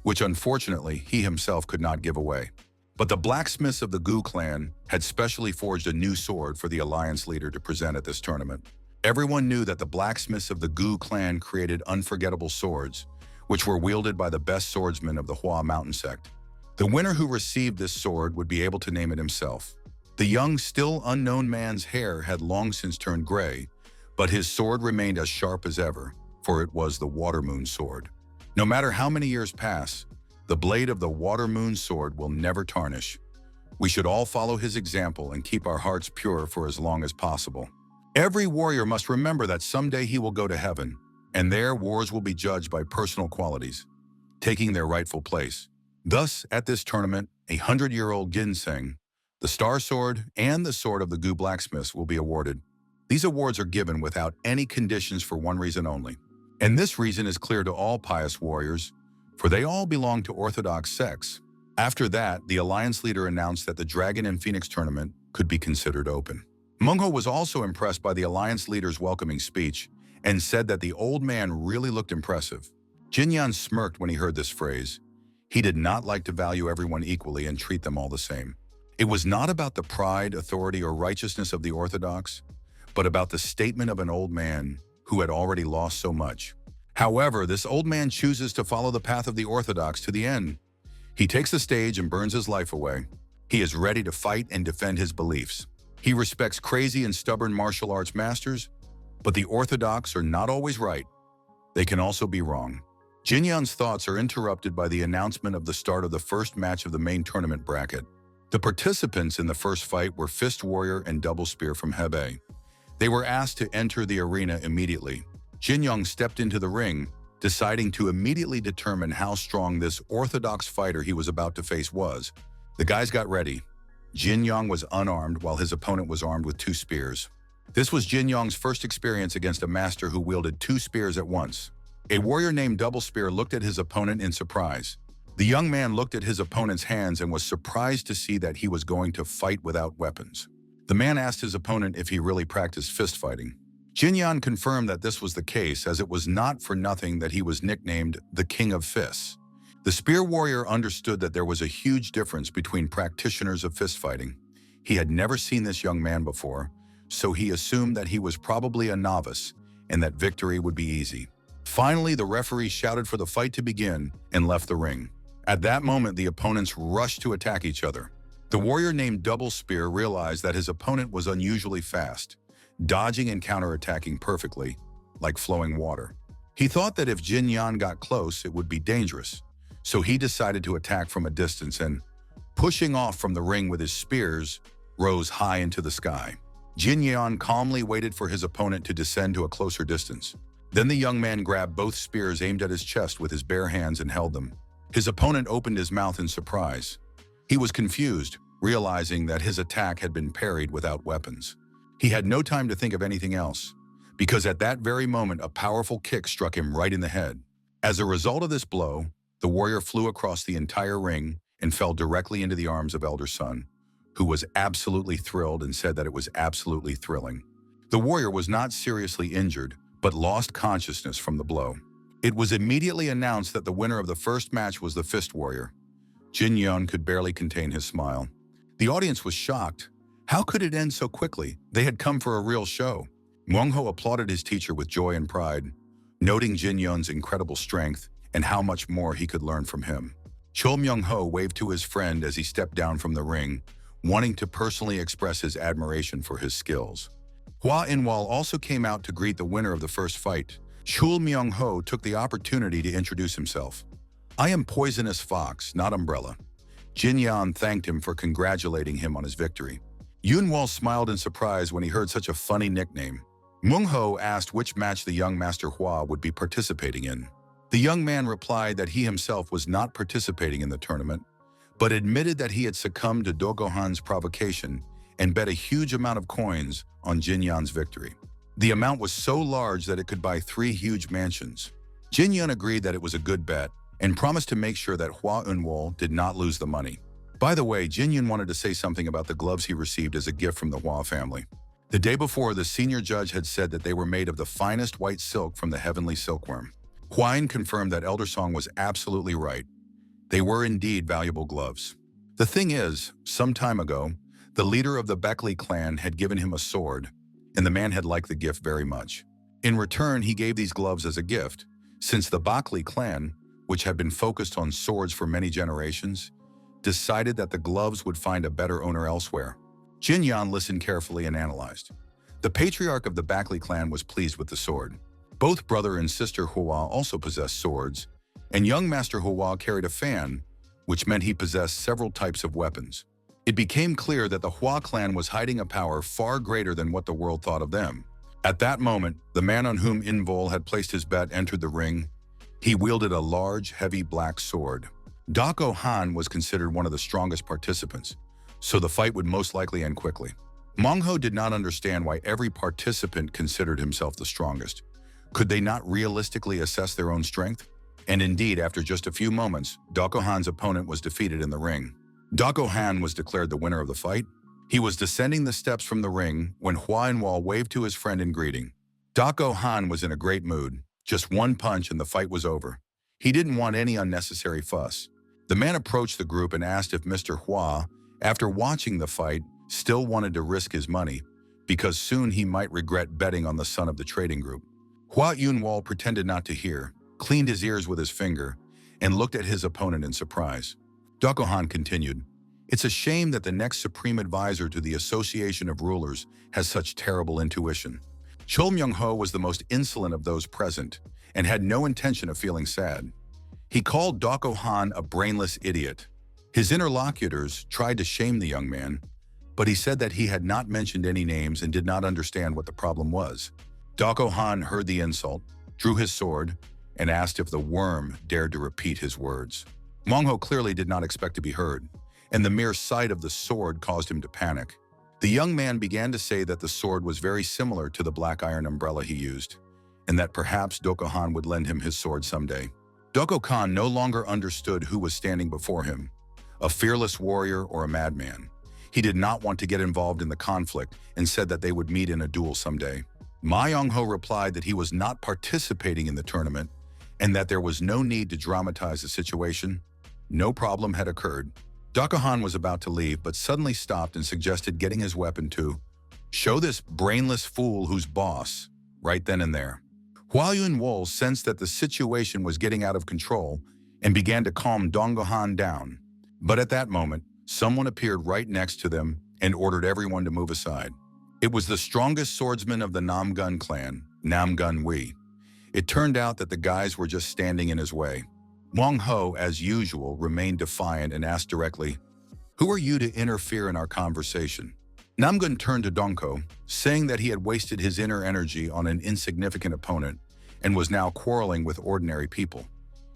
which unfortunately he himself could not give away. But the blacksmiths of the Gu clan had specially forged a new sword for the alliance leader to present at this tournament. Everyone knew that the blacksmiths of the Gu clan created unforgettable swords, which were wielded by the best swordsmen of the Hua Mountain sect. The winner who received this sword would be able to name it himself. The young, still unknown man's hair had long since turned gray, but his sword remained as sharp as ever, for it was the Water Moon Sword. No matter how many years pass, The blade of the water moon sword will never tarnish. We should all follow his example and keep our hearts pure for as long as possible. Every warrior must remember that someday he will go to heaven, and there wars will be judged by personal qualities, taking their rightful place. Thus, at this tournament, 100-year-old ginseng, the Star Sword, and the Sword of the Gu Blacksmiths will be awarded. These awards are given without any conditions for one reason only. And this reason is clear to all pious warriors, for they all belong to Orthodox sects. After that, the Alliance leader announced that the Dragon and Phoenix tournament could be considered open. Manga was also impressed by the Alliance leader's welcoming speech and said that the old man really looked impressive. Jinyan smirked when he heard this phrase. He did not like to value everyone equally and treat them all the same. It was not about the pride, authority, or righteousness of the Orthodox, but about the statement of an old man who had already lost so much. However, this old man chooses to follow the path of the Orthodox to the end. He takes the stage and burns his life away. He is ready to fight and defend his beliefs. He respects crazy and stubborn martial arts masters, but the Orthodox are not always right. They can also be wrong. Jinyan's thoughts are interrupted by the announcement of the start of the first match of the main tournament bracket. The participants in the first fight were Fist Warrior and Double Spear from Hebei. They were asked to enter the arena immediately. Jinyang stepped into the ring, deciding to immediately determine how strong this Orthodox fighter he was about to face was. The guys got ready. Jinyang was unarmed while his opponent was armed with 2 spears. This was Jinyang's first experience against a master who wielded 2 spears at once. A warrior named Double Spear looked at his opponent in surprise. The young man looked at his opponent's hands and was surprised to see that he was going to fight without weapons. The man asked his opponent if he really practiced fist fighting. Jinyan confirmed that this was the case, as it was not for nothing that he was nicknamed the King of Fists. The spear warrior understood that there was a huge difference between practitioners of fist fighting. He had never seen this young man before, so he assumed that he was probably a novice and that victory would be easy. Finally, the referee shouted for the fight to begin and left the ring. At that moment, the opponents rushed to attack each other. The warrior named Double Spear realized that his opponent was unusually fast, dodging and counterattacking perfectly, like flowing water. He thought that if Jinyan got close, it would be dangerous, so he decided to attack from a distance and, pushing off from the ring with his spears, rose high into the sky. Jinyan calmly waited for his opponent to descend to a closer distance. Then the young man grabbed both spears aimed at his chest with his bare hands and held them. His opponent opened his mouth in surprise. He was confused, realizing that his attack had been parried without weapons. He had no time to think of anything else, because at that very moment a powerful kick struck him right in the head. As a result of this blow, the warrior flew across the entire ring and fell directly into the arms of Elder Sun, who was absolutely thrilled and said that it was absolutely thrilling. The warrior was not seriously injured, but lost consciousness from the blow. It was immediately announced that the winner of the first match was the Fist Warrior. Jin Yun could barely contain his smile. The audience was shocked. How could it end so quickly? They had come for a real show. Uang Ho applauded his teacher with joy and pride, noting Jin Yun's incredible strength and how much more he could learn from him. Chol Myung Ho waved to his friend as he stepped down from the ring, wanting to personally express his admiration for his skills. Hua Inwal also came out to greet the winner of the first fight. Chul Myung Ho took the opportunity to introduce himself. "I am Poisonous Fox, not Umbrella." Jin Yan thanked him for congratulating him on his victory. Yunwal smiled in surprise when he heard such a funny nickname. Mung Ho asked which match the young Master Hua would be participating in. The young man replied that he himself was not participating in the tournament, but admitted that he had succumbed to Dogohan's provocation and bet a huge amount of coins on Jin Yan's victory. The amount was so large that it could buy 3 huge mansions. Jin Yan agreed that it was a good bet and promised to make sure that Hua Unwol did not lose the money. By the way, Jin Yun wanted to say something about the gloves he received as a gift from the Hua family. The day before, the senior judge had said that they were made of the finest white silk from the heavenly silkworm. Huayin confirmed that Elder Song was absolutely right. They were indeed valuable gloves. The thing is, some time ago, the leader of the Beckley clan had given him a sword, and the man had liked the gift very much. In return, he gave these gloves as a gift, since the Beckley clan, which had been focused on swords for many generations, decided that the gloves would find a better owner elsewhere. Jin Yan listened carefully and analyzed. The patriarch of the Beckley clan was pleased with the sword. Both brother and sister Hua also possessed swords, and young Master Hua carried a fan, which meant he possessed several types of weapons. It became clear that the Hua clan was hiding a power far greater than what the world thought of them. At that moment, the man on whom Invol had placed his bet entered the ring. He wielded a large, heavy black sword. Dako Han was considered one of the strongest participants, so the fight would most likely end quickly. Mongho did not understand why every participant considered himself the strongest. Could they not realistically assess their own strength? And indeed, after just a few moments, Dako Han's opponent was defeated in the ring. Dako Han was declared the winner of the fight. He was descending the steps from the ring when Hua Inwal waved to his friend in greeting. Dako Han was in a great mood. Just one punch and the fight was over. He didn't want any unnecessary fuss. The man approached the group and asked if Mr. Hua, after watching the fight, still wanted to risk his money, because soon he might regret betting on the son of the trading group. Hua Yunwal pretended not to hear, cleaned his ears with his finger, and looked at his opponent in surprise. Dako Han continued, "It's a shame that the next supreme advisor to the Association of Rulers has such terrible intuition." Chol Myung-ho was the most insolent of those present and had no intention of feeling sad. He called Dako Han a brainless idiot. His interlocutors tried to shame the young man, but he said that he had not mentioned any names and did not understand what the problem was. Dako Han heard the insult, drew his sword, and asked if the worm dared to repeat his words. Mongho clearly did not expect to be heard, and the mere sight of the sword caused him to panic. The young man began to say that the sword was very similar to the black iron umbrella he used, and that perhaps Dako Han would lend him his sword someday. Dako Khan no longer understood who was standing before him, a fearless warrior or a madman. He did not want to get involved in the conflict and said that they would meet in a duel someday. Ma Young-ho replied that he was not participating in the tournament and that there was no need to dramatize the situation. No problem had occurred. Dako Han was about to leave but suddenly stopped and suggested getting his weapon to show this brainless fool who's boss right then and there. Hua Yun-wol sensed that the situation was getting out of control and began to calm Dong Han down. But at that moment, someone appeared right next to them and ordered everyone to move aside. It was the strongest swordsman of the Nam Gun clan, Nam Gunwi. It turned out that the guys were just standing in his way. Wang Ho, as usual, remained defiant and asked directly, "Who are you to interfere in our conversation?" Namgun turned to Dongko, saying that he had wasted his inner energy on an insignificant opponent and was now quarreling with ordinary people.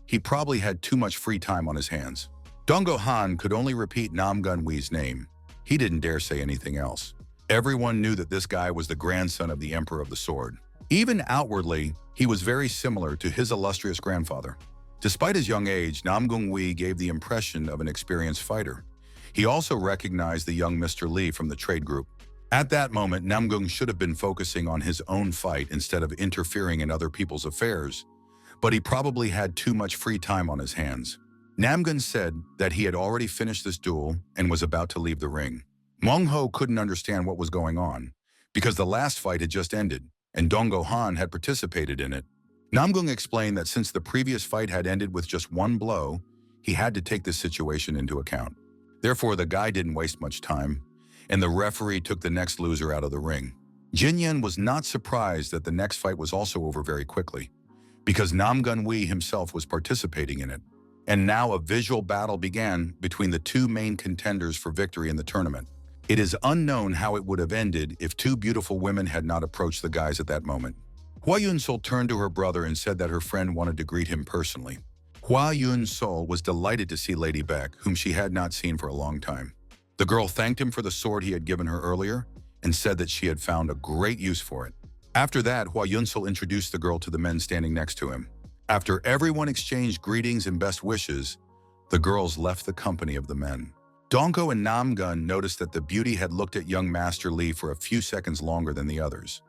He probably had too much free time on his hands. Donggo Han could only repeat Nam Gunwi's name. He didn't dare say anything else. Everyone knew that this guy was the grandson of the Emperor of the Sword. Even outwardly, he was very similar to his illustrious grandfather. Despite his young age, Nam Gunwi gave the impression of an experienced fighter. He also recognized the young Mr. Lee from the trade group. At that moment, Namgung should have been focusing on his own fight instead of interfering in other people's affairs, but he probably had too much free time on his hands. Namgun said that he had already finished this duel and was about to leave the ring. Mongho couldn't understand what was going on, because the last fight had just ended, and Donggo Han had participated in it. Namgung explained that since the previous fight had ended with just one blow, he had to take this situation into account. Therefore, the guy didn't waste much time, and the referee took the next loser out of the ring. Jin Yan was not surprised that the next fight was also over very quickly, because Nam Gunwi himself was participating in it. And now a visual battle began between the two main contenders for victory in the tournament. It is unknown how it would have ended if two beautiful women had not approached the guys at that moment. Hua Yun-sol turned to her brother and said that her friend wanted to greet him personally. Hua Yun-sol was delighted to see Lady Beck, whom she had not seen for a long time. The girl thanked him for the sword he had given her earlier and said that she had found a great use for it. After that, Hua Yun-sol introduced the girl to the men standing next to him. After everyone exchanged greetings and best wishes, the girls left the company of the men. Dongko and Namgun noticed that the beauty had looked at young Master Lee for a few seconds longer than the others,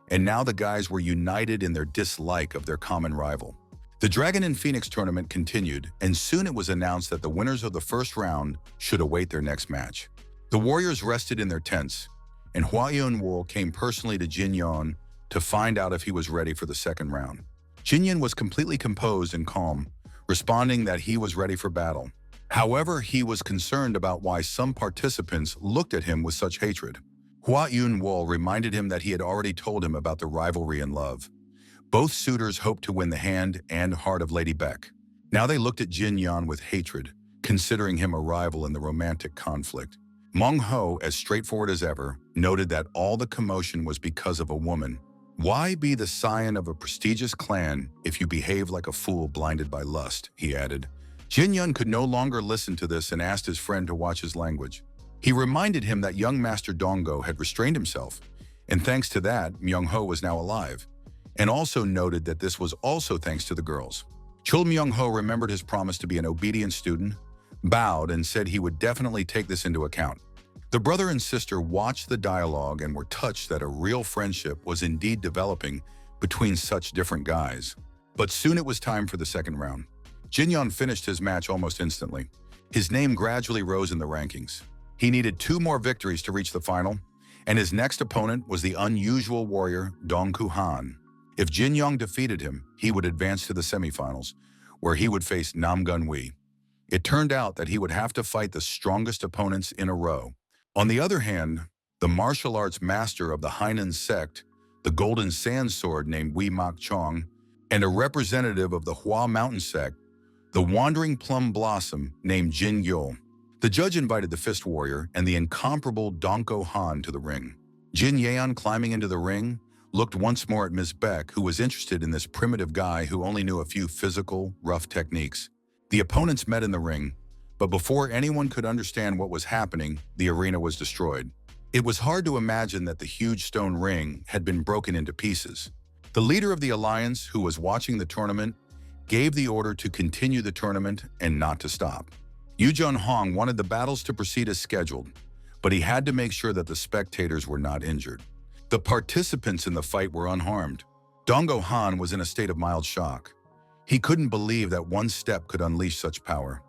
and now the guys were united in their dislike of their common rival. The Dragon and Phoenix tournament continued, and soon it was announced that the winners of the first round should await their next match. The warriors rested in their tents, and Hua Yun-wol came personally to Jin Yon to find out if he was ready for the second round. Jin Yan was completely composed and calm, responding that he was ready for battle. However, he was concerned about why some participants looked at him with such hatred. Hua Yun-wol reminded him that he had already told him about the rivalry and love. Both suitors hoped to win the hand and heart of Lady Beck. Now they looked at Jin Yan with hatred, considering him a rival in the romantic conflict. Meng Ho, as straightforward as ever, noted that all the commotion was because of a woman. Why be the scion of a prestigious clan if you behave like a fool blinded by lust, he added. Jin Yun could no longer listen to this and asked his friend to watch his language. He reminded him that young Master Dongo had restrained himself, and thanks to that, Myung Ho was now alive, and also noted that this was also thanks to the girls. Chul Myung Ho remembered his promise to be an obedient student, bowed, and said he would definitely take this into account. The brother and sister watched the dialogue and were touched that a real friendship was indeed developing between such different guys. But soon it was time for the second round. Jin Yan finished his match almost instantly. His name gradually rose in the rankings. He needed 2 more victories to reach the final, and his next opponent was the unusual warrior Dong Ku Han. If Jin Yong defeated him, he would advance to the semifinals, where he would face Nam Gunwi. It turned out that he would have to fight the strongest opponents in a row. On the other hand, the martial arts master of the Hainan sect, the Golden Sand Sword named Wei Mak Chong, and a representative of the Hua Mountain sect, the Wandering Plum Blossom named Jin Yul. The judge invited the Fist Warrior and the incomparable Donko Han to the ring. Jin Yeon, climbing into the ring, looked once more at Ms. Beck, who was interested in this primitive guy who only knew a few physical, rough techniques. The opponents met in the ring, but before anyone could understand what was happening, the arena was destroyed. It was hard to imagine that the huge stone ring had been broken into pieces. The leader of the alliance, who was watching the tournament, gave the order to continue the tournament and not to stop. Yu Jun Hong wanted the battles to proceed as scheduled, but he had to make sure that the spectators were not injured. The participants in the fight were unharmed. Dongo Han was in a state of mild shock. He couldn't believe that one step could unleash such power.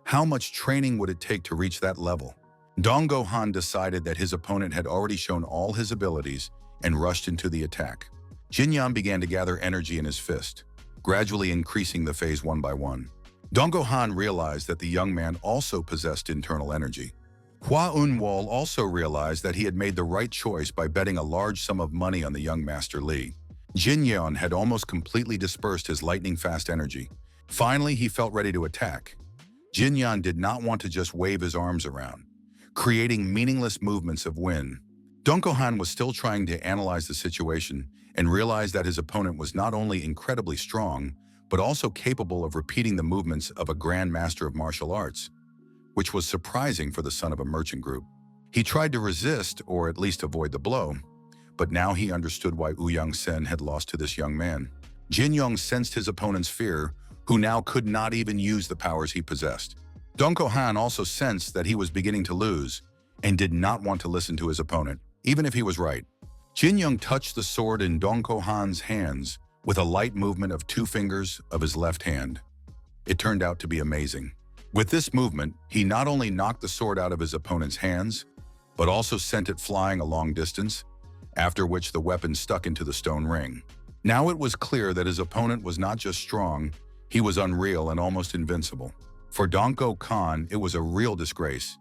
How much training would it take to reach that level? Dongo Han decided that his opponent had already shown all his abilities and rushed into the attack. Jin Yan began to gather energy in his fist, gradually increasing the phase one by one. Dongo Han realized that the young man also possessed internal energy. Hua Unwol also realized that he had made the right choice by betting a large sum of money on the young Master Li. Jin Yeon had almost completely dispersed his lightning-fast energy. Finally, he felt ready to attack. Jin Yan did not want to just wave his arms around, creating meaningless movements of wind. Donko Han was still trying to analyze the situation and realized that his opponent was not only incredibly strong, but also capable of repeating the movements of a grand master of martial arts, which was surprising for the son of a merchant group. He tried to resist, or at least avoid the blow, but now he understood why Ouyang Sen had lost to this young man. Jin Yong sensed his opponent's fear, who now could not even use the powers he possessed. Donko Han also sensed that he was beginning to lose and did not want to listen to his opponent, even if he was right. Jin Yong touched the sword in Donko Han's hands with a light movement of 2 fingers of his left hand. It turned out to be amazing. With this movement, he not only knocked the sword out of his opponent's hands, but also sent it flying a long distance, after which the weapon stuck into the stone ring. Now it was clear that his opponent was not just strong, he was unreal and almost invincible. For Donko Khan, it was a real disgrace.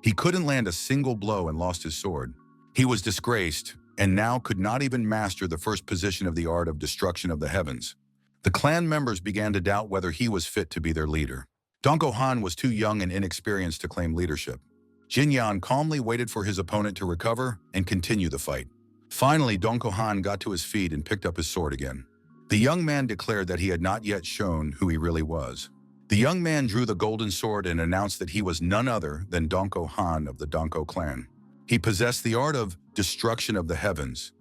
He couldn't land a single blow and lost his sword. He was disgraced, and now could not even master the first position of the art of destruction of the heavens. The clan members began to doubt whether he was fit to be their leader. Donko Han was too young and inexperienced to claim leadership. Jin Yan calmly waited for his opponent to recover and continue the fight. Finally, Donko Han got to his feet and picked up his sword again. The young man declared that he had not yet shown who he really was. The young man drew the golden sword and announced that he was none other than Donko Han of the Donko clan. He possessed the art of destruction of the heavens,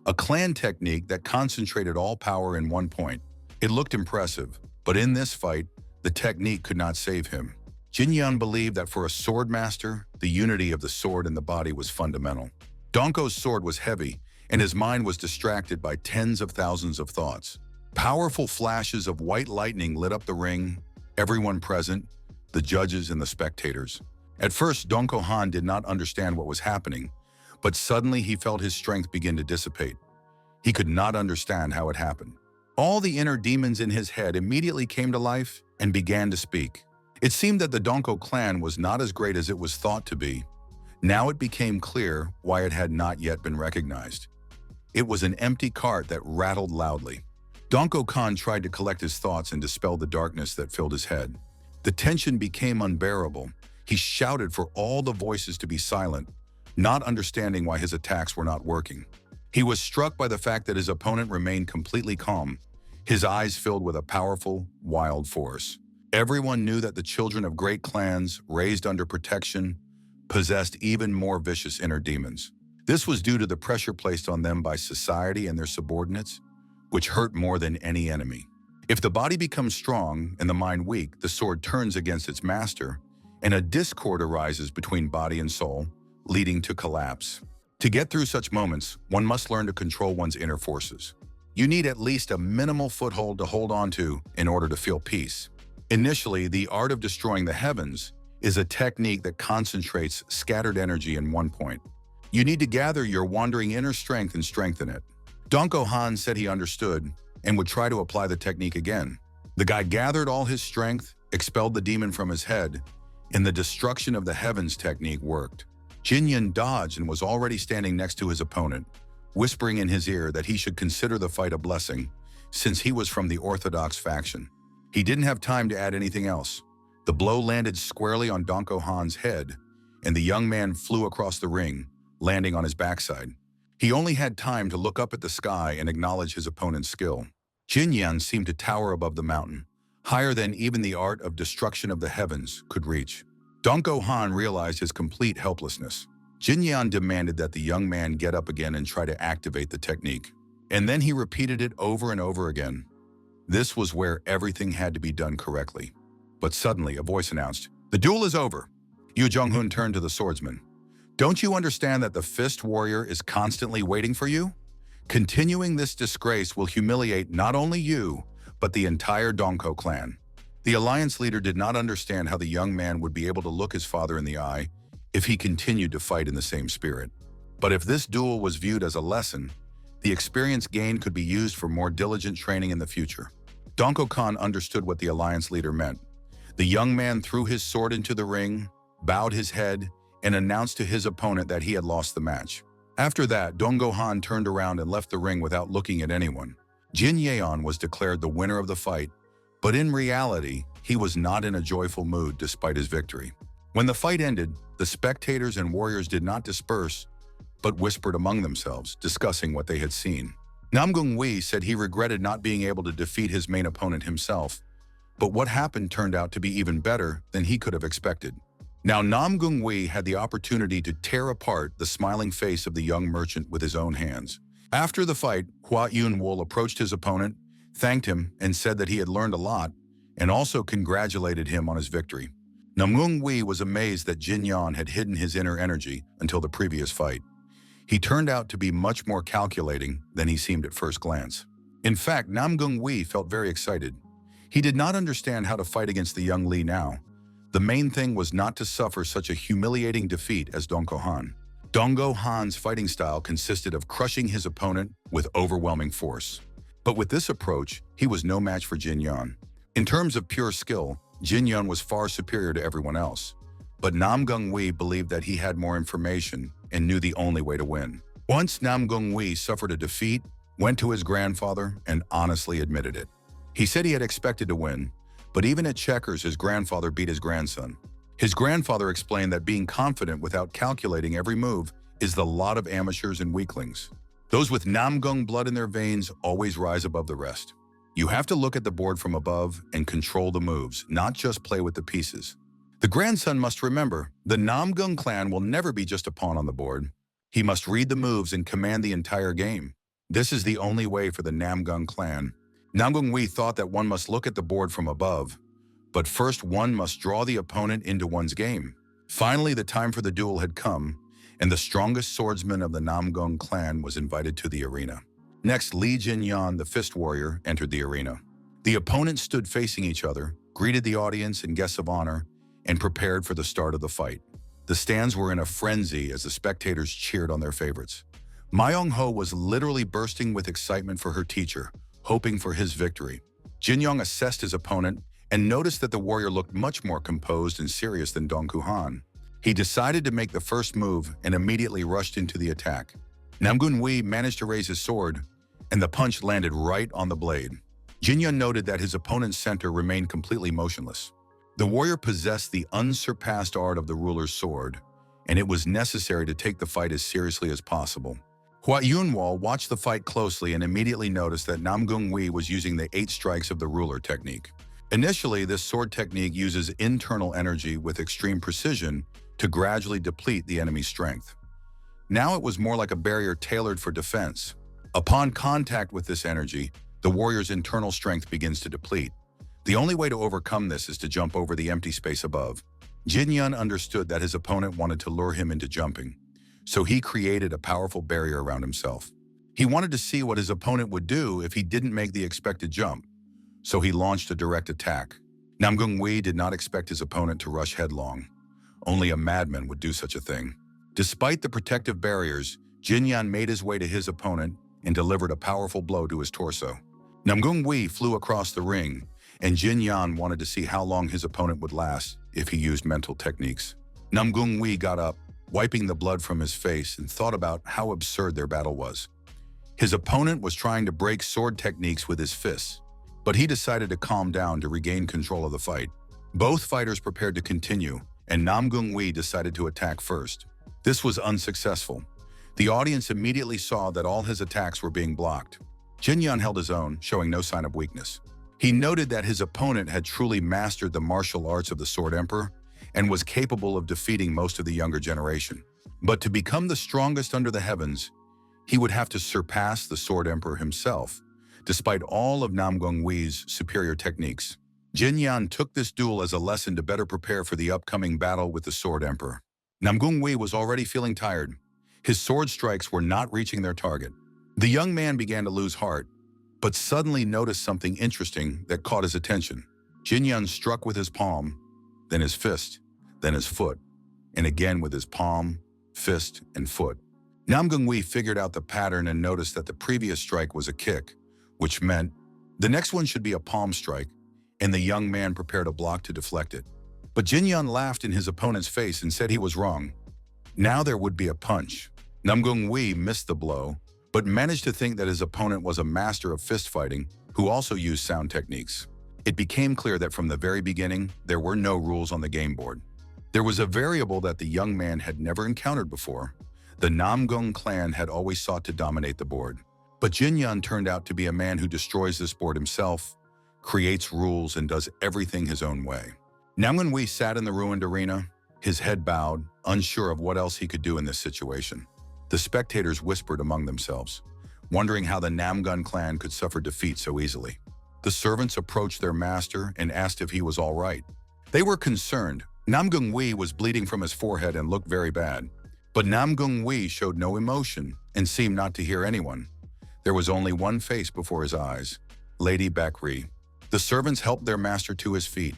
a clan technique that concentrated all power in one point. It looked impressive, but in this fight, the technique could not save him. Jin Yan believed that for a sword master, the unity of the sword and the body was fundamental. Donko's sword was heavy, and his mind was distracted by tens of thousands of thoughts. Powerful flashes of white lightning lit up the ring, everyone present, the judges and the spectators. At first, Donko Han did not understand what was happening, but suddenly he felt his strength begin to dissipate. He could not understand how it happened. All the inner demons in his head immediately came to life and began to speak. It seemed that the Donko clan was not as great as it was thought to be. Now it became clear why it had not yet been recognized. It was an empty cart that rattled loudly. Donko Khan tried to collect his thoughts and dispel the darkness that filled his head. The tension became unbearable. He shouted for all the voices to be silent, not understanding why his attacks were not working. He was struck by the fact that his opponent remained completely calm, his eyes filled with a powerful, wild force. Everyone knew that the children of great clans, raised under protection, possessed even more vicious inner demons. This was due to the pressure placed on them by society and their subordinates, which hurt more than any enemy. If the body becomes strong and the mind weak, the sword turns against its master, and a discord arises between body and soul, leading to collapse. To get through such moments, one must learn to control one's inner forces. You need at least a minimal foothold to hold on to in order to feel peace. Initially, the art of destroying the heavens is a technique that concentrates scattered energy in one point. You need to gather your wandering inner strength and strengthen it. Donko Han said he understood and would try to apply the technique again. The guy gathered all his strength, expelled the demon from his head, and the destruction of the heavens technique worked. Jin Yun dodged and was already standing next to his opponent, whispering in his ear that he should consider the fight a blessing, since he was from the orthodox faction. He didn't have time to add anything else. The blow landed squarely on Donko Han's head, and the young man flew across the ring, landing on his backside. He only had time to look up at the sky and acknowledge his opponent's skill. Jin Yan seemed to tower above the mountain, higher than even the art of destruction of the heavens could reach. Donko Han realized his complete helplessness. Jin Yan demanded that the young man get up again and try to activate the technique. And then he repeated it over and over again. This was where everything had to be done correctly. But suddenly, a voice announced, "The duel is over." Yu Jong-hun turned to the swordsman. "Don't you understand that the fist warrior is constantly waiting for you? Continuing this disgrace will humiliate not only you, but the entire Donko clan." The alliance leader did not understand how the young man would be able to look his father in the eye if he continued to fight in the same spirit. But if this duel was viewed as a lesson, the experience gained could be used for more diligent training in the future. Donko Khan understood what the alliance leader meant. The young man threw his sword into the ring, bowed his head, and announced to his opponent that he had lost the match. After that, Dongo Han turned around and left the ring without looking at anyone. Jin Yeon was declared the winner of the fight, but in reality, he was not in a joyful mood despite his victory. When the fight ended, the spectators and warriors did not disperse, but whispered among themselves, discussing what they had seen. Nam Gunwi said he regretted not being able to defeat his main opponent himself, but what happened turned out to be even better than he could have expected. Now Nam Gunwi had the opportunity to tear apart the smiling face of the young merchant with his own hands. After the fight, Hua Yun-wol approached his opponent, thanked him, and said that he had learned a lot, and also congratulated him on his victory. Nam Gunwi was amazed that Jin Yan had hidden his inner energy until the previous fight. He turned out to be much more calculating than he seemed at first glance. In fact, Nam Gunwi felt very excited. He did not understand how to fight against the young Li now. The main thing was not to suffer such a humiliating defeat as Dongo Han. Dongo Han's fighting style consisted of crushing his opponent with overwhelming force. But with this approach, he was no match for Jin Yan. In terms of pure skill, Jin Yan was far superior to everyone else. But Nam Gunwi believed that he had more information and knew the only way to win. Once Nam Gunwi suffered a defeat, went to his grandfather, and honestly admitted it. He said he had expected to win, but even at checkers, his grandfather beat his grandson. His grandfather explained that being confident without calculating every move is the lot of amateurs and weaklings. Those with Namgung blood in their veins always rise above the rest. You have to look at the board from above and control the moves, not just play with the pieces. The grandson must remember, the Namgung clan will never be just a pawn on the board. He must read the moves and command the entire game. This is the only way for the Namgung clan. Namgung Wi thought that one must look at the board from above, but first one must draw the opponent into one's game. Finally, the time for the duel had come, and the strongest swordsman of the Namgung clan was invited to the arena. Next, Li Jinyan, the fist warrior, entered the arena. The opponents stood facing each other, greeted the audience and guests of honor, and prepared for the start of the fight. The stands were in a frenzy as the spectators cheered on their favorites. Myung-ho was literally bursting with excitement for her teacher, hoping for his victory. Jin-young assessed his opponent and noticed that the warrior looked much more composed and serious than Dong Ku-han. He decided to make the first move and immediately rushed into the attack. Nam Gunwi managed to raise his sword, and the punch landed right on the blade. Jinyan noted that his opponent's center remained completely motionless. The warrior possessed the unsurpassed art of the ruler's sword, and it was necessary to take the fight as seriously as possible. Hua Yunwal watched the fight closely and immediately noticed that Nam Gunwi was using the 8 strikes of the ruler technique. Initially, this sword technique uses internal energy with extreme precision to gradually deplete the enemy's strength. Now it was more like a barrier tailored for defense. Upon contact with this energy, the warrior's internal strength begins to deplete. The only way to overcome this is to jump over the empty space above. Jinyan understood that his opponent wanted to lure him into jumping, so he created a powerful barrier around himself. He wanted to see what his opponent would do if he didn't make the expected jump, so he launched a direct attack. Nam Gunwi did not expect his opponent to rush headlong. Only a madman would do such a thing. Despite the protective barriers, Jinyan made his way to his opponent and delivered a powerful blow to his torso. Nam Gunwi flew across the ring, and Jinyan wanted to see how long his opponent would last if he used mental techniques. Nam Gunwi got up, wiping the blood from his face, and thought about how absurd their battle was. His opponent was trying to break sword techniques with his fists, but he decided to calm down to regain control of the fight. Both fighters prepared to continue, and Nam Gunwi decided to attack first. This was unsuccessful. The audience immediately saw that all his attacks were being blocked. Jinyan held his own, showing no sign of weakness. He noted that his opponent had truly mastered the martial arts of the Sword Emperor and was capable of defeating most of the younger generation. But to become the strongest under the heavens, he would have to surpass the Sword Emperor himself, despite all of Nam Gunwi's superior techniques. Jinyan took this duel as a lesson to better prepare for the upcoming battle with the Sword Emperor. Nam Gunwi was already feeling tired. His sword strikes were not reaching their target. The young man began to lose heart, but suddenly noticed something interesting that caught his attention. Jinyan struck with his palm, then his fist, then his foot, and again with his palm, fist, and foot. Nam Gunwi figured out the pattern and noticed that the previous strike was a kick, which meant the next one should be a palm strike, and the young man prepared a block to deflect it. But Jinyan laughed in his opponent's face and said he was wrong. Now there would be a punch. Nam Gunwi missed the blow, but managed to think that his opponent was a master of fist fighting who also used sound techniques. It became clear that from the very beginning, there were no rules on the game board. There was a variable that the young man had never encountered before. The Nam Gung clan had always sought to dominate the board. But Jinyan turned out to be a man who destroys this board himself, creates rules, and does everything his own way. Nam Gunwi sat in the ruined arena, his head bowed, unsure of what else he could do in this situation. The spectators whispered among themselves, wondering how the Nam Gun clan could suffer defeat so easily. The servants approached their master and asked if he was all right. They were concerned. Nam Gunwi was bleeding from his forehead and looked very bad. But Nam Gunwi showed no emotion and seemed not to hear anyone. There was only one face before his eyes, Lady Bakri. The servants helped their master to his feet.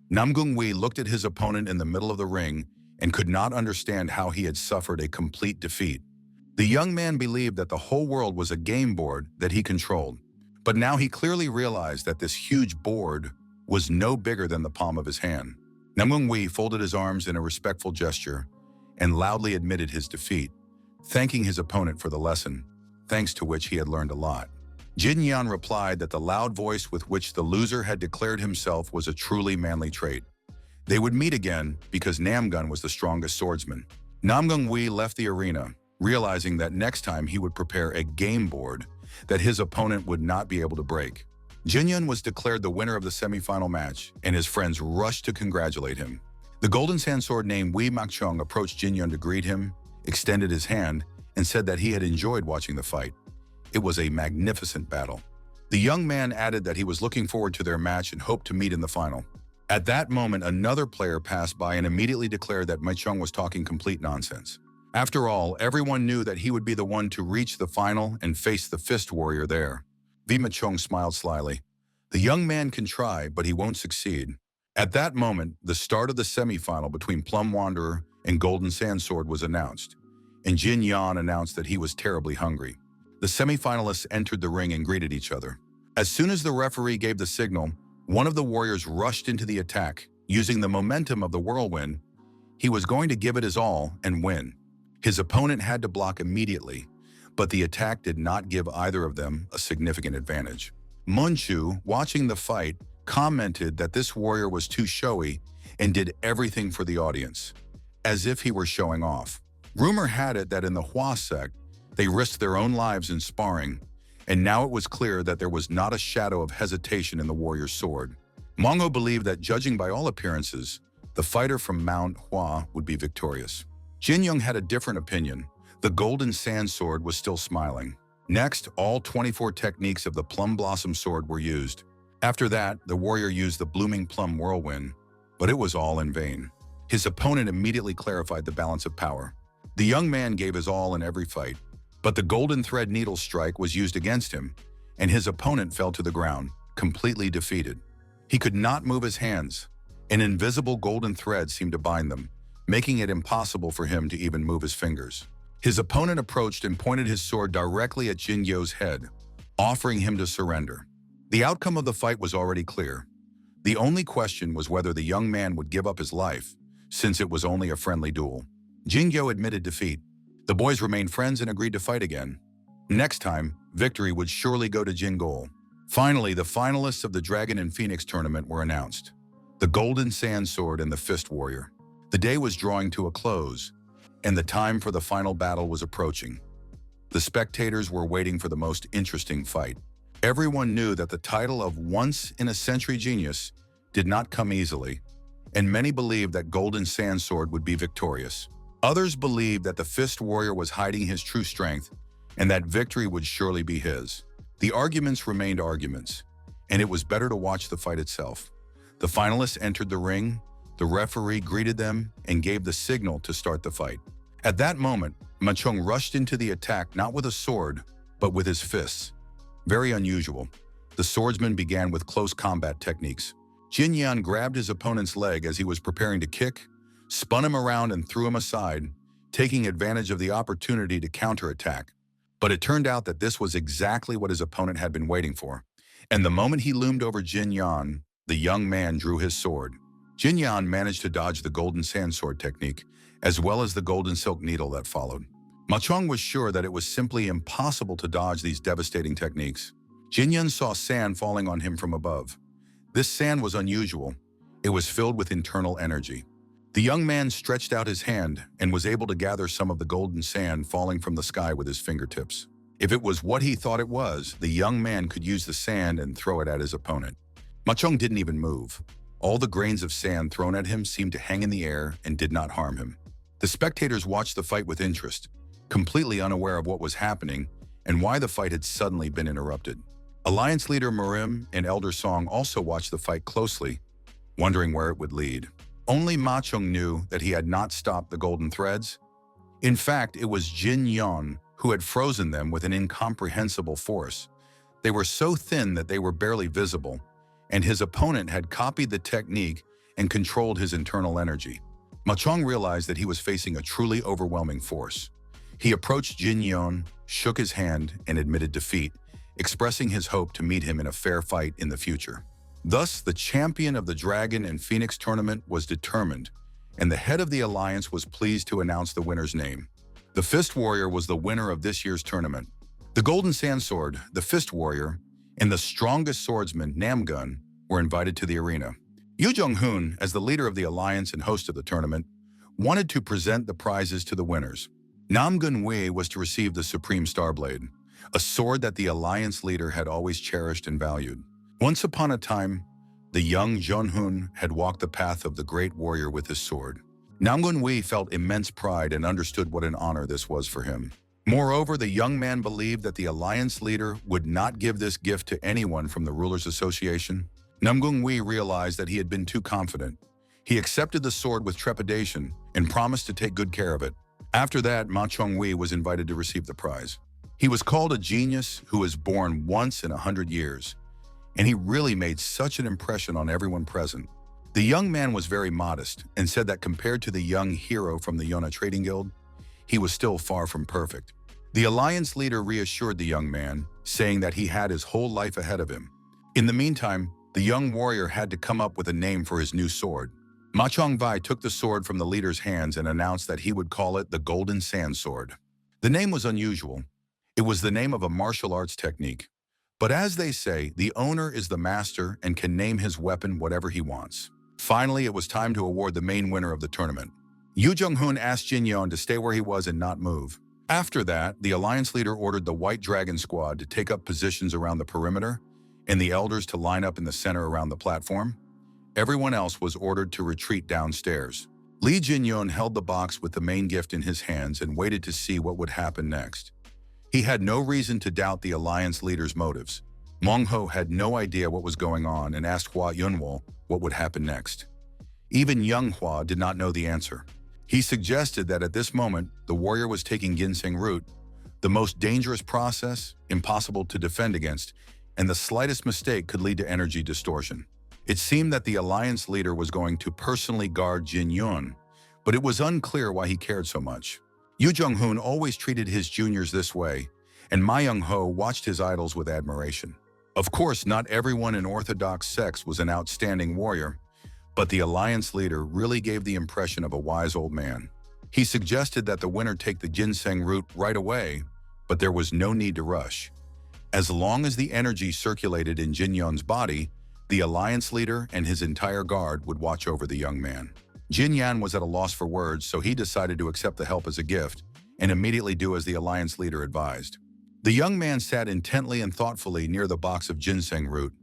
Nam Gunwi looked at his opponent in the middle of the ring and could not understand how he had suffered a complete defeat. The young man believed that the whole world was a game board that he controlled, but now he clearly realized that this huge board was no bigger than the palm of his hand. Nam Gunwi folded his arms in a respectful gesture and loudly admitted his defeat, thanking his opponent for the lesson, thanks to which he had learned a lot. Jinyan replied that the loud voice with which the loser had declared himself was a truly manly trait. They would meet again because Namgun was the strongest swordsman. Nam Gunwi left the arena, realizing that next time he would prepare a game board that his opponent would not be able to break. Jinyan was declared the winner of the semifinal match, and his friends rushed to congratulate him. The golden sandsword named Wei Makchung approached Jinyan to greet him, extended his hand, and said that he had enjoyed watching the fight. It was a magnificent battle. The young man added that he was looking forward to their match and hoped to meet in the final. At that moment, another player passed by and immediately declared that Makchung was talking complete nonsense. After all, everyone knew that he would be the one to reach the final and face the fist warrior there. Wei Makchung smiled slyly. The young man can try, but he won't succeed. At that moment, the start of the semifinal between Plum Wanderer and Golden Sandsword was announced, and Jin Yan announced that he was terribly hungry. The semifinalists entered the ring and greeted each other. As soon as the referee gave the signal, one of the warriors rushed into the attack. Using the momentum of the whirlwind, he was going to give it his all and win. His opponent had to block immediately, but the attack did not give either of them a significant advantage. Munchu, watching the fight, commented that this warrior was too showy and did everything for the audience, as if he were showing off. Rumor had it that in the Hua sect, they risked their own lives in sparring, and now it was clear that there was not a shadow of hesitation in the warrior's sword. Manga believed that, judging by all appearances, the fighter from Mount Hua would be victorious. Jin Young had a different opinion. The golden sand sword was still smiling. Next, all 24 techniques of the plum blossom sword were used. After that, the warrior used the blooming plum whirlwind, but it was all in vain. His opponent immediately clarified the balance of power. The young man gave his all in every fight, but the golden thread needle strike was used against him, and his opponent fell to the ground, completely defeated. He could not move his hands. An invisible golden thread seemed to bind them, making it impossible for him to even move his fingers. His opponent approached and pointed his sword directly at Jin Yo's head, offering him to surrender. The outcome of the fight was already clear. The only question was whether the young man would give up his life, since it was only a friendly duel. Jin Yo admitted defeat. The boys remained friends and agreed to fight again. Next time, victory would surely go to Jin Gol. Finally, the finalists of the Dragon and Phoenix tournament were announced: the Golden Sand Sword and the Fist Warrior. The day was drawing to a close, and the time for the final battle was approaching. The spectators were waiting for the most interesting fight. Everyone knew that the title of once-in-a-century genius did not come easily, and many believed that Golden Sand Sword would be victorious. Others believed that the Fist Warrior was hiding his true strength and that victory would surely be his. The arguments remained arguments, and it was better to watch the fight itself. The finalists entered the ring, the referee greeted them, and gave the signal to start the fight. At that moment, Ma Chong rushed into the attack not with a sword, but with his fists. Very unusual. The swordsman began with close combat techniques. Jin Yan grabbed his opponent's leg as he was preparing to kick, spun him around and threw him aside, taking advantage of the opportunity to counterattack. But it turned out that this was exactly what his opponent had been waiting for. And the moment he loomed over Jin Yan, the young man drew his sword. Jin Yan managed to dodge the golden sand sword technique, as well as the golden silk needle that followed. Ma Chong was sure that it was simply impossible to dodge these devastating techniques. Jin Yan saw sand falling on him from above. This sand was unusual. It was filled with internal energy. The young man stretched out his hand and was able to gather some of the golden sand falling from the sky with his fingertips. If it was what he thought it was, the young man could use the sand and throw it at his opponent. Ma Chong didn't even move. All the grains of sand thrown at him seemed to hang in the air and did not harm him. The spectators watched the fight with interest, completely unaware of what was happening and why the fight had suddenly been interrupted. Alliance leader Marim and Elder Song also watched the fight closely, wondering where it would lead. Only Ma Chong knew that he had not stopped the golden threads. In fact, it was Jin Yon who had frozen them with an incomprehensible force. They were so thin that they were barely visible, and his opponent had copied the technique and controlled his internal energy. Ma Chong realized that he was facing a truly overwhelming force. He approached Jin Yon, shook his hand, and admitted defeat, expressing his hope to meet him in a fair fight in the future. Thus, the champion of the Dragon and Phoenix tournament was determined, and the head of the alliance was pleased to announce the winner's name. The Fist Warrior was the winner of this year's tournament. The Golden Sand Sword, the Fist Warrior, and the strongest swordsman, Nam Gun, were invited to the arena. Yu Jung-hoon, as the leader of the alliance and host of the tournament, wanted to present the prizes to the winners. Nam Gunwi was to receive the Supreme Starblade, a sword that the alliance leader had always cherished and valued. Once upon a time, the young Jun-hoon had walked the path of the great warrior with his sword. Nam Gunwi felt immense pride and understood what an honor this was for him. Moreover, the young man believed that the alliance leader would not give this gift to anyone from the Rulers Association. Nam Gunwi realized that he had been too confident. He accepted the sword with trepidation and promised to take good care of it. After that, Ma Chong-wi was invited to receive the prize. He was called a genius who was born once in 100 years, and he really made such an impression on everyone present. The young man was very modest and said that compared to the young hero from the Yona Trading Guild, he was still far from perfect. The alliance leader reassured the young man, saying that he had his whole life ahead of him. In the meantime, the young warrior had to come up with a name for his new sword. Ma Chong-vai took the sword from the leader's hands and announced that he would call it the Golden Sand Sword. The name was unusual. It was the name of a martial arts technique. But as they say, the owner is the master and can name his weapon whatever he wants. Finally, it was time to award the main winner of the tournament. Yu Jung-hoon asked Jin Yeon to stay where he was and not move. After that, the alliance leader ordered the White Dragon Squad to take up positions around the perimeter and the elders to line up in the center around the platform. Everyone else was ordered to retreat downstairs. Lee Jin-yeon held the box with the main gift in his hands and waited to see what would happen next. He had no reason to doubt the alliance leader's motives. Mong-ho had no idea what was going on and asked Hwa Yunwol what would happen next. Even young Hwa did not know the answer. He suggested that at this moment, the warrior was taking ginseng root, the most dangerous process, impossible to defend against, and the slightest mistake could lead to energy distortion. It seemed that the alliance leader was going to personally guard Jin Yeon, but it was unclear why he cared so much. Yu Jung-hoon always treated his juniors this way, and Ma Young-ho watched his idols with admiration. Of course, not everyone in Orthodox sects was an outstanding warrior, but the alliance leader really gave the impression of a wise old man. He suggested that the winner take the ginseng root right away, but there was no need to rush. As long as the energy circulated in Jin Yeon's body, the alliance leader and his entire guard would watch over the young man. Jin Yan was at a loss for words, so he decided to accept the help as a gift and immediately do as the alliance leader advised. The young man sat intently and thoughtfully near the box of ginseng root.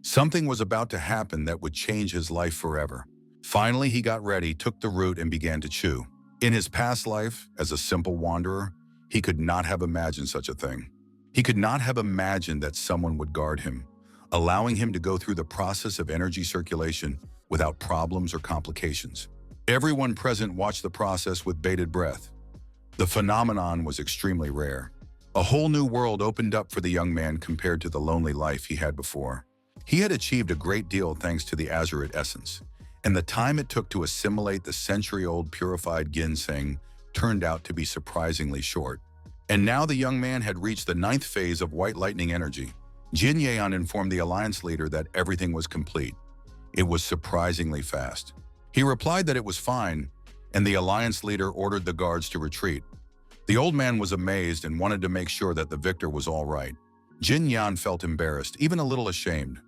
Something was about to happen that would change his life forever. Finally, he got ready, took the root, and began to chew. In his past life, as a simple wanderer, he could not have imagined such a thing. He could not have imagined that someone would guard him, allowing him to go through the process of energy circulation without problems or complications. Everyone present watched the process with bated breath. The phenomenon was extremely rare. A whole new world opened up for the young man compared to the lonely life he had before. He had achieved a great deal thanks to the azurite essence, and the time it took to assimilate the century-old purified ginseng turned out to be surprisingly short. And now the young man had reached the 9th phase of white lightning energy. Jin Yeon informed the alliance leader that everything was complete. It was surprisingly fast. He replied that it was fine, and the alliance leader ordered the guards to retreat. The old man was amazed and wanted to make sure that the victor was all right. Jin Yeon felt embarrassed, even a little ashamed,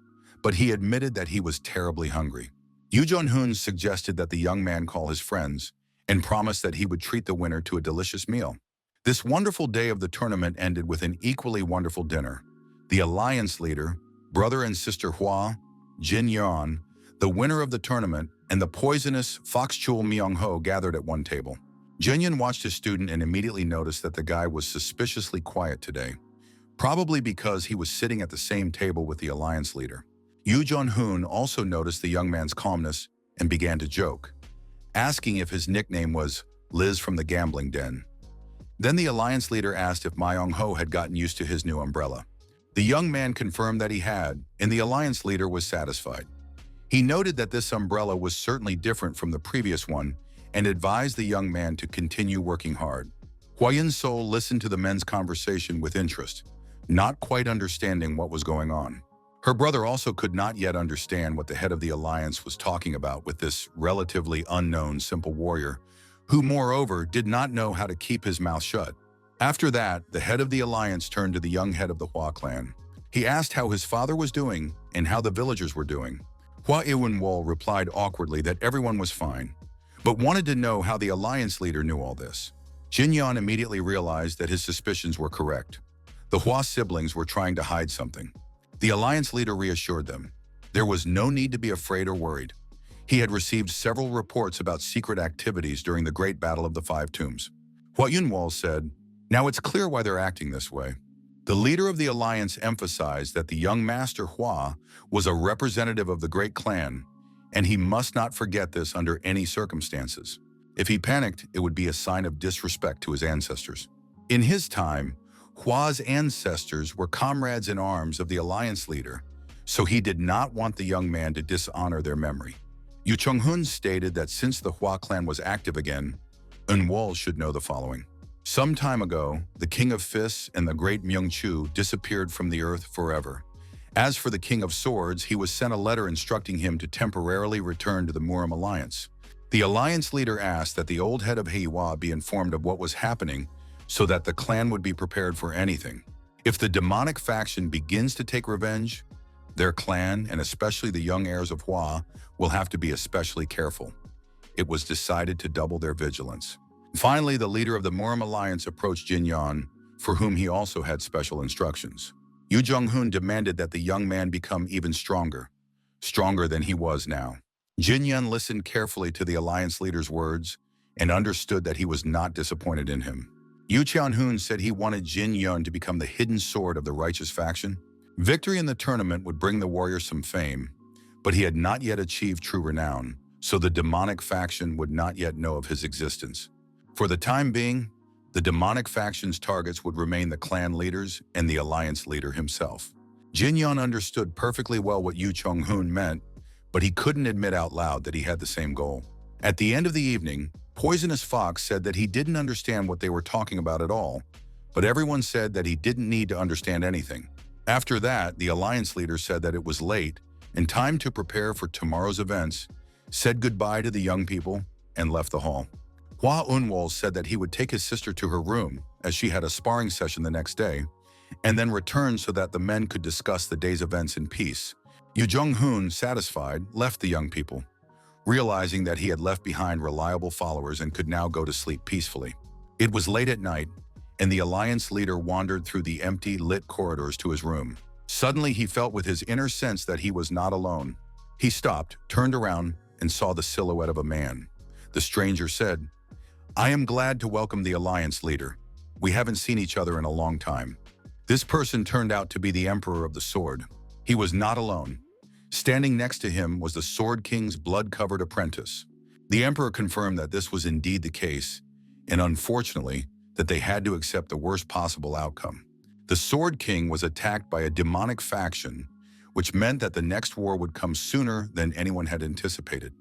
but he admitted that he was terribly hungry. Yu Jung-hoon suggested that the young man call his friends and promised that he would treat the winner to a delicious meal. This wonderful day of the tournament ended with an equally wonderful dinner. The alliance leader, brother and sister Hwa, Jin Yeon, the winner of the tournament, and the poisonous Fox Chul Myung-ho gathered at one table. Jin Yeon watched his student and immediately noticed that the guy was suspiciously quiet today, probably because he was sitting at the same table with the alliance leader. Yu Jung-hoon also noticed the young man's calmness and began to joke, asking if his nickname was Liz from the gambling den. Then the alliance leader asked if Ma Young-ho had gotten used to his new umbrella. The young man confirmed that he had, and the alliance leader was satisfied. He noted that this umbrella was certainly different from the previous one and advised the young man to continue working hard. Hwa Yun-sol listened to the men's conversation with interest, not quite understanding what was going on. Her brother also could not yet understand what the head of the alliance was talking about with this relatively unknown simple warrior, who moreover did not know how to keep his mouth shut. After that, the head of the alliance turned to the young head of the Hwa clan. He asked how his father was doing and how the villagers were doing. Hwa Iwon-wol replied awkwardly that everyone was fine, but wanted to know how the alliance leader knew all this. Jin Yeon immediately realized that his suspicions were correct. The Hwa siblings were trying to hide something. The alliance leader reassured them. There was no need to be afraid or worried. He had received several reports about secret activities during the Great Battle of the Five Tombs. Hwa Yun-wol said, "Now it's clear why they're acting this way." The leader of the alliance emphasized that the young master Hwa was a representative of the great clan, and he must not forget this under any circumstances. If he panicked, it would be a sign of disrespect to his ancestors. In his time, Hwa's ancestors were comrades in arms of the alliance leader, so he did not want the young man to dishonor their memory. Yu Chung-hoon stated that since the Hwa clan was active again, Eun-wol should know the following. Some time ago, the King of Fists and the great Myung-chu disappeared from the earth forever. As for the King of Swords, he was sent a letter instructing him to temporarily return to the Murim alliance. The alliance leader asked that the old head of Heiwa be informed of what was happening, so that the clan would be prepared for anything. If the demonic faction begins to take revenge, their clan, and especially the young heirs of Hua, will have to be especially careful. It was decided to double their vigilance. Finally, the leader of the Murim alliance approached Jin Yan, for whom he also had special instructions. Yu Jong-hoon demanded that the young man become even stronger than he was now. Jin Yan listened carefully to the alliance leader's words and understood that he was not disappointed in him. Yu Cheon-hoon said he wanted Jin Yun to become the hidden sword of the righteous faction. Victory in the tournament would bring the warrior some fame, but he had not yet achieved true renown, so the demonic faction would not yet know of his existence. For the time being, the demonic faction's targets would remain the clan leaders and the alliance leader himself. Jin Yun understood perfectly well what Yu Chong-hoon meant, but he couldn't admit out loud that he had the same goal. At the end of the evening, Poisonous Fox said that he didn't understand what they were talking about at all, but everyone said that he didn't need to understand anything. After that, the alliance leader said that it was late and time to prepare for tomorrow's events, said goodbye to the young people, and left the hall. Hua Unwol said that he would take his sister to her room, as she had a sparring session the next day, and then return so that the men could discuss the day's events in peace. Yu Jong-hoon, satisfied, left the young people, realizing that he had left behind reliable followers and could now go to sleep peacefully. It was late at night, and the alliance leader wandered through the empty, lit corridors to his room. Suddenly, he felt with his inner sense that he was not alone. He stopped, turned around, and saw the silhouette of a man. The stranger said, "I am glad to welcome the alliance leader. We haven't seen each other in a long time." This person turned out to be the Emperor of the Sword. He was not alone. Standing next to him was the Sword King's blood-covered apprentice. The Emperor confirmed that this was indeed the case, and unfortunately, that they had to accept the worst possible outcome. The Sword King was attacked by a demonic faction, which meant that the next war would come sooner than anyone had anticipated.